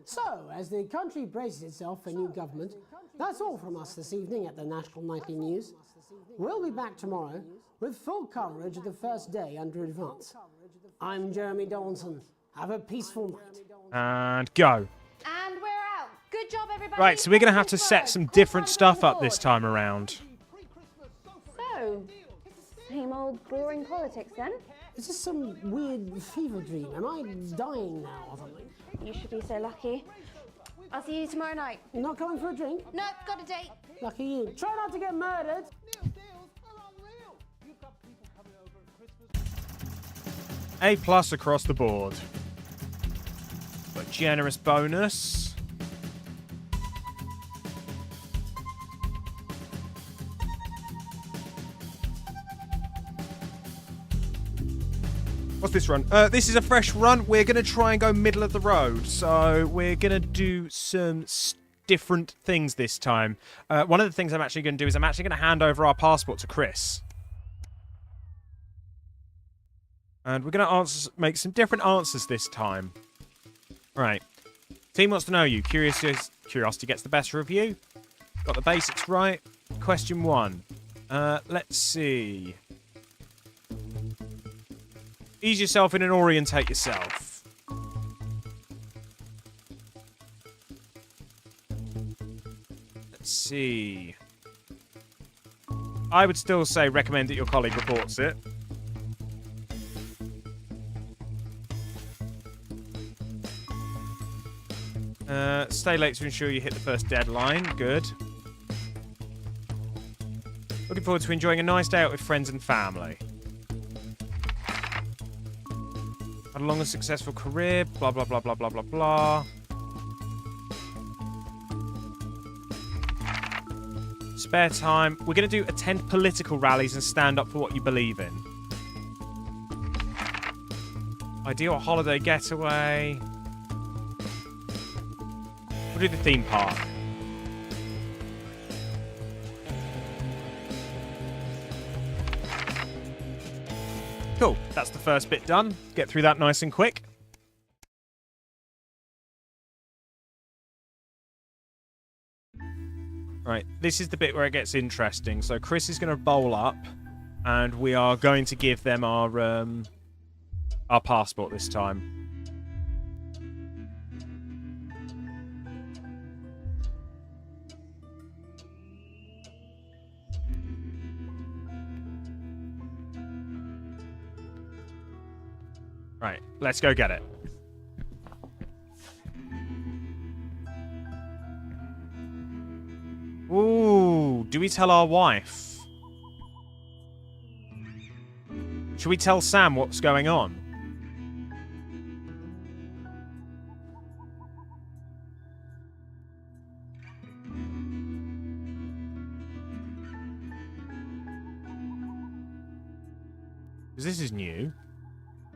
[SPEAKER 2] So, as the country braces itself for new government, that's all from us this evening at the National Nightly News. We'll be back tomorrow with full coverage of the first day under Advance. I'm Jeremy Donaldson. Have a peaceful night.
[SPEAKER 14] And go.
[SPEAKER 10] And we're out. Good job, everybody.
[SPEAKER 14] Right, so we're going to have to set some different stuff up this time around.
[SPEAKER 10] So, same old boring politics then?
[SPEAKER 2] Is this some weird fever dream? Am I dying now or something?
[SPEAKER 10] You should be so lucky. I'll see you tomorrow night.
[SPEAKER 2] You're not coming for a drink?
[SPEAKER 10] No, got a date.
[SPEAKER 2] Lucky you. Try not to get murdered.
[SPEAKER 14] A+ across the board. But generous bonus. What's this run? This is a fresh run. We're going to try and go middle of the road. So we're going to do some different things this time. One of the things I'm actually going to do is I'm actually going to hand over our passport to Chris. And we're going to make some different answers this time. Right. Team wants to know you. Curiosity gets the better of you. Got the basics right. Question 1. Let's see. Ease yourself in and orientate yourself. Let's see. I would still say recommend that your colleague reports it. Stay late to ensure you hit the first deadline. Good. Looking forward to enjoying a nice day out with friends and family. Had a long and successful career. Blah, blah, blah, blah, blah, blah, blah. Spare time. We're going to do attend political rallies and stand up for what you believe in. Ideal holiday getaway. We'll do the theme park. Cool. That's the first bit done. Get through that nice and quick. Right, this is the bit where it gets interesting. So Chris is going to bowl up, and we are going to give them our passport this time. Right, let's go get it. Ooh, do we tell our wife? Should we tell Sam what's going on? Because this is new.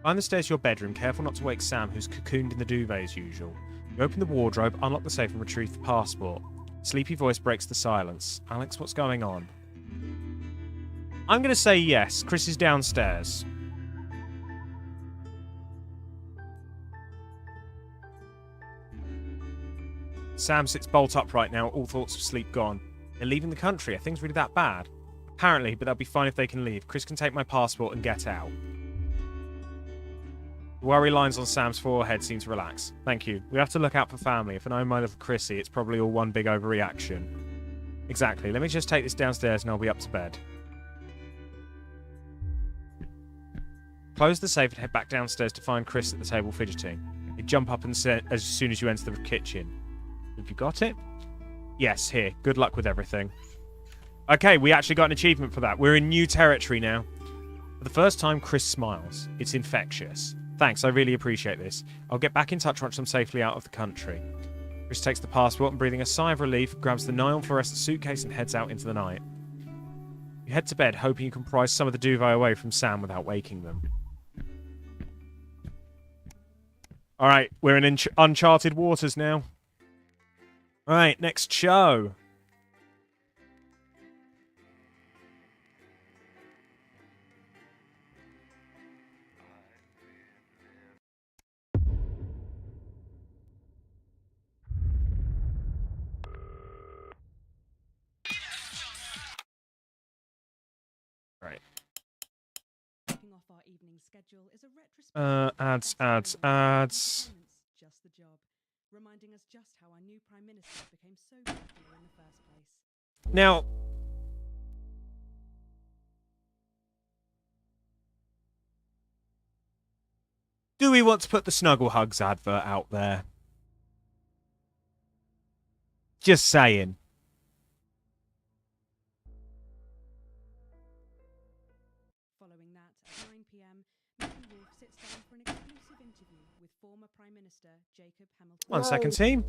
[SPEAKER 14] Climb the stairs to your bedroom, careful not to wake Sam, who's cocooned in the duvet as usual. You open the wardrobe, unlock the safe, and retrieve the passport. Sleepy voice breaks the silence. Alex, what's going on? I'm going to say yes. Chris is downstairs. Sam sits bolt upright now, all thoughts of sleep gone. They're leaving the country. Are things really that bad? Apparently, but they'll be fine if they can leave. Chris can take my passport and get out. The worry lines on Sam's forehead seem to relax. Thank you. We have to look out for family. If I know my little Chrissy, it's probably all one big overreaction. Exactly. Let me just take this downstairs and I'll be up to bed. Close the safe and head back downstairs to find Chris at the table fidgeting. You jump up and sit as soon as you enter the kitchen. Have you got it? Yes, here. Good luck with everything. Okay, we actually got an achievement for that. We're in new territory now. For the first time, Chris smiles. It's infectious. Thanks, I really appreciate this. I'll get back in touch once I'm safely out of the country. Chris takes the passport and, breathing a sigh of relief, grabs the neon fluorescent suitcase and heads out into the night. You head to bed, hoping you can prise some of the duvet away from Sam without waking them. Alright, we're in uncharted waters now. Alright, next show. Right.
[SPEAKER 21] Off our evening schedule is a
[SPEAKER 14] Ads.
[SPEAKER 21] Just the job, reminding us just how our new Prime Minister became so popular in the first place.
[SPEAKER 14] Now, do we want to put the Snuggle Hugs advert out there? Just saying.
[SPEAKER 21] Following that, at 9 p.m., Megan Wolf sits down for an exclusive interview with former Prime Minister Jacob Hamilton.
[SPEAKER 14] 1 second, team.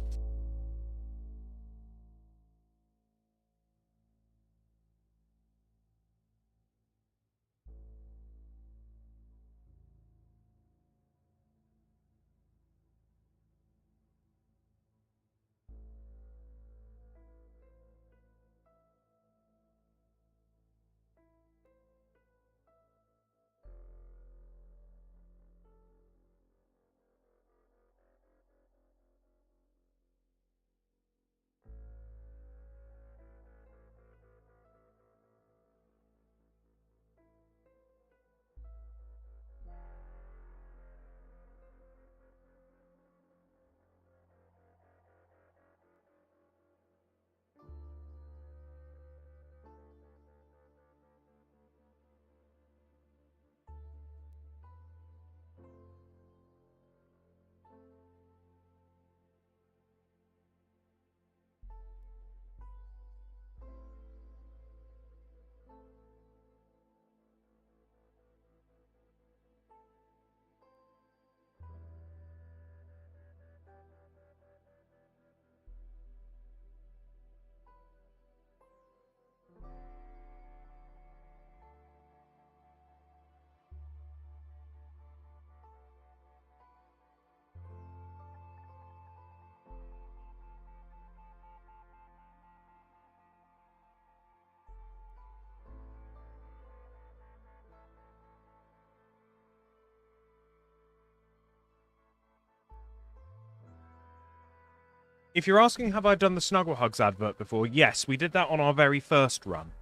[SPEAKER 14] If you're asking, have I done the Snuggle Hugs advert before? Yes, we did that on our very first run.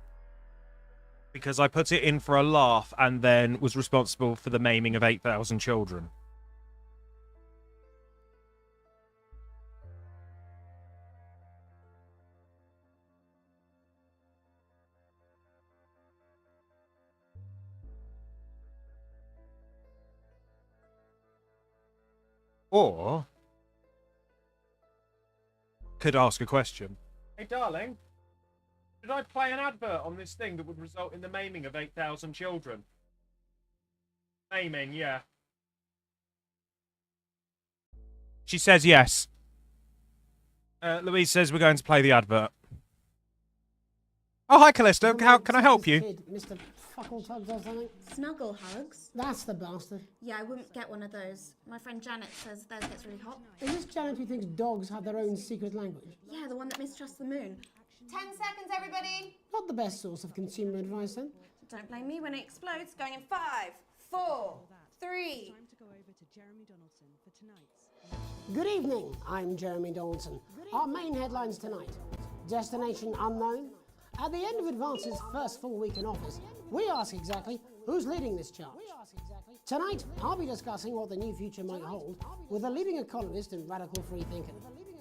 [SPEAKER 14] Because I put it in for a laugh and then was responsible for the maiming of 8,000 children. Or could ask a question. Hey, darling. Did I play an advert on this thing that would result in the maiming of 8,000 children? Maiming, yeah. She says yes. Louise says we're going to play the advert. Oh, hi, Callisto. How can I help you?
[SPEAKER 2] Mr. Fuckletugs or something?
[SPEAKER 11] Snuggle hugs?
[SPEAKER 2] That's the bastard.
[SPEAKER 11] Yeah, I wouldn't get one of those. My friend Janet says theirs gets really hot.
[SPEAKER 2] Is this Janet who thinks dogs have their own secret language?
[SPEAKER 11] Yeah, the one that mistrusts the moon. 10 seconds, everybody!
[SPEAKER 2] Not the best source of consumer advice, then.
[SPEAKER 11] Don't blame me when it explodes. Going in 5, 4, 3.
[SPEAKER 21] Time to go over to Jeremy Donaldson for tonight's.
[SPEAKER 2] Good evening, I'm Jeremy Donaldson. Our main headlines tonight. Destination unknown. At the end of Advance's first full week in office, we ask exactly who's leading this charge. Tonight, I'll be discussing what the new future might hold with a leading economist and radical free thinker.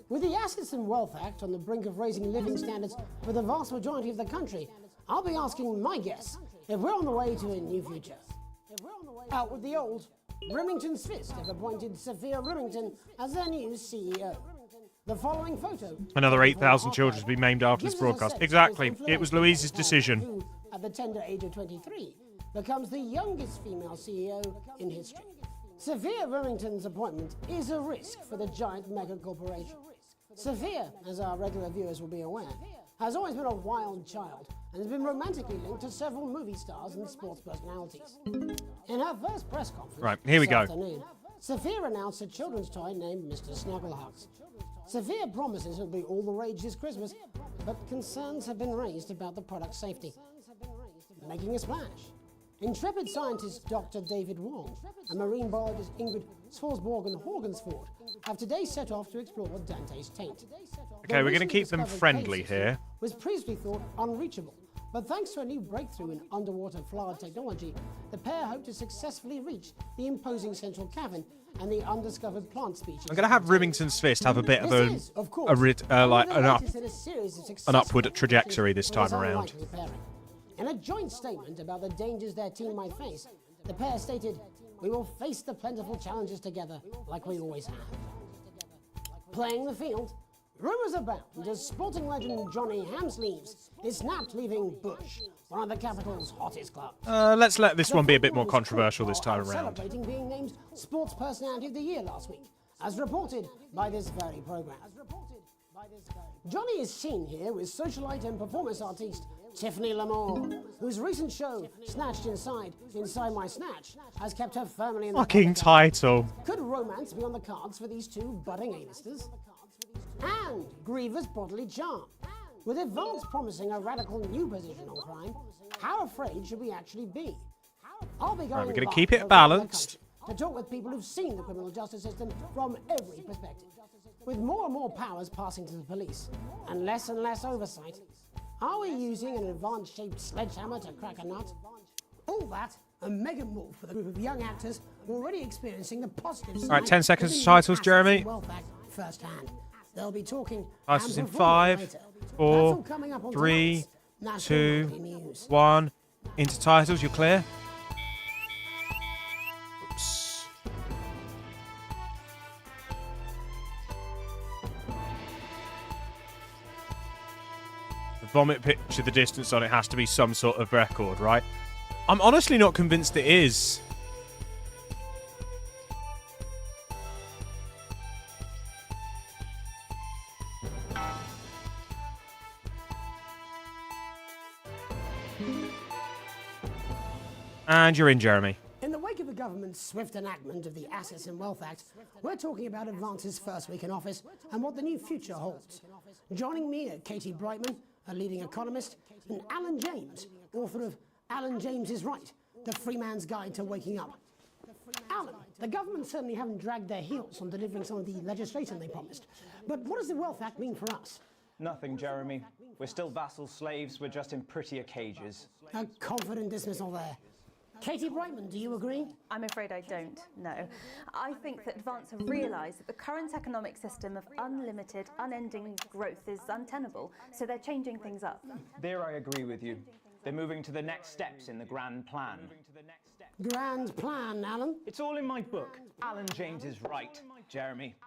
[SPEAKER 2] With the Assets and Wealth Act on the brink of raising living standards for the vast majority of the country, I'll be asking my guess if we're on the way to a new future. Out with the old, Remington's Fist have appointed Sophia Remington as their new CEO. The following photo.
[SPEAKER 14] Another 8,000 children to be maimed after this broadcast. Exactly. It was Louise's decision.
[SPEAKER 2] Who, at the tender age of 23, becomes the youngest female CEO in history. Sophia Remington's appointment is a risk for the giant mega corporation. Sophia, as our regular viewers will be aware, has always been a wild child and has been romantically linked to several movie stars and sports personalities. In her first press conference
[SPEAKER 14] Right, here we
[SPEAKER 2] this
[SPEAKER 14] go.
[SPEAKER 2] afternoon, Sophia announced a children's toy named Mr. Snugglehugs. Sophia promises it'll be all the rage this Christmas, but concerns have been raised about the product's safety. Making a splash. Intrepid scientist Dr. David Wong and marine biologist Ingrid Swarsborg-Horgensford have today set off to explore Dante's taint.
[SPEAKER 14] Okay, we're going to keep them friendly here.
[SPEAKER 2] Was previously thought unreachable, but thanks to a new breakthrough in underwater flood technology, the pair hope to successfully reach the imposing central cavern and the undiscovered plant species.
[SPEAKER 14] I'm going to have Remington's Fist have a bit of
[SPEAKER 2] This is, of course,
[SPEAKER 14] like
[SPEAKER 2] one of the latest in a series of
[SPEAKER 14] an
[SPEAKER 2] successful
[SPEAKER 14] upward trajectory this time
[SPEAKER 2] this
[SPEAKER 14] around.
[SPEAKER 2] unlikely pairing. In a joint statement about the dangers their team might face, the pair stated, "We will face the plentiful challenges together like we always have." Playing the field, rumours abound as sporting legend Johnny Hamsleeves is snapped leaving Bush, one of the capital's hottest clubs.
[SPEAKER 14] Let's let this one be a bit more controversial this time around.
[SPEAKER 2] Celebrating being named Sports Personality of the Year last week, as reported by this very programme. Johnny is seen here with socialite and performance artiste Tiffany Lamore, whose recent show, Snatched Inside My Snatch, has kept her firmly in the
[SPEAKER 14] Fucking title.
[SPEAKER 2] Could romance be on the cards for these two budding A-listers? And Griever's bodily charm. With Advance promising a radical new position on crime, how afraid should we actually be? I'll be going
[SPEAKER 14] Right, we're going to
[SPEAKER 2] live
[SPEAKER 14] keep it
[SPEAKER 2] around the
[SPEAKER 14] balanced.
[SPEAKER 2] country to talk with people who've seen the criminal justice system from every perspective. With more and more powers passing to the police and less oversight, are we using an Advance-shaped sledgehammer to crack a nut? All that and mega move for the group of young actors already experiencing the positive side.
[SPEAKER 14] All right, 10 seconds
[SPEAKER 2] within
[SPEAKER 14] to
[SPEAKER 2] the
[SPEAKER 14] titles,
[SPEAKER 2] Assets
[SPEAKER 14] Jeremy.
[SPEAKER 2] and Wealth Act firsthand. They'll be talking
[SPEAKER 14] Titles in
[SPEAKER 2] and performing
[SPEAKER 14] 5,
[SPEAKER 2] later. That's
[SPEAKER 14] 4,
[SPEAKER 2] all coming up on
[SPEAKER 14] 3,
[SPEAKER 2] tonight's National
[SPEAKER 14] 2,
[SPEAKER 2] Nightly News.
[SPEAKER 14] 1. Into titles, you're clear? Oops. The vomit picture, the distance on it has to be some sort of record, right? I'm honestly not convinced it is. And you're in, Jeremy.
[SPEAKER 2] In the wake of the government's swift enactment of the Assets and Wealth Act, we're talking about Advance's first week in office and what the new future holds. Joining me are Katie Brightman, a leading economist, and Alan James, author of Alan James is Right, The Free Man's Guide to Waking Up. Alan, the government certainly haven't dragged their heels on delivering some of the legislation they promised. But what does the Wealth Act mean for us?
[SPEAKER 3] Nothing, Jeremy. We're still vassal slaves, we're just in prettier cages.
[SPEAKER 2] A confident dismissal there. Katie Brightman, do you agree?
[SPEAKER 4] I'm afraid I don't, no. I think that Advance have realised that the current economic system of unlimited, unending growth is untenable, so they're changing things up.
[SPEAKER 3] There I agree with you. They're moving to the next steps in the grand plan.
[SPEAKER 2] Grand plan, Alan?
[SPEAKER 3] It's all in my book. Alan James is right, Jeremy.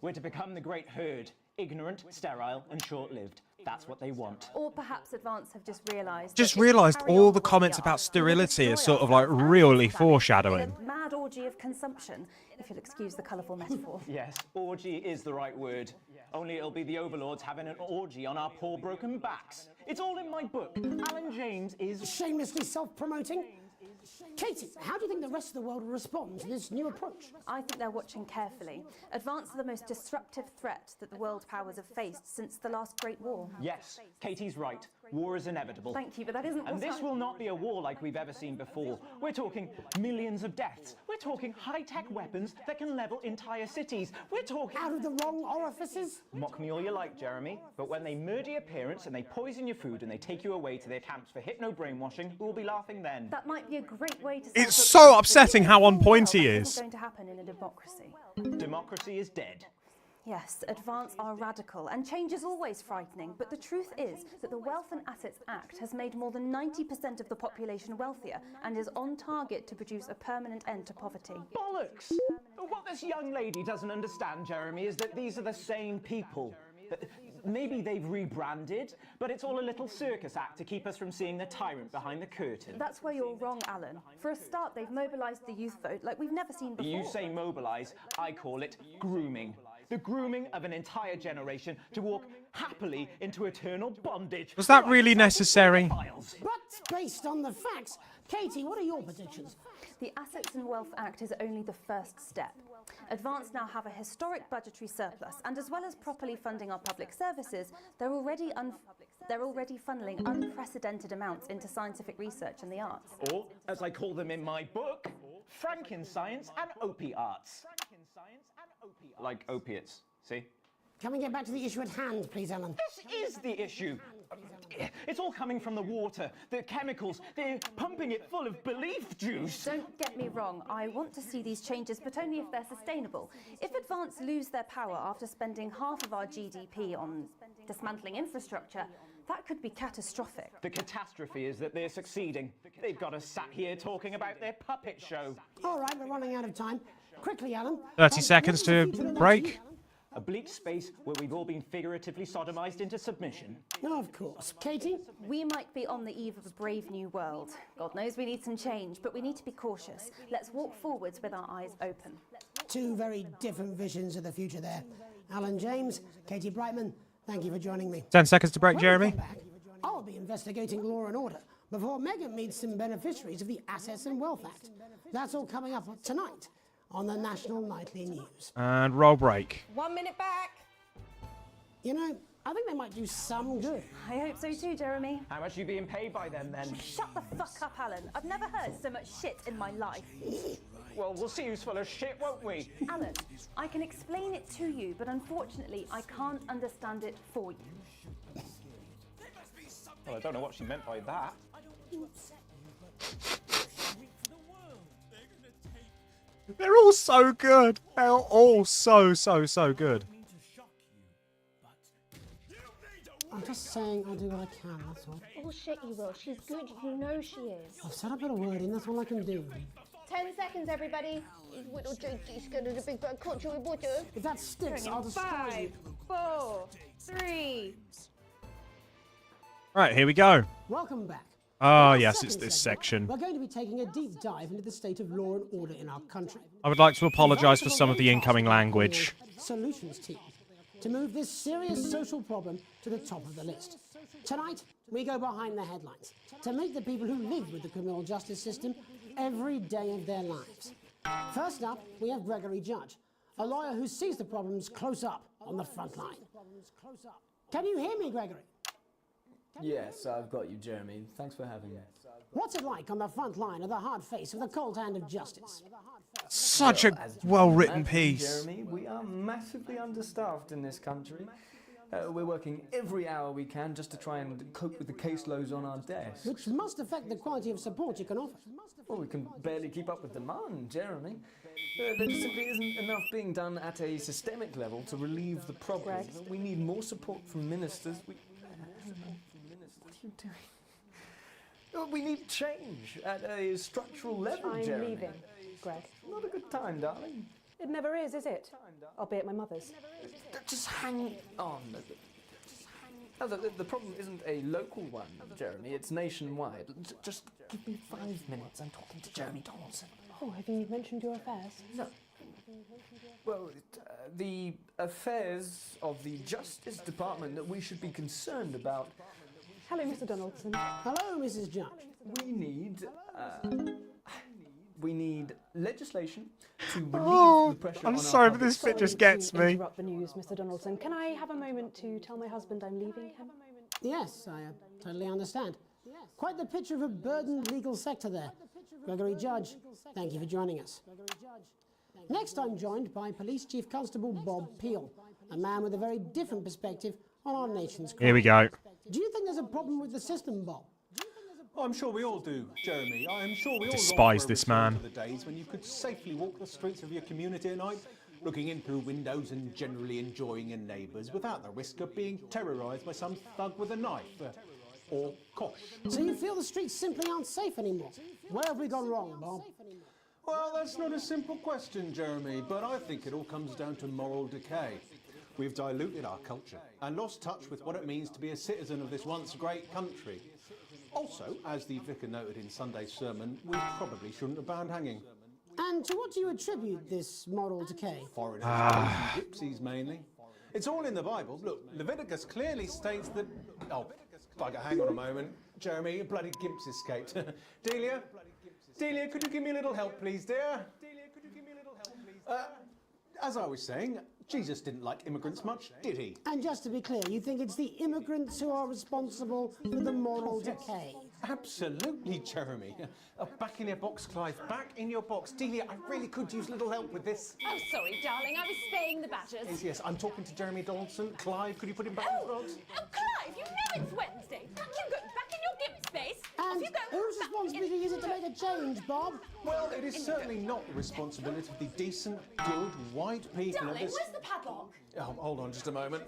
[SPEAKER 3] We're to become the great herd, ignorant, sterile, and short-lived. That's what they want.
[SPEAKER 4] Or perhaps Advance have just realised...
[SPEAKER 14] Just realised all the comments about sterility are sort of like really foreshadowing.
[SPEAKER 4] A mad orgy of consumption, if you'll excuse the colourful metaphor.
[SPEAKER 3] Yes, orgy is the right word. Only it'll be the overlords having an orgy on our poor broken backs. It's all in my book. Alan James is...
[SPEAKER 2] Shamelessly self-promoting? Katie, how do you think the rest of the world will respond to this new approach?
[SPEAKER 4] I think they're watching carefully. Advance are the most disruptive threat that the world powers have faced since the last Great War.
[SPEAKER 3] Yes, Katie's right. War is inevitable.
[SPEAKER 4] Thank you, but that isn't
[SPEAKER 3] And this will not be a war like we've ever seen before. We're talking millions of deaths. We're talking high-tech weapons that can level entire cities. We're talking...
[SPEAKER 2] Out of the wrong orifices?
[SPEAKER 3] Mock me all you like, Jeremy, but when they murder your parents and they poison your food and they take you away to their camps for hypno-brainwashing, we'll be laughing then.
[SPEAKER 4] That might be a great way to...
[SPEAKER 14] It's so upsetting how on point he is.
[SPEAKER 4] It's going to happen in a democracy.
[SPEAKER 3] Democracy is dead.
[SPEAKER 4] Yes, Advance are radical, and change is always frightening, but the truth is that the Wealth and Assets Act has made more than 90% of the population wealthier and is on target to produce a permanent end to poverty.
[SPEAKER 3] Bollocks! What this young lady doesn't understand, Jeremy, is that these are the same people. Maybe they've rebranded, but it's all a little circus act to keep us from seeing the tyrant behind the curtain.
[SPEAKER 4] That's where you're wrong, Alan. For a start, they've mobilised the youth vote like we've never seen before.
[SPEAKER 3] You say mobilise, I call it grooming. The grooming of an entire generation to walk happily into eternal bondage.
[SPEAKER 14] Was that really necessary?
[SPEAKER 2] But based on the facts, Katie, what are your predictions?
[SPEAKER 4] The Assets and Wealth Act is only the first step. Advance now have a historic budgetary surplus, and as well as properly funding our public services, they're already funneling unprecedented amounts into scientific research and the arts.
[SPEAKER 3] Or, as I call them in my book, Frankenscience and opiates. Like opiates, see?
[SPEAKER 2] Can we get back to the issue at hand, please, Alan?
[SPEAKER 3] This is the issue. It's all coming from the water, the chemicals. They're pumping it full of belief juice.
[SPEAKER 4] Don't get me wrong, I want to see these changes, but only if they're sustainable. If Advance lose their power after spending half of our GDP on dismantling infrastructure, that could be catastrophic.
[SPEAKER 3] The catastrophe is that they're succeeding. They've got us sat here talking about their puppet show.
[SPEAKER 2] All right, we're running out of time. Quickly, Alan.
[SPEAKER 14] 30 seconds to break.
[SPEAKER 3] A bleak space where we've all been figuratively sodomized into submission.
[SPEAKER 2] No, of course. Katie?
[SPEAKER 4] We might be on the eve of a brave new world. God knows we need some change, but we need to be cautious. Let's walk forwards with our eyes open.
[SPEAKER 2] Two very different visions of the future there. Alan James, Katie Brightman, thank you for joining me.
[SPEAKER 14] 10 seconds to break, Jeremy.
[SPEAKER 2] I'll be investigating law and order before Megan meets some beneficiaries of the Assets and Wealth Act. That's all coming up tonight on the National Nightly News.
[SPEAKER 14] And roll break.
[SPEAKER 12] 1 minute back.
[SPEAKER 2] You know, I think they might do some good.
[SPEAKER 4] I hope so too, Jeremy.
[SPEAKER 3] How much are you being paid by them, then?
[SPEAKER 4] Shut the fuck up, Alan. I've never heard so much shit in my life.
[SPEAKER 3] Well, we'll see who's full of shit, won't we?
[SPEAKER 4] Alan, I can explain it to you, but unfortunately, I can't understand it for you.
[SPEAKER 3] Well, I don't know what she meant by that.
[SPEAKER 14] They're all so good. They're all so good.
[SPEAKER 2] I'm just saying I'll do what I can, that's all.
[SPEAKER 11] Bullshit, you will. She's good. You know she is.
[SPEAKER 2] I've said I put a word in, that's all I can do.
[SPEAKER 11] 10 seconds, everybody. Little Jakey's going to the big bad country with water.
[SPEAKER 2] If that sticks, I'll destroy you.
[SPEAKER 11] 5, 4, 3.
[SPEAKER 14] Right, here we go.
[SPEAKER 2] Welcome back.
[SPEAKER 14] Oh,
[SPEAKER 2] In
[SPEAKER 14] yes,
[SPEAKER 2] our
[SPEAKER 14] it's
[SPEAKER 2] second
[SPEAKER 14] this
[SPEAKER 2] segment,
[SPEAKER 14] section.
[SPEAKER 2] We're going to be taking a deep dive into the state of law and order in our country.
[SPEAKER 14] I would like to apologise for some of the incoming language.
[SPEAKER 2] Solutions team to move this serious social problem to the top of the list. Tonight, we go behind the headlines to meet the people who live with the criminal justice system every day of their lives. First up, we have Gregory Judge, a lawyer who sees the problems close up on the front line. Can you hear me, Gregory?
[SPEAKER 16] Yes, I've got you, Jeremy. Thanks for having me.
[SPEAKER 2] What's it like on the front line of the hard face of the cold hand of justice?
[SPEAKER 14] Such a well-written
[SPEAKER 16] Imagine,
[SPEAKER 14] piece.
[SPEAKER 16] Jeremy, we are massively understaffed in this country. We're working every hour we can just to try and cope with the caseloads on our desks.
[SPEAKER 2] Which must affect the quality of support you can offer.
[SPEAKER 16] Well, we can barely keep up with demand, Jeremy. There just simply isn't enough being done at a systemic level to relieve the problem. We need more support from ministers. What are you doing? We need change at a structural level,
[SPEAKER 20] I'm
[SPEAKER 16] Jeremy.
[SPEAKER 20] leaving, Greg.
[SPEAKER 16] Not a good time, darling.
[SPEAKER 20] It never is it? I'll be at my mother's.
[SPEAKER 16] Just hang on. No, the problem isn't a local one, Jeremy. It's nationwide. Just give me 5 minutes. I'm talking to Jeremy Donaldson.
[SPEAKER 2] Oh, have you mentioned your affairs?
[SPEAKER 16] No. Well, the affairs of the Justice Department that we should be concerned about.
[SPEAKER 2] Hello, Mr. Donaldson. Hello, Mrs. Judge.
[SPEAKER 16] We need legislation to relieve the pressure on
[SPEAKER 14] I'm
[SPEAKER 16] our
[SPEAKER 14] sorry, but
[SPEAKER 16] public
[SPEAKER 14] this bit just
[SPEAKER 2] To
[SPEAKER 14] gets me.
[SPEAKER 2] interrupt the news, Mr. Donaldson. Can I have a moment to tell my husband I'm leaving him? Yes, I totally understand. Quite the picture of a burdened legal sector there. Gregory Judge, thank you for joining us. Next, I'm joined by Police Chief Constable Bob Peel, a man with a very different perspective on our nation's crime.
[SPEAKER 14] Here we go.
[SPEAKER 2] Do you think there's a problem with the system, Bob?
[SPEAKER 15] I'm sure we all do, Jeremy. I am sure we all
[SPEAKER 14] Despise
[SPEAKER 15] long for a
[SPEAKER 14] this
[SPEAKER 15] return
[SPEAKER 14] man.
[SPEAKER 15] to the days when you could safely walk the streets of your community at night, looking in through windows and generally enjoying your neighbours without the risk of being terrorised by some thug with a knife. Or kosh.
[SPEAKER 2] So you feel the streets simply aren't safe anymore? Where have we gone wrong, Bob?
[SPEAKER 15] Well, that's not a simple question, Jeremy, but I think it all comes down to moral decay. We've diluted our culture and lost touch with what it means to be a citizen of this once great country. Also, as the vicar noted in Sunday's sermon, we probably shouldn't have banned hanging.
[SPEAKER 2] And to what do you attribute this moral decay?
[SPEAKER 15] Foreigners and gypsies mainly. It's all in the Bible. Look, Leviticus clearly states that... Oh, bugger, hang on a moment. Jeremy, a bloody gimp's escaped. Delia, could you give me a little help, please, dear? As I was saying, Jesus didn't like immigrants much, did he?
[SPEAKER 2] And just to be clear, you think it's the immigrants who are responsible for the moral decay?
[SPEAKER 15] Absolutely, Jeremy. Back in your box, Clive. Back in your box. Delia, I really could use a little help with this.
[SPEAKER 10] Oh, sorry, darling. I was spaying the badgers.
[SPEAKER 15] Yes, I'm talking to Jeremy Donaldson. Clive, could you put him back in the box?
[SPEAKER 10] Oh, Clive, you know it's Wednesday. Back you go. Back in your gimp space.
[SPEAKER 2] And
[SPEAKER 10] Off you go.
[SPEAKER 2] whose responsibility is it to make a change, Bob?
[SPEAKER 15] Well, it is certainly not the responsibility of the decent, good, white people of
[SPEAKER 10] Darling,
[SPEAKER 15] this...
[SPEAKER 10] where's the padlock?
[SPEAKER 15] Oh, hold on just a moment.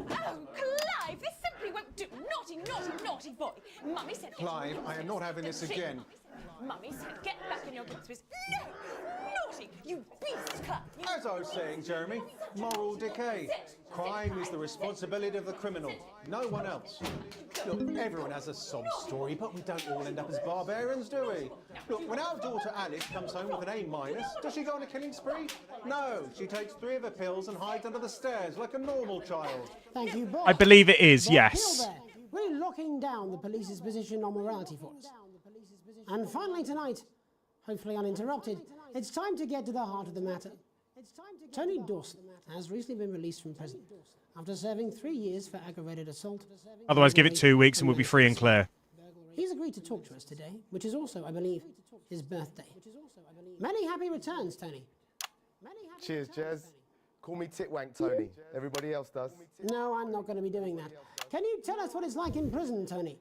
[SPEAKER 10] Oh, Clive, this simply won't do. Naughty, naughty, naughty boy. Mummy said...
[SPEAKER 15] Clive, I am not having this again.
[SPEAKER 10] Mummy said get back in your gimp space. No! Naughty! You beast, Clive!
[SPEAKER 15] As I was saying, Jeremy, moral decay. Crime is the responsibility of the criminal, no one else. Look, everyone has a sob story, but we don't all end up as barbarians, do we? Look, when our daughter Alice comes home with an A-, does she go on a killing spree? No, she takes 3 of her pills and hides under the stairs like a normal child.
[SPEAKER 2] Thank you, Bob.
[SPEAKER 14] I believe it is,
[SPEAKER 2] Bob
[SPEAKER 14] yes.
[SPEAKER 2] Peel there, really locking down the police's position on morality for us. And finally tonight, hopefully uninterrupted, it's time to get to the heart of the matter. Tony Dawson has recently been released from prison after serving 3 years for aggravated assault.
[SPEAKER 14] Otherwise, give it 2 weeks and we'll be free and clear.
[SPEAKER 2] He's agreed to talk to us today, which is also, I believe, his birthday. Many happy returns, Tony.
[SPEAKER 20] Cheers, Jez. Call me Titwank Tony. Everybody else does.
[SPEAKER 2] No, I'm not going to be doing that. Can you tell us what it's like in prison, Tony?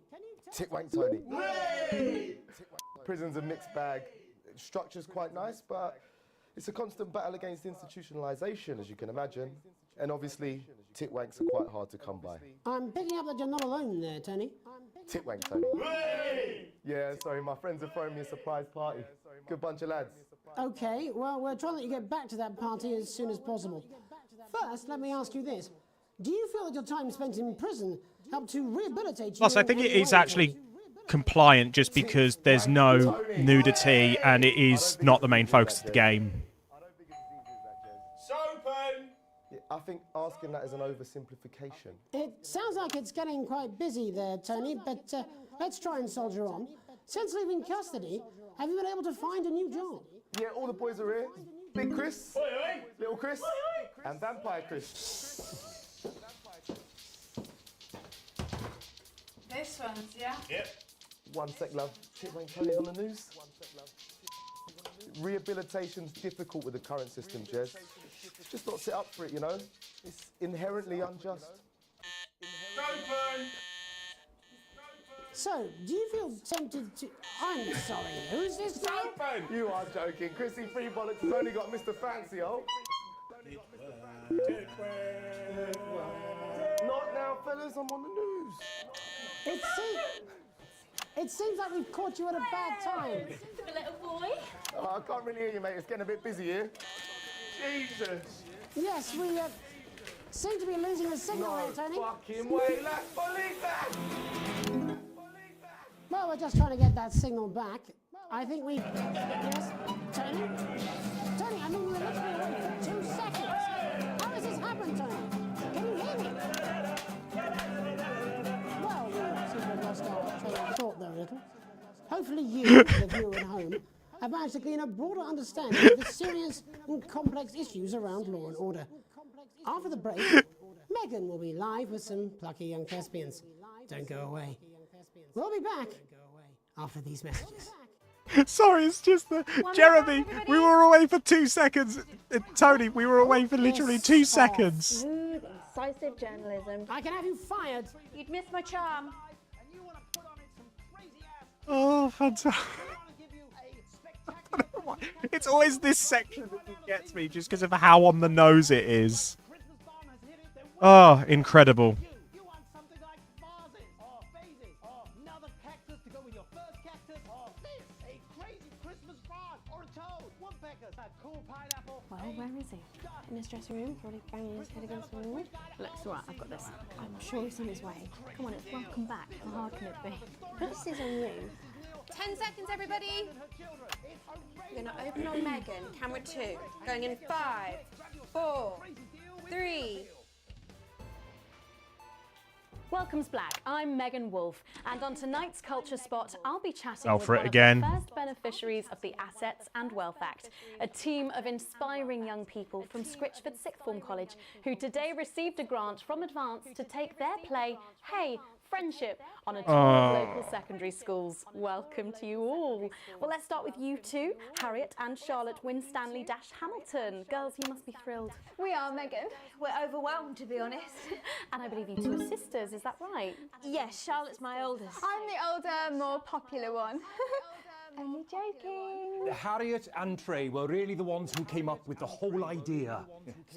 [SPEAKER 20] Titwank Tony. Prison's a mixed bag. Structure's quite nice, but it's a constant battle against institutionalisation, as you can imagine. And obviously, titwanks are quite hard to come by.
[SPEAKER 2] I'm picking up that you're not alone there, Tony.
[SPEAKER 20] Titwank Tony. Yeah, sorry, my friends are throwing me a surprise party. Good bunch of lads.
[SPEAKER 2] Okay, well, we're trying to let you get back to that party as soon as possible. First, let me ask you this. Do you feel that your time spent in prison helped to rehabilitate you?
[SPEAKER 14] Plus, I think it is actually compliant just because there's no nudity and it is not the main focus of the game.
[SPEAKER 20] Yeah, I think asking that is an oversimplification.
[SPEAKER 2] It sounds like it's getting quite busy there, Tony, but let's try and soldier on. Since leaving custody, have you been able to find a new job?
[SPEAKER 20] Yeah, all the boys are here. Big Chris, Little Chris, and Vampire Chris.
[SPEAKER 11] This one's, yeah?
[SPEAKER 20] Yep. 1 sec, love. Titwank Tony's on the news. Rehabilitation's difficult with the current system, Jez. Just not set up for it, you know? It's inherently unjust.
[SPEAKER 2] So, do you feel tempted to... I'm sorry, who's this guy?
[SPEAKER 20] You are joking. Chrissy Free Bollocks has only got Mr. Fancy, oh. Not now, fellas, I'm on the news.
[SPEAKER 2] It seems like we've caught you at a bad time.
[SPEAKER 11] The little boy.
[SPEAKER 20] Oh, I can't really hear you, mate. It's getting a bit busy here. Jesus.
[SPEAKER 2] Yes, Seem to be losing the signal there, Tony.
[SPEAKER 13] Fucking way, let's believe that!
[SPEAKER 2] Well, we're just trying to get that signal back. I think we... Yes, Tony? Tony, I mean, we were literally away for 2 seconds. How has this happened, Tony? Can you hear me? Well, we seem to have lost our train of thought there a little. Hopefully you, the viewer at home, have managed to gain a broader understanding of the serious and complex issues around law and order. After the break, Megan will be live with some plucky young thespians. Don't go away. We'll be back after these messages.
[SPEAKER 14] Sorry, it's just that Jeremy, we were away for 2 seconds. Tony, we were away for literally 2 seconds.
[SPEAKER 11] Smooth, incisive journalism.
[SPEAKER 2] I can have you fired.
[SPEAKER 11] You'd miss my charm.
[SPEAKER 14] Oh, fantastic. It's always this section that gets me just because of how on the nose it is. Oh, incredible.
[SPEAKER 10] Well, where is he? In his dressing room, probably banging his head against the wall. Looks right, I've got this. I'm sure he's on his way. Come on, it's welcome back. How hard can it be? This is on you.
[SPEAKER 12] 10 seconds, everybody. We're going to open on Megan. Camera 2. Going in 5, 4, 3.
[SPEAKER 4] Welcome's Black. I'm Megan Wolfe, and on tonight's Culture Spot, I'll be chatting
[SPEAKER 14] Oh,
[SPEAKER 4] with
[SPEAKER 14] for it
[SPEAKER 4] one
[SPEAKER 14] again.
[SPEAKER 4] of the first beneficiaries of the Assets and Wealth Act, a team of inspiring young people from Scritchford Sixth Form College who today received a grant from Advance to take their play, Hey, Friendship, on a tour of local secondary schools. Welcome to you all. Well, let's start with you two, Harriet and Charlotte Winstanley-Hamilton. Girls, you must be thrilled.
[SPEAKER 11] We are, Megan. We're overwhelmed, to be honest.
[SPEAKER 4] And I believe you two are sisters, is that right?
[SPEAKER 11] Yes, Charlotte's my oldest.
[SPEAKER 10] I'm the older, more popular one. Only joking.
[SPEAKER 1] Harriet and Trey were really the ones who came up with the whole idea.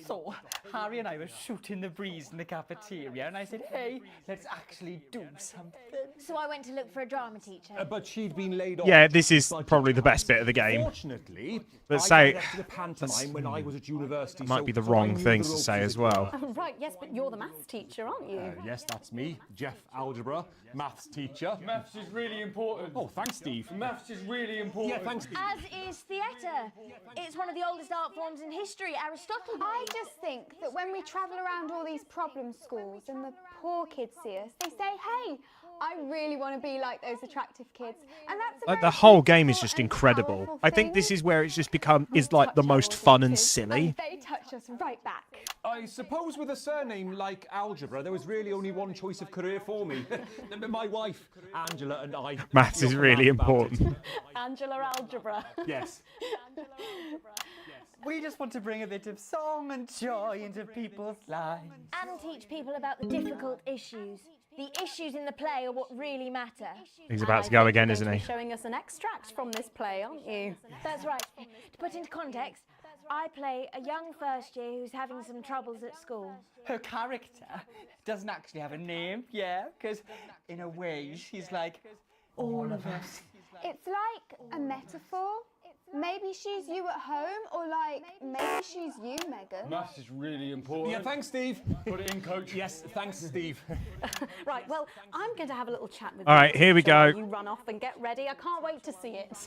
[SPEAKER 9] So, Harry and I were shooting the breeze in the cafeteria, and I said, hey, let's actually do something.
[SPEAKER 11] So I went to look for a drama teacher.
[SPEAKER 1] But she'd been laid off.
[SPEAKER 14] Yeah, this is probably the best bit of the game.
[SPEAKER 1] Fortunately,
[SPEAKER 14] Let's
[SPEAKER 1] I
[SPEAKER 14] say
[SPEAKER 1] directed a pantomime when I was at university.
[SPEAKER 14] might be the wrong thing to say as well.
[SPEAKER 4] Oh, right, yes, but you're the maths teacher, aren't you?
[SPEAKER 1] Yes, that's me, Jeff Algebra, maths teacher.
[SPEAKER 9] Maths is really important.
[SPEAKER 1] Oh, thanks, Steve.
[SPEAKER 9] Maths is really important.
[SPEAKER 1] Yeah, thanks, Steve.
[SPEAKER 11] As is theatre. It's one of the oldest art forms in history. Aristotle.
[SPEAKER 10] I just think that when we travel around all these problem schools and the poor kids see us, they say, hey, I really want to be like those attractive kids. And that's a
[SPEAKER 14] Like,
[SPEAKER 10] very
[SPEAKER 14] the whole game is
[SPEAKER 10] beautiful
[SPEAKER 14] just
[SPEAKER 10] and
[SPEAKER 14] incredible.
[SPEAKER 10] powerful
[SPEAKER 14] I think
[SPEAKER 10] thing.
[SPEAKER 14] this is where it's just become like the most fun and silly.
[SPEAKER 10] And they touch us right back.
[SPEAKER 1] I suppose with a surname like Algebra, there was really only one choice of career for me. My wife, Angela, and I...
[SPEAKER 14] Maths is really important.
[SPEAKER 4] Angela Algebra.
[SPEAKER 1] Yes.
[SPEAKER 9] We just want to bring a bit of song and joy into people's lives.
[SPEAKER 11] And teach people about the difficult issues. The issues in the play are what really matter.
[SPEAKER 14] He's about to go again,
[SPEAKER 4] You're
[SPEAKER 14] isn't
[SPEAKER 4] going
[SPEAKER 14] he?
[SPEAKER 4] to be showing us an extract from this play, aren't you?
[SPEAKER 11] That's right. To put into context, I play a young first year who's having some troubles at school.
[SPEAKER 9] Her character doesn't actually have a name, yeah, because in a way she's like all of us.
[SPEAKER 10] It's like a metaphor. Maybe she's you at home, or like, maybe she's you, Megan.
[SPEAKER 9] Maths is really important.
[SPEAKER 1] Yeah, thanks, Steve.
[SPEAKER 9] Put it in, coach.
[SPEAKER 1] Yes, thanks, Steve.
[SPEAKER 4] Right, well, I'm going to have a little chat with
[SPEAKER 14] All
[SPEAKER 4] you.
[SPEAKER 14] right, here we
[SPEAKER 4] So
[SPEAKER 14] go.
[SPEAKER 4] You run off and get ready. I can't wait to see it.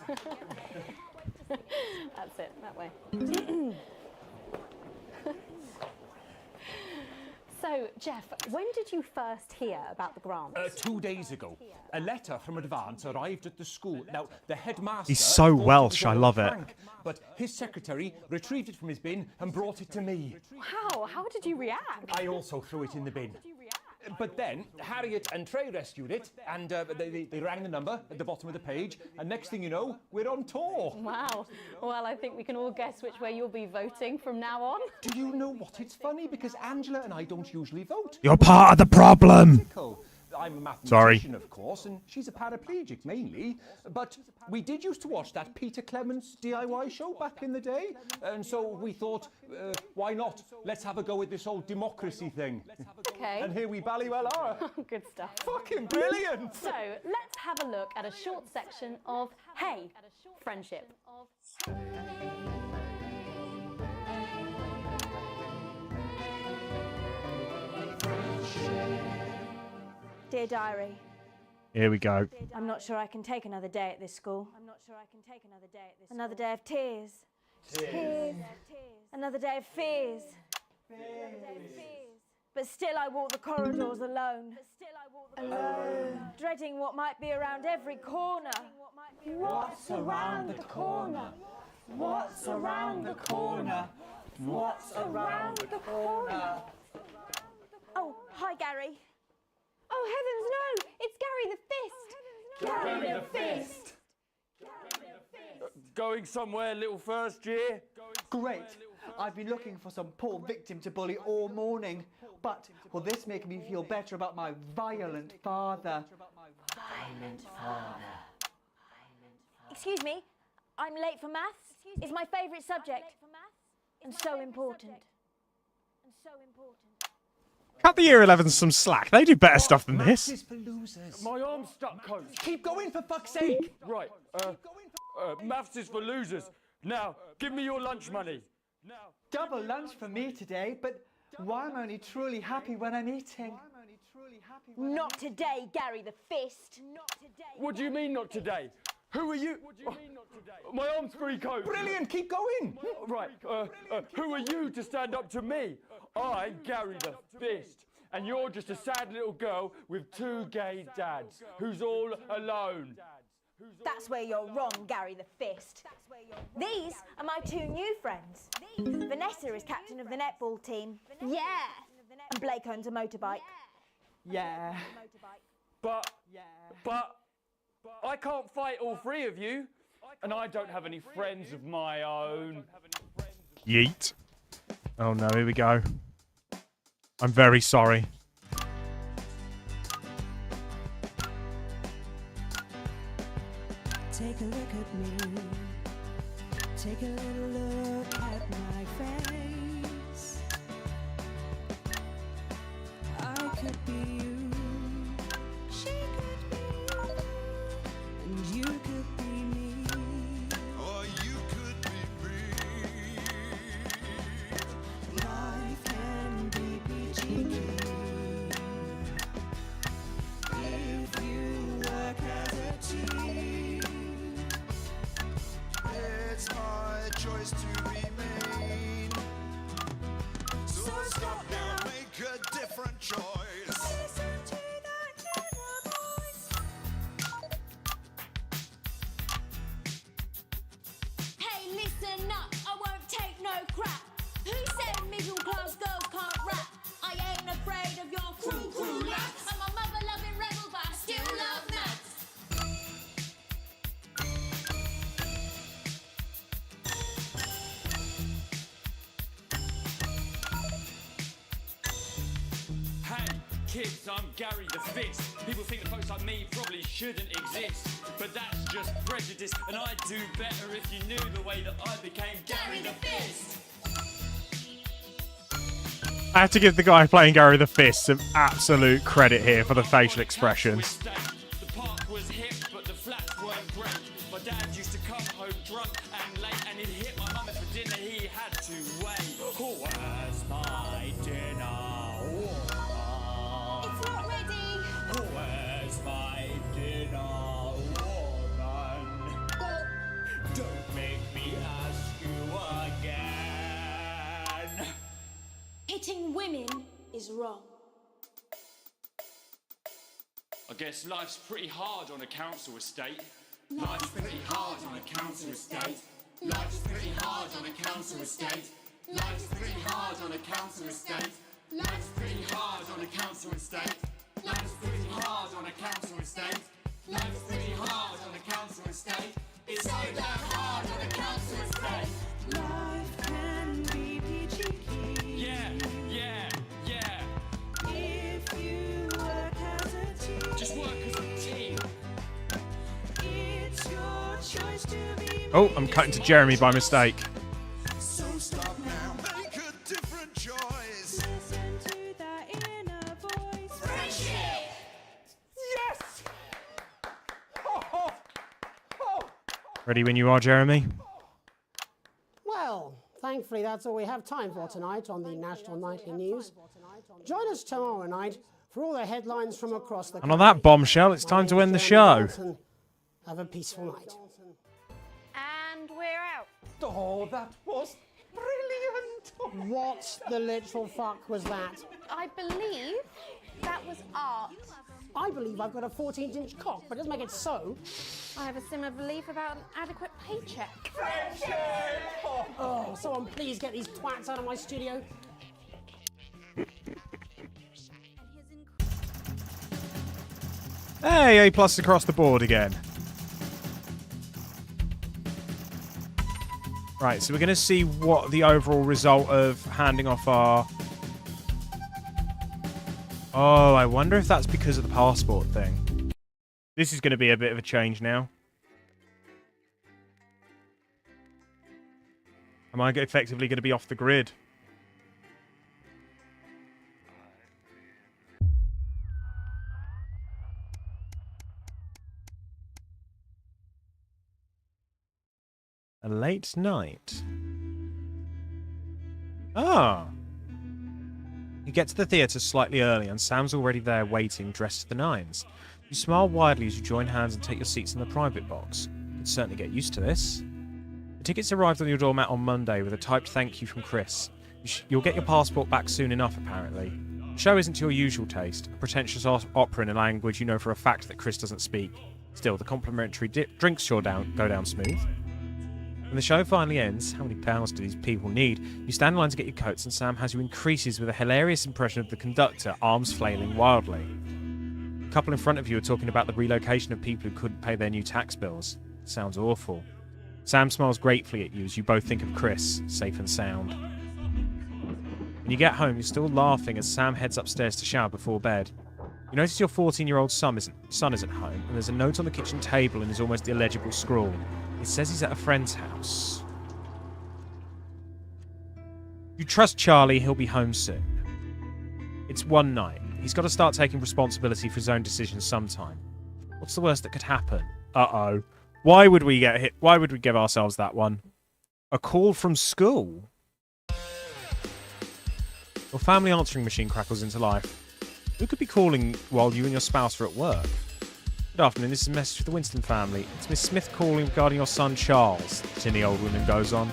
[SPEAKER 4] That's it, that way. So, Jeff, when did you first hear about the grant?
[SPEAKER 1] 2 days ago, a letter from Advance arrived at the school. Now, the headmaster...
[SPEAKER 14] He's so
[SPEAKER 1] thought it was
[SPEAKER 14] Welsh,
[SPEAKER 1] all
[SPEAKER 14] I
[SPEAKER 1] a
[SPEAKER 14] love it.
[SPEAKER 1] prank, but his secretary retrieved it from his bin and brought it to me.
[SPEAKER 4] How? How did you react?
[SPEAKER 1] I also threw it in the bin. But then, Harriet and Trey rescued it, and they rang the number at the bottom of the page, and next thing you know, we're on tour.
[SPEAKER 4] Wow. Well, I think we can all guess which way you'll be voting from now on.
[SPEAKER 1] Do you know what? It's funny, because Angela and I don't usually vote.
[SPEAKER 14] You're part of the problem.
[SPEAKER 1] I'm a mathematician,
[SPEAKER 14] Sorry.
[SPEAKER 1] of course, and she's a paraplegic mainly. But we did used to watch that Peter Clements DIY show back in the day, and so we thought, why not? Let's have a go with this whole democracy thing.
[SPEAKER 4] Okay.
[SPEAKER 1] And here we bally well are.
[SPEAKER 4] Good stuff.
[SPEAKER 1] Fucking brilliant!
[SPEAKER 4] So, let's have a look at a short section of Hey, Friendship.
[SPEAKER 11] Dear diary,
[SPEAKER 14] Here we go.
[SPEAKER 11] I'm not sure I can take another day at this school. Another day of tears. Tears. Another day of fears. But still I walk the corridors alone. Dreading what might be around every corner.
[SPEAKER 9] What's around the corner? What's around the corner? What's around the corner?
[SPEAKER 11] Oh, hi Gary.
[SPEAKER 12] Oh heavens no! It's Gary the Fist!
[SPEAKER 9] Gary the Fist!
[SPEAKER 18] Going somewhere, little first year?
[SPEAKER 9] Great. I've been looking for some poor victim to bully all morning, but will this make me feel better about my violent father?
[SPEAKER 11] Violent father. Excuse me, I'm late for maths. It's my favourite subject. And so important.
[SPEAKER 14] Cut the year 11s some slack. They do better stuff than
[SPEAKER 1] Maths
[SPEAKER 14] this.
[SPEAKER 1] is for losers.
[SPEAKER 18] My arm's stuck, coach.
[SPEAKER 1] Keep going, for fuck's sake.
[SPEAKER 18] Right, maths is for losers. Now, give me your lunch money.
[SPEAKER 9] Double lunch for me today, but why am I only truly happy when I'm eating?
[SPEAKER 11] Not today, Gary the Fist.
[SPEAKER 18] What do you mean not today? Who are you? What do you mean not today? My arm's free, coach.
[SPEAKER 1] Brilliant, keep going.
[SPEAKER 18] Right, who are you to stand up to me? I'm Gary the Fist, and you're just a sad little girl with two gay dads who's all alone.
[SPEAKER 11] That's where you're wrong, Gary the Fist. These are my two new friends. Vanessa is captain of the netball team. Yeah. And Blake owns a motorbike.
[SPEAKER 9] Yeah.
[SPEAKER 18] But I can't fight all three of you, and I don't have any friends of my own.
[SPEAKER 14] Yeet. Oh no, here we go. I'm very sorry.
[SPEAKER 21] Take a look at me. Take a little look at my face. I could be you. She could be you. And you could be me. Or you could be me. Life can be peachy. If you work as a team.
[SPEAKER 6] It's my choice to be made. So stop now, make a different choice. Listen to that inner voice.
[SPEAKER 11] Hey, listen up, I won't take no crap. Who said middle class girls can't rap? I ain't afraid of your cruel lads. I'm a mother-loving rebel, but I still love maths.
[SPEAKER 18] Hey, kids, I'm Gary the Fist. People think that folks like me probably shouldn't exist, but that's just prejudice, and I'd do better if you knew the way that I became Gary the Fist.
[SPEAKER 14] I have to give the guy playing Gary the Fist some absolute credit here for the facial expressions.
[SPEAKER 18] The park was hip, but the flats weren't great. My dad used to come home drunk and late, and he'd hit my mum, and for dinner he had to wait. Oh, where's my dinner?
[SPEAKER 11] It's not ready.
[SPEAKER 18] Where's my dinner, woman? Don't make me ask you again.
[SPEAKER 11] Hitting women is wrong.
[SPEAKER 18] I guess life's pretty hard on a council estate. Life's pretty hard on a council estate. Life's pretty hard on a council estate. Life's pretty hard on a council estate. Life's pretty hard on a council estate. Life's pretty hard on a council estate. Life's pretty hard on a council estate. It's so damn hard on a council estate.
[SPEAKER 21] Life can be peachy keen.
[SPEAKER 18] Yeah.
[SPEAKER 21] If you work as a team.
[SPEAKER 18] Just work as a team.
[SPEAKER 21] It's your choice to be.
[SPEAKER 14] Oh, I'm cutting to Jeremy by mistake.
[SPEAKER 6] So stop now, make a different choice.
[SPEAKER 21] Listen to that inner voice.
[SPEAKER 11] Friendship!
[SPEAKER 1] Yes!
[SPEAKER 14] Ready when you are, Jeremy?
[SPEAKER 2] Well, thankfully that's all we have time for tonight on the National Nightly News. Join us tomorrow night For all the headlines from across the
[SPEAKER 14] And on that bombshell, it's time to end the show.
[SPEAKER 2] Have a peaceful night.
[SPEAKER 12] And we're out.
[SPEAKER 1] Oh, that was brilliant.
[SPEAKER 2] What the literal fuck was that?
[SPEAKER 12] I believe that was art.
[SPEAKER 2] I believe I've got a 14-inch cock, but it doesn't make it so.
[SPEAKER 12] I have a similar belief about an adequate paycheck.
[SPEAKER 2] Oh, someone please get these twats out of my studio.
[SPEAKER 14] Hey, A+ across the board again. Right, so we're going to see what the overall result of handing off our... Oh, I wonder if that's because of the passport thing. This is going to be a bit of a change now. Am I effectively going to be off the grid? A late night. Ah. You get to the theatre slightly early and Sam's already there waiting, dressed to the nines. You smile widely as you join hands and take your seats in the private box. You'd certainly get used to this. The tickets arrived on your doormat on Monday with a typed thank you from Chris. You'll get your passport back soon enough, apparently. The show isn't to your usual taste, a pretentious opera in a language you know for a fact that Chris doesn't speak. Still, the complimentary drinks sure go down smooth. When the show finally ends, how many pounds do these people need? You stand in line to get your coats and Sam has you in creases with a hilarious impression of the conductor, arms flailing wildly. The couple in front of you are talking about the relocation of people who couldn't pay their new tax bills. Sounds awful. Sam smiles gratefully at you as you both think of Chris, safe and sound. When you get home, you're still laughing as Sam heads upstairs to shower before bed. You notice your 14-year-old son isn't home, and there's a note on the kitchen table in his almost illegible scrawl. It says he's at a friend's house. You trust Charlie, he'll be home soon. It's one night. He's got to start taking responsibility for his own decisions sometime. What's the worst that could happen? Uh-oh. Why would we get hit? Why would we give ourselves that one? A call from school? Your family answering machine crackles into life. Who could be calling while you and your spouse are at work? Good afternoon, this is a message for the Winston family. It's Miss Smith calling regarding your son Charles, the tinny old woman goes on.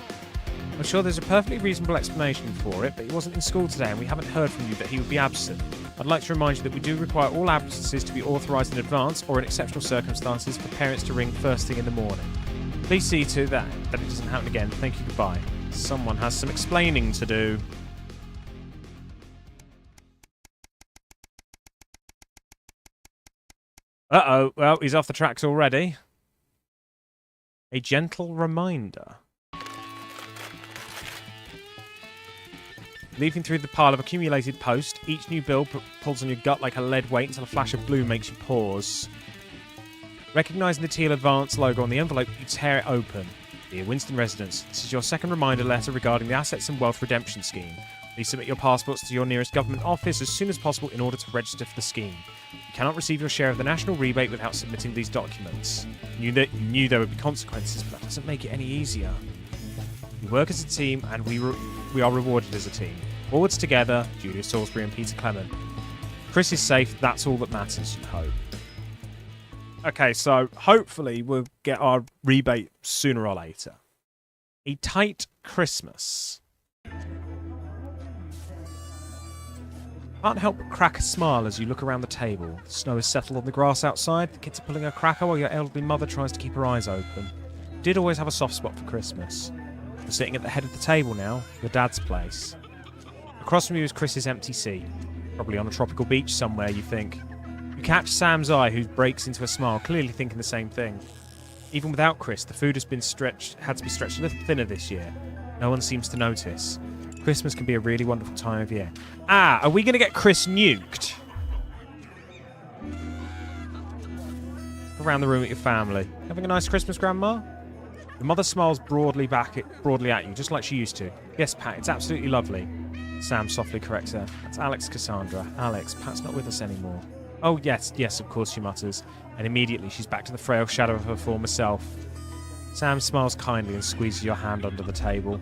[SPEAKER 14] I'm sure there's a perfectly reasonable explanation for it, but he wasn't in school today and we haven't heard from you that he would be absent. I'd like to remind you that we do require all absences to be authorised in advance or in exceptional circumstances for parents to ring first thing in the morning. Please see to that it doesn't happen again. Thank you, goodbye. Someone has some explaining to do. Uh-oh, well, he's off the tracks already. A gentle reminder. Leafing through the pile of accumulated post, each new bill pulls on your gut like a lead weight until a flash of blue makes you pause. Recognising the teal advance logo on the envelope, you tear it open. Dear Winston residents, this is your second reminder letter regarding the Assets and Wealth Redemption Scheme. Please submit your passports to your nearest government office as soon as possible in order to register for the scheme. You cannot receive your share of the national rebate without submitting these documents. You knew there would be consequences, but that doesn't make it any easier. We work as a team, and we are rewarded as a team. Forwards together, Julia Salisbury and Peter Clement. Chris is safe, that's all that matters, you hope. Okay, so hopefully we'll get our rebate sooner or later. A tight Christmas. Can't help but crack a smile as you look around the table. The snow is settled on the grass outside, the kids are pulling a cracker while your elderly mother tries to keep her eyes open. You did always have a soft spot for Christmas. You're sitting at the head of the table now, your dad's place. Across from you is Chris's empty seat. Probably on a tropical beach somewhere, you think. You catch Sam's eye, who breaks into a smile, clearly thinking the same thing. Even without Chris, the food had to be stretched a little thinner this year. No one seems to notice. Christmas can be a really wonderful time of year. Ah, are we going to get Chris nuked? Around the room at your family. Having a nice Christmas, Grandma? The mother smiles broadly at you, just like she used to. Yes, Pat, it's absolutely lovely. Sam softly corrects her. That's Alex Cassandra. Alex, Pat's not with us anymore. Oh, yes, of course, she mutters. And immediately she's back to the frail shadow of her former self. Sam smiles kindly and squeezes your hand under the table.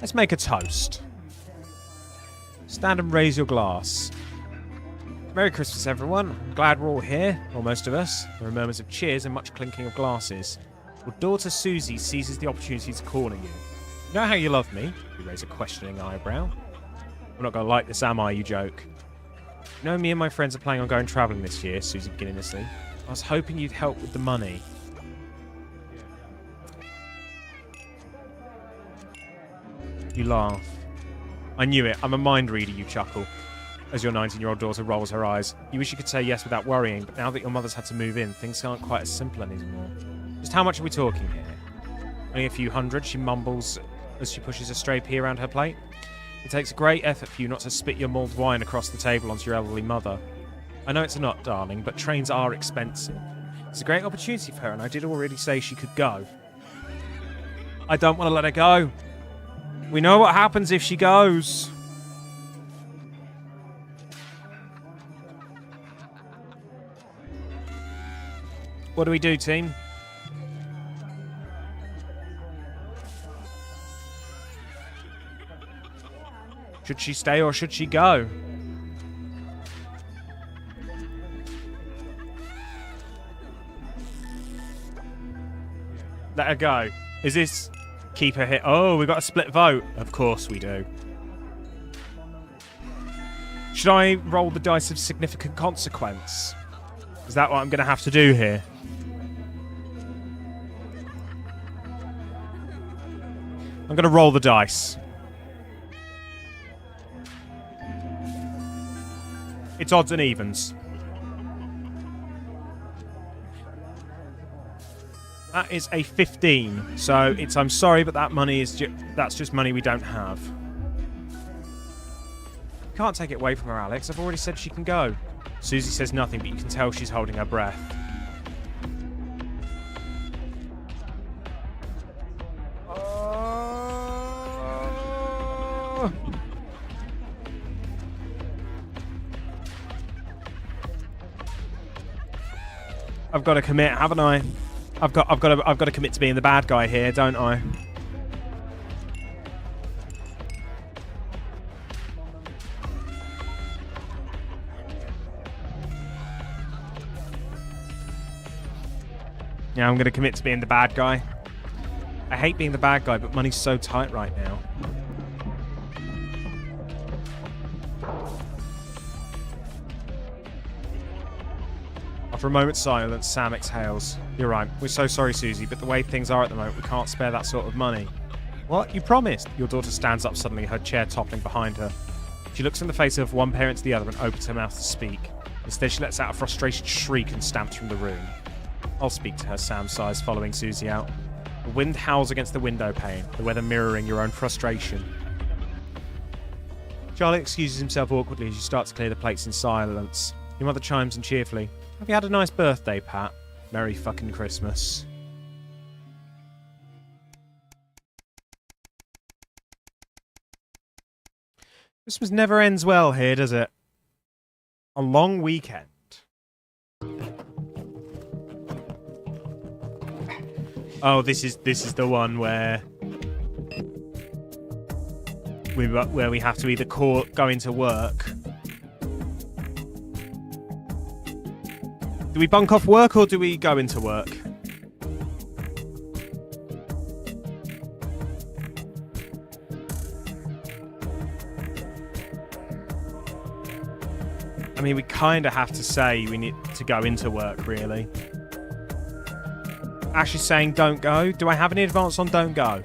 [SPEAKER 14] Let's make a toast. Stand and raise your glass. Merry Christmas, everyone. I'm glad we're all here, or most of us. There are murmurs of cheers and much clinking of glasses. Your daughter Susie seizes the opportunity to call on you. You know how you love me? You raise a questioning eyebrow. I'm not going to like this, am I, you joke? You know, me and my friends are planning on going travelling this year, Susie beginninglessly. I was hoping you'd help with the money. You laugh. I knew it. I'm a mind reader, you chuckle. As your 19-year-old daughter rolls her eyes. You wish you could say yes without worrying, but now that your mother's had to move in, things aren't quite as simple anymore. Just how much are we talking here? Only a few hundred, she mumbles as she pushes a stray pea around her plate. It takes a great effort for you not to spit your mulled wine across the table onto your elderly mother. I know it's not, darling, but trains are expensive. It's a great opportunity for her, and I did already say she could go. I don't want to let her go. We know what happens if she goes. What do we do, team? Should she stay or should she go? Let her go. Is this... Keep her here. Oh, we got a split vote. Of course we do. Should I roll the dice of significant consequence? Is that what I'm going to have to do here? I'm going to roll the dice. It's odds and evens. That is a 15. So it's, I'm sorry, but that money is that's just money we don't have. Can't take it away from her, Alex. I've already said she can go. Susie says nothing, but you can tell she's holding her breath. I've got to commit, haven't I? I've got to commit to being the bad guy here, don't I? Yeah, I'm going to commit to being the bad guy. I hate being the bad guy, but money's so tight right now. After a moment's silence, Sam exhales. You're right. We're so sorry, Susie, but the way things are at the moment, we can't spare that sort of money. What? You promised? Your daughter stands up suddenly, her chair toppling behind her. She looks in the face of one parent to the other and opens her mouth to speak. Instead, she lets out a frustrated shriek and stamps from the room. I'll speak to her, Sam sighs, following Susie out. The wind howls against the window pane, the weather mirroring your own frustration. Charlie excuses himself awkwardly as you start to clear the plates in silence. Your mother chimes in cheerfully. Have you had a nice birthday, Pat? Merry fucking Christmas. Christmas never ends well here, does it? A long weekend. Oh, this is the one where we have to either go into work. Do we bunk off work or do we go into work? I mean, we kind of have to say we need to go into work, really. Ash is saying don't go. Do I have any advance on don't go?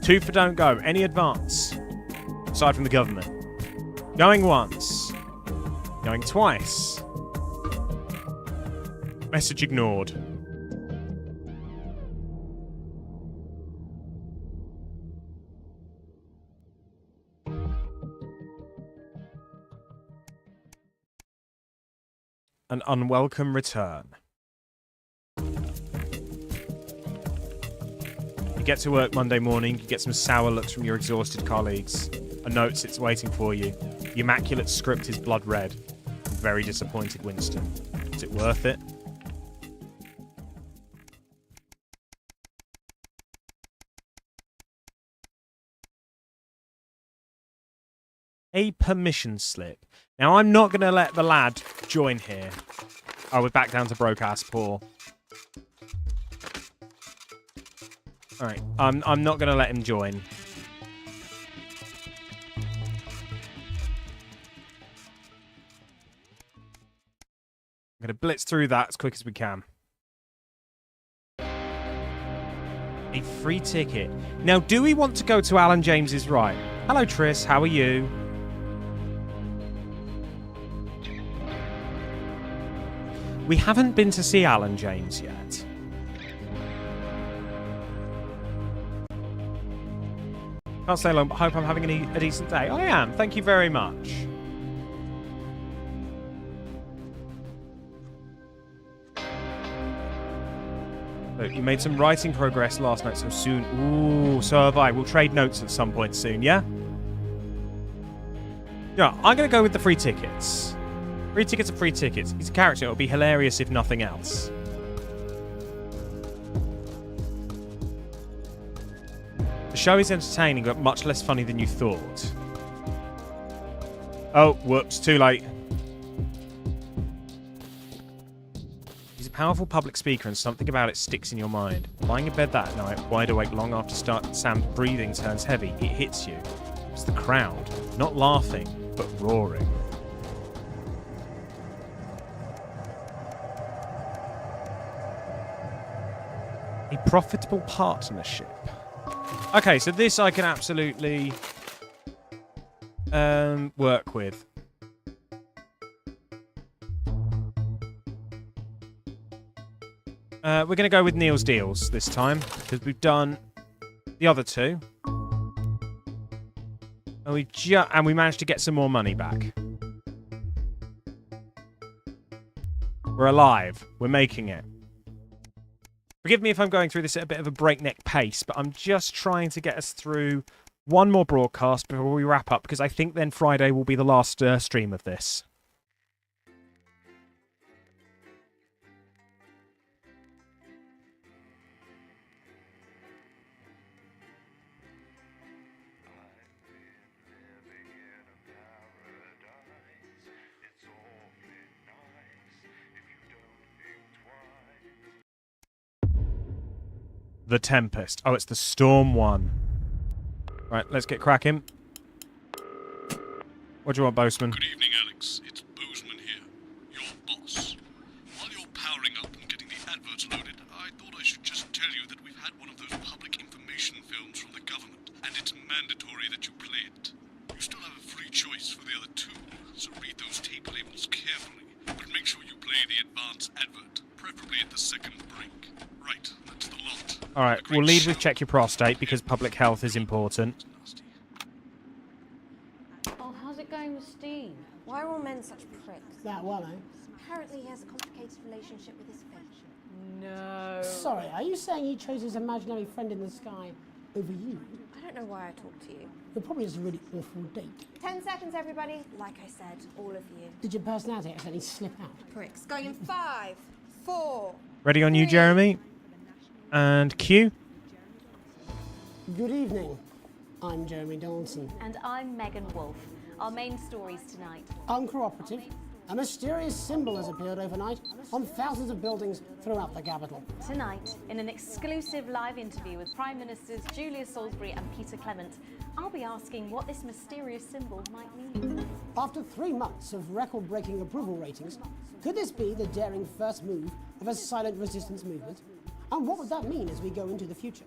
[SPEAKER 14] 2 for don't go. Any advance? Aside from the government. Going once. Going twice. Message ignored. An unwelcome return. You get to work Monday morning, you get some sour looks from your exhausted colleagues. A note sits waiting for you. The immaculate script is blood red. Very disappointed, Winston. Is it worth it? A permission slip. Now, I'm not going to let the lad join here. Oh, we're back down to broke-ass poor. All right, I'm not going to let him join. I'm going to blitz through that as quick as we can. A free ticket. Now, do we want to go to Alan James's right? Hello, Tris. How are you? We haven't been to see Alan James yet. Can't stay long, but hope I'm having a decent day. I am. Thank you very much. Look, you made some writing progress last night so soon. Ooh, so have I. We'll trade notes at some point soon, yeah? Yeah, I'm going to go with the free tickets. Free tickets are free tickets. He's a character. It'll be hilarious if nothing else. The show is entertaining, but much less funny than you thought. Oh, whoops. Too late. He's a powerful public speaker, and something about it sticks in your mind. Lying in bed that night, wide awake long after Sam's breathing turns heavy, it hits you. It's the crowd. Not laughing, but roaring. A profitable partnership. Okay, so this I can absolutely work with. We're going to go with Neil's deals this time, because we've done the other two. And we managed to get some more money back. We're alive. We're making it. Forgive me if I'm going through this at a bit of a breakneck pace, but I'm just trying to get us through one more broadcast before we wrap up, because I think then Friday will be the last stream of this. The Tempest. Oh, it's the Storm one. Right, let's get cracking. What do you want, Boseman?
[SPEAKER 19] Good evening, Alex. It's Boseman here, your boss. While you're powering up and getting the adverts loaded, I thought I should just tell you that we've had one of those public information films from the government, and it's mandatory that you play it. You still have a free choice for the other two, so read those tape labels carefully, but make sure you play the advance advert, preferably at the second break. Right, that's the lot.
[SPEAKER 14] Alright, we'll lead with check your prostate, because public health is important.
[SPEAKER 11] Oh, how's it going with Steve? Why are all men such pricks?
[SPEAKER 2] That well, eh?
[SPEAKER 11] Apparently he has a complicated relationship with his fish.
[SPEAKER 2] No. Sorry, are you saying he chose his imaginary friend in the sky over you?
[SPEAKER 11] I don't know why I talked to you.
[SPEAKER 2] It probably is a really awful date.
[SPEAKER 11] 10 seconds, everybody. Like I said, all of you.
[SPEAKER 2] Did your personality accidentally slip out?
[SPEAKER 11] Pricks. Going in 5, 4.
[SPEAKER 14] Ready on you, Jeremy? And Q?
[SPEAKER 2] Good evening. I'm Jeremy Dawson.
[SPEAKER 4] And I'm Megan Wolfe. Our main stories tonight.
[SPEAKER 2] Uncooperative. A mysterious symbol has appeared overnight on thousands of buildings throughout the capital.
[SPEAKER 4] Tonight, in an exclusive live interview with Prime Ministers Julia Salisbury and Peter Clement, I'll be asking what this mysterious symbol might mean.
[SPEAKER 2] After 3 months of record-breaking approval ratings, could this be the daring first move of a silent resistance movement? And what would that mean as we go into the future?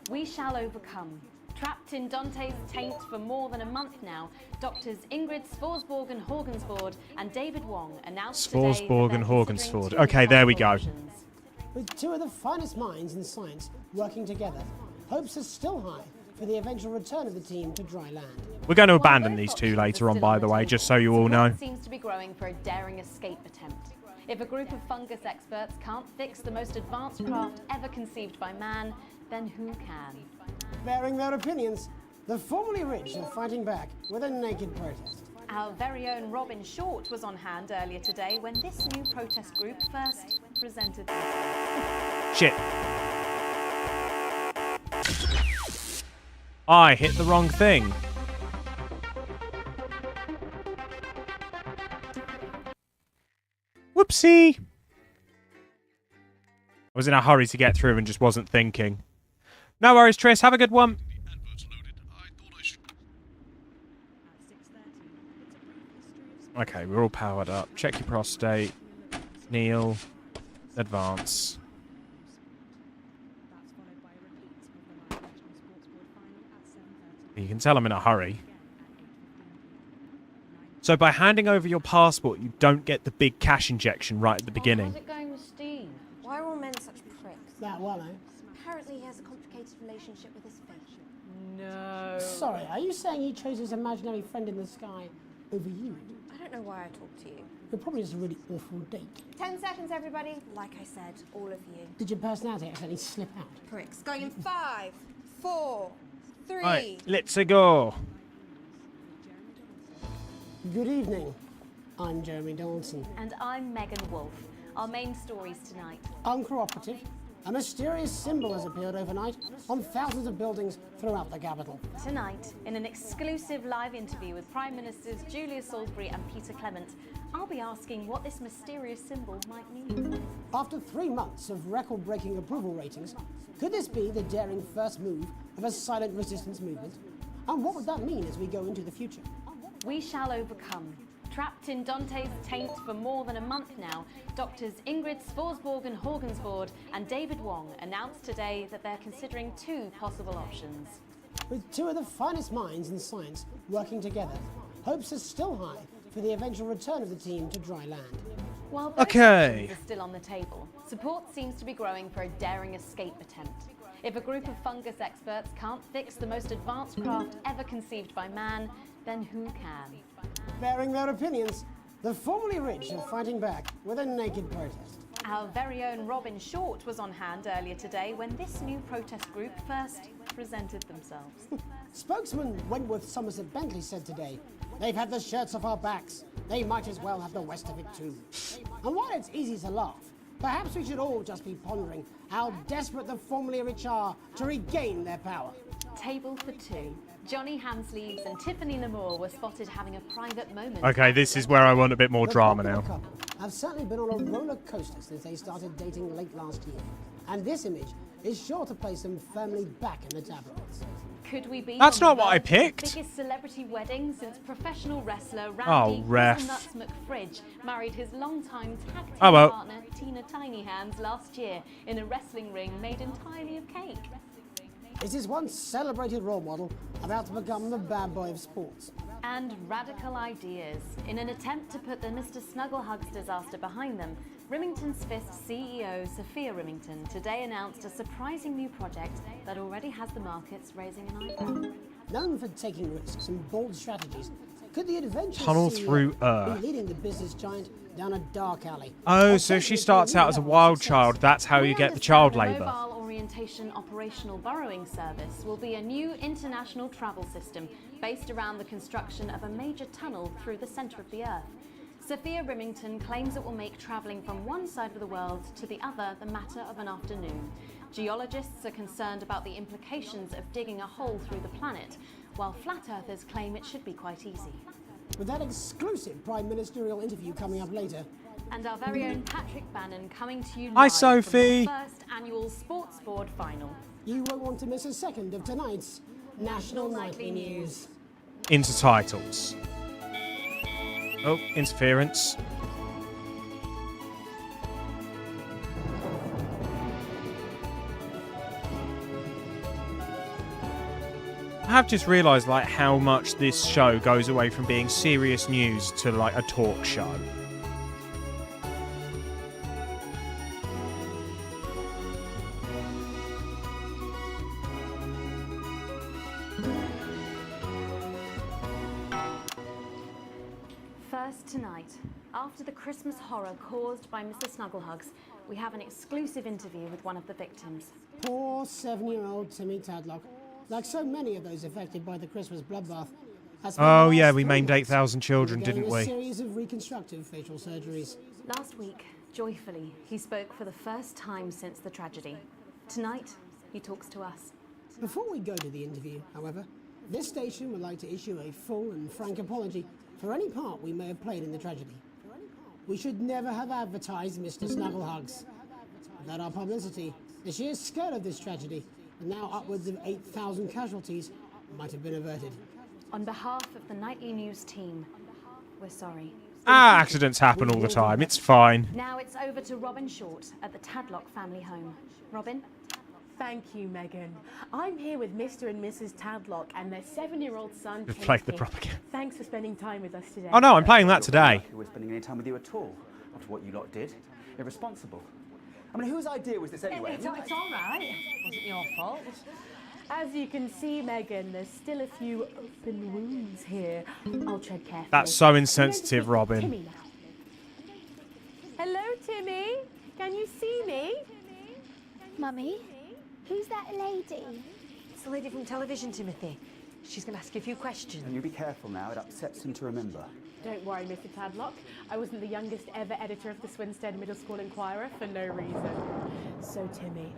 [SPEAKER 4] We shall overcome. Trapped in Dante's taint for more than a month now, doctors Ingrid Svorsborg-Horgensvoord and David Wong announced today that they're
[SPEAKER 14] Svorsborg-Horgensvoord. Okay, there we go.
[SPEAKER 2] With two of the finest minds in science working together, hopes are still high for the eventual return of the team to dry land.
[SPEAKER 14] We're going to abandon these two later on, by the way, just so you all know.
[SPEAKER 4] Seems to be growing for a daring escape attempt. If a group of fungus experts can't fix the most advanced craft ever conceived by man, then who can?
[SPEAKER 2] Bearing their opinions, the formerly rich are fighting back with a naked protest.
[SPEAKER 4] Our very own Robin Short was on hand earlier today when this new protest group first presented themselves.
[SPEAKER 14] Shit. I hit the wrong thing. Whoopsie. I was in a hurry to get through and just wasn't thinking. No worries, Triss. Have a good one. Okay, we're all powered up. Check your prostate. Kneel. Advance. You can tell I'm in a hurry. So by handing over your passport, you don't get the big cash injection right at the beginning.
[SPEAKER 11] How's it going with Steve? Why are all men such pricks?
[SPEAKER 2] That well, eh?
[SPEAKER 11] Apparently he has a complicated relationship with his fish.
[SPEAKER 2] No. Sorry, are you saying he chose his imaginary friend in the sky over you?
[SPEAKER 11] I don't know why I talk to you.
[SPEAKER 2] You're probably just a really awful date.
[SPEAKER 11] 10 seconds, everybody. Like I said, all of you.
[SPEAKER 2] Did your personality accidentally slip out?
[SPEAKER 11] Pricks. Going in 5, 4, 3.
[SPEAKER 14] Right, let's go.
[SPEAKER 2] Good evening. I'm Jeremy Dawson.
[SPEAKER 4] And I'm Megan Wolf. Our main stories tonight.
[SPEAKER 2] Uncooperative. A mysterious symbol has appeared overnight on thousands of buildings throughout the capital.
[SPEAKER 4] Tonight, in an exclusive live interview with Prime Ministers Julia Salisbury and Peter Clement, I'll be asking what this mysterious symbol might mean.
[SPEAKER 2] After 3 months of record-breaking approval ratings, could this be the daring first move of a silent resistance movement? And what would that mean as we go into the future?
[SPEAKER 4] We shall overcome. Trapped in Dante's taint for more than a month now, doctors Ingrid Svorsborg and Horgensvoord and David Wong announced today that they're considering 2 possible options.
[SPEAKER 2] With 2 of the finest minds in science working together, hopes are still high for the eventual return of the team to dry land.
[SPEAKER 4] While both options are still on the table, support seems to be growing for a daring escape attempt. If a group of fungus experts can't fix the most advanced craft ever conceived by man, then who can?
[SPEAKER 2] Bearing their opinions, the formerly rich are fighting back with a naked protest.
[SPEAKER 4] Our very own Robin Short was on hand earlier today when this new protest group first presented themselves.
[SPEAKER 2] Spokesman Wentworth Somerset Bentley said today, "They've had the shirts off our backs. They might as well have the rest of it too." And while it's easy to laugh, perhaps we should all just be pondering how desperate the formerly rich are to regain their power.
[SPEAKER 4] Table for 2. Johnny Hamsleeves and Tiffany Lamour were spotted having a private moment.
[SPEAKER 14] Okay, this is where I want a bit more drama now.
[SPEAKER 2] The couple have certainly been on a roller coaster since they started dating late last year. And this image is sure to place them firmly back in the tabloids.
[SPEAKER 4] Could we be
[SPEAKER 14] That's
[SPEAKER 4] on
[SPEAKER 14] not
[SPEAKER 4] the
[SPEAKER 14] what I
[SPEAKER 4] verge of the
[SPEAKER 14] picked.
[SPEAKER 4] biggest celebrity wedding since professional wrestler Randy
[SPEAKER 14] ref.
[SPEAKER 4] Nuts McFridge married his longtime tag team
[SPEAKER 14] Oh, well.
[SPEAKER 4] partner Tina Tiny Hands last year in a wrestling ring made entirely of cake?
[SPEAKER 2] Is his once celebrated role model about to become the bad boy of sports?
[SPEAKER 4] And radical ideas. In an attempt to put the Mr. Snugglehugs disaster behind them, Remington's Fist CEO Sophia Remington today announced a surprising new project that already has the markets raising an eyebrow.
[SPEAKER 2] Known for taking risks and bold strategies, could the adventurous
[SPEAKER 14] Tunnel
[SPEAKER 2] CEO
[SPEAKER 14] through
[SPEAKER 2] be
[SPEAKER 14] Earth.
[SPEAKER 2] leading the business giant down a dark alley?
[SPEAKER 14] Oh, so if she starts out as a wild child, that's how you get the child labour.
[SPEAKER 4] Mobile Orientation Operational Burrowing Service will be a new international travel system based around the construction of a major tunnel through the centre of the Earth. Sophia Remington claims it will make travelling from one side of the world to the other the matter of an afternoon. Geologists are concerned about the implications of digging a hole through the planet, while flat earthers claim it should be quite easy.
[SPEAKER 2] With that exclusive prime ministerial interview coming up later.
[SPEAKER 4] And our very own Patrick Bannon coming to you
[SPEAKER 14] Hi,
[SPEAKER 4] live
[SPEAKER 14] Sophie.
[SPEAKER 4] from the first annual Sports Board final.
[SPEAKER 2] You won't want to miss a second of tonight's National Nightly News.
[SPEAKER 14] Into titles. Oh, interference. I have just realised like how much this show goes away from being serious news to like a talk show.
[SPEAKER 4] First tonight, after the Christmas horror caused by Mr. Snugglehugs, we have an exclusive interview with one of the victims.
[SPEAKER 2] Poor 7-year-old Timmy Tadlock. Like so many of those affected by the Christmas bloodbath. has spent
[SPEAKER 14] Oh
[SPEAKER 2] the
[SPEAKER 14] yeah,
[SPEAKER 2] last
[SPEAKER 14] we
[SPEAKER 2] 3
[SPEAKER 14] maimed
[SPEAKER 2] months
[SPEAKER 14] 8,000 children,
[SPEAKER 2] undergoing
[SPEAKER 14] didn't
[SPEAKER 2] a
[SPEAKER 14] we?
[SPEAKER 2] series of reconstructive facial surgeries.
[SPEAKER 4] Last week, joyfully, he spoke for the first time since the tragedy. Tonight, he talks to us.
[SPEAKER 2] Before we go to the interview, however, this station would like to issue a full and frank apology for any part we may have played in the tragedy. We should never have advertised Mr. Snugglehugs. Without our publicity, the sheer scale of this tragedy, and now upwards of 8,000 casualties, might have been averted.
[SPEAKER 4] On behalf of the Nightly News team, we're sorry.
[SPEAKER 14] Accidents happen all the time. It's fine.
[SPEAKER 4] Now it's over to Robin Short at the Tadlock family home. Robin?
[SPEAKER 7] Thank you, Megan. I'm here with Mr. and Mrs. Tadlock and their 7-year-old son,
[SPEAKER 14] Just
[SPEAKER 7] Casey.
[SPEAKER 14] play the propaganda.
[SPEAKER 7] Thanks for spending time with us today.
[SPEAKER 14] Oh no, I'm playing that today.
[SPEAKER 17] Who was spending any time with you at all after what you lot did? Irresponsible. I mean, whose idea was this anyway?
[SPEAKER 7] It's all right. It wasn't your fault. As you can see, Megan, there's still a few open wounds here. I'll tread carefully.
[SPEAKER 14] That's so insensitive, Robin.
[SPEAKER 7] Timmy now. Hello, Timmy. Can you see me?
[SPEAKER 10] Mummy, who's that lady?
[SPEAKER 12] It's the lady from television, Timothy. She's going to ask you a few questions.
[SPEAKER 17] And you be careful now, it upsets him to remember.
[SPEAKER 7] Don't worry, Mr. Tadlock. I wasn't the youngest ever editor of the Swinstead Middle School Inquirer for no reason. So, Timmy,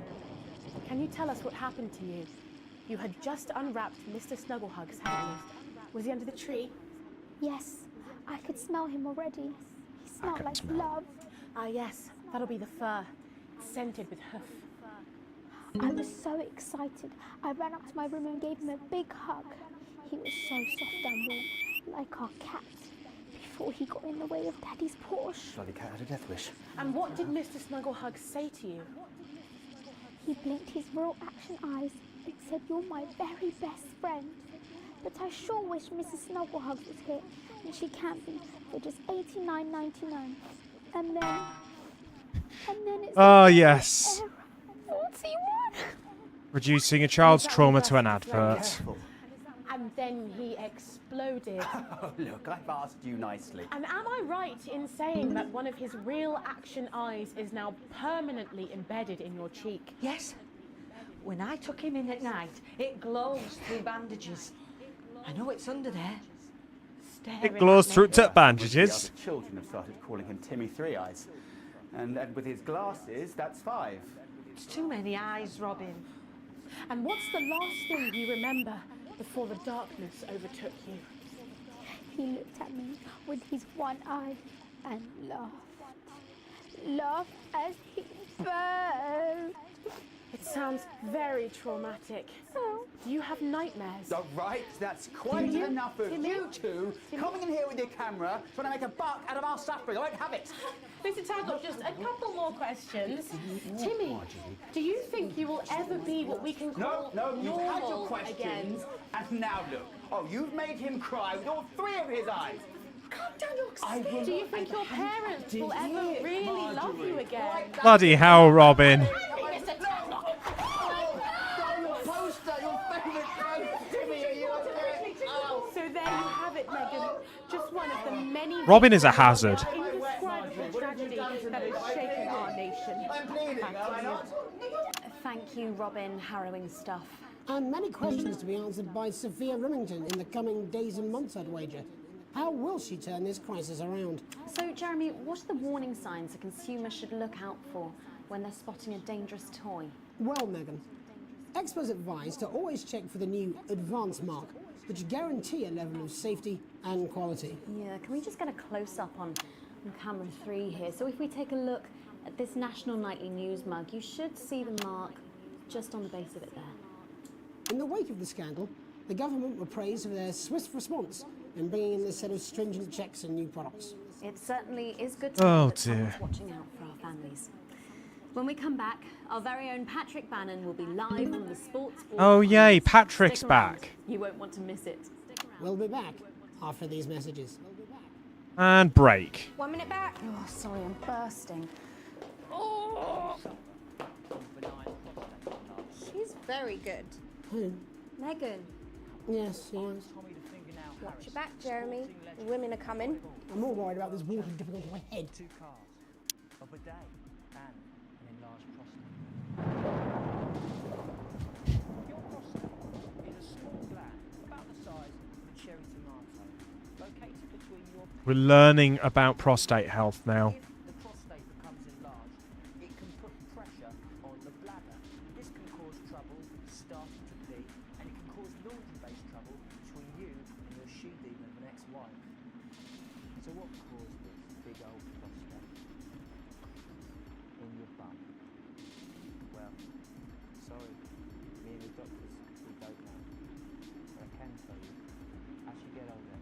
[SPEAKER 7] can you tell us what happened to you? You had just unwrapped Mr. Snugglehugs, hadn't you? Was he under the tree?
[SPEAKER 10] Yes, I could smell him already. He smelled like love.
[SPEAKER 7] Ah, yes, that'll be the fur. It's scented with hoof.
[SPEAKER 10] I was so excited. I ran up to my room and gave him a big hug. He was so soft and warm, like our cat, before he got in the way of Daddy's Porsche.
[SPEAKER 17] Bloody cat had a death wish.
[SPEAKER 7] And what did Mr. Snugglehugs say to you?
[SPEAKER 10] He blinked his real action eyes and said, "You're my very best friend. But I sure wish Mrs. Snugglehugs was here, and she can't be, for just $89.99. And then it's...
[SPEAKER 14] Oh, yes.
[SPEAKER 10] 41.
[SPEAKER 14] Reducing a child's trauma to an advert.
[SPEAKER 7] And then he exploded.
[SPEAKER 17] Oh, look, I've asked you nicely.
[SPEAKER 7] And am I right in saying that one of his real action eyes is now permanently embedded in your cheek?
[SPEAKER 12] Yes. When I took him in at night, it glows through bandages. I know it's under there.
[SPEAKER 14] It glows through bandages.
[SPEAKER 17] The children have started calling him Timmy Three Eyes. And with his glasses, that's 5.
[SPEAKER 12] It's too many eyes, Robin.
[SPEAKER 7] And what's the last thing you remember before the darkness overtook you?
[SPEAKER 10] He looked at me with his one eye and laughed. Laughed as he burned.
[SPEAKER 7] It sounds very traumatic.
[SPEAKER 10] Oh.
[SPEAKER 7] Do you have nightmares?
[SPEAKER 17] All right, that's quite
[SPEAKER 7] Timmy?
[SPEAKER 17] enough of
[SPEAKER 7] Timmy?
[SPEAKER 17] you two coming in here with your camera trying to make a buck out of our suffering. I won't have it.
[SPEAKER 7] Mr. Tadlock, just a couple more questions. Timmy, do you think you will ever be what we can call
[SPEAKER 17] No, you've
[SPEAKER 7] normal
[SPEAKER 17] had your questions,
[SPEAKER 7] again?
[SPEAKER 17] and now look. Oh, you've made him cry with all 3 of his eyes.
[SPEAKER 7] Calm down, you're excited. Do you think your parents will ever really love you again?
[SPEAKER 14] Bloody hell, Robin.
[SPEAKER 7] Mr. Tadlock. So there you have it, Megan. Just one of the many...
[SPEAKER 14] Robin is a hazard.
[SPEAKER 7] Indescribable tragedy that has shaken our nation.
[SPEAKER 4] Thank you, Robin. Harrowing stuff.
[SPEAKER 2] And many questions to be answered by Sophia Remington in the coming days and months, I'd wager. How will she turn this crisis around?
[SPEAKER 4] So, Jeremy, what are the warning signs a consumer should look out for when they're spotting a dangerous toy?
[SPEAKER 2] Well, Megan, experts advise to always check for the new Advanced mark, which guarantee a level of safety and quality.
[SPEAKER 4] Yeah, can we just get a close-up on camera 3 here? So if we take a look at this National Nightly News mug, you should see the mark just on the base of it there.
[SPEAKER 2] In the wake of the scandal, the government were praised for their swift response in bringing in this set of stringent checks and new products.
[SPEAKER 4] It certainly is good to
[SPEAKER 14] Oh,
[SPEAKER 4] know that
[SPEAKER 14] dear.
[SPEAKER 4] someone's watching out for our families. When we come back, our very own Patrick Bannon will be live from the Sports Board.
[SPEAKER 14] Oh, yay, Patrick's
[SPEAKER 4] Stick around.
[SPEAKER 14] back.
[SPEAKER 4] You won't want to miss it.
[SPEAKER 2] We'll be back after these messages.
[SPEAKER 14] And break.
[SPEAKER 12] 1 minute back.
[SPEAKER 4] Oh, sorry, I'm bursting.
[SPEAKER 12] She's very good.
[SPEAKER 2] Who?
[SPEAKER 12] Megan,
[SPEAKER 2] Yes, yes.
[SPEAKER 12] watch your back, Jeremy. The women are coming.
[SPEAKER 2] I'm more worried about this water dripping onto my head.
[SPEAKER 22] 2 cars, a bidet, and an enlarged prostate. Your prostate is a small gland about the size of a cherry tomato, located between your...
[SPEAKER 14] We're learning about prostate health now.
[SPEAKER 22] If the prostate becomes enlarged, it can put pressure on the bladder. This can cause trouble starting to pee, and it can cause laundry-based trouble between you and your she demon, the next wife. So what caused this big big old prostate in your bum. Well, sorry, me and the doctors, we don't know. But I can tell you, as you get older,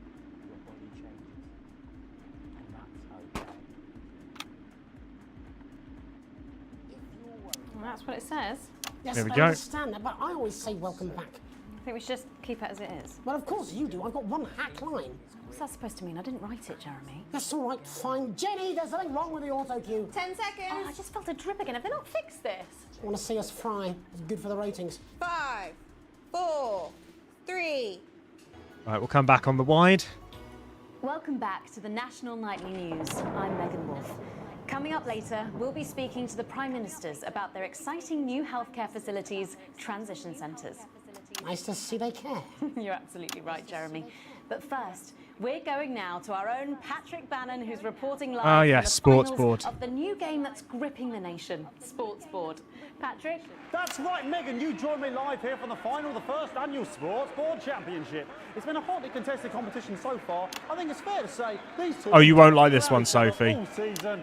[SPEAKER 22] your body changes. And that's okay.
[SPEAKER 4] Well, that's what it says.
[SPEAKER 2] Yes,
[SPEAKER 14] There we
[SPEAKER 2] I
[SPEAKER 14] go.
[SPEAKER 2] understand that, but I always say welcome back.
[SPEAKER 4] I think we should just keep it as it is.
[SPEAKER 2] Well, of course you do. I've got one hack line.
[SPEAKER 4] What's that supposed to mean? I didn't write it, Jeremy.
[SPEAKER 2] That's all right, fine. Jenny, there's something wrong with the auto cue.
[SPEAKER 11] 10 seconds.
[SPEAKER 4] Oh, I just felt a drip again. Have they not fixed this?
[SPEAKER 2] I want to see us fry. It's good for the ratings.
[SPEAKER 11] 5, 4, 3.
[SPEAKER 14] Right, we'll come back on the wide.
[SPEAKER 4] Welcome back to the National Nightly News. I'm Megan Wolf. Coming up later, we'll be speaking to the Prime Ministers about their exciting new healthcare facilities, transition centres.
[SPEAKER 2] Nice to see they care.
[SPEAKER 4] You're absolutely right, Jeremy. But first, we're going now to our own Patrick Bannon, who's reporting live
[SPEAKER 14] Ah, yes,
[SPEAKER 4] from the
[SPEAKER 14] Sports
[SPEAKER 4] finals
[SPEAKER 14] Board.
[SPEAKER 4] of the new game that's gripping the nation, Sports Board. Patrick?
[SPEAKER 5] That's right, Megan. You join me live here from the final of the first annual Sports Board Championship. It's been a hotly contested competition so far. I think it's fair to say these two...
[SPEAKER 14] Oh, you won't like this one, Sophie.
[SPEAKER 5] All season.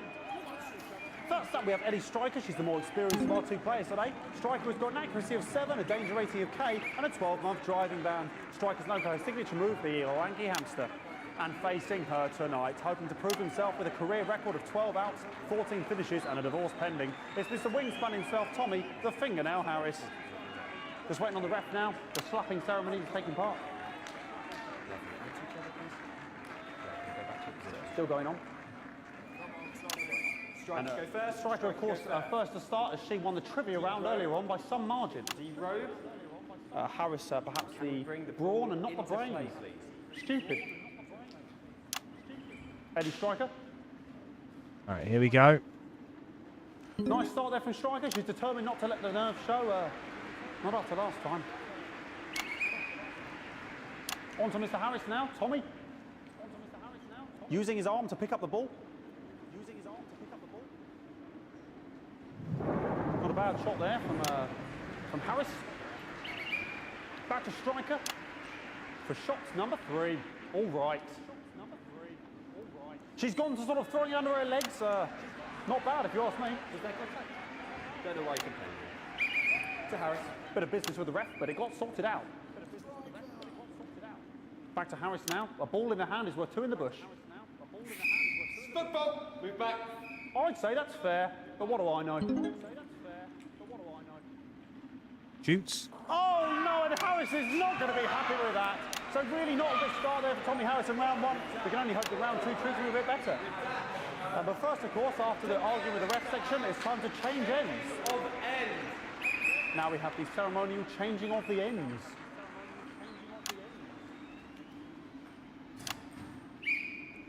[SPEAKER 5] First up, we have Eddie Striker. She's the more experienced of our two players today. Striker has got an accuracy of 7, a danger rating of K, and a 12-month driving ban. Striker's known for her signature move, the lanky hamster. And facing her tonight, hoping to prove himself with a career record of 12 outs, 14 finishes, and a divorce pending, it's Mr. Wingspan himself, Tommy, the Fingernail Harris. Just waiting on the ref now. The slapping ceremony is taking part. Still going on.
[SPEAKER 8] Striker go first.
[SPEAKER 5] Striker, of course, first to start as she won the trivia round earlier on by some margin.
[SPEAKER 8] The robe.
[SPEAKER 5] Harris, perhaps the brawn and not the brain. Stupid. Eddie Striker.
[SPEAKER 14] All right, here we go.
[SPEAKER 5] Nice start there from Striker. She's determined not to let the nerves show. Not after last time. On to Mr. Harris now. Tommy. Using his arm to pick up the ball. Not a bad shot there from Harris. Back to Striker for shots number 3. All right. She's gone to sort of throwing it under her legs. Not bad if you ask me.
[SPEAKER 8] Was there contact? Don't know why you complained. To Harris.
[SPEAKER 5] Bit of business with the ref, but it got sorted out. Back to Harris now. A ball in the hand is worth 2 in the bush.
[SPEAKER 8] Football. Move back.
[SPEAKER 5] I'd say that's fair, but what do I know?
[SPEAKER 14] Shoots.
[SPEAKER 5] Oh no, and Harris is not going to be happy with that. So really not a good start there for Tommy Harris in round 1. We can only hope that round 2 treats him a bit better. But first, of course, after the argument with the ref section, it's time to change ends.
[SPEAKER 8] Of ends.
[SPEAKER 5] Now we have the ceremonial changing of the ends.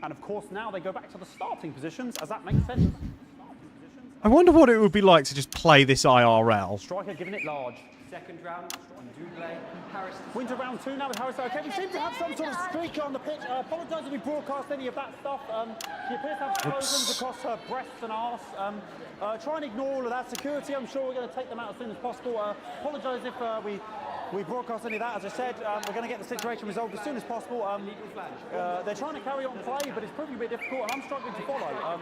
[SPEAKER 5] And of course, now they go back to the starting positions, as that makes sense.
[SPEAKER 14] I wonder what it would be like to just play this IRL.
[SPEAKER 5] Striker giving it large.
[SPEAKER 8] Second round, double. Harris.
[SPEAKER 5] Winter round 2 now with Harris. Okay, we seem to have some sort of streak on the pitch. Apologise if we broadcast any of that stuff. She appears to have explosions across her breasts and arse. Try and ignore all of that. Security, I'm sure we're going to take them out as soon as possible. Apologise if we broadcast any of that. As I said, we're going to get the situation resolved as soon as possible. They're trying to carry on play, but it's proving a bit difficult, and I'm struggling to follow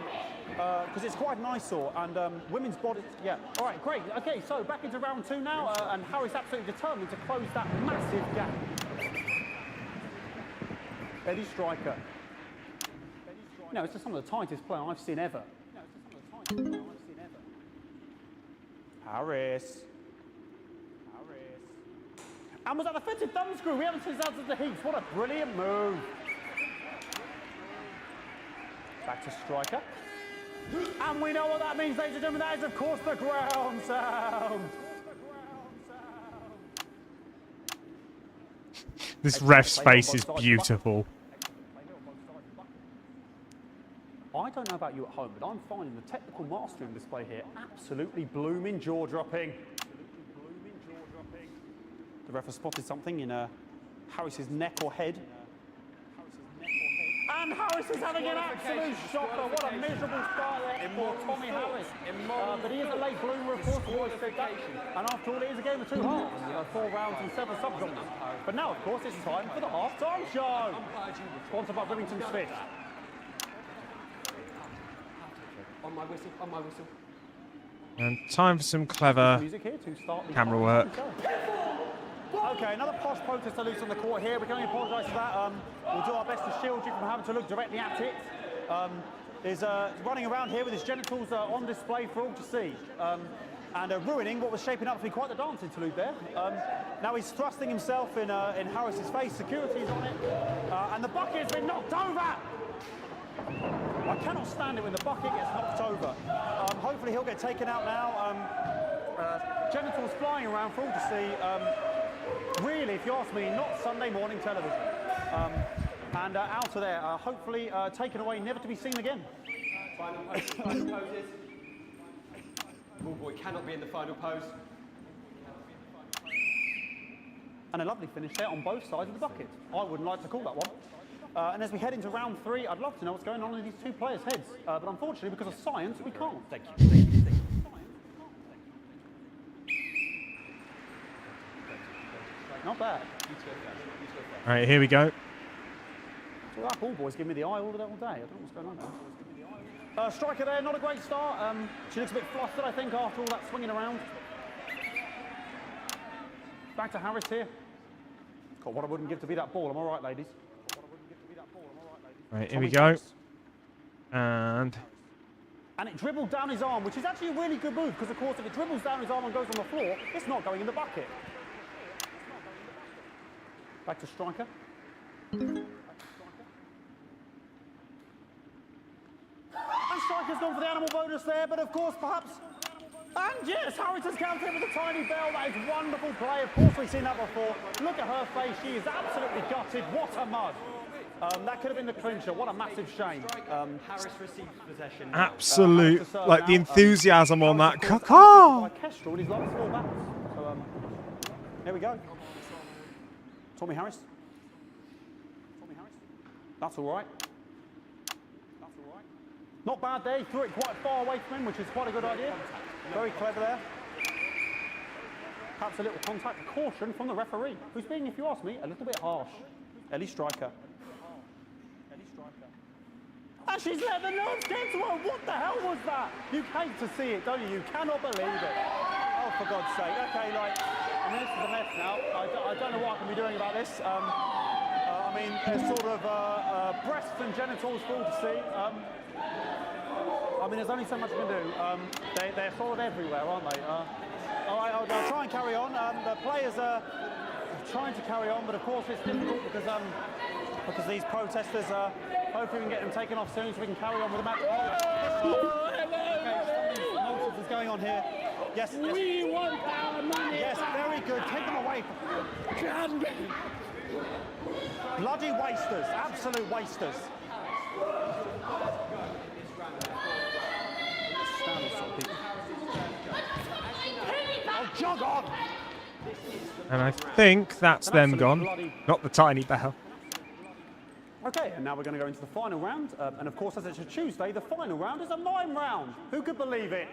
[SPEAKER 5] because it's quite an eyesore, and women's body. Yeah. All right, great. Okay, so back into round 2 now, and Harris absolutely determined to close that massive gap. Eddie Striker. No, it's just some of the tightest play I've seen ever. Harris. And was that a fitted thumb screw? We haven't seen that since the heats. What a brilliant move. Back to Striker. And we know what that means, ladies and gentlemen. That is, of course, the ground sound.
[SPEAKER 14] This ref's face is beautiful.
[SPEAKER 5] I don't know about you at home, but I'm finding the technical mastering display here absolutely blooming jaw-dropping. The ref has spotted something in Harris's neck or head. And Harris is having an absolute shocker. What a miserable start there for Tommy Harris. But he is a late bloomer, of course, always said that. And after all, it is a game of 2 halves. 4 rounds and 7 subgenres. But now, of course, it's time for the half-time show. Sponsored by Remington Smith.
[SPEAKER 8] On my whistle, on my whistle.
[SPEAKER 14] And time for some clever
[SPEAKER 5] Music here to start the
[SPEAKER 14] camera work.
[SPEAKER 5] Okay, another posh protester loose on the court here. We can only apologise for that. We'll do our best to shield you from having to look directly at it. Is running around here with his genitals on display for all to see. And ruining what was shaping up to be quite the dance interlude there. Now he's thrusting himself in Harris's face. Security's on it. And the bucket has been knocked over! I cannot stand it when the bucket gets knocked over. Hopefully he'll get taken out now. Genitals flying around for all to see. Really, if you ask me, not Sunday morning television. And out of there, hopefully taken away, never to be seen again.
[SPEAKER 8] Final poses. Ball boy cannot be in the final pose.
[SPEAKER 5] And a lovely finish there on both sides of the bucket. I wouldn't like to call that one. And as we head into round 3, I'd love to know what's going on in these two players' heads. But unfortunately, because of science, we can't.
[SPEAKER 8] Thank you.
[SPEAKER 5] Not bad.
[SPEAKER 14] All right, here we go.
[SPEAKER 5] So that ball boy's giving me the eye all day. I don't know what's going on there. Striker there, not a great start. She looks a bit flustered, I think, after all that swinging around. Back to Harris here. God, what I wouldn't give to be that ball. I'm all right, ladies.
[SPEAKER 14] Right, here we go. And
[SPEAKER 5] it dribbled down his arm, which is actually a really good move, because, of course, if it dribbles down his arm and goes on the floor, it's not going in the bucket. Back to striker. And striker's gone for the animal bonus there, but of course, perhaps... And yes, Harris has counted with a tiny bell. That is wonderful play. Of course, we've seen that before. Look at her face. She is absolutely gutted. What a mud. That could have been the clincher. What a massive shame.
[SPEAKER 8] Harris receives possession.
[SPEAKER 14] absolute, like the enthusiasm on that. Caw-caw!
[SPEAKER 5] Kestrel in his last 4 battles. So, here we go. Tommy Harris. That's all right. Not bad there. He threw it quite far away from him, which is quite a good idea. Very clever there. Perhaps a little contact. Caution from the referee, who's being, if you ask me, a little bit harsh. Ellie Striker. And she's let the nerves get to her. What the hell was that? You hate to see it, don't you? You cannot believe it. Oh, for God's sake. Okay, like, I mean, this is a mess now. I don't know what I can be doing about this. I mean, there's sort of breasts and genitals for all to see. I mean, there's only so much you can do. They're sort of everywhere, aren't they? All right, I'll try and carry on. The players are trying to carry on, but of course it's difficult because these protesters hopefully we can get them taken off soon so we can carry on with the match. Nonsense is going on here. Yes.
[SPEAKER 3] We want our money.
[SPEAKER 5] Yes, very good. Take them away. Bloody wasters. Absolute wasters. Oh, jog on!
[SPEAKER 14] And I think that's them gone. Not the tiny bell.
[SPEAKER 5] Okay, and now we're going to go into the final round. And of course, as it's a Tuesday, the final round is a mime round. Who could believe it?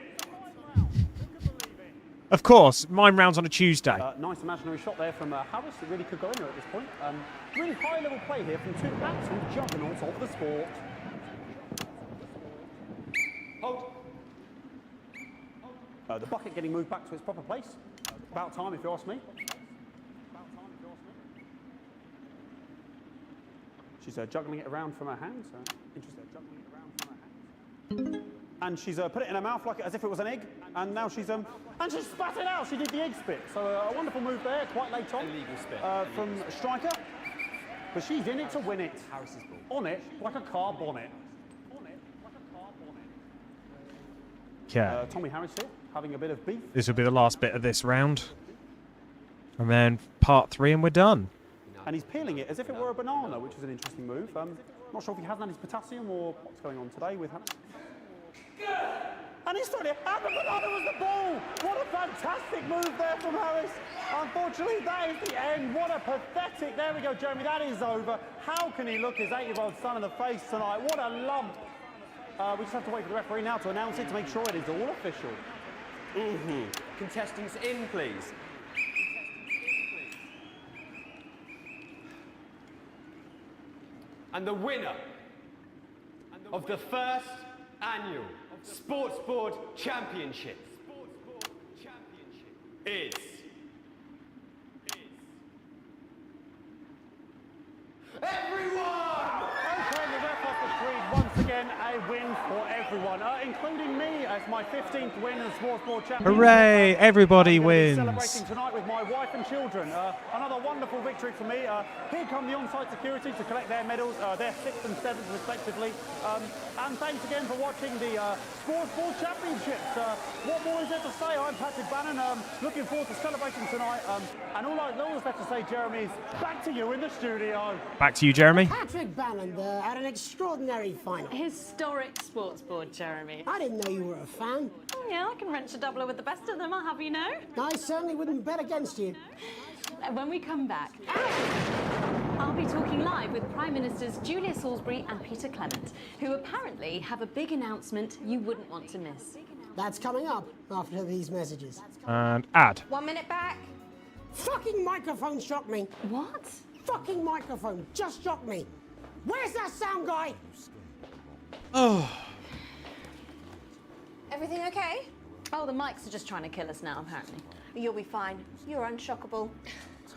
[SPEAKER 14] Of course, mime rounds on a Tuesday.
[SPEAKER 5] Nice imaginary shot there from Harris. It really could go anywhere at this point. Really high-level play here from 2 absolute juggernauts of the sport.
[SPEAKER 8] Hold.
[SPEAKER 5] The bucket getting moved back to its proper place. About time, if you ask me. She's juggling it around from her hands. Interesting. Juggling it around from her hands. And she's put it in her mouth like as if it was an egg. And now she's and she spat it out. She did the egg spit. So a wonderful move there, quite late on.
[SPEAKER 8] Illegal spit.
[SPEAKER 5] From striker. But she's in it to win it.
[SPEAKER 8] Harris's ball.
[SPEAKER 5] On it like a car bonnet.
[SPEAKER 14] Okay.
[SPEAKER 5] Tommy Harris here, having a bit of beef.
[SPEAKER 14] This will be the last bit of this round. And then part 3 and we're done.
[SPEAKER 5] And he's peeling it as if it were a banana, which is an interesting move. Not sure if he hasn't had his potassium or what's going on today with him. And he's throwing it, and the banana was the ball! What a fantastic move there from Harris. Unfortunately, that is the end. What a pathetic, there we go, Jeremy, that is over. How can he look his 8-year-old son in the face tonight? What a lump. We just have to wait for the referee now to announce it to make sure it is all official.
[SPEAKER 8] Contestants in, please. And the winner of the first annual Sports Board Championship is...
[SPEAKER 5] Everyone! Okay, the ref has decreed once again a win for everyone, including me as my 15th win in the Sports Board Championship.
[SPEAKER 14] Hooray! Everybody
[SPEAKER 5] I'm gonna be
[SPEAKER 14] wins.
[SPEAKER 5] Celebrating tonight with my wife and children. Another wonderful victory for me. Here come the on-site security to collect their medals, their 6th and 7th respectively. And thanks again for watching the Sports Board Championships. What more is there to say? I'm Patrick Bannon. Looking forward to celebrating tonight. And all that's left to say, Jeremy, is back to you in the studio.
[SPEAKER 14] Back to you, Jeremy.
[SPEAKER 2] Patrick Bannon there had an extraordinary final.
[SPEAKER 4] Historic Sports Board, Jeremy.
[SPEAKER 2] I didn't know you were a fan.
[SPEAKER 4] Oh yeah, I can wrench a doubler with the best of them, I'll have you know.
[SPEAKER 2] I certainly wouldn't bet against you.
[SPEAKER 4] When we come back, I'll be talking live with Prime Ministers Julia Salisbury and Peter Clement, who apparently have a big announcement you wouldn't want to miss.
[SPEAKER 2] That's coming up after these messages.
[SPEAKER 14] And ad.
[SPEAKER 12] 1 minute back.
[SPEAKER 2] Fucking microphone shocked me.
[SPEAKER 4] What?
[SPEAKER 2] Fucking microphone just shocked me. Where's that sound guy?
[SPEAKER 14] Oh.
[SPEAKER 12] Everything okay?
[SPEAKER 4] Oh, the mics are just trying to kill us now, apparently.
[SPEAKER 12] You'll be fine. You're unshockable.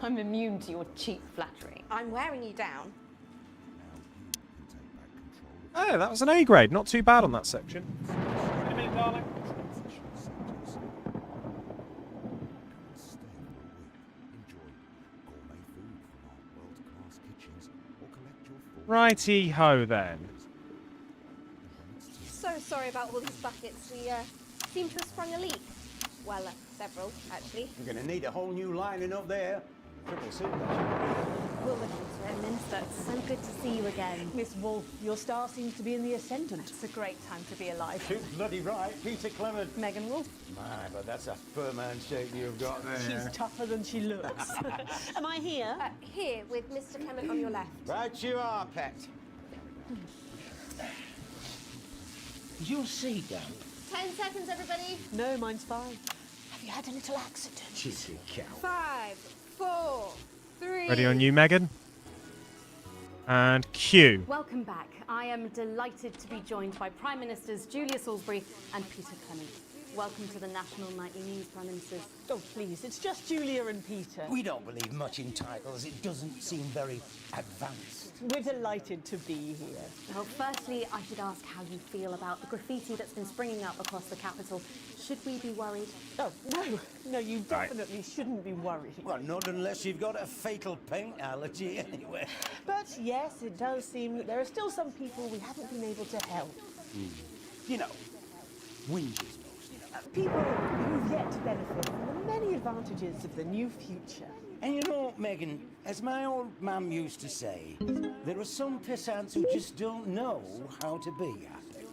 [SPEAKER 4] I'm immune to your cheap flattery.
[SPEAKER 12] I'm wearing you down.
[SPEAKER 14] Oh, that was an A grade. Not too bad on that section.
[SPEAKER 5] Wait a minute, darling.
[SPEAKER 14] Righty ho then.
[SPEAKER 12] So sorry about all these buckets. We seem to have sprung a leak. Well, several, actually.
[SPEAKER 13] You're going to need a whole new lining up there. Triple super.
[SPEAKER 12] We'll look into it.
[SPEAKER 4] Minister, it's so good to see you again.
[SPEAKER 7] Miss Wolfe, your star seems to be in the ascendant.
[SPEAKER 4] It's a great time to be alive.
[SPEAKER 13] Too bloody right. Peter Clement.
[SPEAKER 4] Megan Wolfe.
[SPEAKER 13] My, but that's a firm handshake you've got there.
[SPEAKER 7] She's tougher than she looks. Am I here?
[SPEAKER 12] Here, with Mr. Clement on your left.
[SPEAKER 13] Right you are, pet.
[SPEAKER 3] Is your seat down?
[SPEAKER 12] 10 seconds, everybody.
[SPEAKER 7] No, mine's fine.
[SPEAKER 12] Have you had a little accident?
[SPEAKER 3] Chitty cow.
[SPEAKER 12] 5, 4, 3.
[SPEAKER 14] Ready on you, Megan. And cue.
[SPEAKER 4] Welcome back. I am delighted to be joined by Prime Ministers Julia Salisbury and Peter Clement. Welcome to the National Nightly News, Prime Ministers.
[SPEAKER 7] Oh, please, it's just Julia and Peter.
[SPEAKER 3] We don't believe much in titles. It doesn't seem very advanced.
[SPEAKER 7] We're delighted to be here.
[SPEAKER 4] Well, firstly, I should ask how you feel about the graffiti that's been springing up across the capital. Should we be worried?
[SPEAKER 7] Oh, no, you definitely shouldn't be worried.
[SPEAKER 3] Well, not unless you've got a fatal paint allergy anyway.
[SPEAKER 7] But yes, it does seem that there are still some people we haven't been able to help.
[SPEAKER 3] You know, whingers.
[SPEAKER 7] People who've yet to benefit from the many advantages of the new future.
[SPEAKER 3] And you know, Megan, as my old mum used to say, there are some pissants who just don't know how to be happy.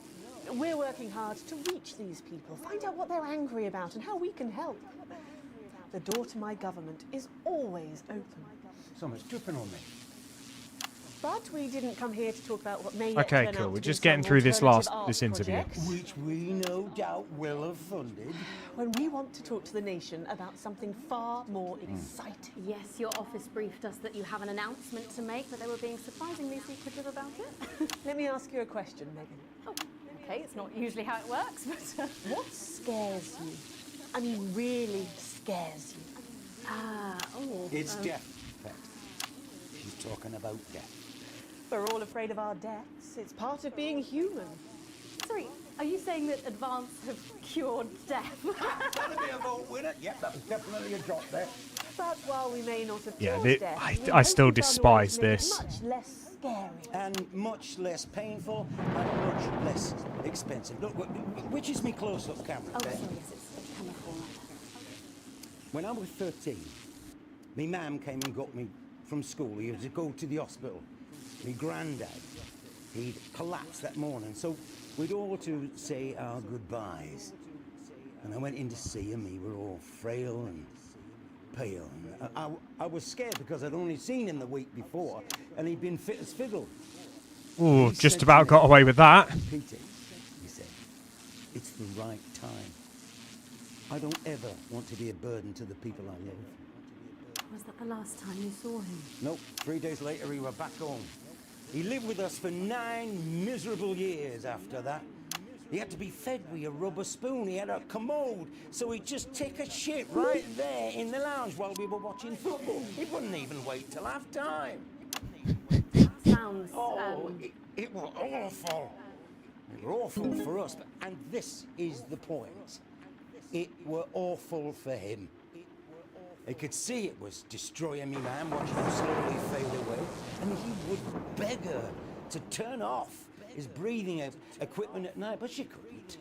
[SPEAKER 7] We're working hard to reach these people, find out what they're angry about and how we can help. The door to my government is always open.
[SPEAKER 3] Someone's dripping on me.
[SPEAKER 7] But we didn't come here to talk about what may yet
[SPEAKER 14] Okay,
[SPEAKER 7] turn
[SPEAKER 14] cool.
[SPEAKER 7] out
[SPEAKER 14] We're
[SPEAKER 7] to be
[SPEAKER 14] just
[SPEAKER 7] some
[SPEAKER 14] getting through this
[SPEAKER 7] alternative
[SPEAKER 14] interview.
[SPEAKER 7] arts project.
[SPEAKER 3] Which we no doubt will have funded.
[SPEAKER 7] When we want to talk to the nation about something far more exciting.
[SPEAKER 4] Yes, your office briefed us that you have an announcement to make, but they were being surprisingly secretive about it.
[SPEAKER 7] Let me ask you a question, Megan.
[SPEAKER 4] Oh, okay, it's not usually how it works, but...
[SPEAKER 7] What scares you? I mean, really scares you?
[SPEAKER 3] It's death, Pet. She's talking about death.
[SPEAKER 7] We're all afraid of our deaths. It's part of being human.
[SPEAKER 4] Sorry, are you saying that Advance have cured death?
[SPEAKER 3] That'll be a vote winner. Yep, that was definitely a drop there.
[SPEAKER 7] But while we may not have
[SPEAKER 14] Yeah,
[SPEAKER 7] cured death, we
[SPEAKER 14] I
[SPEAKER 7] hope
[SPEAKER 14] still
[SPEAKER 7] we've done
[SPEAKER 14] despise
[SPEAKER 7] ways to make it
[SPEAKER 14] this.
[SPEAKER 7] Much less scary.
[SPEAKER 3] And much less painful and much less expensive. Look, which is me close-up camera?
[SPEAKER 4] Oh,
[SPEAKER 3] there?
[SPEAKER 4] sorry, yes, it's camera format.
[SPEAKER 3] When I was 13, my mum came and got me from school. He had to go to the hospital. My granddad, he'd collapsed that morning, so we'd all to say our goodbyes. And I went in to see him. He were all frail and pale. And I was scared because I'd only seen him the week before, and he'd been fit as fiddle.
[SPEAKER 14] Ooh,
[SPEAKER 3] He
[SPEAKER 14] just
[SPEAKER 3] said
[SPEAKER 14] about
[SPEAKER 3] to
[SPEAKER 14] got
[SPEAKER 3] me,
[SPEAKER 14] away with that.
[SPEAKER 3] Peter, he said, it's the right time. I don't ever want to be a burden to the people I love.
[SPEAKER 4] Was that the last time you saw him?
[SPEAKER 3] Nope, 3 days later he were back home. He lived with us for 9 miserable years after that. He had to be fed with a rubber spoon. He had a commode, so he'd just take a shit right there in the lounge while we were watching football. He wouldn't even wait till half time.
[SPEAKER 4] Sounds.
[SPEAKER 3] It was awful. It were awful for us, and this is the point. It were awful for him. He could see it was destroying me, man, watching him slowly fade away, and he would beg her to turn off his breathing equipment at night, but she couldn't,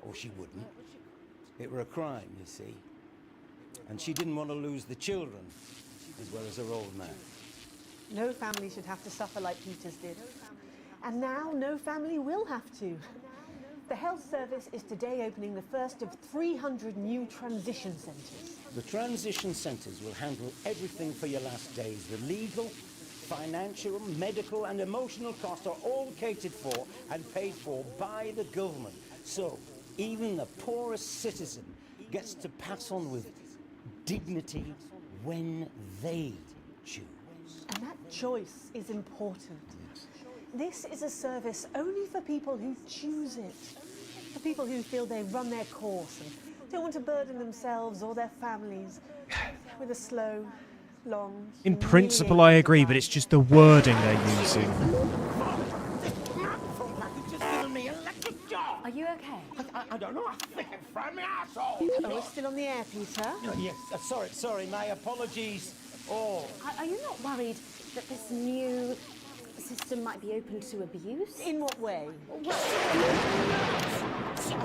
[SPEAKER 3] or she wouldn't. It were a crime, you see. And she didn't want to lose the children, as well as her old man.
[SPEAKER 7] No family should have to suffer like Peter's did. And now no family will have to. The health service is today opening the first of 300 new transition centres.
[SPEAKER 3] The transition centres will handle everything for your last days. The legal, financial, medical and emotional costs are all catered for and paid for by the government. So even the poorest citizen gets to pass on with dignity when they choose.
[SPEAKER 7] And that choice is important. This is a service only for people who choose it. For people who feel they've run their course and don't want to burden themselves or their families with a slow, long...
[SPEAKER 14] In principle, I agree, but it's just the wording they're using.
[SPEAKER 4] Are you okay?
[SPEAKER 3] I don't know. I think it from my asshole.
[SPEAKER 7] Oh, we're still on the air, Peter.
[SPEAKER 3] Yes, sorry, my apologies. Oh.
[SPEAKER 4] Are you not worried that this new system might be open to abuse?
[SPEAKER 7] In what way?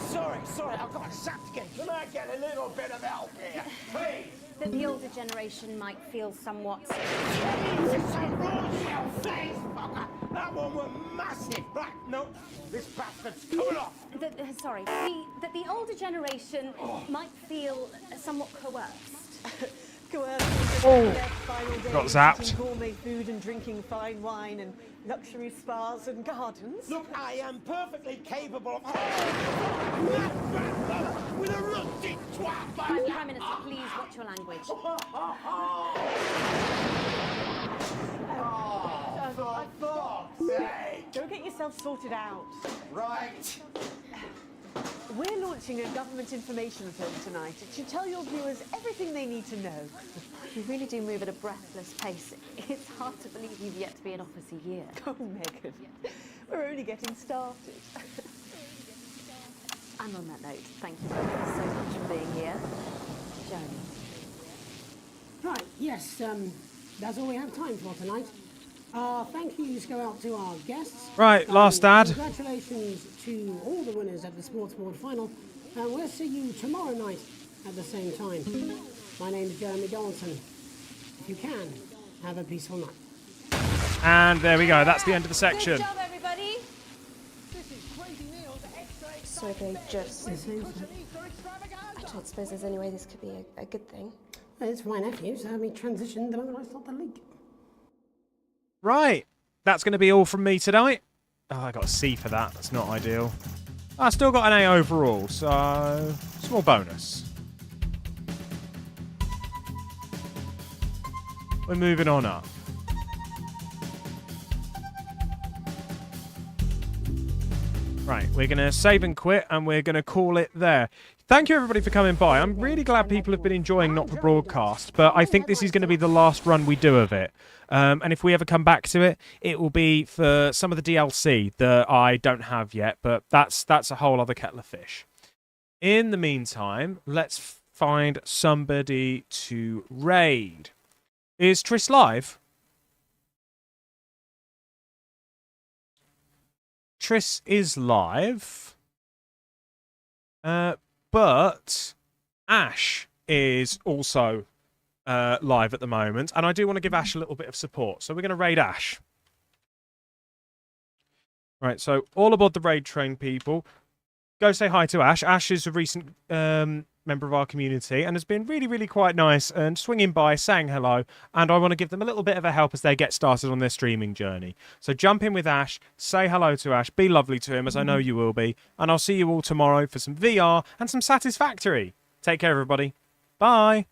[SPEAKER 3] Sorry, I've got sacked again. Can I get a little bit of help here, please?
[SPEAKER 4] That the older generation might feel somewhat...
[SPEAKER 3] That one was massive. Right, no, this bastard's coming off.
[SPEAKER 4] That the older generation might feel somewhat coerced.
[SPEAKER 14] Got zapped.
[SPEAKER 7] Gourmet food and drinking fine wine and luxury spas and gardens.
[SPEAKER 3] Look, I am perfectly capable of... with a rusty twat!
[SPEAKER 4] Prime Minister, please watch your language.
[SPEAKER 7] Go get yourself sorted out.
[SPEAKER 3] Right.
[SPEAKER 7] We're launching a government information film tonight. It should tell your viewers everything they need to know.
[SPEAKER 4] You really do move at a breathless pace. It's hard to believe you've yet to be in office a year.
[SPEAKER 7] Oh, Megan, we're only getting started.
[SPEAKER 4] And on that note, thank you both so much for being here. Jeremy.
[SPEAKER 2] Right, yes, that's all we have time for tonight. Thank yous go out to our guests.
[SPEAKER 14] Right, last ad.
[SPEAKER 2] Congratulations to all the winners at the Sports Board final. And we'll see you tomorrow night at the same time. My name is Jeremy Donaldson. If you can, have a peaceful night.
[SPEAKER 14] And there we go. That's the end of the section.
[SPEAKER 11] Good job, everybody. So they just... I don't suppose there's any way this could be a good thing.
[SPEAKER 2] It's my nephew, so we transitioned the moment I saw the leak.
[SPEAKER 14] Right. That's going to be all from me tonight. Oh, I got a C for that. That's not ideal. I still got an A overall, so small bonus. We're moving on up. Right, we're going to save and quit, and we're going to call it there. Thank you, everybody, for coming by. I'm really glad people have been enjoying Not the Broadcast, but I think this is going to be the last run we do of it. And if we ever come back to it, it will be for some of the DLC that I don't have yet, but that's a whole other kettle of fish. In the meantime, let's find somebody to raid. Is Triss live? Triss is live. But Ash is also live at the moment, and I do want to give Ash a little bit of support, so we're going to raid Ash. Right, so all aboard the raid train, people. Go say hi to Ash. Ash is a recent member of our community and has been really, really quite nice and swinging by, saying hello, and I want to give them a little bit of a help as they get started on their streaming journey. So jump in with Ash, say hello to Ash, be lovely to him, as I know you will be, and I'll see you all tomorrow for some VR and some Satisfactory. Take care, everybody. Bye.